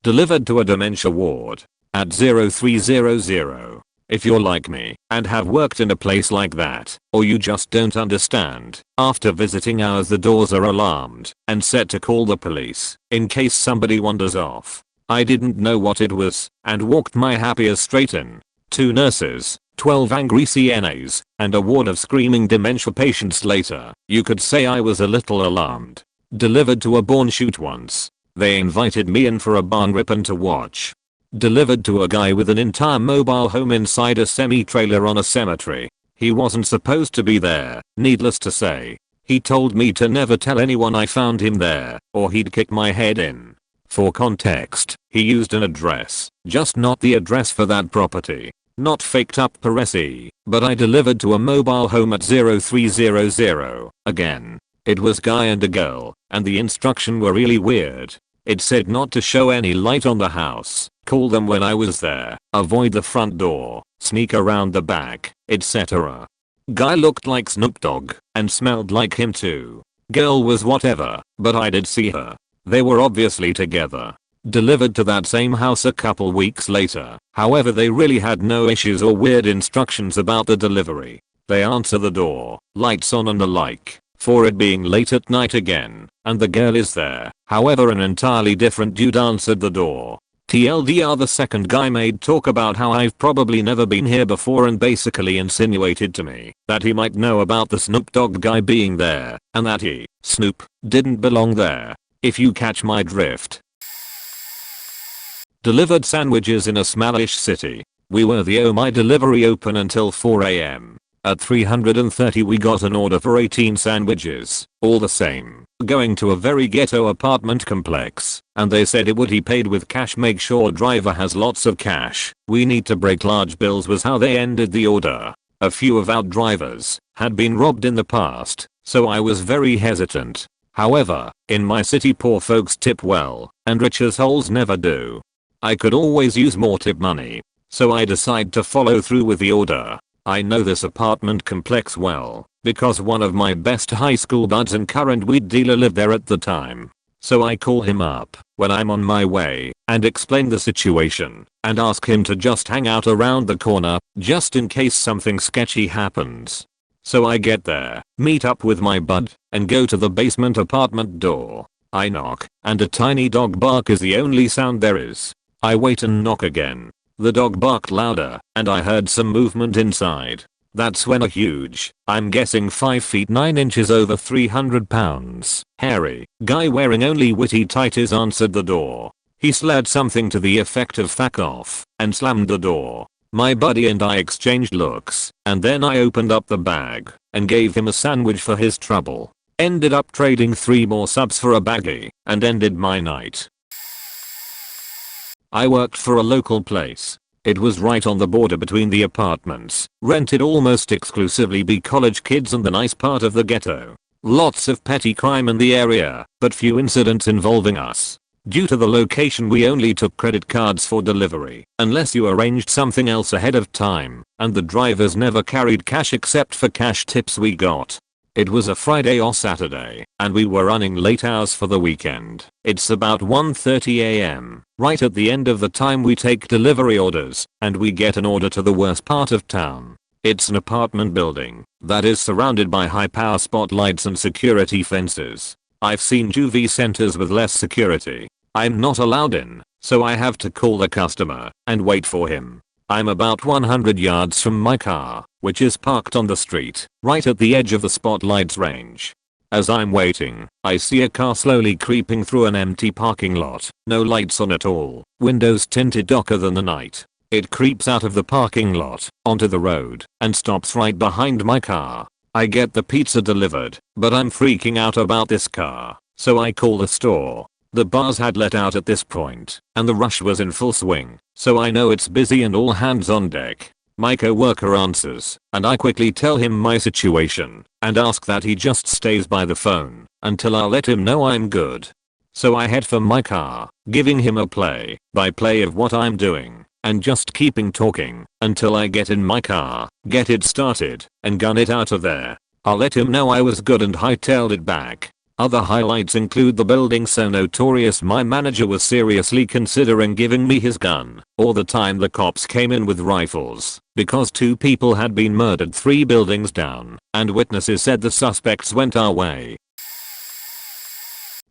Delivered to a dementia ward. at 0300. If you're like me and have worked in a place like that, or you just don't understand, after visiting hours the doors are alarmed and set to call the police in case somebody wanders off. I didn't know what it was and walked my happy ass straight in. 2 nurses, 12 angry CNAs, and a ward of screaming dementia patients later, you could say I was a little alarmed. Delivered to a born shoot once. They invited me in for a barn rippin' to watch. Delivered to a guy with an entire mobile home inside a semi-trailer on a cemetery. He wasn't supposed to be there, needless to say. He told me to never tell anyone I found him there, or he'd kick my head in. For context, he used an address, just not the address for that property. Not faked up Paresi, but I delivered to a mobile home at 0300. Again, it was guy and a girl, and the instruction were really weird. It said not to show any light on the house, call them when I was there, avoid the front door, sneak around the back, etc. Guy looked like Snoop Dogg, and smelled like him too. Girl was whatever, but I did see her. They were obviously together. Delivered to that same house a couple weeks later. However, they really had no issues or weird instructions about the delivery. They answer the door, lights on and the like, for it being late at night again, and the girl is there. However, an entirely different dude answered the door. TLDR, the second guy made talk about how I've probably never been here before and basically insinuated to me that he might know about the Snoop Dogg guy being there, and that he, Snoop, didn't belong there. If you catch my drift. Delivered sandwiches in a smallish city. We were the oh my delivery open until 4 AM. At 330 we got an order for 18 sandwiches, all the same, going to a very ghetto apartment complex, and they said it would be paid with cash, make sure driver has lots of cash, we need to break large bills was how they ended the order. A few of our drivers had been robbed in the past, so I was very hesitant. However, in my city poor folks tip well, and rich assholes never do. I could always use more tip money, so I decide to follow through with the order. I know this apartment complex well, because one of my best high school buds and current weed dealer lived there at the time. So I call him up when I'm on my way and explain the situation and ask him to just hang out around the corner just in case something sketchy happens. So I get there, meet up with my bud, and go to the basement apartment door. I knock, and a tiny dog bark is the only sound there is. I wait and knock again. The dog barked louder, and I heard some movement inside. That's when a huge, I'm guessing 5 feet 9 inches over 300 pounds, hairy, guy wearing only witty tighties answered the door. He slurred something to the effect of "fuck off," and slammed the door. My buddy and I exchanged looks, and then I opened up the bag and gave him a sandwich for his trouble. Ended up trading 3 more subs for a baggie, and ended my night. I worked for a local place. It was right on the border between the apartments, rented almost exclusively by college kids and the nice part of the ghetto. Lots of petty crime in the area, but few incidents involving us. Due to the location we only took credit cards for delivery, unless you arranged something else ahead of time, and the drivers never carried cash except for cash tips we got. It was a Friday or Saturday, and we were running late hours for the weekend. It's about 1:30 AM, right at the end of the time we take delivery orders, and we get an order to the worst part of town. It's an apartment building that is surrounded by high power spotlights and security fences. I've seen juvie centers with less security. I'm not allowed in, so I have to call the customer and wait for him. I'm about 100 yards from my car, which is parked on the street, right at the edge of the spotlight's range. As I'm waiting, I see a car slowly creeping through an empty parking lot, no lights on at all, windows tinted darker than the night. It creeps out of the parking lot, onto the road, and stops right behind my car. I get the pizza delivered, but I'm freaking out about this car, so I call the store. The bars had let out at this point, and the rush was in full swing, so I know it's busy and all hands on deck. My coworker answers, and I quickly tell him my situation, and ask that he just stays by the phone, until I let him know I'm good. So I head for my car, giving him a play-by-play of what I'm doing, and just keeping talking, until I get in my car, get it started, and gun it out of there. I'll let him know I was good and hightailed it back. Other highlights include the building so notorious my manager was seriously considering giving me his gun, or the time the cops came in with rifles because 2 people had been murdered 3 buildings down, and witnesses said the suspects went our way.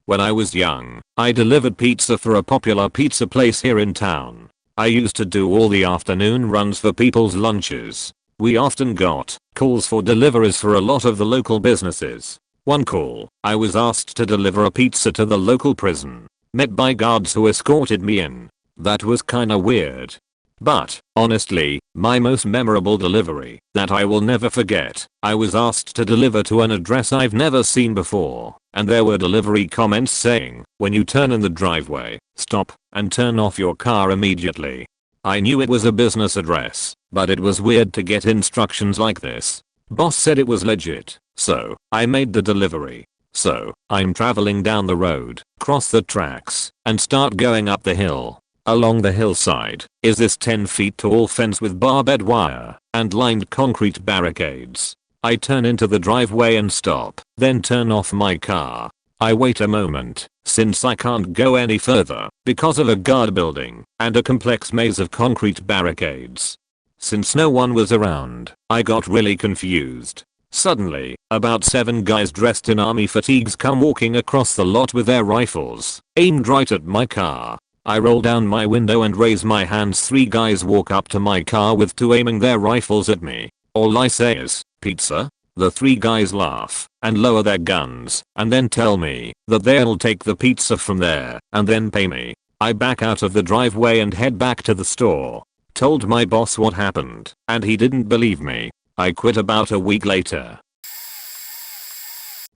When I was young, I delivered pizza for a popular pizza place here in town. I used to do all the afternoon runs for people's lunches. We often got calls for deliveries for a lot of the local businesses. One call, I was asked to deliver a pizza to the local prison. Met by guards who escorted me in. That was kinda weird. But, honestly, my most memorable delivery that I will never forget, I was asked to deliver to an address I've never seen before, and there were delivery comments saying, when you turn in the driveway, stop and turn off your car immediately. I knew it was a business address, but it was weird to get instructions like this. Boss said it was legit, so I made the delivery. So, I'm traveling down the road, cross the tracks, and start going up the hill. Along the hillside is this 10 feet tall fence with barbed wire and lined concrete barricades. I turn into the driveway and stop, then turn off my car. I wait a moment, since I can't go any further because of a guard building and a complex maze of concrete barricades. Since no one was around, I got really confused. Suddenly, about 7 guys dressed in army fatigues come walking across the lot with their rifles, aimed right at my car. I roll down my window and raise my hands. 3 guys walk up to my car with 2 aiming their rifles at me. All I say is, pizza? The 3 guys laugh and lower their guns and then tell me that they'll take the pizza from there and then pay me. I back out of the driveway and head back to the store. Told my boss what happened, and he didn't believe me. I quit about a week later.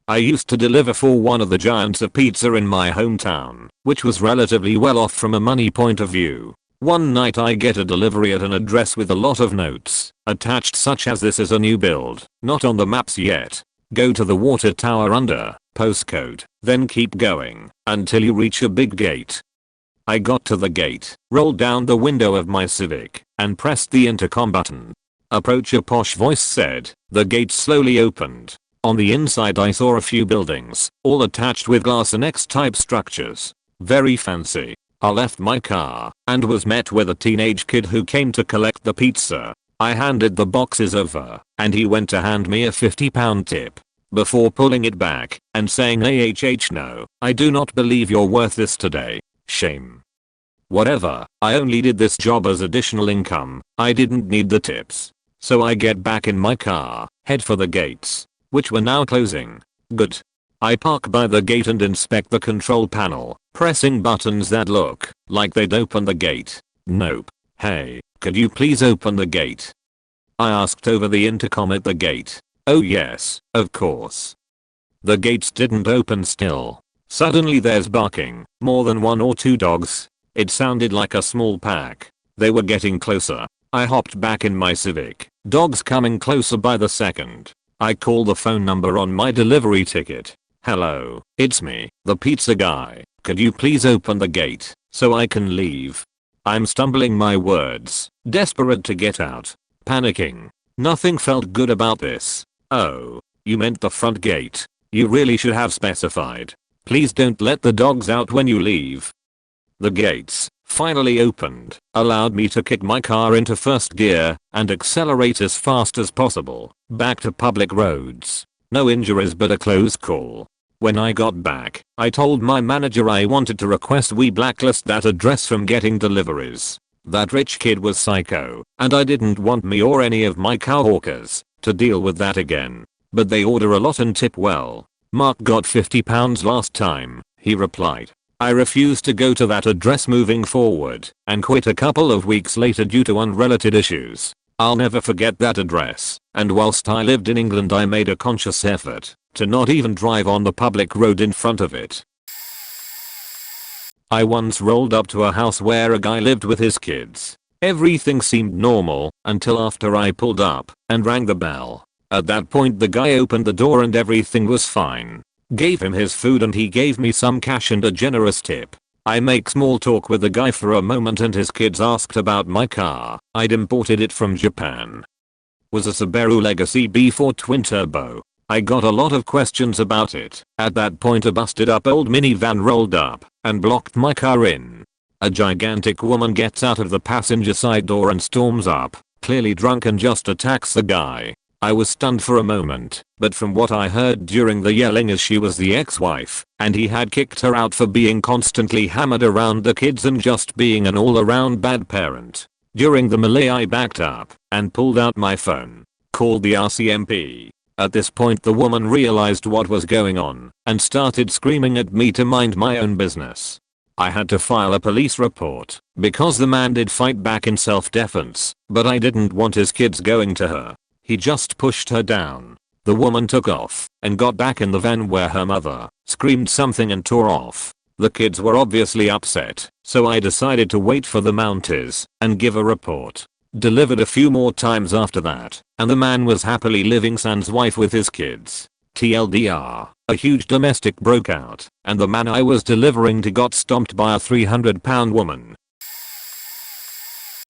I used to deliver for one of the giants of pizza in my hometown, which was relatively well off from a money point of view. One night I get a delivery at an address with a lot of notes attached such as this is a new build, not on the maps yet. Go to the water tower under, postcode, then keep going until you reach a big gate. I got to the gate, rolled down the window of my Civic, and pressed the intercom button. Approach, a posh voice said. The gate slowly opened. On the inside I saw a few buildings, all attached with glass and X-type structures. Very fancy. I left my car, and was met with a teenage kid who came to collect the pizza. I handed the boxes over, and he went to hand me a £50 tip. Before pulling it back, and saying no, I do not believe you're worth this today. Shame. Whatever, I only did this job as additional income, I didn't need the tips. So I get back in my car, head for the gates, which were now closing. Good. I park by the gate and inspect the control panel, pressing buttons that look like they'd open the gate. Nope. Hey, could you please open the gate? I asked over the intercom at the gate. Oh yes, of course. The gates didn't open still. Suddenly there's barking, more than 1 or 2 dogs. It sounded like a small pack. They were getting closer. I hopped back in my Civic, dogs coming closer by the second. I call the phone number on my delivery ticket. Hello, it's me, the pizza guy. Could you please open the gate so I can leave? I'm stumbling my words, desperate to get out. Panicking. Nothing felt good about this. Oh, you meant the front gate. You really should have specified. Please don't let the dogs out when you leave. The gates, finally opened, allowed me to kick my car into first gear and accelerate as fast as possible, back to public roads. No injuries but a close call. When I got back, I told my manager I wanted to request we blacklist that address from getting deliveries. That rich kid was psycho, and I didn't want me or any of my coworkers to deal with that again. But they order a lot and tip well. Mark got £50 last time, he replied. I refused to go to that address moving forward and quit a couple of weeks later due to unrelated issues. I'll never forget that address, and whilst I lived in England I made a conscious effort to not even drive on the public road in front of it. I once rolled up to a house where a guy lived with his kids. Everything seemed normal until after I pulled up and rang the bell. At that point the guy opened the door and everything was fine. Gave him his food and he gave me some cash and a generous tip. I make small talk with the guy for a moment and his kids asked about my car. I'd imported it from Japan. Was a Subaru Legacy B4 twin turbo. I got a lot of questions about it. At that point a busted up old minivan rolled up and blocked my car in. A gigantic woman gets out of the passenger side door and storms up, clearly drunk, and just attacks the guy. I was stunned for a moment, but from what I heard during the yelling is she was the ex-wife, and he had kicked her out for being constantly hammered around the kids and just being an all-around bad parent. During the melee I backed up and pulled out my phone, called the RCMP. At this point the woman realized what was going on and started screaming at me to mind my own business. I had to file a police report because the man did fight back in self-defense, but I didn't want his kids going to her. He just pushed her down. The woman took off and got back in the van where her mother screamed something and tore off. The kids were obviously upset, so I decided to wait for the Mounties and give a report. Delivered a few more times after that, and the man was happily living sans wife with his kids. TLDR, a huge domestic broke out, and the man I was delivering to got stomped by a 300-pound woman.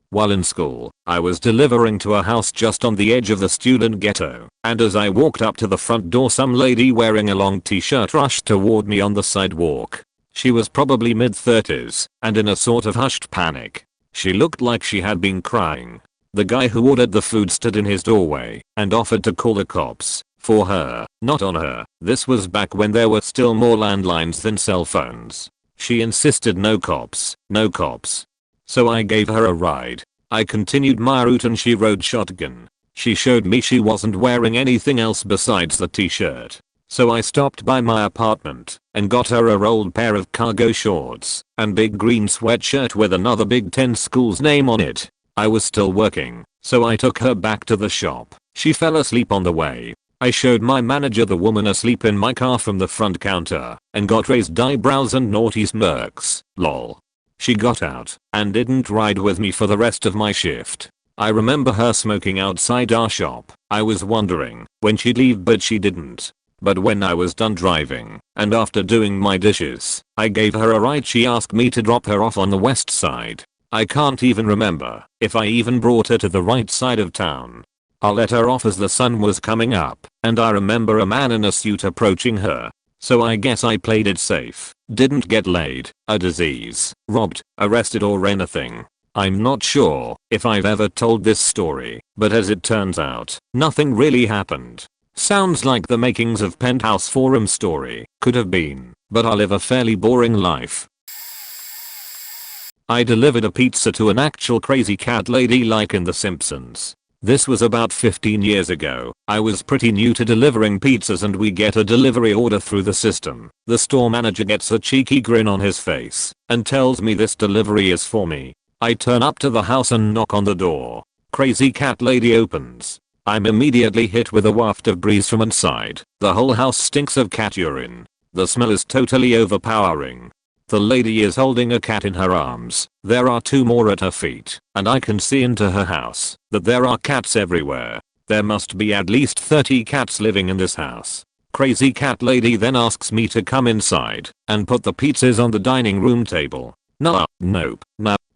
While in school, I was delivering to a house just on the edge of the student ghetto, and as I walked up to the front door some lady wearing a long t-shirt rushed toward me on the sidewalk. She was probably mid-30s, and in a sort of hushed panic. She looked like she had been crying. The guy who ordered the food stood in his doorway and offered to call the cops. For her, not on her. This was back when there were still more landlines than cell phones. She insisted no cops, no cops. So I gave her a ride. I continued my route and she rode shotgun. She showed me she wasn't wearing anything else besides the t-shirt. So I stopped by my apartment and got her a old pair of cargo shorts and big green sweatshirt with another Big Ten school's name on it. I was still working, so I took her back to the shop. She fell asleep on the way. I showed my manager the woman asleep in my car from the front counter and got raised eyebrows and naughty smirks. Lol. She got out and didn't ride with me for the rest of my shift. I remember her smoking outside our shop. I was wondering when she'd leave, but she didn't. But when I was done driving and after doing my dishes, I gave her a ride. She asked me to drop her off on the west side. I can't even remember if I even brought her to the right side of town. I let her off as the sun was coming up, and I remember a man in a suit approaching her. So I guess I played it safe. Didn't get laid, a disease, robbed, arrested or anything. I'm not sure if I've ever told this story, but as it turns out, nothing really happened. Sounds like the makings of Penthouse Forum story. Could have been, but I live a fairly boring life. I delivered a pizza to an actual crazy cat lady like in The Simpsons. This was about 15 years ago. I was pretty new to delivering pizzas and we get a delivery order through the system. The store manager gets a cheeky grin on his face and tells me this delivery is for me. I turn up to the house and knock on the door. Crazy cat lady opens. I'm immediately hit with a waft of breeze from inside. The whole house stinks of cat urine. The smell is totally overpowering. The lady is holding a cat in her arms. There are 2 more at her feet, and I can see into her house that there are cats everywhere. There must be at least 30 cats living in this house. Crazy cat lady then asks me to come inside and put the pizzas on the dining room table. Nope,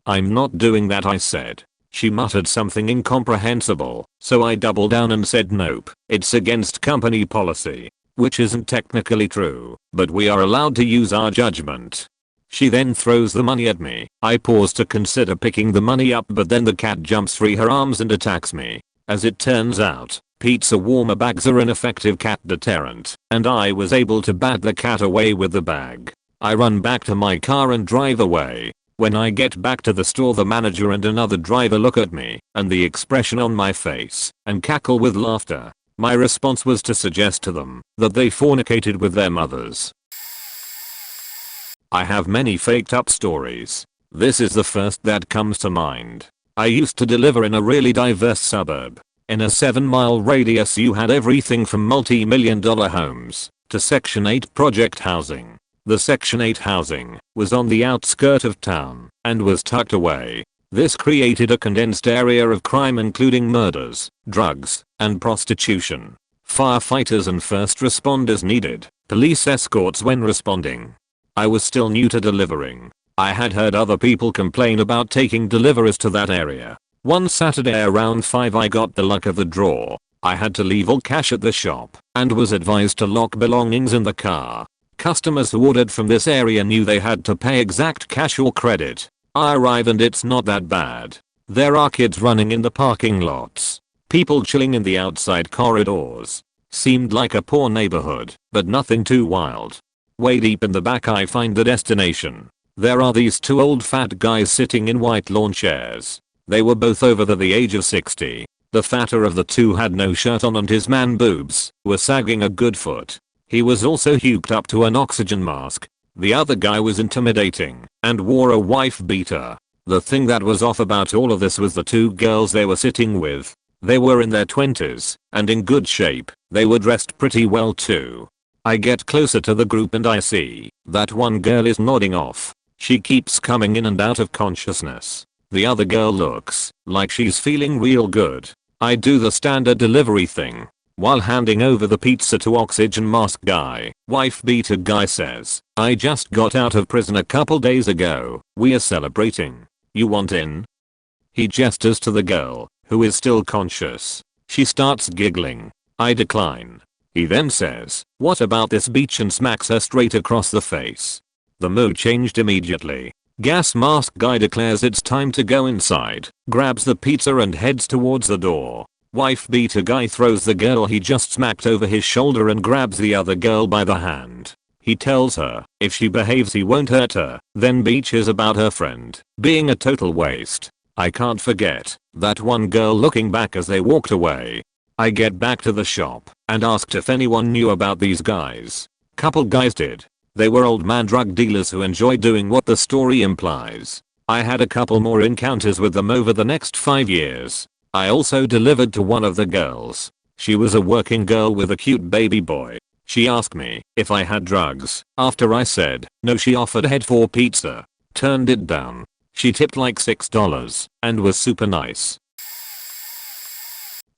I'm not doing that, I said. She muttered something incomprehensible, so I doubled down and said nope, it's against company policy. Which isn't technically true, but we are allowed to use our judgment. She then throws the money at me. I pause to consider picking the money up, but then the cat jumps free her arms and attacks me. As it turns out, pizza warmer bags are an effective cat deterrent, and I was able to bat the cat away with the bag. I run back to my car and drive away. When I get back to the store, the manager and another driver look at me and the expression on my face and cackle with laughter. My response was to suggest to them that they fornicated with their mothers. I have many faked up stories. This is the first that comes to mind. I used to deliver in a really diverse suburb. In a 7-mile radius you had everything from multi-million-dollar homes to Section 8 project housing. The Section 8 housing was on the outskirt of town and was tucked away. This created a condensed area of crime, including murders, drugs, and prostitution. Firefighters and first responders needed police escorts when responding. I was still new to delivering. I had heard other people complain about taking deliveries to that area. One Saturday around 5 I got the luck of the draw. I had to leave all cash at the shop and was advised to lock belongings in the car. Customers who ordered from this area knew they had to pay exact cash or credit. I arrive and it's not that bad. There are kids running in the parking lots. People chilling in the outside corridors. Seemed like a poor neighborhood, but nothing too wild. Way deep in the back I find the destination. There are these two old fat guys sitting in white lawn chairs. They were both over the age of 60. The fatter of the two had no shirt on and his man boobs were sagging a good foot. He was also hooked up to an oxygen mask. The other guy was intimidating and wore a wife beater. The thing that was off about all of this was the two girls they were sitting with. They were in their 20s and in good shape. They were dressed pretty well too. I get closer to the group and I see that one girl is nodding off. She keeps coming in and out of consciousness. The other girl looks like she's feeling real good. I do the standard delivery thing. While handing over the pizza to oxygen mask guy, wife beater guy says, "I just got out of prison a couple days ago. We are celebrating. You want in?" He gestures to the girl, who is still conscious. She starts giggling. I decline. He then says, "What about this beach?" and smacks her straight across the face. The mood changed immediately. Gas mask guy declares it's time to go inside, grabs the pizza and heads towards the door. Wife beater guy throws the girl he just smacked over his shoulder and grabs the other girl by the hand. He tells her if she behaves he won't hurt her, then bitches about her friend being a total waste. I can't forget that one girl looking back as they walked away. I get back to the shop and asked if anyone knew about these guys. Couple guys did. They were old man drug dealers who enjoy doing what the story implies. I had a couple more encounters with them over the next 5 years. I also delivered to one of the girls. She was a working girl with a cute baby boy. She asked me if I had drugs. After I said no, she offered head for pizza. Turned it down. She tipped like $6 and was super nice.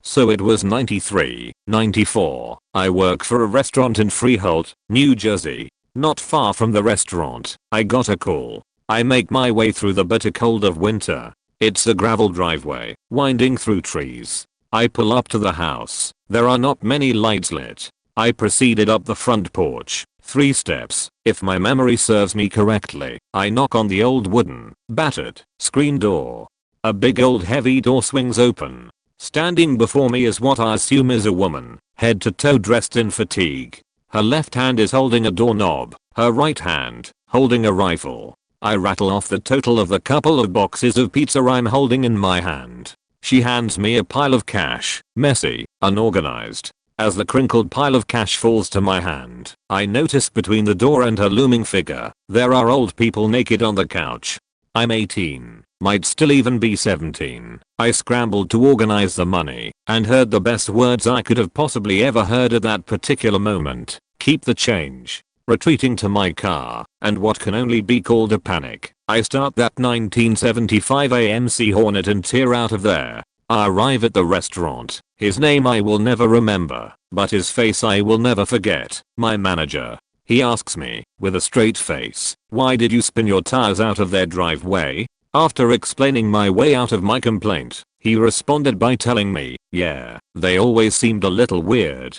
So it was 93, 94. I work for a restaurant in Freehold, New Jersey. Not far from the restaurant, I got a call. I make my way through the bitter cold of winter. It's a gravel driveway, winding through trees. I pull up to the house. There are not many lights lit. I proceeded up the front porch, 3 steps, if my memory serves me correctly. I knock on the old wooden, battered, screen door. A big old heavy door swings open. Standing before me is what I assume is a woman, head to toe dressed in fatigue. Her left hand is holding a doorknob, her right hand holding a rifle. I rattle off the total of the couple of boxes of pizza I'm holding in my hand. She hands me a pile of cash, messy, unorganized. As the crinkled pile of cash falls to my hand, I notice between the door and her looming figure, there are old people naked on the couch. I'm 18, might still even be 17. I scrambled to organize the money and heard the best words I could have possibly ever heard at that particular moment. Keep the change. Retreating to my car, and what can only be called a panic, I start that 1975 AMC Hornet and tear out of there. I arrive at the restaurant. His name I will never remember, but his face I will never forget. My manager. He asks me, with a straight face, "Why did you spin your tires out of their driveway?" After explaining my way out of my complaint, he responded by telling me, "Yeah, they always seemed a little weird."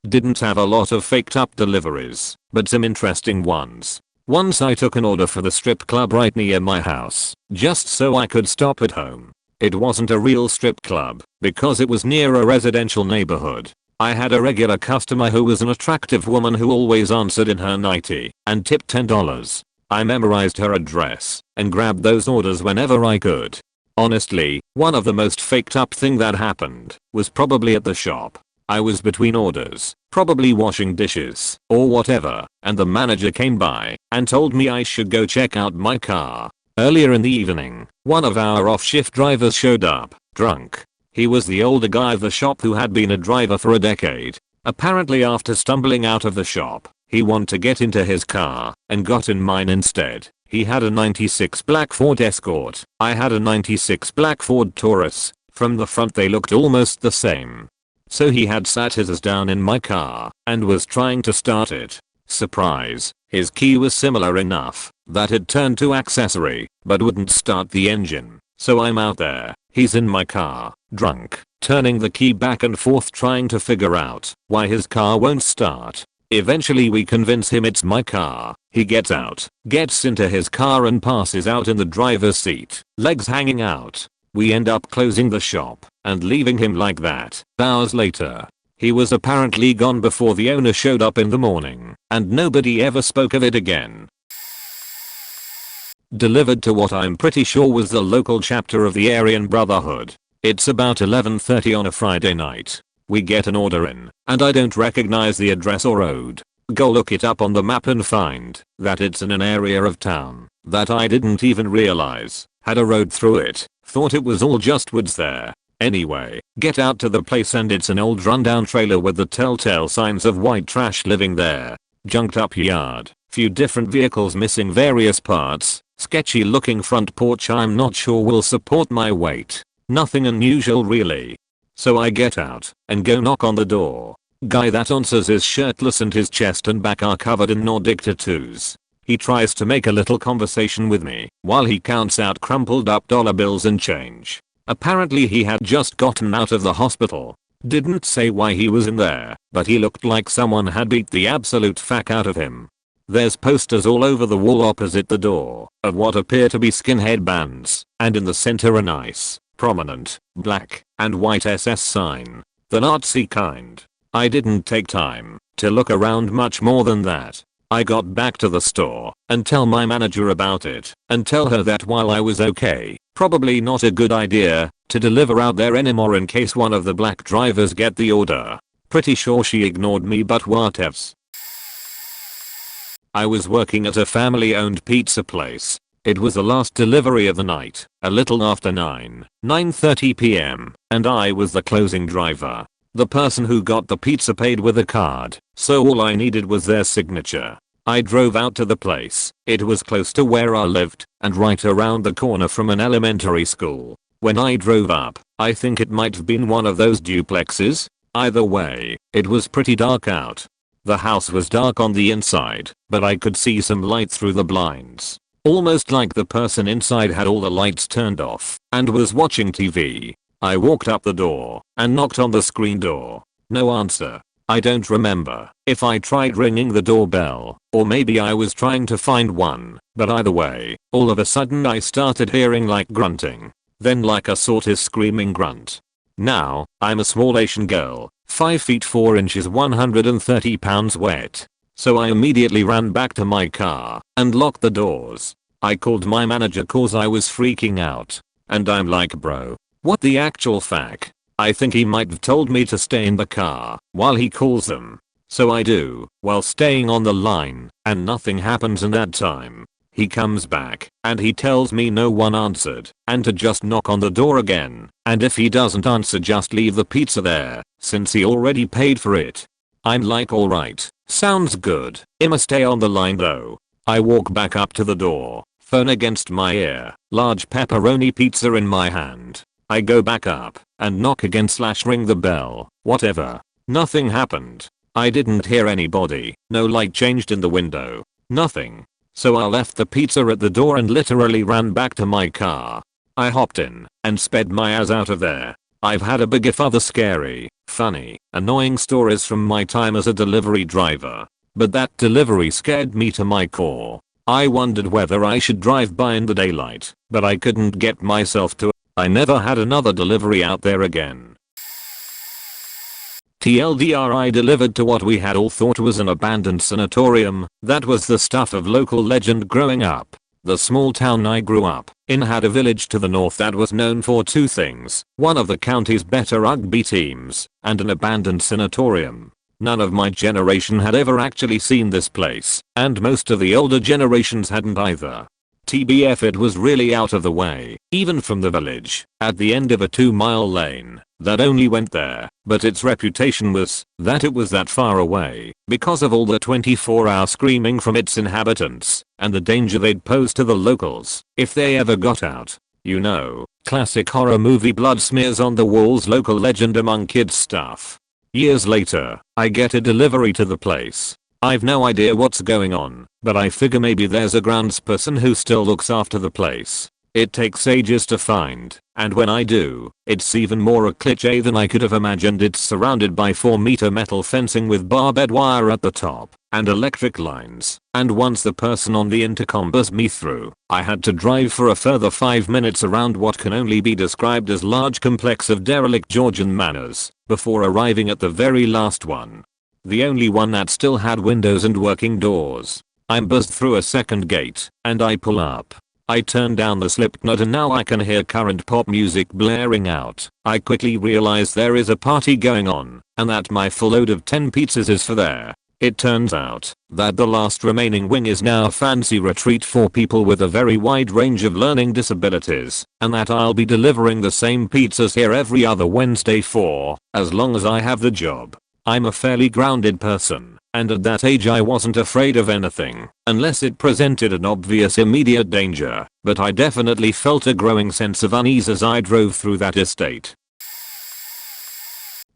Didn't have a lot of faked up deliveries, but some interesting ones. Once I took an order for the strip club right near my house, just so I could stop at home. It wasn't a real strip club, because it was near a residential neighborhood. I had a regular customer who was an attractive woman who always answered in her nightie and tipped $10. I memorized her address and grabbed those orders whenever I could. Honestly, one of the most faked up thing that happened was probably at the shop. I was between orders, probably washing dishes or whatever, and the manager came by and told me I should go check out my car. Earlier in the evening, one of our off-shift drivers showed up, drunk. He was the older guy of the shop who had been a driver for a decade. Apparently after stumbling out of the shop, he wanted to get into his car and got in mine instead. He had a 96 black Ford Escort. I had a 96 black Ford Taurus. From the front they looked almost the same. So he had sat his ass down in my car and was trying to start it. Surprise, his key was similar enough that it turned to accessory, but wouldn't start the engine. So I'm out there, he's in my car, drunk, turning the key back and forth trying to figure out why his car won't start. Eventually we convince him it's my car. He gets out, gets into his car and passes out in the driver's seat, legs hanging out. We end up closing the shop and leaving him like that. Hours later, he was apparently gone before the owner showed up in the morning, and nobody ever spoke of it again. Delivered to what I'm pretty sure was the local chapter of the Aryan Brotherhood. It's about 11:30 on a Friday night. We get an order in, and I don't recognize the address or road. Go look it up on the map and find that it's in an area of town that I didn't even realize had a road through it. Thought it was all just woods there. Anyway, get out to the place and it's an old rundown trailer with the telltale signs of white trash living there. Junked up yard, few different vehicles missing various parts, sketchy looking front porch I'm not sure will support my weight. Nothing unusual really. So I get out and go knock on the door. Guy that answers is shirtless and his chest and back are covered in Nordic tattoos. He tries to make a little conversation with me while he counts out crumpled up dollar bills and change. Apparently he had just gotten out of the hospital. Didn't say why he was in there, but he looked like someone had beat the absolute fuck out of him. There's posters all over the wall opposite the door of what appear to be skinhead bands, and in the center a nice, prominent, black and white SS sign. The Nazi kind. I didn't take time to look around much more than that. I got back to the store and tell my manager about it and tell her that while I was okay, probably not a good idea to deliver out there anymore in case one of the black drivers get the order. Pretty sure she ignored me but whatevs. I was working at a family-owned pizza place. It was the last delivery of the night, a little after 9:30 p.m., and I was the closing driver. The person who got the pizza paid with a card, so all I needed was their signature. I drove out to the place. It was close to where I lived and right around the corner from an elementary school. When I drove up, I think it might have been one of those duplexes. Either way, it was pretty dark out. The house was dark on the inside, but I could see some light through the blinds. Almost like the person inside had all the lights turned off and was watching TV. I walked up the door and knocked on the screen door. No answer. I don't remember if I tried ringing the doorbell or maybe I was trying to find one, but either way, all of a sudden I started hearing like grunting. Then like a sort of screaming grunt. Now, I'm a small Asian girl, 5 feet 4 inches 130 pounds wet. So I immediately ran back to my car and locked the doors. I called my manager cause I was freaking out. And I'm like, bro, what the actual fuck? I think he might have told me to stay in the car while he calls them. So I do, while staying on the line, and nothing happens in that time. He comes back and he tells me no one answered and to just knock on the door again, and if he doesn't answer just leave the pizza there since he already paid for it. I'm like, alright, sounds good. I'ma stay on the line though. I walk back up to the door, phone against my ear, large pepperoni pizza in my hand. I go back up and knock again / ring the bell, whatever. Nothing happened. I didn't hear anybody, no light changed in the window, nothing. So I left the pizza at the door and literally ran back to my car. I hopped in and sped my ass out of there. I've had a big if other scary, funny, annoying stories from my time as a delivery driver. But that delivery scared me to my core. I wondered whether I should drive by in the daylight, but I couldn't get myself to. I never had another delivery out there again. TLDR, I delivered to what we had all thought was an abandoned sanatorium. That was the stuff of local legend growing up. The small town I grew up in had a village to the north that was known for two things: one of the county's better rugby teams and an abandoned sanatorium. None of my generation had ever actually seen this place, and most of the older generations hadn't either. TBF, it was really out of the way, even from the village, at the end of a 2-mile lane that only went there, but its reputation was that it was that far away because of all the 24-hour screaming from its inhabitants and the danger they'd pose to the locals if they ever got out. You know, classic horror movie blood smears on the walls local legend among kids stuff. Years later, I get a delivery to the place. I've no idea what's going on, but I figure maybe there's a groundsperson who still looks after the place. It takes ages to find, and when I do, it's even more a cliché than I could have imagined. It's surrounded by 4-meter metal fencing with barbed wire at the top, and electric lines, and once the person on the intercom buzzed me through, I had to drive for a further 5 minutes around what can only be described as large complex of derelict Georgian manors, before arriving at the very last one. The only one that still had windows and working doors. I'm buzzed through a second gate, and I pull up. I turn down the Slipknot and now I can hear current pop music blaring out. I quickly realize there is a party going on, and that my full load of 10 pizzas is for there. It turns out that the last remaining wing is now a fancy retreat for people with a very wide range of learning disabilities, and that I'll be delivering the same pizzas here every other Wednesday for as long as I have the job. I'm a fairly grounded person, and at that age I wasn't afraid of anything, unless it presented an obvious immediate danger, but I definitely felt a growing sense of unease as I drove through that estate.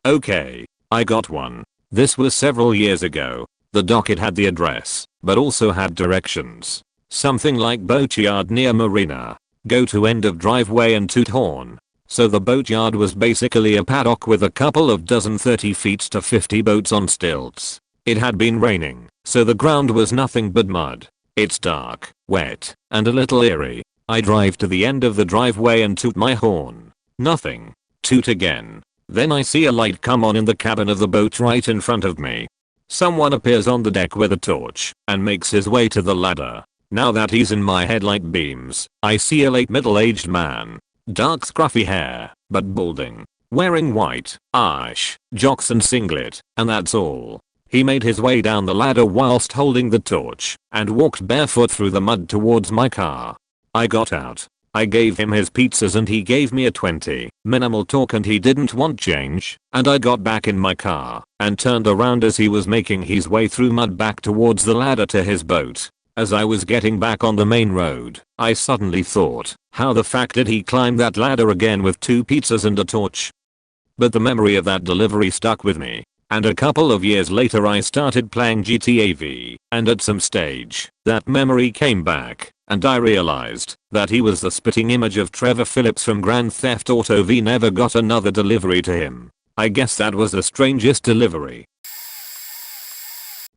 Okay, I got one. This was several years ago. The docket had the address, but also had directions. Something like boatyard near marina. Go to end of driveway and toot horn. So the boatyard was basically a paddock with a couple of dozen 30 feet to 50 boats on stilts. It had been raining, so the ground was nothing but mud. It's dark, wet, and a little eerie. I drive to the end of the driveway and toot my horn. Nothing. Toot again. Then I see a light come on in the cabin of the boat right in front of me. Someone appears on the deck with a torch and makes his way to the ladder. Now that he's in my headlight beams, I see a late middle-aged man. Dark scruffy hair, but balding. Wearing white, ash, jocks and singlet, and that's all. He made his way down the ladder whilst holding the torch, and walked barefoot through the mud towards my car. I got out. I gave him his pizzas and he gave me a 20. Minimal talk and he didn't want change, and I got back in my car, and turned around as he was making his way through mud back towards the ladder to his boat. As I was getting back on the main road, I suddenly thought, how the fuck did he climb that ladder again with 2 pizzas and a torch? But the memory of that delivery stuck with me. And a couple of years later I started playing GTA V, and at some stage, that memory came back, and I realized that he was the spitting image of Trevor Phillips from Grand Theft Auto V. Never got another delivery to him. I guess that was the strangest delivery.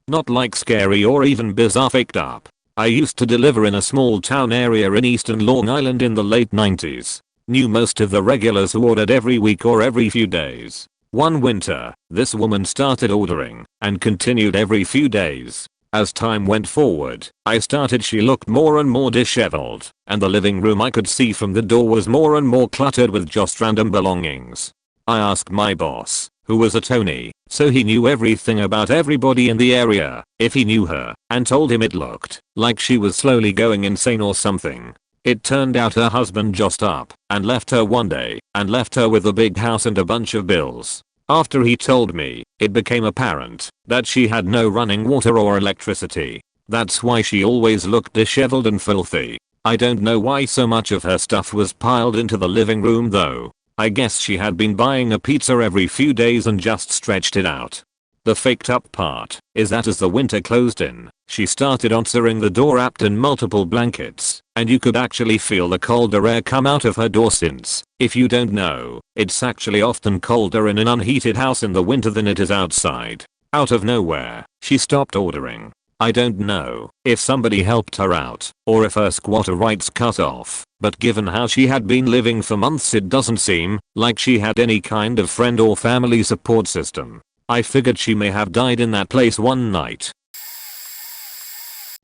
Not like scary or even bizarre faked up. I used to deliver in a small town area in eastern Long Island in the late 90s. Knew most of the regulars who ordered every week or every few days. One winter, this woman started ordering, and continued every few days. As time went forward, she looked more and more disheveled, and the living room I could see from the door was more and more cluttered with just random belongings. I asked my boss, who was a Tony, so he knew everything about everybody in the area, if he knew her, and told him it looked like she was slowly going insane or something. It turned out her husband just up and left her one day and left her with a big house and a bunch of bills. After he told me, it became apparent that she had no running water or electricity. That's why she always looked disheveled and filthy. I don't know why so much of her stuff was piled into the living room though. I guess she had been buying a pizza every few days and just stretched it out. The faked up part is that as the winter closed in, she started answering the door wrapped in multiple blankets, and you could actually feel the colder air come out of her door since, if you don't know, it's actually often colder in an unheated house in the winter than it is outside. Out of nowhere, she stopped ordering. I don't know if somebody helped her out, or if her squatter rights cut off, but given how she had been living for months it doesn't seem like she had any kind of friend or family support system. I figured she may have died in that place one night.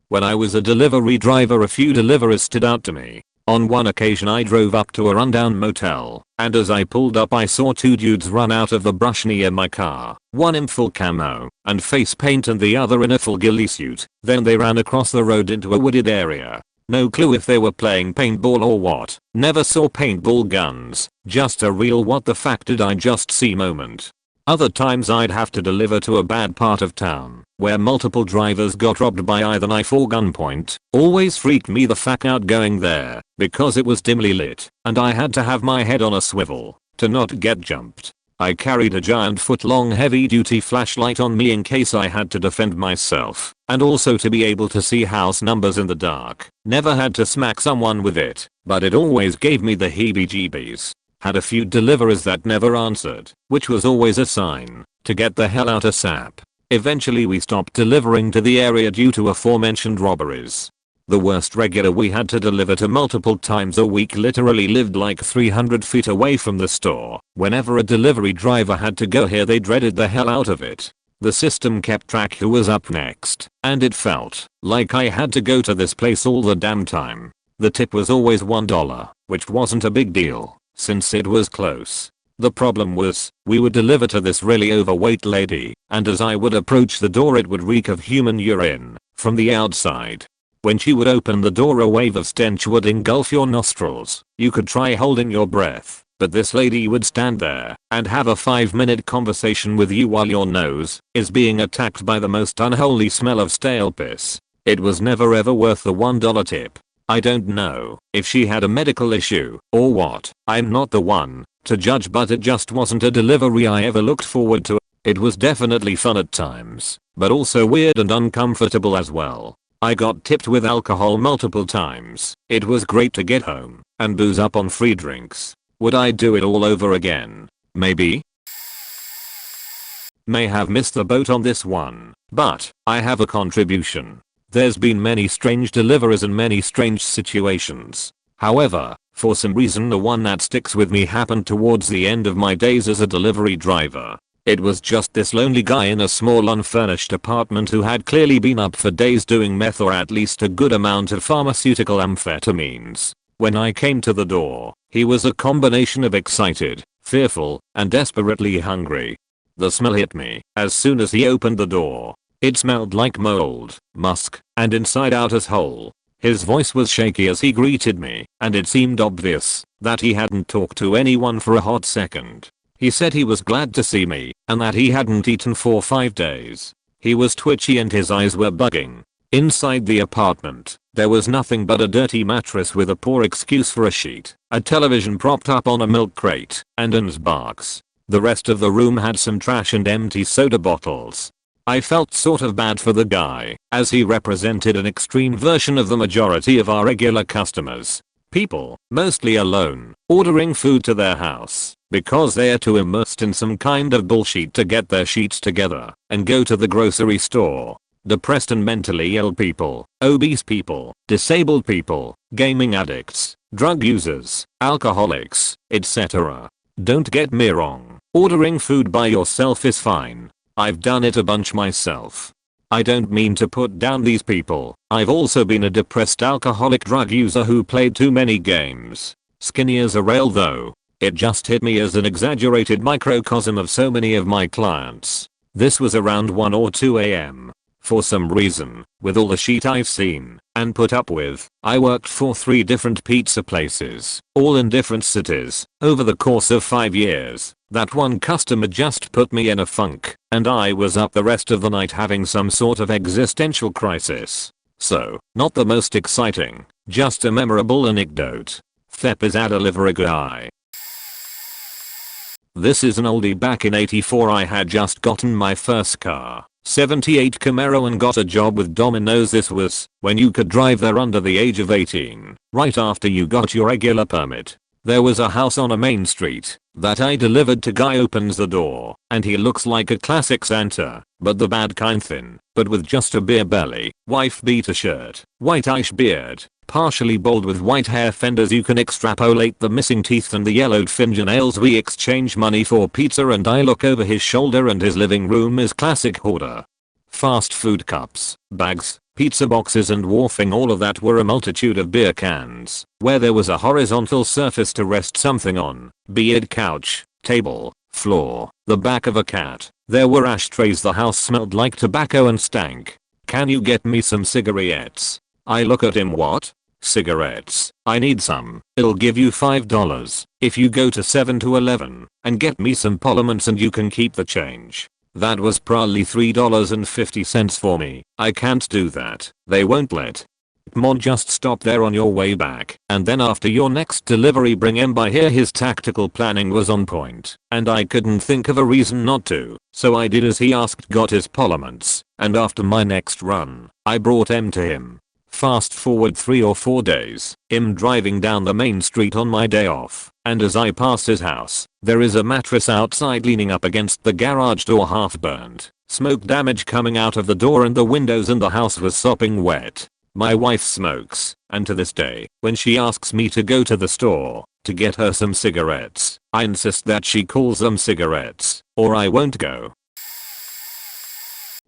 When I was a delivery driver, a few deliverers stood out to me. On one occasion I drove up to a rundown motel, and as I pulled up I saw 2 dudes run out of the brush near my car, one in full camo and face paint and the other in a full ghillie suit. Then they ran across the road into a wooded area. No clue if they were playing paintball or what. Never saw paintball guns, just a real what the fuck did I just see moment. Other times I'd have to deliver to a bad part of town, where multiple drivers got robbed by either knife or gunpoint. Always freaked me the fuck out going there, because it was dimly lit, and I had to have my head on a swivel to not get jumped. I carried a giant foot-long heavy-duty flashlight on me in case I had to defend myself, and also to be able to see house numbers in the dark. Never had to smack someone with it, but it always gave me the heebie-jeebies. Had a few deliveries that never answered, which was always a sign to get the hell out ASAP. Eventually we stopped delivering to the area due to aforementioned robberies. The worst regular we had to deliver to multiple times a week literally lived like 300 feet away from the store. Whenever a delivery driver had to go here they dreaded the hell out of it. The system kept track who was up next, and it felt like I had to go to this place all the damn time. The tip was always $1, which wasn't a big deal, since it was close. The problem was, we would deliver to this really overweight lady, and as I would approach the door it would reek of human urine from the outside. When she would open the door a wave of stench would engulf your nostrils. You could try holding your breath, but this lady would stand there and have a 5-minute conversation with you while your nose is being attacked by the most unholy smell of stale piss. It was never ever worth the $1 tip. I don't know if she had a medical issue or what. I'm not the one to judge, but it just wasn't a delivery I ever looked forward to. It was definitely fun at times, but also weird and uncomfortable as well. I got tipped with alcohol multiple times. It was great to get home and booze up on free drinks. Would I do it all over again? Maybe. May have missed the boat on this one, but I have a contribution. There's been many strange deliveries and many strange situations. However, for some reason the one that sticks with me happened towards the end of my days as a delivery driver. It was just this lonely guy in a small unfurnished apartment who had clearly been up for days doing meth or at least a good amount of pharmaceutical amphetamines. When I came to the door, he was a combination of excited, fearful, and desperately hungry. The smell hit me as soon as he opened the door. It smelled like mold, musk, and inside out as whole. His voice was shaky as he greeted me, and it seemed obvious that he hadn't talked to anyone for a hot second. He said he was glad to see me, and that he hadn't eaten for 5 days. He was twitchy and his eyes were bugging. Inside the apartment, there was nothing but a dirty mattress with a poor excuse for a sheet, a television propped up on a milk crate, and an box. The rest of the room had some trash and empty soda bottles. I felt sort of bad for the guy, as he represented an extreme version of the majority of our regular customers. People, mostly alone, ordering food to their house because they are too immersed in some kind of bullshit to get their sheets together and go to the grocery store. Depressed and mentally ill people, obese people, disabled people, gaming addicts, drug users, alcoholics, etc. Don't get me wrong, ordering food by yourself is fine. I've done it a bunch myself. I don't mean to put down these people. I've also been a depressed alcoholic drug user who played too many games. Skinny as a rail though. It just hit me as an exaggerated microcosm of so many of my clients. This was around 1 or 2 AM. For some reason, with all the shit I've seen and put up with, I worked for 3 different pizza places, all in different cities, over the course of 5 years. That one customer just put me in a funk, and I was up the rest of the night having some sort of existential crisis. So, not the most exciting, just a memorable anecdote. Thep is a delivery guy. This is an oldie. Back in '84 I had just gotten my first car, 78 Camaro, and got a job with Domino's. This was when you could drive there under the age of 18, right after you got your regular permit. There was a house on a main street that I delivered to. Guy opens the door and he looks like a classic Santa, but the bad kind, thin, but with just a beer belly, wife beater shirt, white-ish beard, partially bald with white hair fenders. You can extrapolate the missing teeth and the yellowed fingernails. We exchange money for pizza and I look over his shoulder and his living room is classic hoarder. Fast food cups, bags, pizza boxes and wharfing all of that were a multitude of beer cans, where there was a horizontal surface to rest something on, be it couch, table, floor, the back of a cat. There were ashtrays. The house smelled like tobacco and stank. Can you get me some cigarettes? I look at him. What? Cigarettes? I need some. It'll give you $5 if you go to 7-Eleven and get me some Parliaments and you can keep the change. That was probably $3.50 for me. I can't do that. They won't let Come on, just stop there on your way back, and then after your next delivery bring him by here. His tactical planning was on point, and I couldn't think of a reason not to, so I did as he asked, got his polyments, and after my next run, I brought him to him. Fast forward 3 or 4 days, him driving down the main street on my day off, and as I pass his house, there is a mattress outside leaning up against the garage door, half burnt, smoke damage coming out of the door and the windows, and the house was sopping wet. My wife smokes, and to this day, when she asks me to go to the store to get her some cigarettes, I insist that she calls them cigarettes, or I won't go.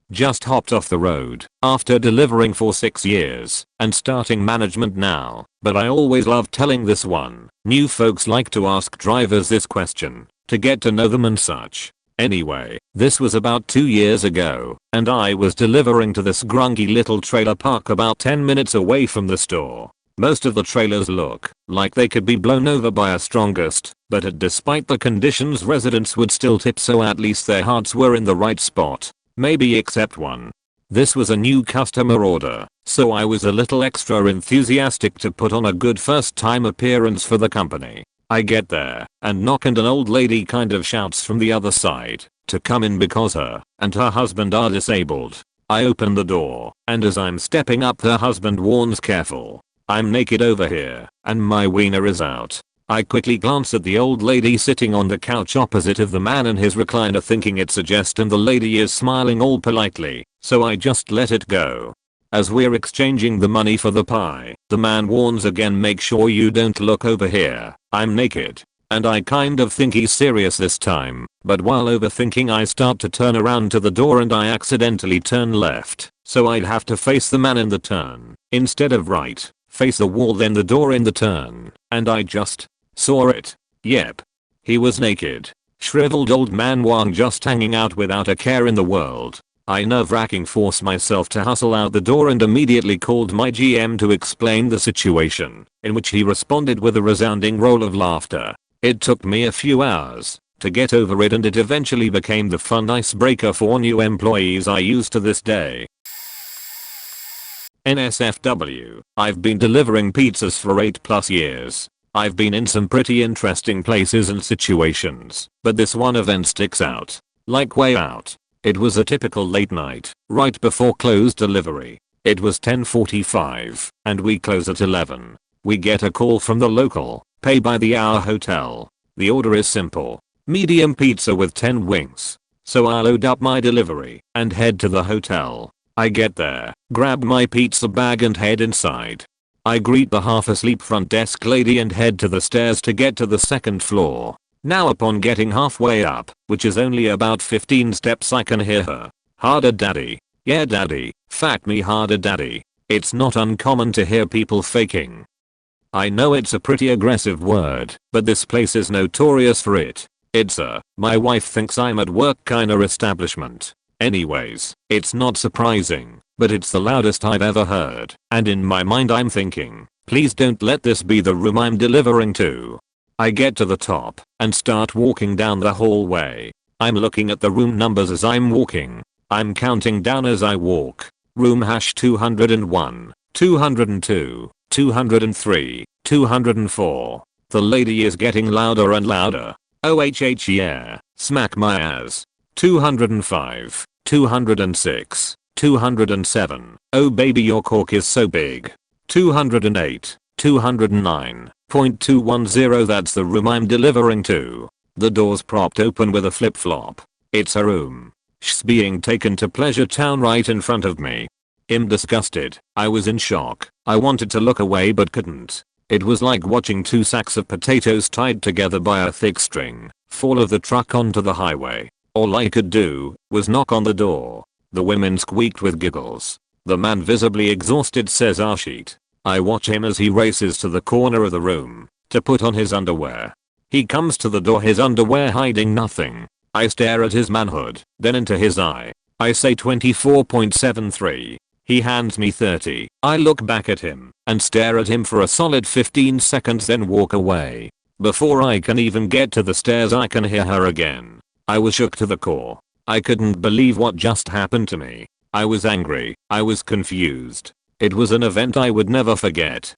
Just hopped off the road after delivering for 6 years and starting management now, but I always love telling this one. New folks like to ask drivers this question to get to know them and such. Anyway, this was about 2 years ago, and I was delivering to this grungy little trailer park about 10 minutes away from the store. Most of the trailers look like they could be blown over by a strong gust, but despite the conditions residents would still tip, so at least their hearts were in the right spot. Maybe except one. This was a new customer order, so I was a little extra enthusiastic to put on a good first time appearance for the company. I get there and knock, and an old lady kind of shouts from the other side to come in because her and her husband are disabled. I open the door, and as I'm stepping up, her husband warns, careful, I'm naked over here and my wiener is out. I quickly glance at the old lady sitting on the couch opposite of the man in his recliner, thinking it's a jest, and the lady is smiling all politely, so I just let it go. As we're exchanging the money for the pie, the man warns again, make sure you don't look over here, I'm naked. And I kind of think he's serious this time, but while overthinking I start to turn around to the door and I accidentally turn left, so I'd have to face the man in the turn, instead of right, face the wall then the door in the turn, and I just saw it. Yep. He was naked. Shriveled old man Wang, just hanging out without a care in the world. I nerve-wracking forced myself to hustle out the door and immediately called my GM to explain the situation, in which he responded with a resounding roll of laughter. It took me a few hours to get over it, and it eventually became the fun icebreaker for new employees I use to this day. NSFW. I've been delivering pizzas for 8+ years. I've been in some pretty interesting places and situations, but this one event sticks out. Like way out. It was a typical late night, right before close delivery. It was 10:45, and we close at 11. We get a call from the local, pay by the hour hotel. The order is simple. Medium pizza with 10 wings. So I load up my delivery and head to the hotel. I get there, grab my pizza bag and head inside. I greet the half asleep front desk lady and head to the stairs to get to the second floor. Now upon getting halfway up, which is only about 15 steps, I can hear her. Harder daddy. Yeah daddy. Fuck me harder daddy. It's not uncommon to hear people faking. I know it's a pretty aggressive word, but this place is notorious for it. It's a, my wife thinks I'm at work kinda establishment. Anyways, it's not surprising, but it's the loudest I've ever heard, and in my mind I'm thinking, please don't let this be the room I'm delivering to. I get to the top and start walking down the hallway. I'm looking at the room numbers as I'm walking. I'm counting down as I walk. Room #201, 202, 203, 204. The lady is getting louder and louder. OHH yeah, smack my ass. 205, 206, 207. Oh baby your cork is so big. 208, 209.210. That's the room I'm delivering to. The door's propped open with a flip-flop. It's a room. She's being taken to Pleasure Town right in front of me. I'm disgusted. I was in shock. I wanted to look away but couldn't. It was like watching 2 sacks of potatoes tied together by a thick string fall of the truck onto the highway. All I could do was knock on the door. The women squeaked with giggles. The man, visibly exhausted, says Ashit. I watch him as he races to the corner of the room to put on his underwear. He comes to the door, his underwear hiding nothing. I stare at his manhood, then into his eye. I say 24.73. He hands me 30. I look back at him and stare at him for a solid 15 seconds, then walk away. Before I can even get to the stairs I can hear her again. I was shook to the core. I couldn't believe what just happened to me. I was angry. I was confused. It was an event I would never forget.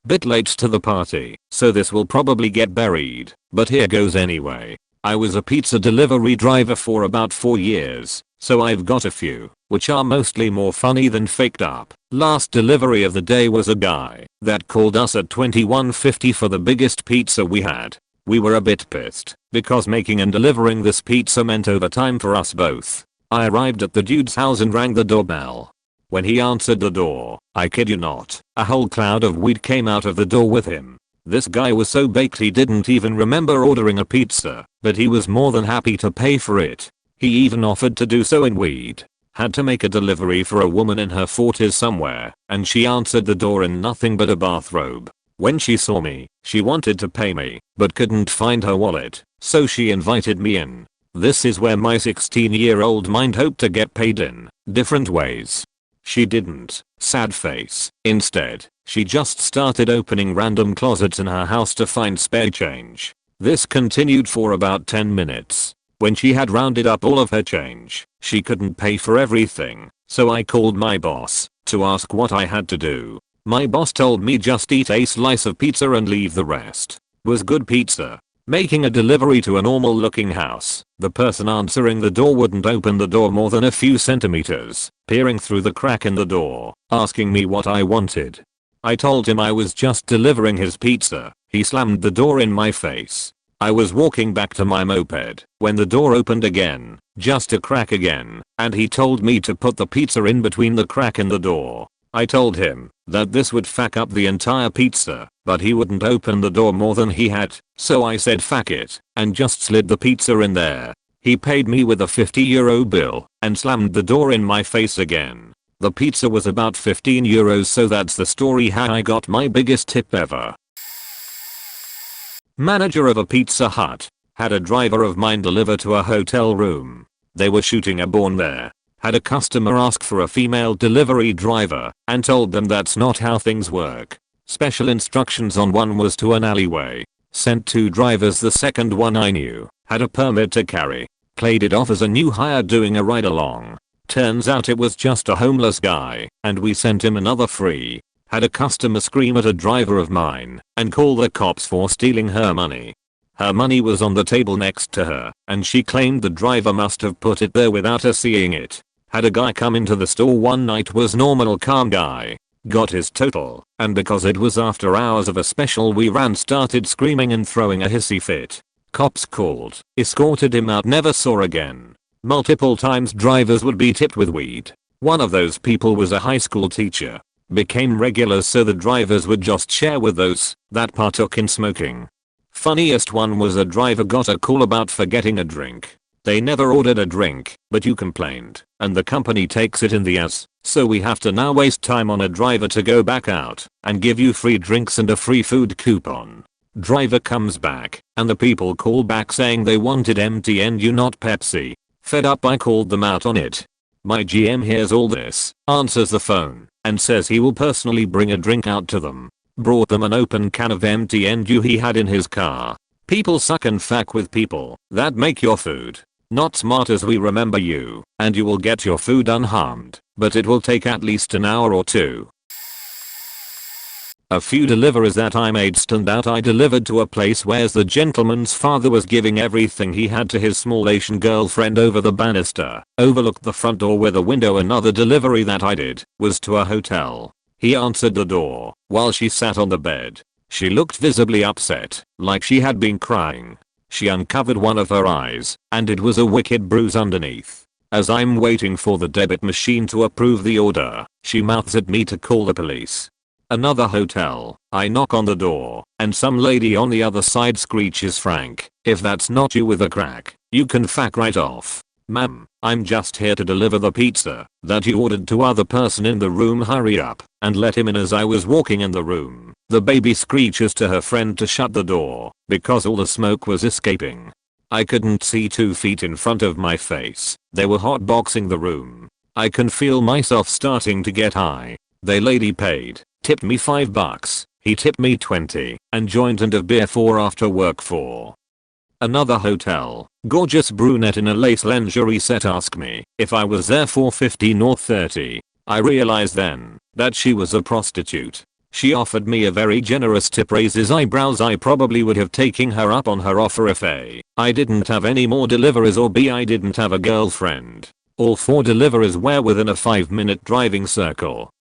Bit late to the party, so this will probably get buried, but here goes anyway. I was a pizza delivery driver for about 4 years, so I've got a few, which are mostly more funny than faked up. Last delivery of the day was a guy that called us at 21:50 for the biggest pizza we had. We were a bit pissed, because making and delivering this pizza meant overtime for us both. I arrived at the dude's house and rang the doorbell. When he answered the door, I kid you not, a whole cloud of weed came out of the door with him. This guy was so baked he didn't even remember ordering a pizza, but he was more than happy to pay for it. He even offered to do so in weed. Had to make a delivery for a woman in her 40s somewhere, and she answered the door in nothing but a bathrobe. When she saw me, she wanted to pay me, but couldn't find her wallet, so she invited me in. This is where my 16-year-old mind hoped to get paid in different ways. She didn't. Sad face. Instead, she just started opening random closets in her house to find spare change. This continued for about 10 minutes. When she had rounded up all of her change, she couldn't pay for everything, so I called my boss to ask what I had to do. My boss told me just eat a slice of pizza and leave the rest. Was good pizza. Making a delivery to a normal looking house, the person answering the door wouldn't open the door more than a few centimeters, peering through the crack in the door, asking me what I wanted. I told him I was just delivering his pizza. He slammed the door in my face. I was walking back to my moped when the door opened again, just a crack again, and he told me to put the pizza in between the crack in the door. I told him that this would fuck up the entire pizza, but he wouldn't open the door more than he had, so I said fuck it, and just slid the pizza in there. He paid me with a €50 bill, and slammed the door in my face again. The pizza was about €15, so that's the story how I got my biggest tip ever. Manager of a Pizza Hut. Had a driver of mine deliver to a hotel room. They were shooting a porn there. Had a customer ask for a female delivery driver, and told them that's not how things work. Special instructions on one was to an alleyway. Sent 2 drivers, the second one I knew had a permit to carry. Played it off as a new hire doing a ride along. Turns out it was just a homeless guy, and we sent him another free. Had a customer scream at a driver of mine and call the cops for stealing her money. Her money was on the table next to her, and she claimed the driver must have put it there without her seeing it. Had a guy come into the store one night, was normal calm guy. Got his total, and because it was after hours of a special we ran, started screaming and throwing a hissy fit. Cops called, escorted him out, never saw again. Multiple times drivers would be tipped with weed. One of those people was a high school teacher. Became regular, so the drivers would just share with those that partook in smoking. Funniest one was a driver got a call about forgetting a drink. They never ordered a drink, but you complained, and the company takes it in the ass, so we have to now waste time on a driver to go back out and give you free drinks and a free food coupon. Driver comes back, and the people call back saying they wanted MTNU, not Pepsi. Fed up, I called them out on it. My GM hears all this, answers the phone, and says he will personally bring a drink out to them. Brought them an open can of MTNU he had in his car. People suck and fuck with people that make your food. Not smart as we remember you, and you will get your food unharmed, but it will take at least an hour or 2. A few deliveries that I made stand out. I delivered to a place where the gentleman's father was giving everything he had to his small Asian girlfriend over the banister, overlooked the front door with a window. Another delivery that I did was to a hotel. He answered the door while she sat on the bed. She looked visibly upset, like she had been crying. She uncovered one of her eyes, and it was a wicked bruise underneath. As I'm waiting for the debit machine to approve the order, she mouths at me to call the police. Another hotel. I knock on the door, and some lady on the other side screeches, "Frank, if that's not you with a crack, you can fuck right off." "Ma'am, I'm just here to deliver the pizza that you ordered to other person in the room. Hurry up and let him in." As I was walking in the room, the baby screeches to her friend to shut the door because all the smoke was escaping. I couldn't see 2 feet in front of my face. They were hotboxing the room. I can feel myself starting to get high. The lady paid, tipped me $5, he tipped me 20, and joint and a beer for after work for. Another hotel. Gorgeous brunette in a lace lingerie set asked me if I was there for 15 or 30. I realized then that she was a prostitute. She offered me a very generous tip, raises eyebrows. I probably would have taken her up on her offer if A, I didn't have any more deliveries, or B, I didn't have a girlfriend. All 4 deliveries were within a 5-minute driving circle.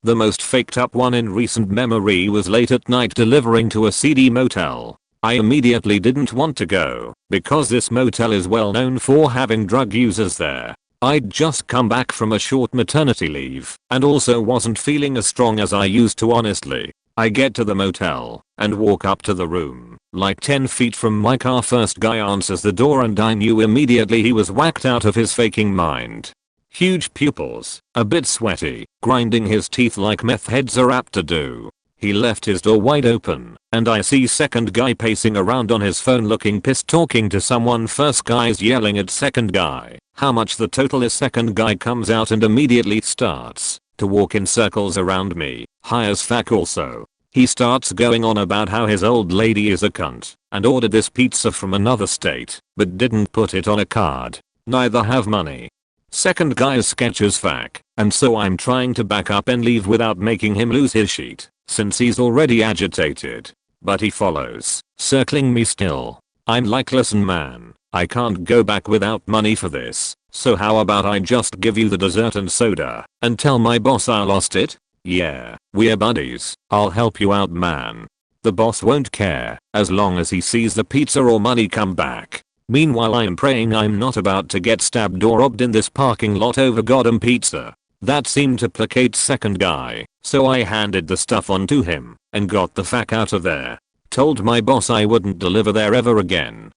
The most faked up one in recent memory was late at night delivering to a seedy motel. I immediately didn't want to go because this motel is well known for having drug users there. I'd just come back from a short maternity leave and also wasn't feeling as strong as I used to, honestly. I get to the motel and walk up to the room. Like 10 feet from my car, first guy answers the door and I knew immediately he was whacked out of his faking mind. Huge pupils, a bit sweaty, grinding his teeth like meth heads are apt to do. He left his door wide open, and I see second guy pacing around on his phone looking pissed, talking to someone. First guy's yelling at second guy how much the total is. Second guy comes out and immediately starts to walk in circles around me, high as fuck also. He starts going on about how his old lady is a cunt and ordered this pizza from another state but didn't put it on a card. Neither have money. Second guy is sketch as fuck, and so I'm trying to back up and leave without making him lose his shit, since he's already agitated. But he follows, circling me still. I'm like, listen man, I can't go back without money for this, so how about I just give you the dessert and soda and tell my boss I lost it? Yeah, we're buddies, I'll help you out man. The boss won't care as long as he sees the pizza or money come back. Meanwhile I'm praying I'm not about to get stabbed or robbed in this parking lot over goddamn pizza. That seemed to placate second guy, so I handed the stuff on to him and got the fuck out of there. Told my boss I wouldn't deliver there ever again.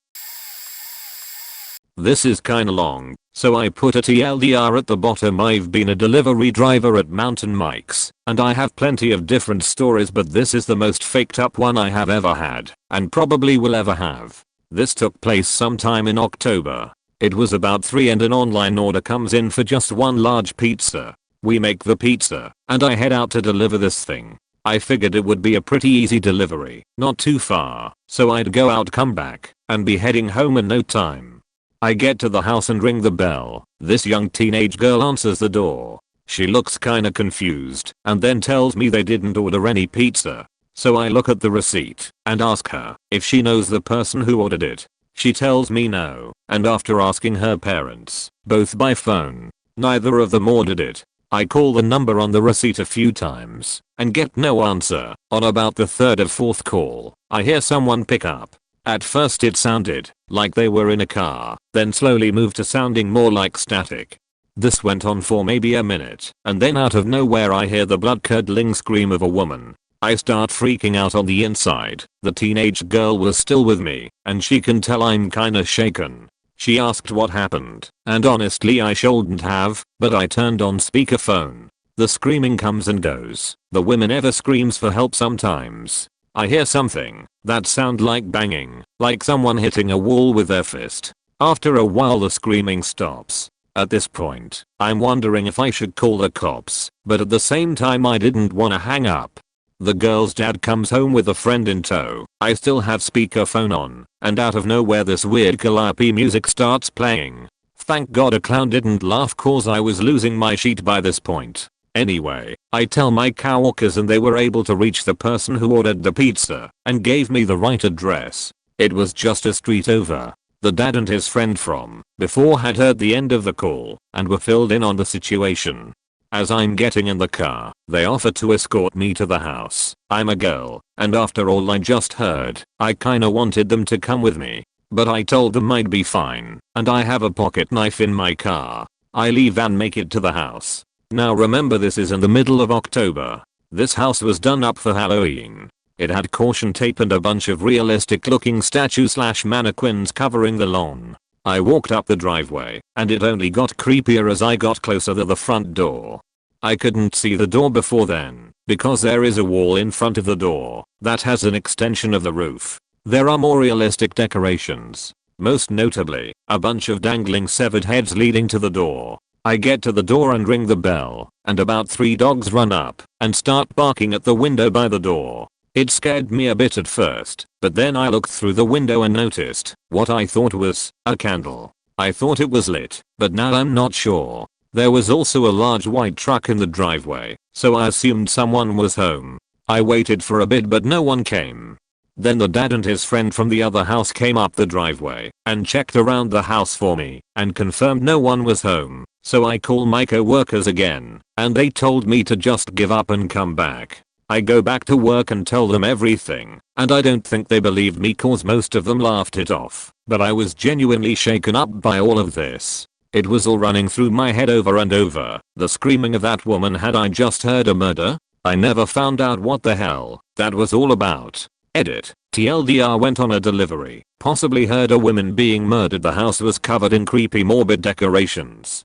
This is kinda long, so I put a TLDR at the bottom. I've been a delivery driver at Mountain Mike's, and I have plenty of different stories, but this is the most faked up one I have ever had, and probably will ever have. This took place sometime in October. It was about 3 and an online order comes in for just one large pizza. We make the pizza, and I head out to deliver this thing. I figured it would be a pretty easy delivery, not too far, so I'd go out, come back, and be heading home in no time. I get to the house and ring the bell. This young teenage girl answers the door. She looks kinda confused and then tells me they didn't order any pizza. So I look at the receipt and ask her if she knows the person who ordered it. She tells me no, and after asking her parents, both by phone, neither of them ordered it. I call the number on the receipt a few times and get no answer. On about the 3rd or 4th call, I hear someone pick up. At first it sounded like they were in a car, then slowly moved to sounding more like static. This went on for maybe a minute, and then out of nowhere I hear the blood-curdling scream of a woman. I start freaking out on the inside. The teenage girl was still with me, and she can tell I'm kinda shaken. She asked what happened, and honestly I shouldn't have, but I turned on speakerphone. The screaming comes and goes. The woman ever screams for help sometimes. I hear something that sound like banging, like someone hitting a wall with their fist. After a while the screaming stops. At this point, I'm wondering if I should call the cops, but at the same time I didn't wanna hang up. The girl's dad comes home with a friend in tow. I still have speakerphone on, and out of nowhere this weird calliope music starts playing. Thank God a clown didn't laugh cause I was losing my shit by this point. Anyway, I tell my coworkers and they were able to reach the person who ordered the pizza and gave me the right address. It was just a street over. The dad and his friend from before had heard the end of the call and were filled in on the situation. As I'm getting in the car, they offer to escort me to the house. I'm a girl, and after all I just heard, I kinda wanted them to come with me. But I told them I'd be fine, and I have a pocket knife in my car. I leave and make it to the house. Now remember this is in the middle of October. This house was done up for Halloween. It had caution tape and a bunch of realistic looking statues / mannequins covering the lawn. I walked up the driveway, and it only got creepier as I got closer to the front door. I couldn't see the door before then, because there is a wall in front of the door that has an extension of the roof. There are more realistic decorations, most notably, a bunch of dangling severed heads leading to the door. I get to the door and ring the bell, and about 3 dogs run up and start barking at the window by the door. It scared me a bit at first, but then I looked through the window and noticed what I thought was a candle. I thought it was lit, but now I'm not sure. There was also a large white truck in the driveway, so I assumed someone was home. I waited for a bit but no one came. Then the dad and his friend from the other house came up the driveway and checked around the house for me and confirmed no one was home. So I called my co-workers again and they told me to just give up and come back. I go back to work and tell them everything and I don't think they believed me cause most of them laughed it off. But I was genuinely shaken up by all of this. It was all running through my head over and over. The screaming of that woman. Had I just heard a murder? I never found out what the hell that was all about. Edit. TLDR went on a delivery. Possibly heard a woman being murdered. The house was covered in creepy morbid decorations.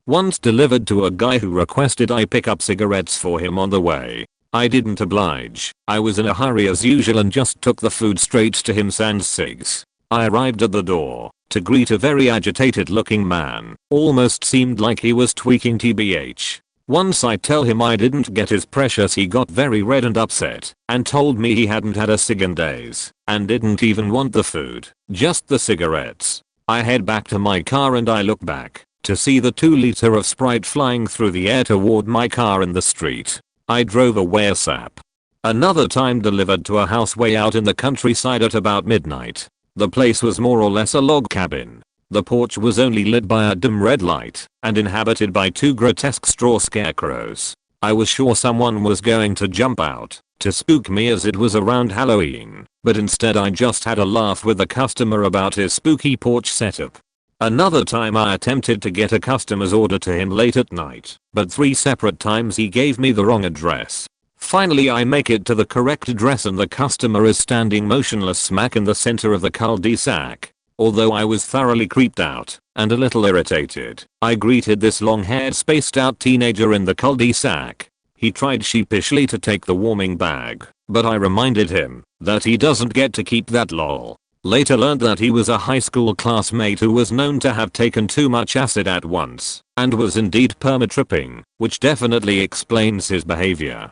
Once delivered to a guy who requested I pick up cigarettes for him on the way. I didn't oblige. I was in a hurry as usual and just took the food straight to him sans cigs. I arrived at the door to greet a very agitated looking man. Almost seemed like he was tweaking tbh. Once I tell him I didn't get his precious, he got very red and upset and told me he hadn't had a cig in days and didn't even want the food, just the cigarettes. I head back to my car and I look back to see the 2 liter of Sprite flying through the air toward my car in the street. I drove away ASAP. Another time delivered to a house way out in the countryside at about midnight. The place was more or less a log cabin. The porch was only lit by a dim red light and inhabited by 2 grotesque straw scarecrows. I was sure someone was going to jump out to spook me as it was around Halloween, but instead I just had a laugh with the customer about his spooky porch setup. Another time I attempted to get a customer's order to him late at night, but 3 separate times he gave me the wrong address. Finally I make it to the correct address and the customer is standing motionless smack in the center of the cul-de-sac. Although I was thoroughly creeped out and a little irritated, I greeted this long-haired spaced-out teenager in the cul-de-sac. He tried sheepishly to take the warming bag, but I reminded him that he doesn't get to keep that lol. Later learned that he was a high school classmate who was known to have taken too much acid at once and was indeed perma-tripping, which definitely explains his behavior.